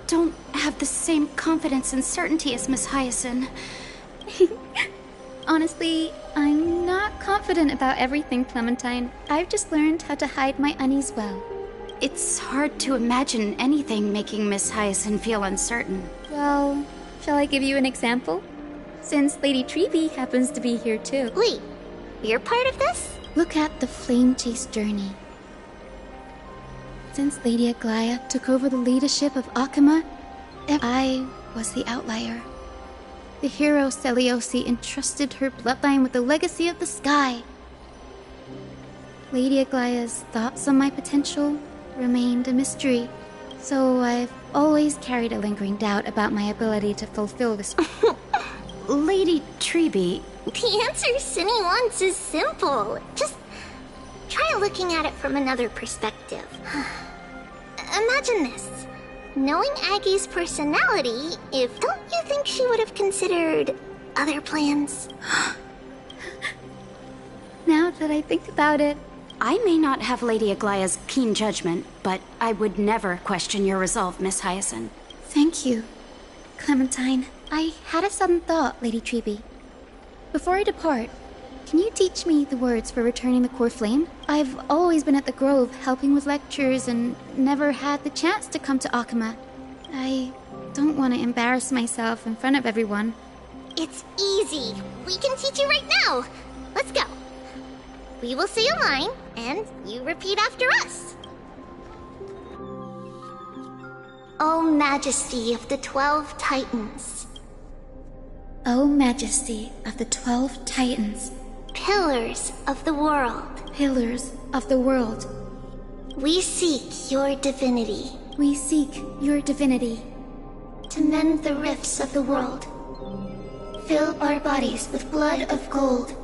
don't have the same confidence and certainty as Miss Hyacinth. Honestly, I'm not confident about everything, Clementine. I've just learned how to hide my unease well. It's hard to imagine anything making Miss Hyacinth feel uncertain. Well, shall I give you an example? Since Lady Treby happens to be here too. Wait, you're part of this? Look at the Flame Chase journey. Since Lady Aglaia took over the leadership of Akama, I was the outlier. The hero Seliosi entrusted her bloodline with the legacy of the sky. Lady Aglaia's thoughts on my potential remained a mystery, so I've always carried a lingering doubt about my ability to fulfill this. Lady Treby, the answer Cindy wants is simple. Just try looking at it from another perspective. Imagine this. Knowing Aggie's personality, don't you think she would have considered other plans? Now that I think about it, I may not have Lady Aglaia's keen judgment, but I would never question your resolve, Miss Hyacinth. Thank you, Clementine. I had a sudden thought, Lady Treby. Before I depart, can you teach me the words for returning the core flame? I've always been at the Grove helping with lectures and never had the chance to come to Akama. I don't want to embarrass myself in front of everyone. It's easy. We can teach you right now. Let's go. We will say a line, and you repeat after us. O Majesty of the 12 Titans. O Majesty of the 12 Titans. Pillars of the world. Pillars of the world. We seek your divinity. We seek your divinity. To mend the rifts of the world. Fill our bodies with blood of gold,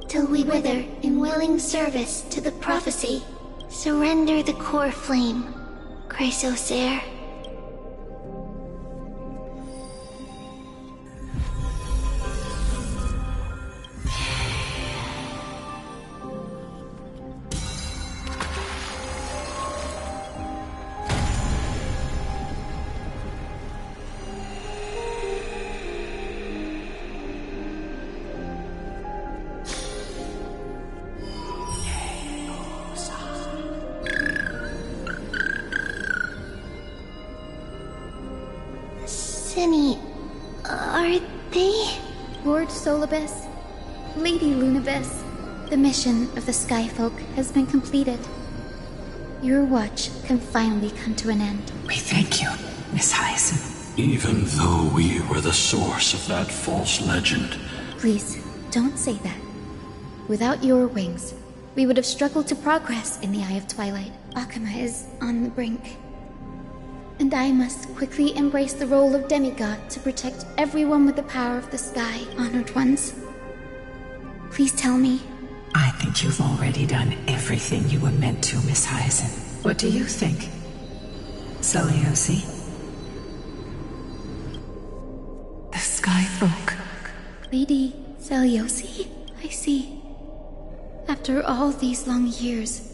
till we wither in willing service to the prophecy. Surrender the core flame, Chrysosair. Solibus, Lady Lunibus, the mission of the Skyfolk has been completed. Your watch can finally come to an end. We thank you, Miss Hyacinth. Even though we were the source of that false legend. Please, don't say that. Without your wings, we would have struggled to progress in the Eye of Twilight. Akama is on the brink. And I must quickly embrace the role of demigod to protect everyone with the power of the sky, honored ones. Please tell me. I think you've already done everything you were meant to, Miss Hyacinth. What do you think, Seliosi? The Skyfolk. Lady Seliosi? I see. After all these long years,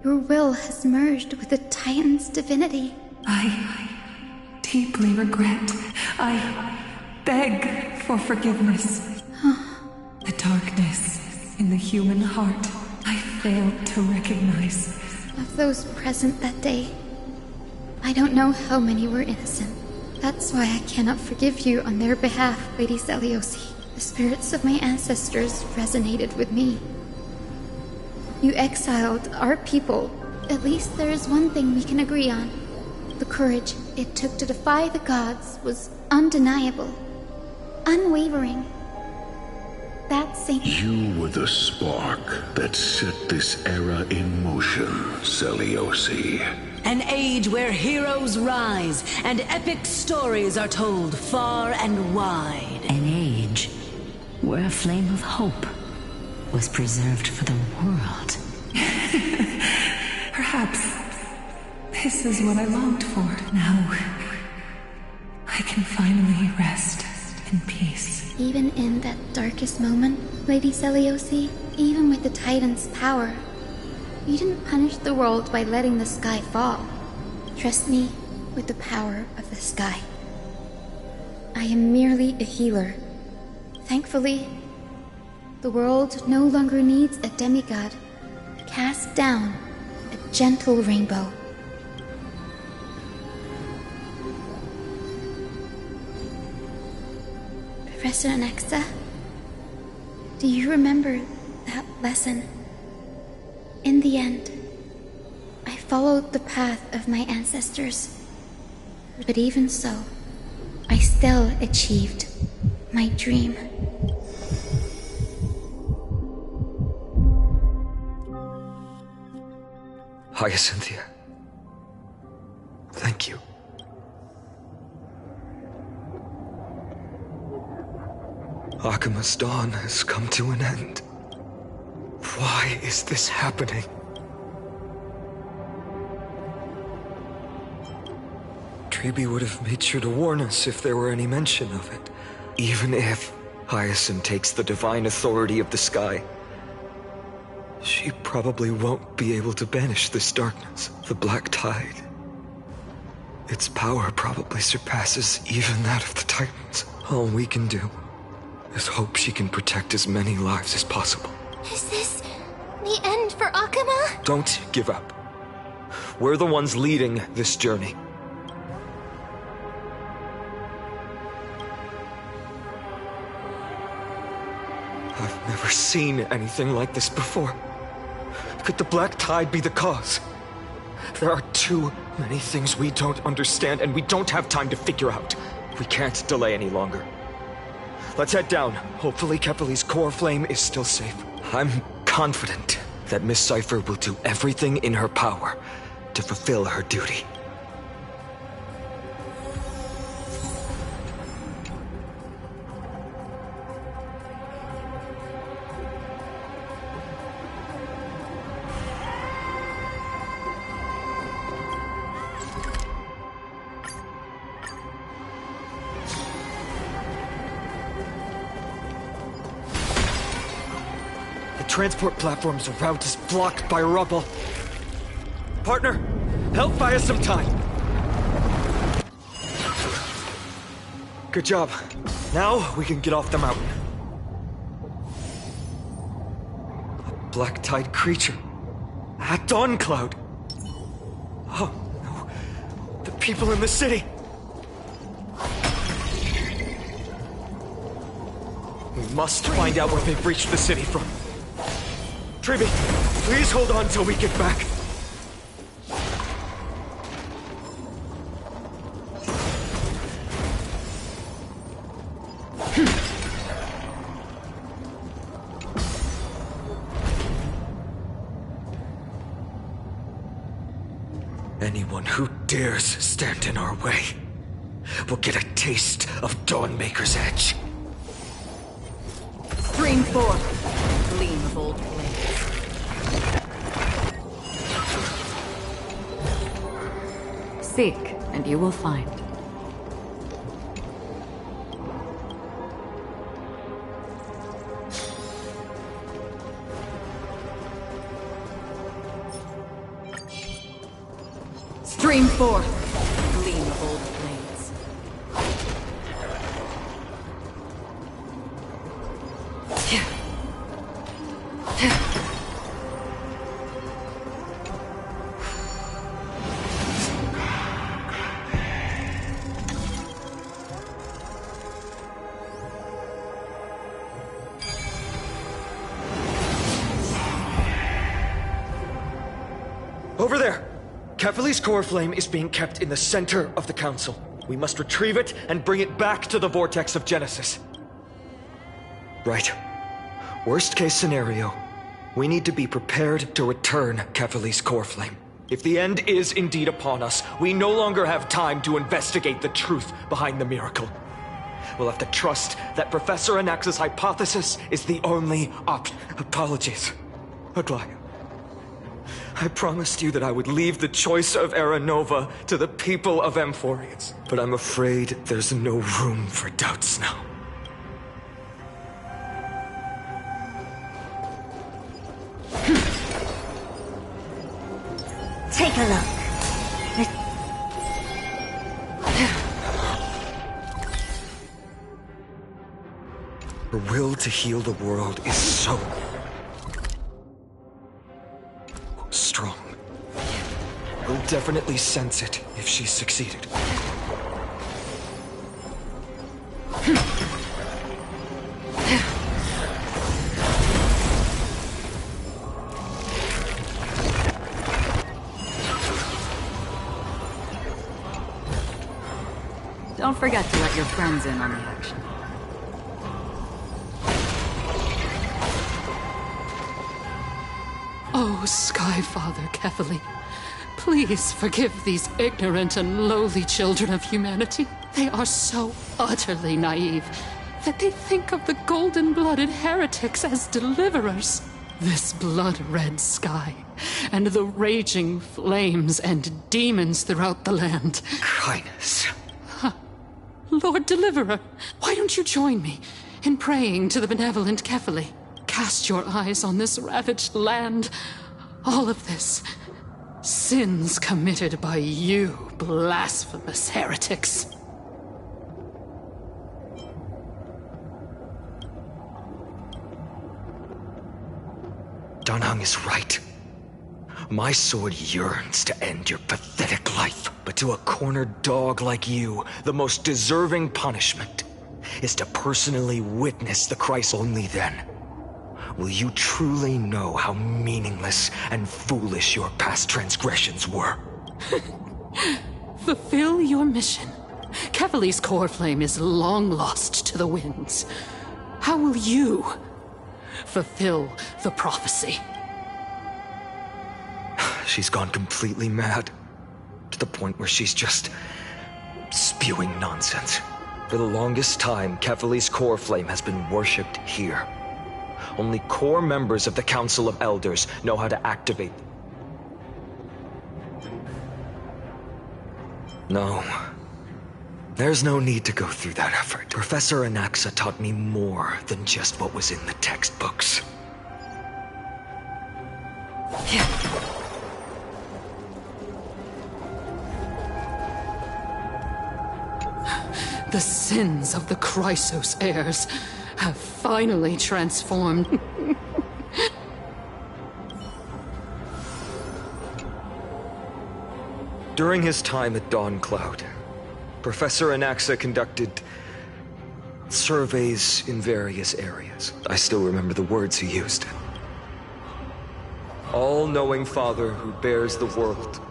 your will has merged with the Titan's divinity. I deeply regret. I beg for forgiveness. The darkness in the human heart I failed to recognize. Of those present that day, I don't know how many were innocent. That's why I cannot forgive you on their behalf, Lady Seliosi. The spirits of my ancestors resonated with me. You exiled our people. At least there is one thing we can agree on. The courage it took to defy the gods was undeniable, unwavering. That same... You were the spark that set this era in motion, Seliosi. An age where heroes rise and epic stories are told far and wide. An age where a flame of hope was preserved for the world. Perhaps this is what I longed for. Now, I can finally rest in peace. Even in that darkest moment, Lady Seliosi, even with the Titan's power, you didn't punish the world by letting the sky fall. Trust me with the power of the sky. I am merely a healer. Thankfully, the world no longer needs a demigod to cast down a gentle rainbow. Professor Anexa, do you remember that lesson? In the end, I followed the path of my ancestors. But even so, I still achieved my dream. Hyacinthia. Thank you. Akama's dawn has come to an end. Why is this happening? Treeby would have made sure to warn us if there were any mention of it. Even if Hyacinth takes the divine authority of the sky, she probably won't be able to banish this darkness. The Black Tide. Its power probably surpasses even that of the Titans. All we can do is hope she can protect as many lives as possible. Is this the end for Akama? Don't give up. We're the ones leading this journey. I've never seen anything like this before. Could the Black Tide be the cause? There are too many things we don't understand, and we don't have time to figure out. We can't delay any longer. Let's head down. Hopefully Kefali's core flame is still safe. I'm confident that Miss Cypher will do everything in her power to fulfill her duty. Transport platform's route is blocked by rubble. Partner, help buy us some time. Good job. Now we can get off the mountain. A Black Tide creature. At Dawn Cloud. Oh no. The people in the city. We must find out where they've reached the city from. Treeby, please hold on till we get back. Anyone who dares stand in our way will get a taste of Dawnmaker's edge. Stream 4. Gleam of old flames. Seek, and you will find. Stream 4. Gleam of old flames. Over there! Kefali's core flame is being kept in the center of the council. We must retrieve it and bring it back to the vortex of Genesis. Right. Worst case scenario, we need to be prepared to return Kefali's core flame. If the end is indeed upon us, we no longer have time to investigate the truth behind the miracle. We'll have to trust that Professor Anax's hypothesis is the only option. Apologies, Aglaia. I promised you that I would leave the choice of Era Nova to the people of Amphoreus, but I'm afraid there's no room for doubts now. Take a look. Her will to heal the world is so strong. We'll definitely sense it if she's succeeded. Don't forget to let your friends in on the action. Oh, Skyfather Kefali, please forgive these ignorant and lowly children of humanity. They are so utterly naive that they think of the golden-blooded heretics as deliverers. This blood-red sky, and the raging flames and demons throughout the land. Highness. Lord Deliverer, why don't you join me in praying to the benevolent Kefali? Cast your eyes on this ravaged land. All of this. Sins committed by you, blasphemous heretics. Danhang is right. My sword yearns to end your pathetic life, but to a cornered dog like you, the most deserving punishment is to personally witness the Christ. Only then will you truly know how meaningless and foolish your past transgressions were. Fulfill your mission. Kefali's core flame is long lost to the winds. How will you fulfill the prophecy? She's gone completely mad, to the point where she's just spewing nonsense. For the longest time, Kefali's core flame has been worshipped here. Only core members of the Council of Elders know how to activate. No. There's no need to go through that effort. Professor Anaxa taught me more than just what was in the textbooks. The sins of the Chrysos heirs have finally transformed. During his time at Dawn Cloud, Professor Anaxa conducted surveys in various areas. I still remember the words he used. All-knowing Father who bears the world,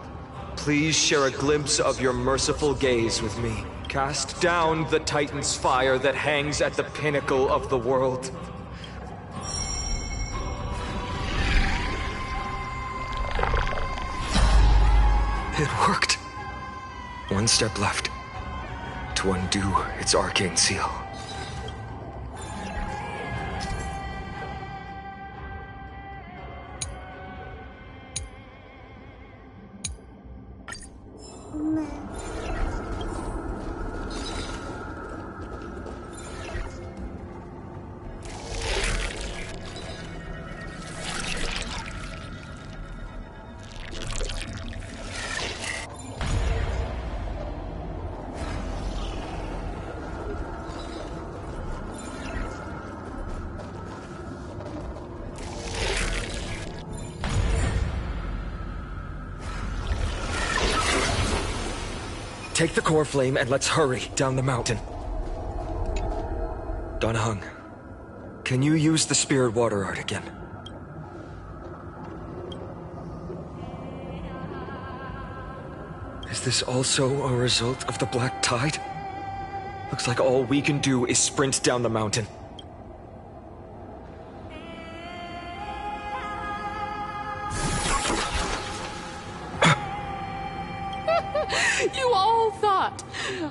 please share a glimpse of your merciful gaze with me. Cast down the Titan's fire that hangs at the pinnacle of the world. It worked. One step left to undo its arcane seal. Take the core flame and let's hurry down the mountain. Donahung, can you use the spirit water art again? Is this also a result of the black tide? Looks like all we can do is sprint down the mountain. You all thought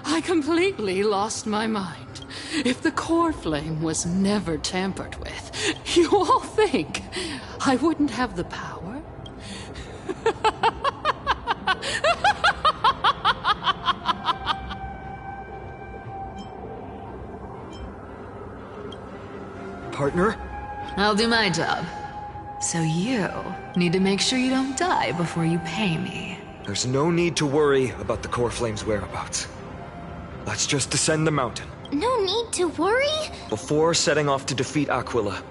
I completely lost my mind. If the core flame was never tampered with, you all think I wouldn't have the power? Partner? I'll do my job. So you need to make sure you don't die before you pay me. There's no need to worry about the core flame's whereabouts. Let's just descend the mountain. No need to worry? Before setting off to defeat Aquila,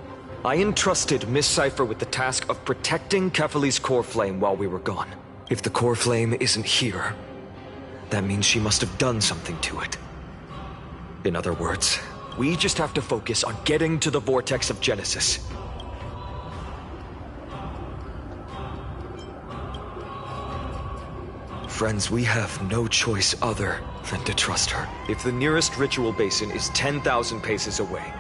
I entrusted Miss Cypher with the task of protecting Kefali's core flame while we were gone. If the core flame isn't here, that means she must have done something to it. In other words, we just have to focus on getting to the vortex of Genesis. Friends, we have no choice other than to trust her. If the nearest ritual basin is 10,000 paces away,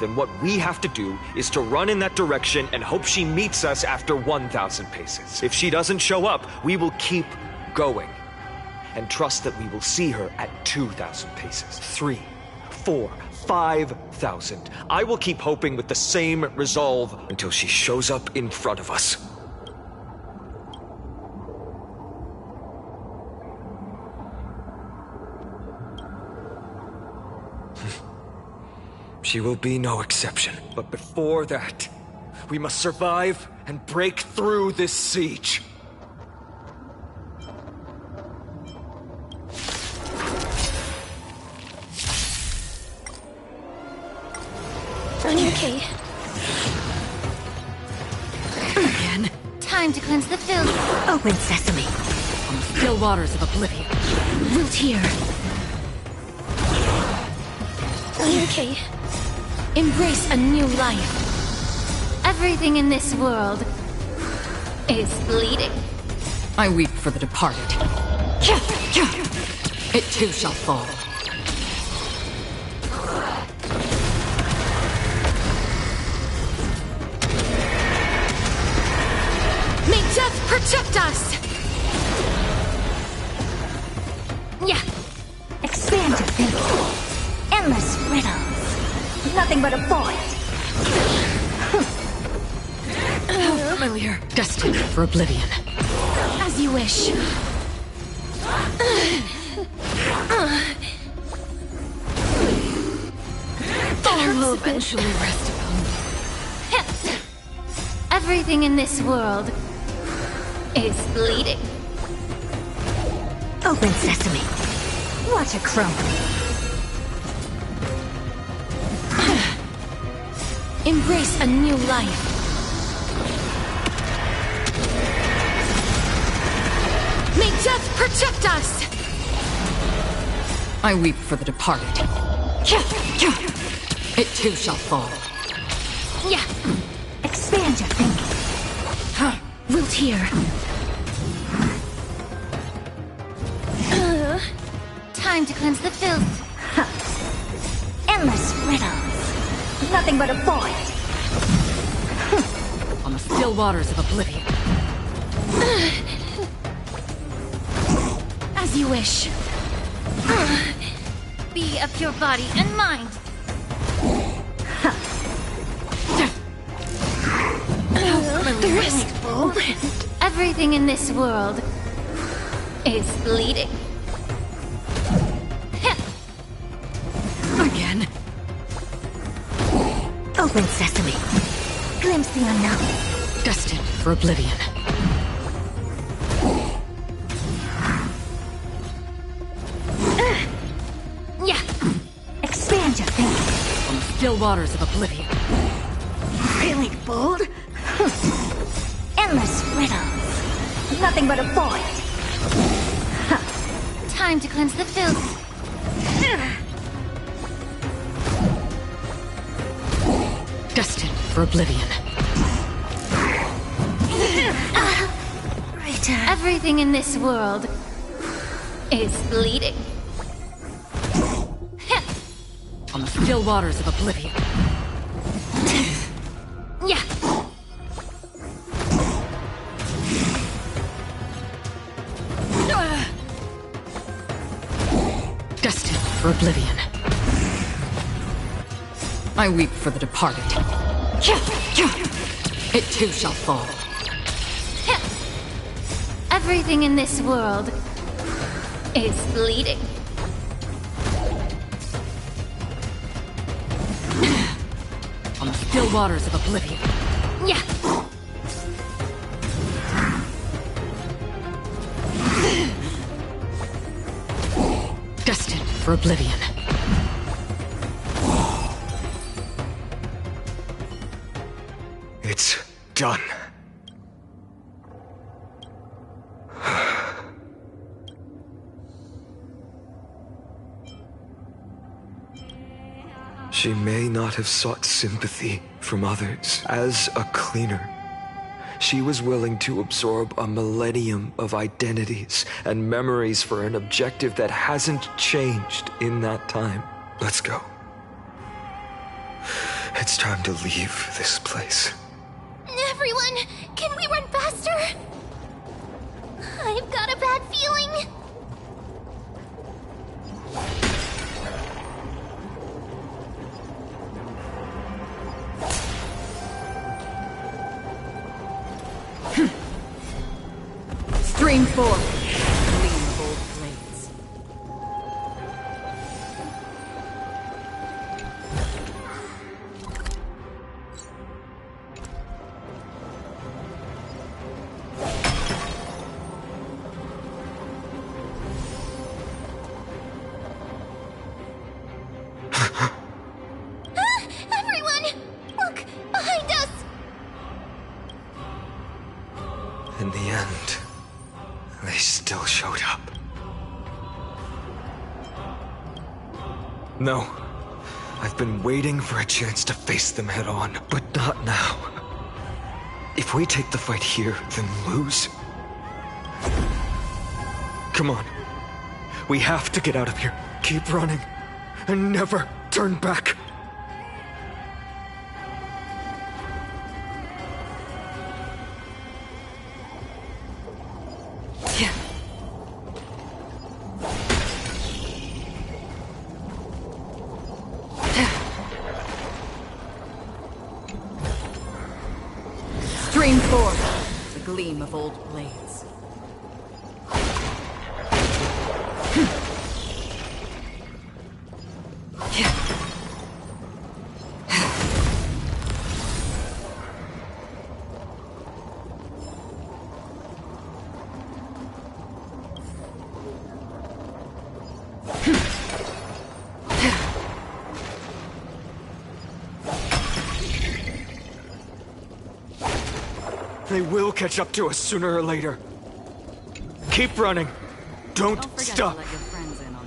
then what we have to do is to run in that direction and hope she meets us after 1,000 paces. If she doesn't show up, we will keep going and trust that we will see her at 2,000 paces. 3, 4, 5,000. I will keep hoping with the same resolve until she shows up in front of us. She will be no exception. But before that, we must survive and break through this siege. Okay. Again. Time to cleanse the filth. Open sesame. On the still waters of oblivion. Root here. Okay. Embrace a new life. Everything in this world is bleeding. I weep for the departed. It too shall fall. May death protect us! Yeah. Expand your thinking. Endless riddles. Nothing but a void. How familiar. Destined for oblivion. As you wish. I will eventually rest upon me. Everything in this world is bleeding. Open sesame. Watch a crumble. Embrace a new life. May death protect us! I weep for the departed. It too shall fall. Yeah. Expand your thinking. Wilt here. Time to cleanse the filth. Endless riddles. Nothing but a void. On the still waters of oblivion. As you wish. Be of pure body and mind. The wrist. Everything in this world is bleeding. Again. Open sesame. Glimpse the unknown. Destined for oblivion. Yeah. Expand your thinking. On the still waters of oblivion. Really bold? Endless riddles. Nothing but a void. Time to cleanse the filth. Destined for oblivion. Everything in this world is bleeding. On the still waters of oblivion. Yeah. Destined for oblivion. I weep for the departed. It too shall fall. Everything in this world is bleeding. On the still waters of oblivion. Yeah. Destined for oblivion. It's done. She may not have sought sympathy from others. As a cleaner, she was willing to absorb a millennium of identities and memories for an objective that hasn't changed in that time. Let's go. It's time to leave this place. Everyone, can we run faster? I've got a bad feeling. Stream 4. Gleam of old blades. Everyone, look behind us. In the end, they still showed up. No. I've been waiting for a chance to face them head on, but not now. If we take the fight here, then lose. Come on. We have to get out of here. Keep running. And never turn back. Stream 4. The gleam of old blades. They will catch up to us sooner or later. Keep running. Don't stop. To let your friends in on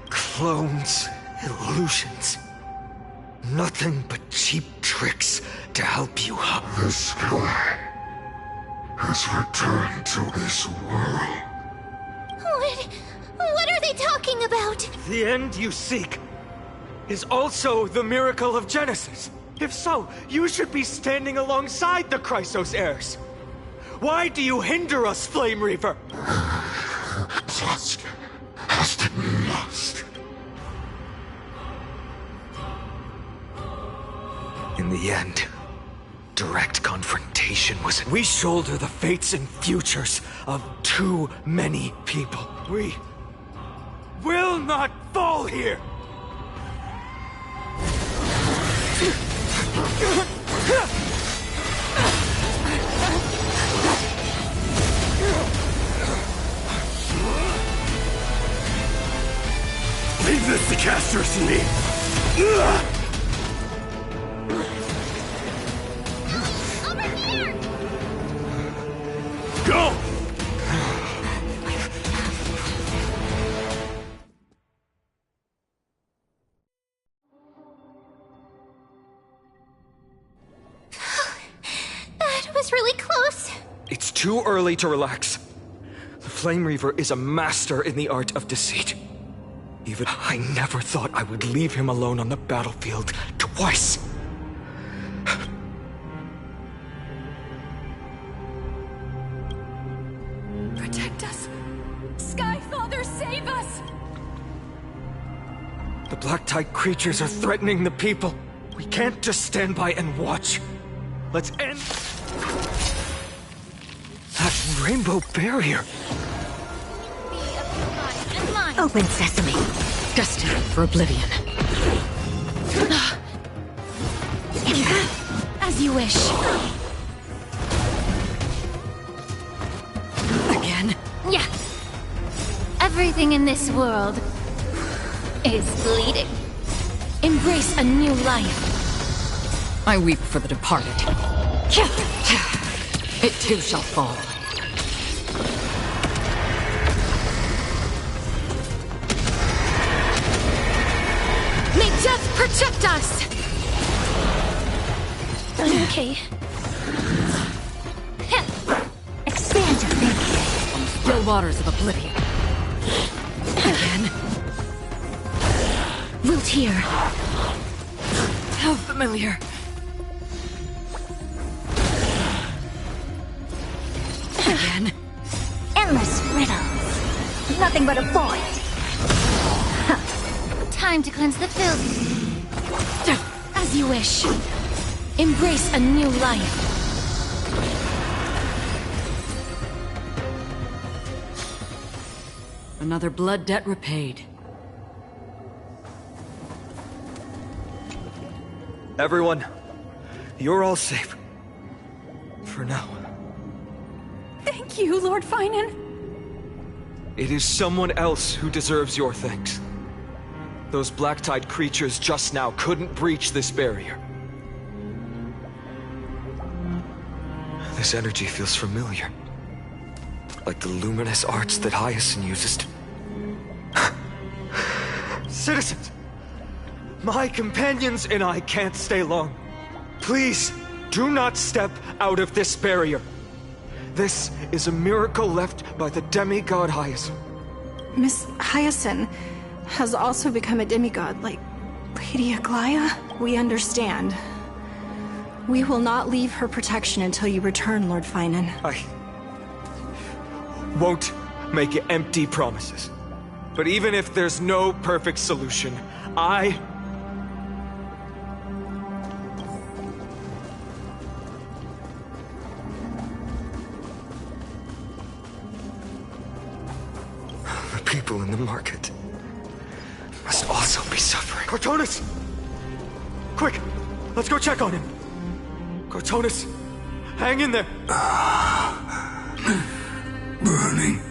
Clones, illusions. Nothing but cheap tricks to help you up. The sky has returned to this world. What are they talking about? The end you seek is also the miracle of Genesis. If so, you should be standing alongside the Chrysos heirs. Why do you hinder us, Flame Reaver? Dusk has been lost. In the end, direct confrontation was... We shoulder the fates and futures of too many people. We will not fall here! Leave this to Casters and me! Over here! Go! That was really close. It's too early to relax. The Flame Reaver is a master in the art of deceit. Even I never thought I would leave him alone on the battlefield twice. Protect us! Skyfather, save us! The black tide creatures are threatening the people. We can't just stand by and watch. Let's end that rainbow barrier. Open sesame. Destined for oblivion. As you wish. Again? Yeah. Everything in this world is bleeding. Embrace a new life. I weep for the departed. It too shall fall. May death protect us! Okay. Expand your thinking. On the still waters of oblivion. Again? Wilt here. How familiar. Again? Endless riddles. Nothing but a void. Time to cleanse the filth. As you wish. Embrace a new life. Another blood debt repaid. Everyone, you're all safe. For now. Thank you, Lord Finan. It is someone else who deserves your thanks. Those black tide creatures just now couldn't breach this barrier. This energy feels familiar. Like the luminous arts that Hyacinth uses to... Citizens! My companions and I can't stay long. Please, do not step out of this barrier. This is a miracle left by the demigod Hyacinth. Miss Hyacinth has also become a demigod, like Lady Aglaya? We understand. We will not leave her protection until you return, Lord Finan. I won't make empty promises. But even if there's no perfect solution, the people in the market must also be suffering. Cortonus! Quick! Let's go check on him! Cortonus! Hang in there! Burning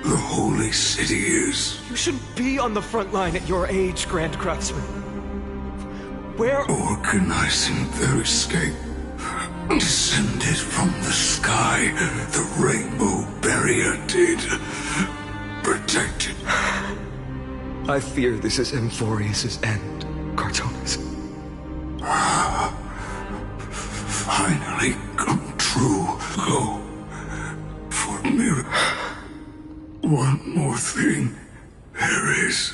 the holy city is... You shouldn't be on the front line at your age, Grand Craftsman. Where... Organizing their escape. Descended from the sky, the rainbow barrier did. Protected. I fear this is Amphoreus' end, Cartonis. Finally come true. Go. For miracle. One more thing. There is.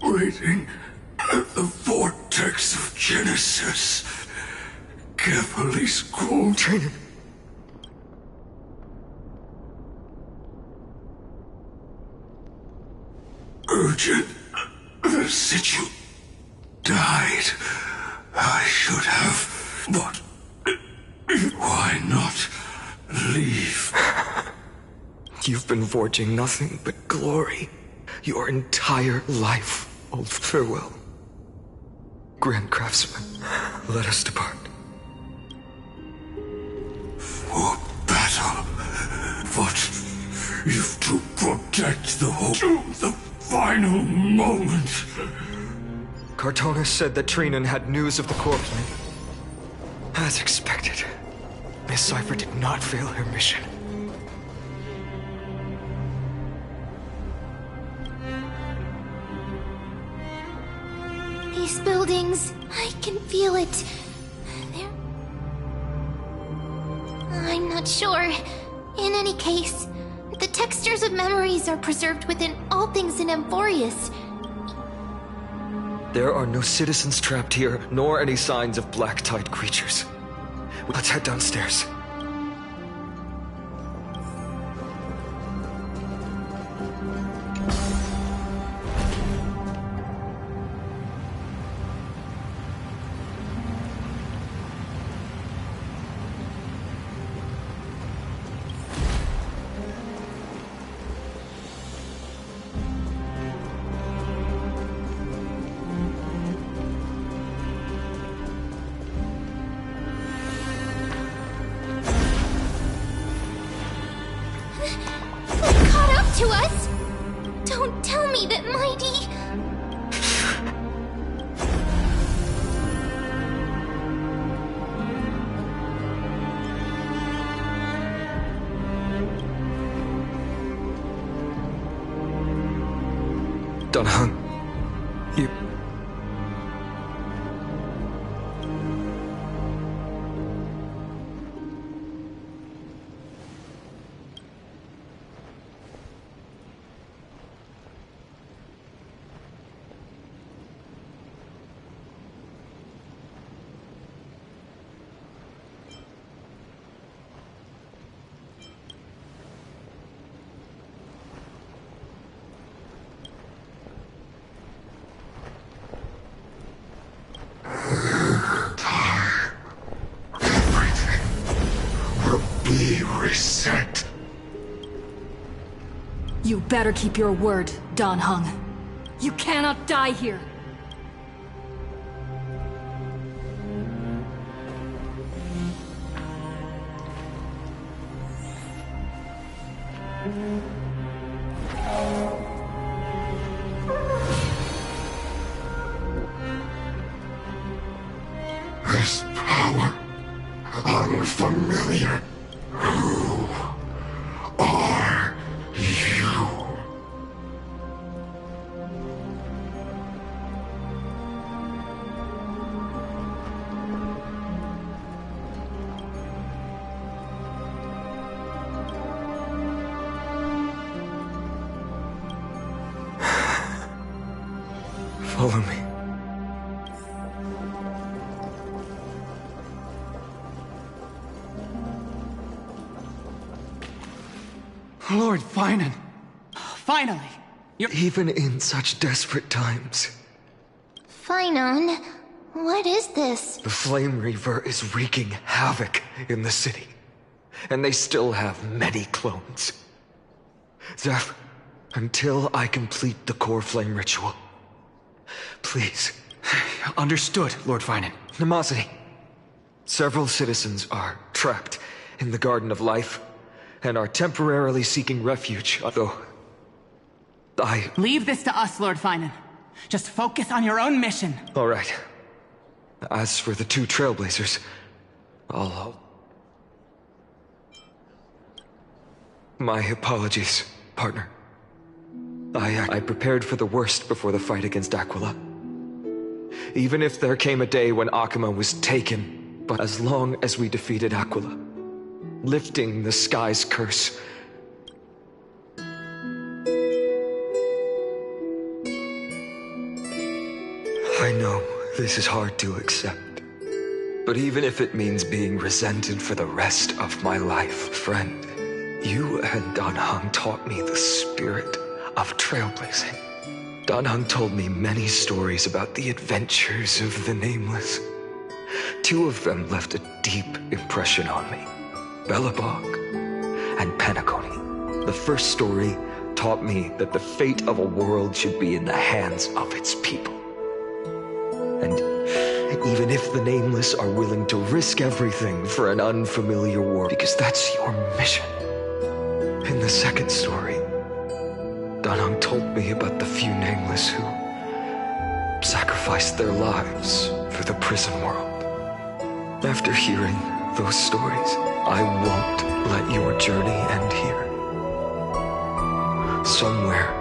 Waiting at the vortex of Genesis. Carefully scrolled. Urgent. The situ died. I should have, but why not leave? You've been forging nothing but glory your entire life, old farewell. Grand Craftsman, let us depart. For battle, but if to protect the whole to the final moment. Cartonis said that Trinan had news of the core flame. As expected, Miss Cipher did not fail her mission. These buildings, I can feel it. I'm not sure. In any case, the textures of memories are preserved within all things in Amphoreus. There are no citizens trapped here, nor any signs of black-tide creatures. Let's head downstairs. To us? Don't tell me that Mighty... Dunhung, you... Be reset. You better keep your word, Dan Heng. You cannot die here. This power, unfamiliar. Who are you? Follow me. Lord Finan. Finally! Even in such desperate times, Finon, what is this? the Flame Reaver is wreaking havoc in the city. And they still have many clones. Zeph, until I complete the core flame ritual, please. Understood, Lord Finan. Nemosity. Several citizens are trapped in the Garden of Life and are temporarily seeking refuge, although Leave this to us, Lord Finan. Just focus on your own mission. All right. As for the two Trailblazers, I'll... My apologies, partner. I prepared for the worst before the fight against Aquila. Even if there came a day when Akama was taken, but as long as we defeated Aquila, lifting the sky's curse, I know this is hard to accept, but even if it means being resented for the rest of my life, friend, you and Dan Heng taught me the spirit of trailblazing. Dan Heng told me many stories about the adventures of the Nameless. 2 of them left a deep impression on me, Belobog and Penacony. The first story taught me that the fate of a world should be in the hands of its people. And even if the Nameless are willing to risk everything for an unfamiliar world, because that's your mission. In the second story, Dan Heng told me about the few Nameless who sacrificed their lives for the prison world. After hearing those stories, I won't let your journey end here. Somewhere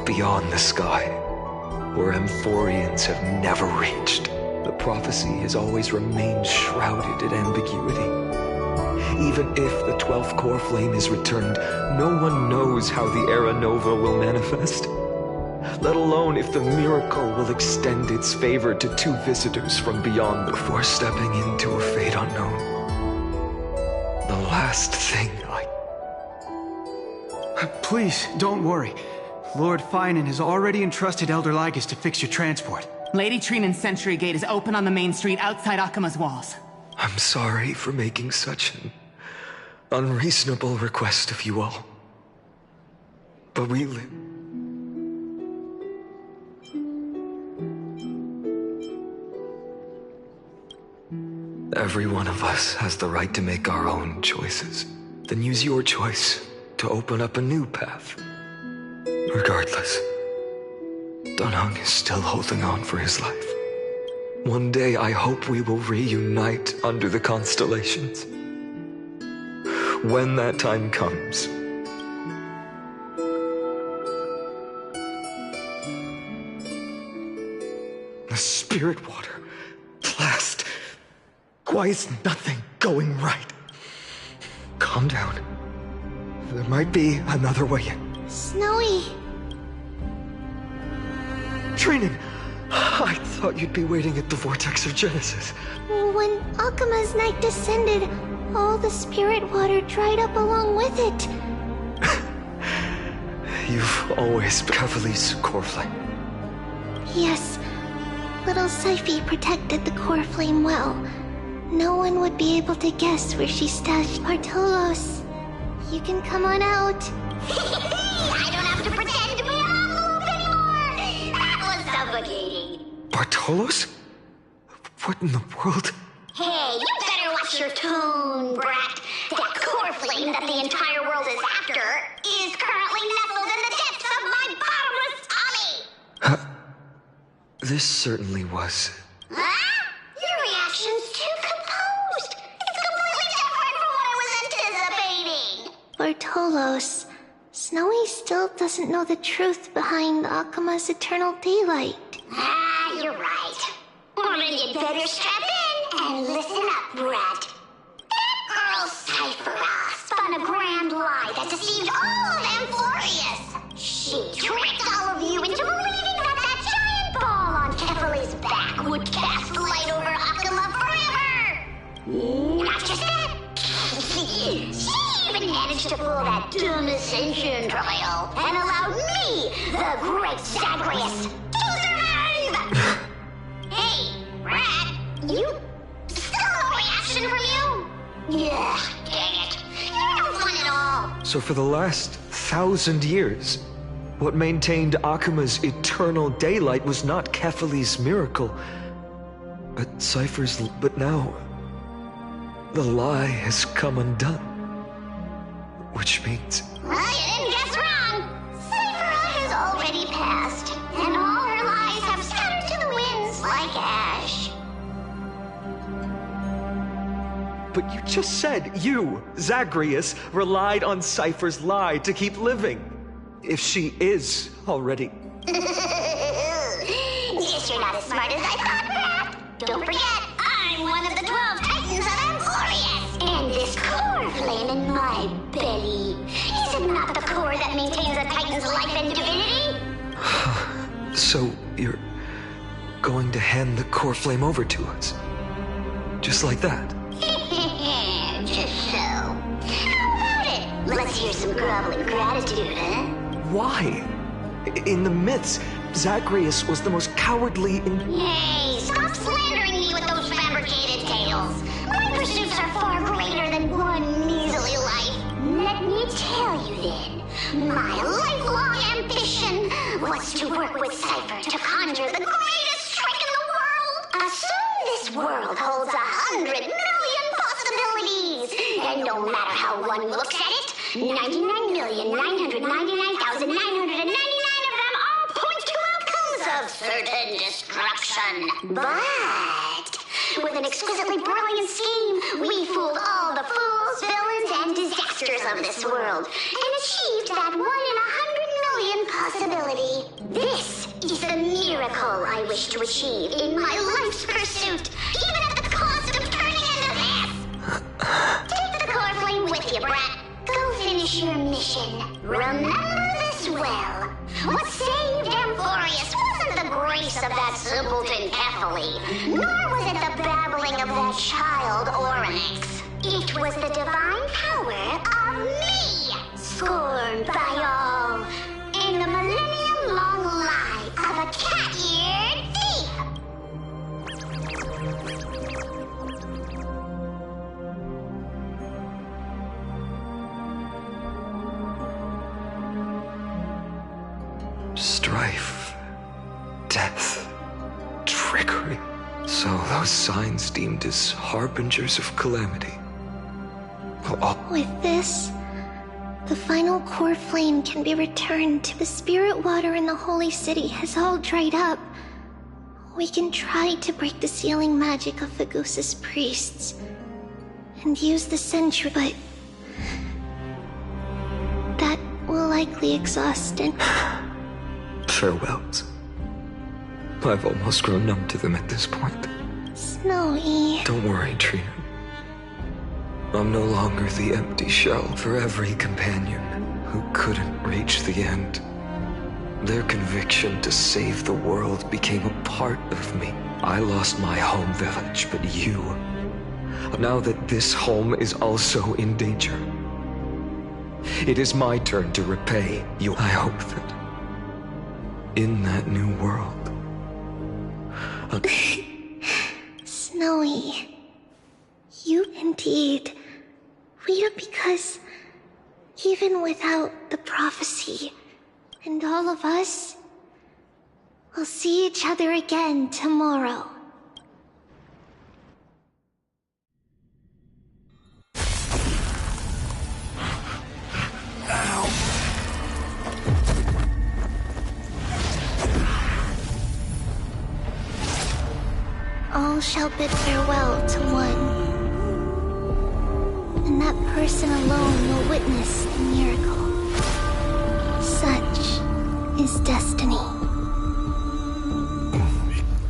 beyond the sky, where Amphoreans have never reached, the prophecy has always remained shrouded in ambiguity. Even if the 12th core flame is returned, no one knows how the Era Nova will manifest, let alone if the miracle will extend its favor to 2 visitors from beyond before stepping into a fate unknown. The last thing Please, don't worry. Lord Finan has already entrusted Elder Lygus to fix your transport. Lady Trinan's Sentry Gate is open on the main street outside Akama's walls. I'm sorry for making such an unreasonable request of you all. But we live. Every one of us has the right to make our own choices. Then use your choice to open up a new path. Regardless, Dan Heng is still holding on for his life. One day I hope we will reunite under the constellations. When that time comes, the spirit water blast. Why is nothing going right? Calm down. There might be another way in. Snowy. Trinan, I thought you'd be waiting at the Vortex of Genesis. When Akama's night descended, all the spirit water dried up along with it. You've always been Cavali's core flame. Yes, little Syphie protected the core flame well. No one would be able to guess where she stashed Bartolos. You can come on out. I don't have to pretend to be an envelope anymore! That was suffocating. Bartolos? What in the world? Hey, you better watch your tone, brat. That core flame that the entire world is after is currently nestled in the depths of my bottomless tummy! This certainly was. Huh? Your reaction's too composed. It's completely different from what I was anticipating. Bartolos, Snowy still doesn't know the truth behind Akama's eternal daylight. Ah, you're right. Well, then you'd better strap in and listen up, brat. That girl Cyphera spun a grand lie that deceived all of Amphoreus. She tricked all of you into believing that giant ball on Kefali's back would cast light over Akama forever. Not just that. She even managed to pull that dumb ascension trial and allowed me, the great Zagreus, to survive! Hey, Rat, you... still no reaction from you? Yeah, dang it. You're no fun at all. So for the last 1,000 years, what maintained Akama's eternal daylight was not Kefali's miracle, but Cypher's... But now, the lie has come undone. Which means... Well, you didn't guess wrong. Cyphera has already passed, and all her lies have scattered to the winds like ash. But you just said you, Zagreus, relied on Cypher's lie to keep living. if she is already... Guess you're not as smart as I thought, Rat. Don't forget, I'm one of the 12 Titans of Amphoreus. And this core flame in my belly, is it not the core that maintains a Titan's life and divinity? So, you're going to hand the core flame over to us? Just like that? Just so. How about it? Let's hear some groveling gratitude, huh? Why? In the myths, Zagreus was the most cowardly and... Hey, stop slandering me with those fabricated tales. My pursuits are far greater than one measly life. Let me tell you then, my lifelong ambition was to work with Cypher to conjure the greatest trick in the world. Assume this world holds 100 million possibilities. And no matter how one looks at it, 99,999,999 of them all point to outcomes of certain destruction. But with an exquisitely brilliant scheme, we fooled all the fools, villains, and disasters of this world and achieved that 1 in 100 million possibility. This is the miracle I wish to achieve in my life's pursuit, even at the cost of turning into this. Take the core flame with you, brat. Go finish your mission. Remember this well. What saved Amphoreus wasn't the grace of that simpleton Ephyli, nor was it the babbling of that child Oryx. It was the divine power of me, scorned by all, in the millennium-long lie of a cat-eared thief. Strife, death, trickery. So those signs deemed as harbingers of calamity. With this, the final core flame can be returned to the spirit water in the holy city has all dried up. We can try to break the sealing magic of Fagusa's priests and use the sentry, but that will likely exhaust and... Farewells. I've almost grown numb to them at this point. Snowy. Don't worry, Trina. I'm no longer the empty shell for every companion who couldn't reach the end. Their conviction to save the world became a part of me. I lost my home village, but you... Now that this home is also in danger, it is my turn to repay you. I hope that in that new world... Snowy, you indeed read it, because even without the prophecy and all of us, we'll see each other again tomorrow. All shall bid farewell to one, and that person alone will witness the miracle. Such is destiny.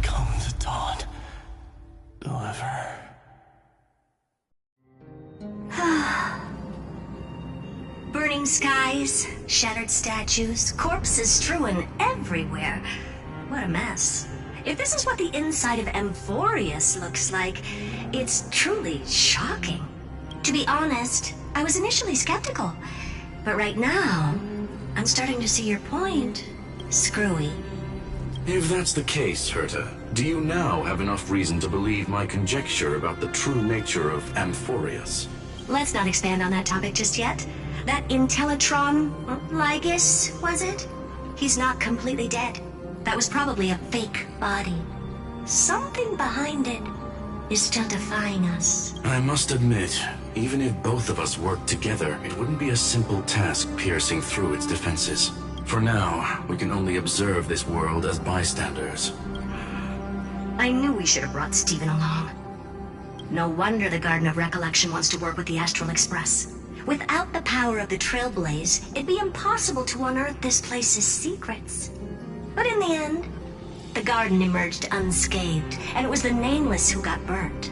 Come the dawn. Deliver. Burning skies, shattered statues, corpses strewn everywhere. What a mess. If this is what the inside of Amphoreus looks like, it's truly shocking. To be honest, I was initially skeptical, but right now, I'm starting to see your point, Screwy. If that's the case, Herta, do you now have enough reason to believe my conjecture about the true nature of Amphoreus? Let's not expand on that topic just yet. That Intellitron, Lygus, was it? He's not completely dead. That was probably a fake body. Something behind it is still defying us. I must admit, even if both of us worked together, it wouldn't be a simple task piercing through its defenses. For now, we can only observe this world as bystanders. I knew we should have brought Stephen along. No wonder the Garden of Recollection wants to work with the Astral Express. Without the power of the Trailblaze, it'd be impossible to unearth this place's secrets. But in the end, the garden emerged unscathed, and it was the Nameless who got burnt.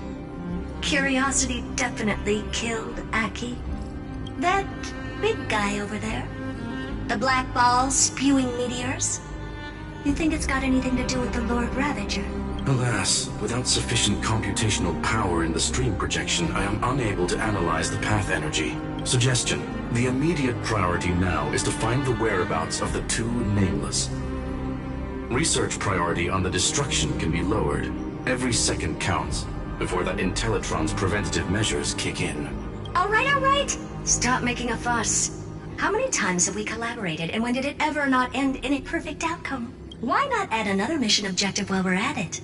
Curiosity definitely killed Aki. That big guy over there. The black ball spewing meteors. You think it's got anything to do with the Lord Ravager? Alas, without sufficient computational power in the stream projection, I am unable to analyze the path energy. Suggestion: the immediate priority now is to find the whereabouts of the two Nameless. Research priority on the destruction can be lowered. Every second counts, before that Intellitron's preventative measures kick in. All right. Stop making a fuss. How many times have we collaborated, and when did it ever not end in a perfect outcome? Why not add another mission objective while we're at it?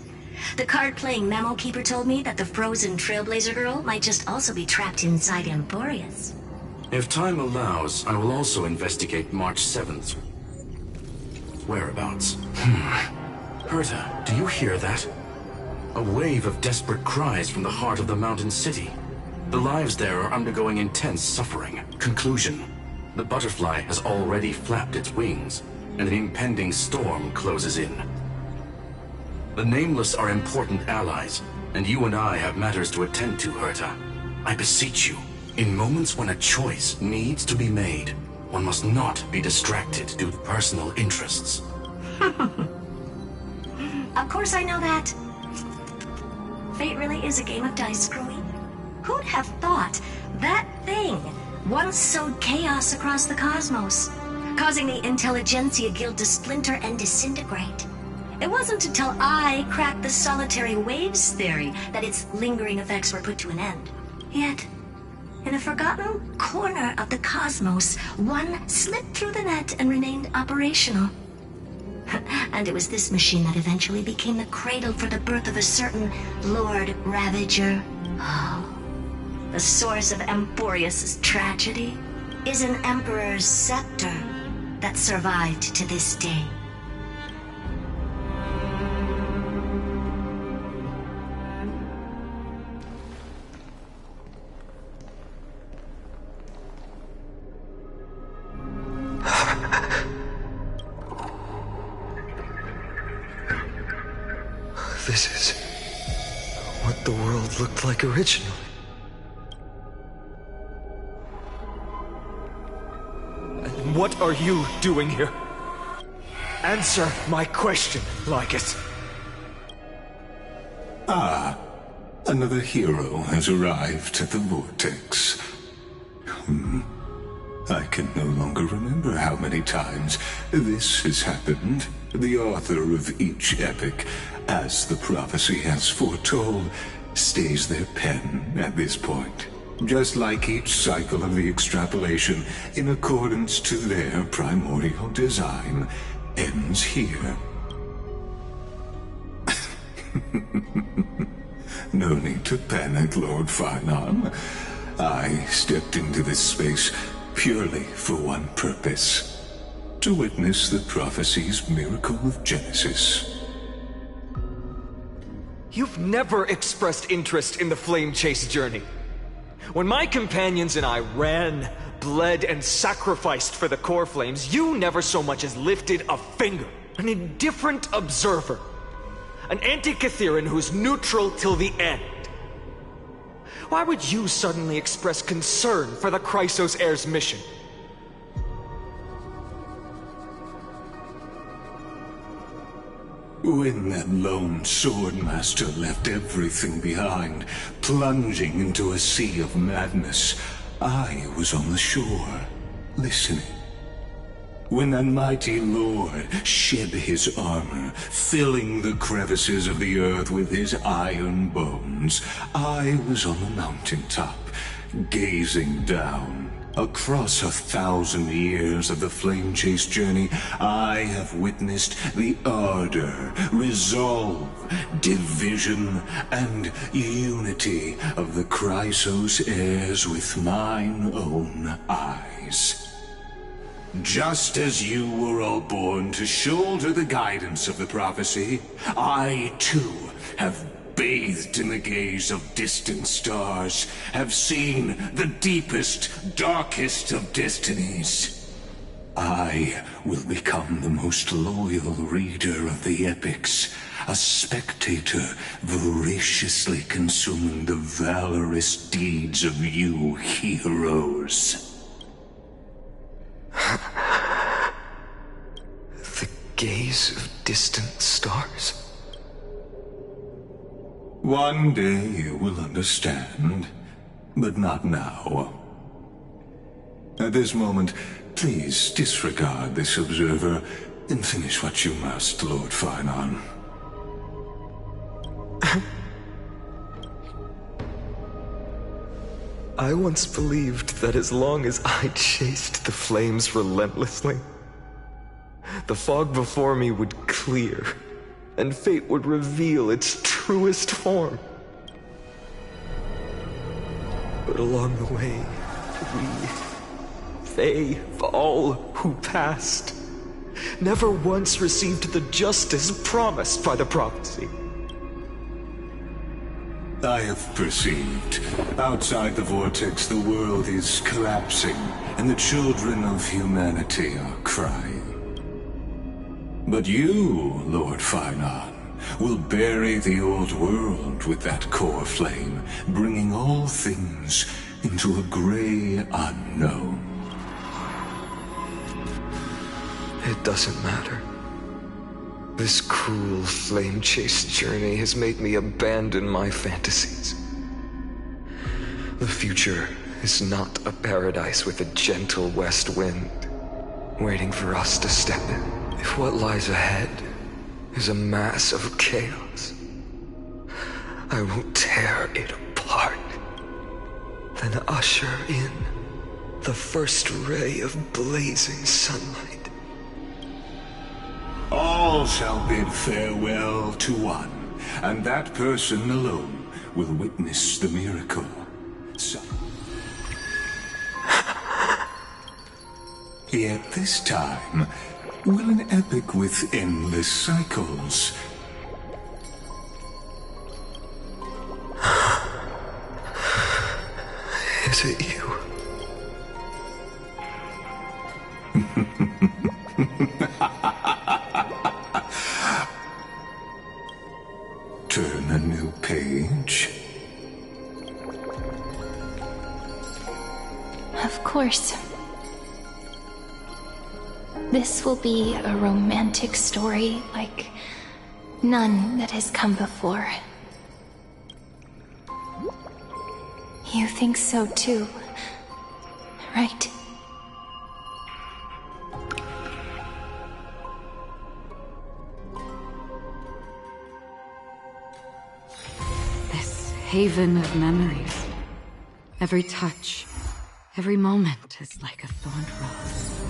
The card-playing memo keeper told me that the frozen Trailblazer girl might just also be trapped inside Amphoreus. If time allows, I will also investigate March 7th. Whereabouts? Herta, do you hear that? A wave of desperate cries from the heart of the mountain city. The lives there are undergoing intense suffering. Conclusion: the butterfly has already flapped its wings, and an impending storm closes in. The Nameless are important allies, and you and I have matters to attend to, Herta. I beseech you, in moments when a choice needs to be made, one must not be distracted due to personal interests. Of course I know that. Fate really is a game of dice, Screwy. Who'd have thought that thing once sowed chaos across the cosmos, causing the Intelligentsia Guild to splinter and disintegrate? It wasn't until I cracked the solitary waves theory that its lingering effects were put to an end. Yet, in a forgotten corner of the cosmos, one slipped through the net and remained operational. And it was this machine that eventually became the cradle for the birth of a certain Lord Ravager. Oh, the source of Amphoreus' tragedy is an Emperor's scepter that survived to this day. This is what the world looked like originally. And what are you doing here? Answer my question, Lycus. Ah, another hero has arrived at the Vortex. I can no longer remember how many times this has happened. The author of each epic, as the prophecy has foretold, stays their pen at this point. Just like each cycle of the extrapolation, in accordance to their primordial design, ends here. No need to panic, Lord Farnham. I stepped into this space purely for one purpose. To witness the prophecy's miracle of Genesis. You've never expressed interest in the Flame Chase journey. When my companions and I ran, bled, and sacrificed for the core flames, you never so much as lifted a finger. An indifferent observer. An anti-Catharan who's neutral till the end. Why would you suddenly express concern for the Chrysos Heir's mission? When that lone swordmaster left everything behind, plunging into a sea of madness, I was on the shore, listening. When that mighty lord shed his armor, filling the crevices of the earth with his iron bones, I was on the mountaintop, gazing down. Across 1,000 years of the Flame Chase journey, I have witnessed the ardor, resolve, division, and unity of the Chrysos heirs with mine own eyes. Just as you were all born to shoulder the guidance of the prophecy, I too have bathed in the gaze of distant stars, have seen the deepest, darkest of destinies. I will become the most loyal reader of the epics, a spectator voraciously consuming the valorous deeds of you heroes. The gaze of distant stars? One day you will understand, but not now. At this moment, please disregard this observer and finish what you must, Lord Finon. I once believed that as long as I chased the flames relentlessly, the fog before me would clear, and fate would reveal its truest form. But along the way, they, all who passed, never once received the justice promised by the prophecy. I have perceived. Outside the vortex, the world is collapsing, and the children of humanity are crying. But you, Lord Finon, will bury the old world with that core flame, bringing all things into a gray unknown. It doesn't matter. This cruel flame-chased journey has made me abandon my fantasies. The future is not a paradise with a gentle west wind, waiting for us to step in. If what lies ahead is a mass of chaos, I will tear it apart, then usher in the first ray of blazing sunlight. All shall bid farewell to one, and that person alone will witness the miracle. Yet this time, will an epic with endless cycles Is it you? turn a new page? Of course. This will be a romantic story like none that has come before. You think so too, right? This haven of memories. Every touch, every moment is like a thorned rose.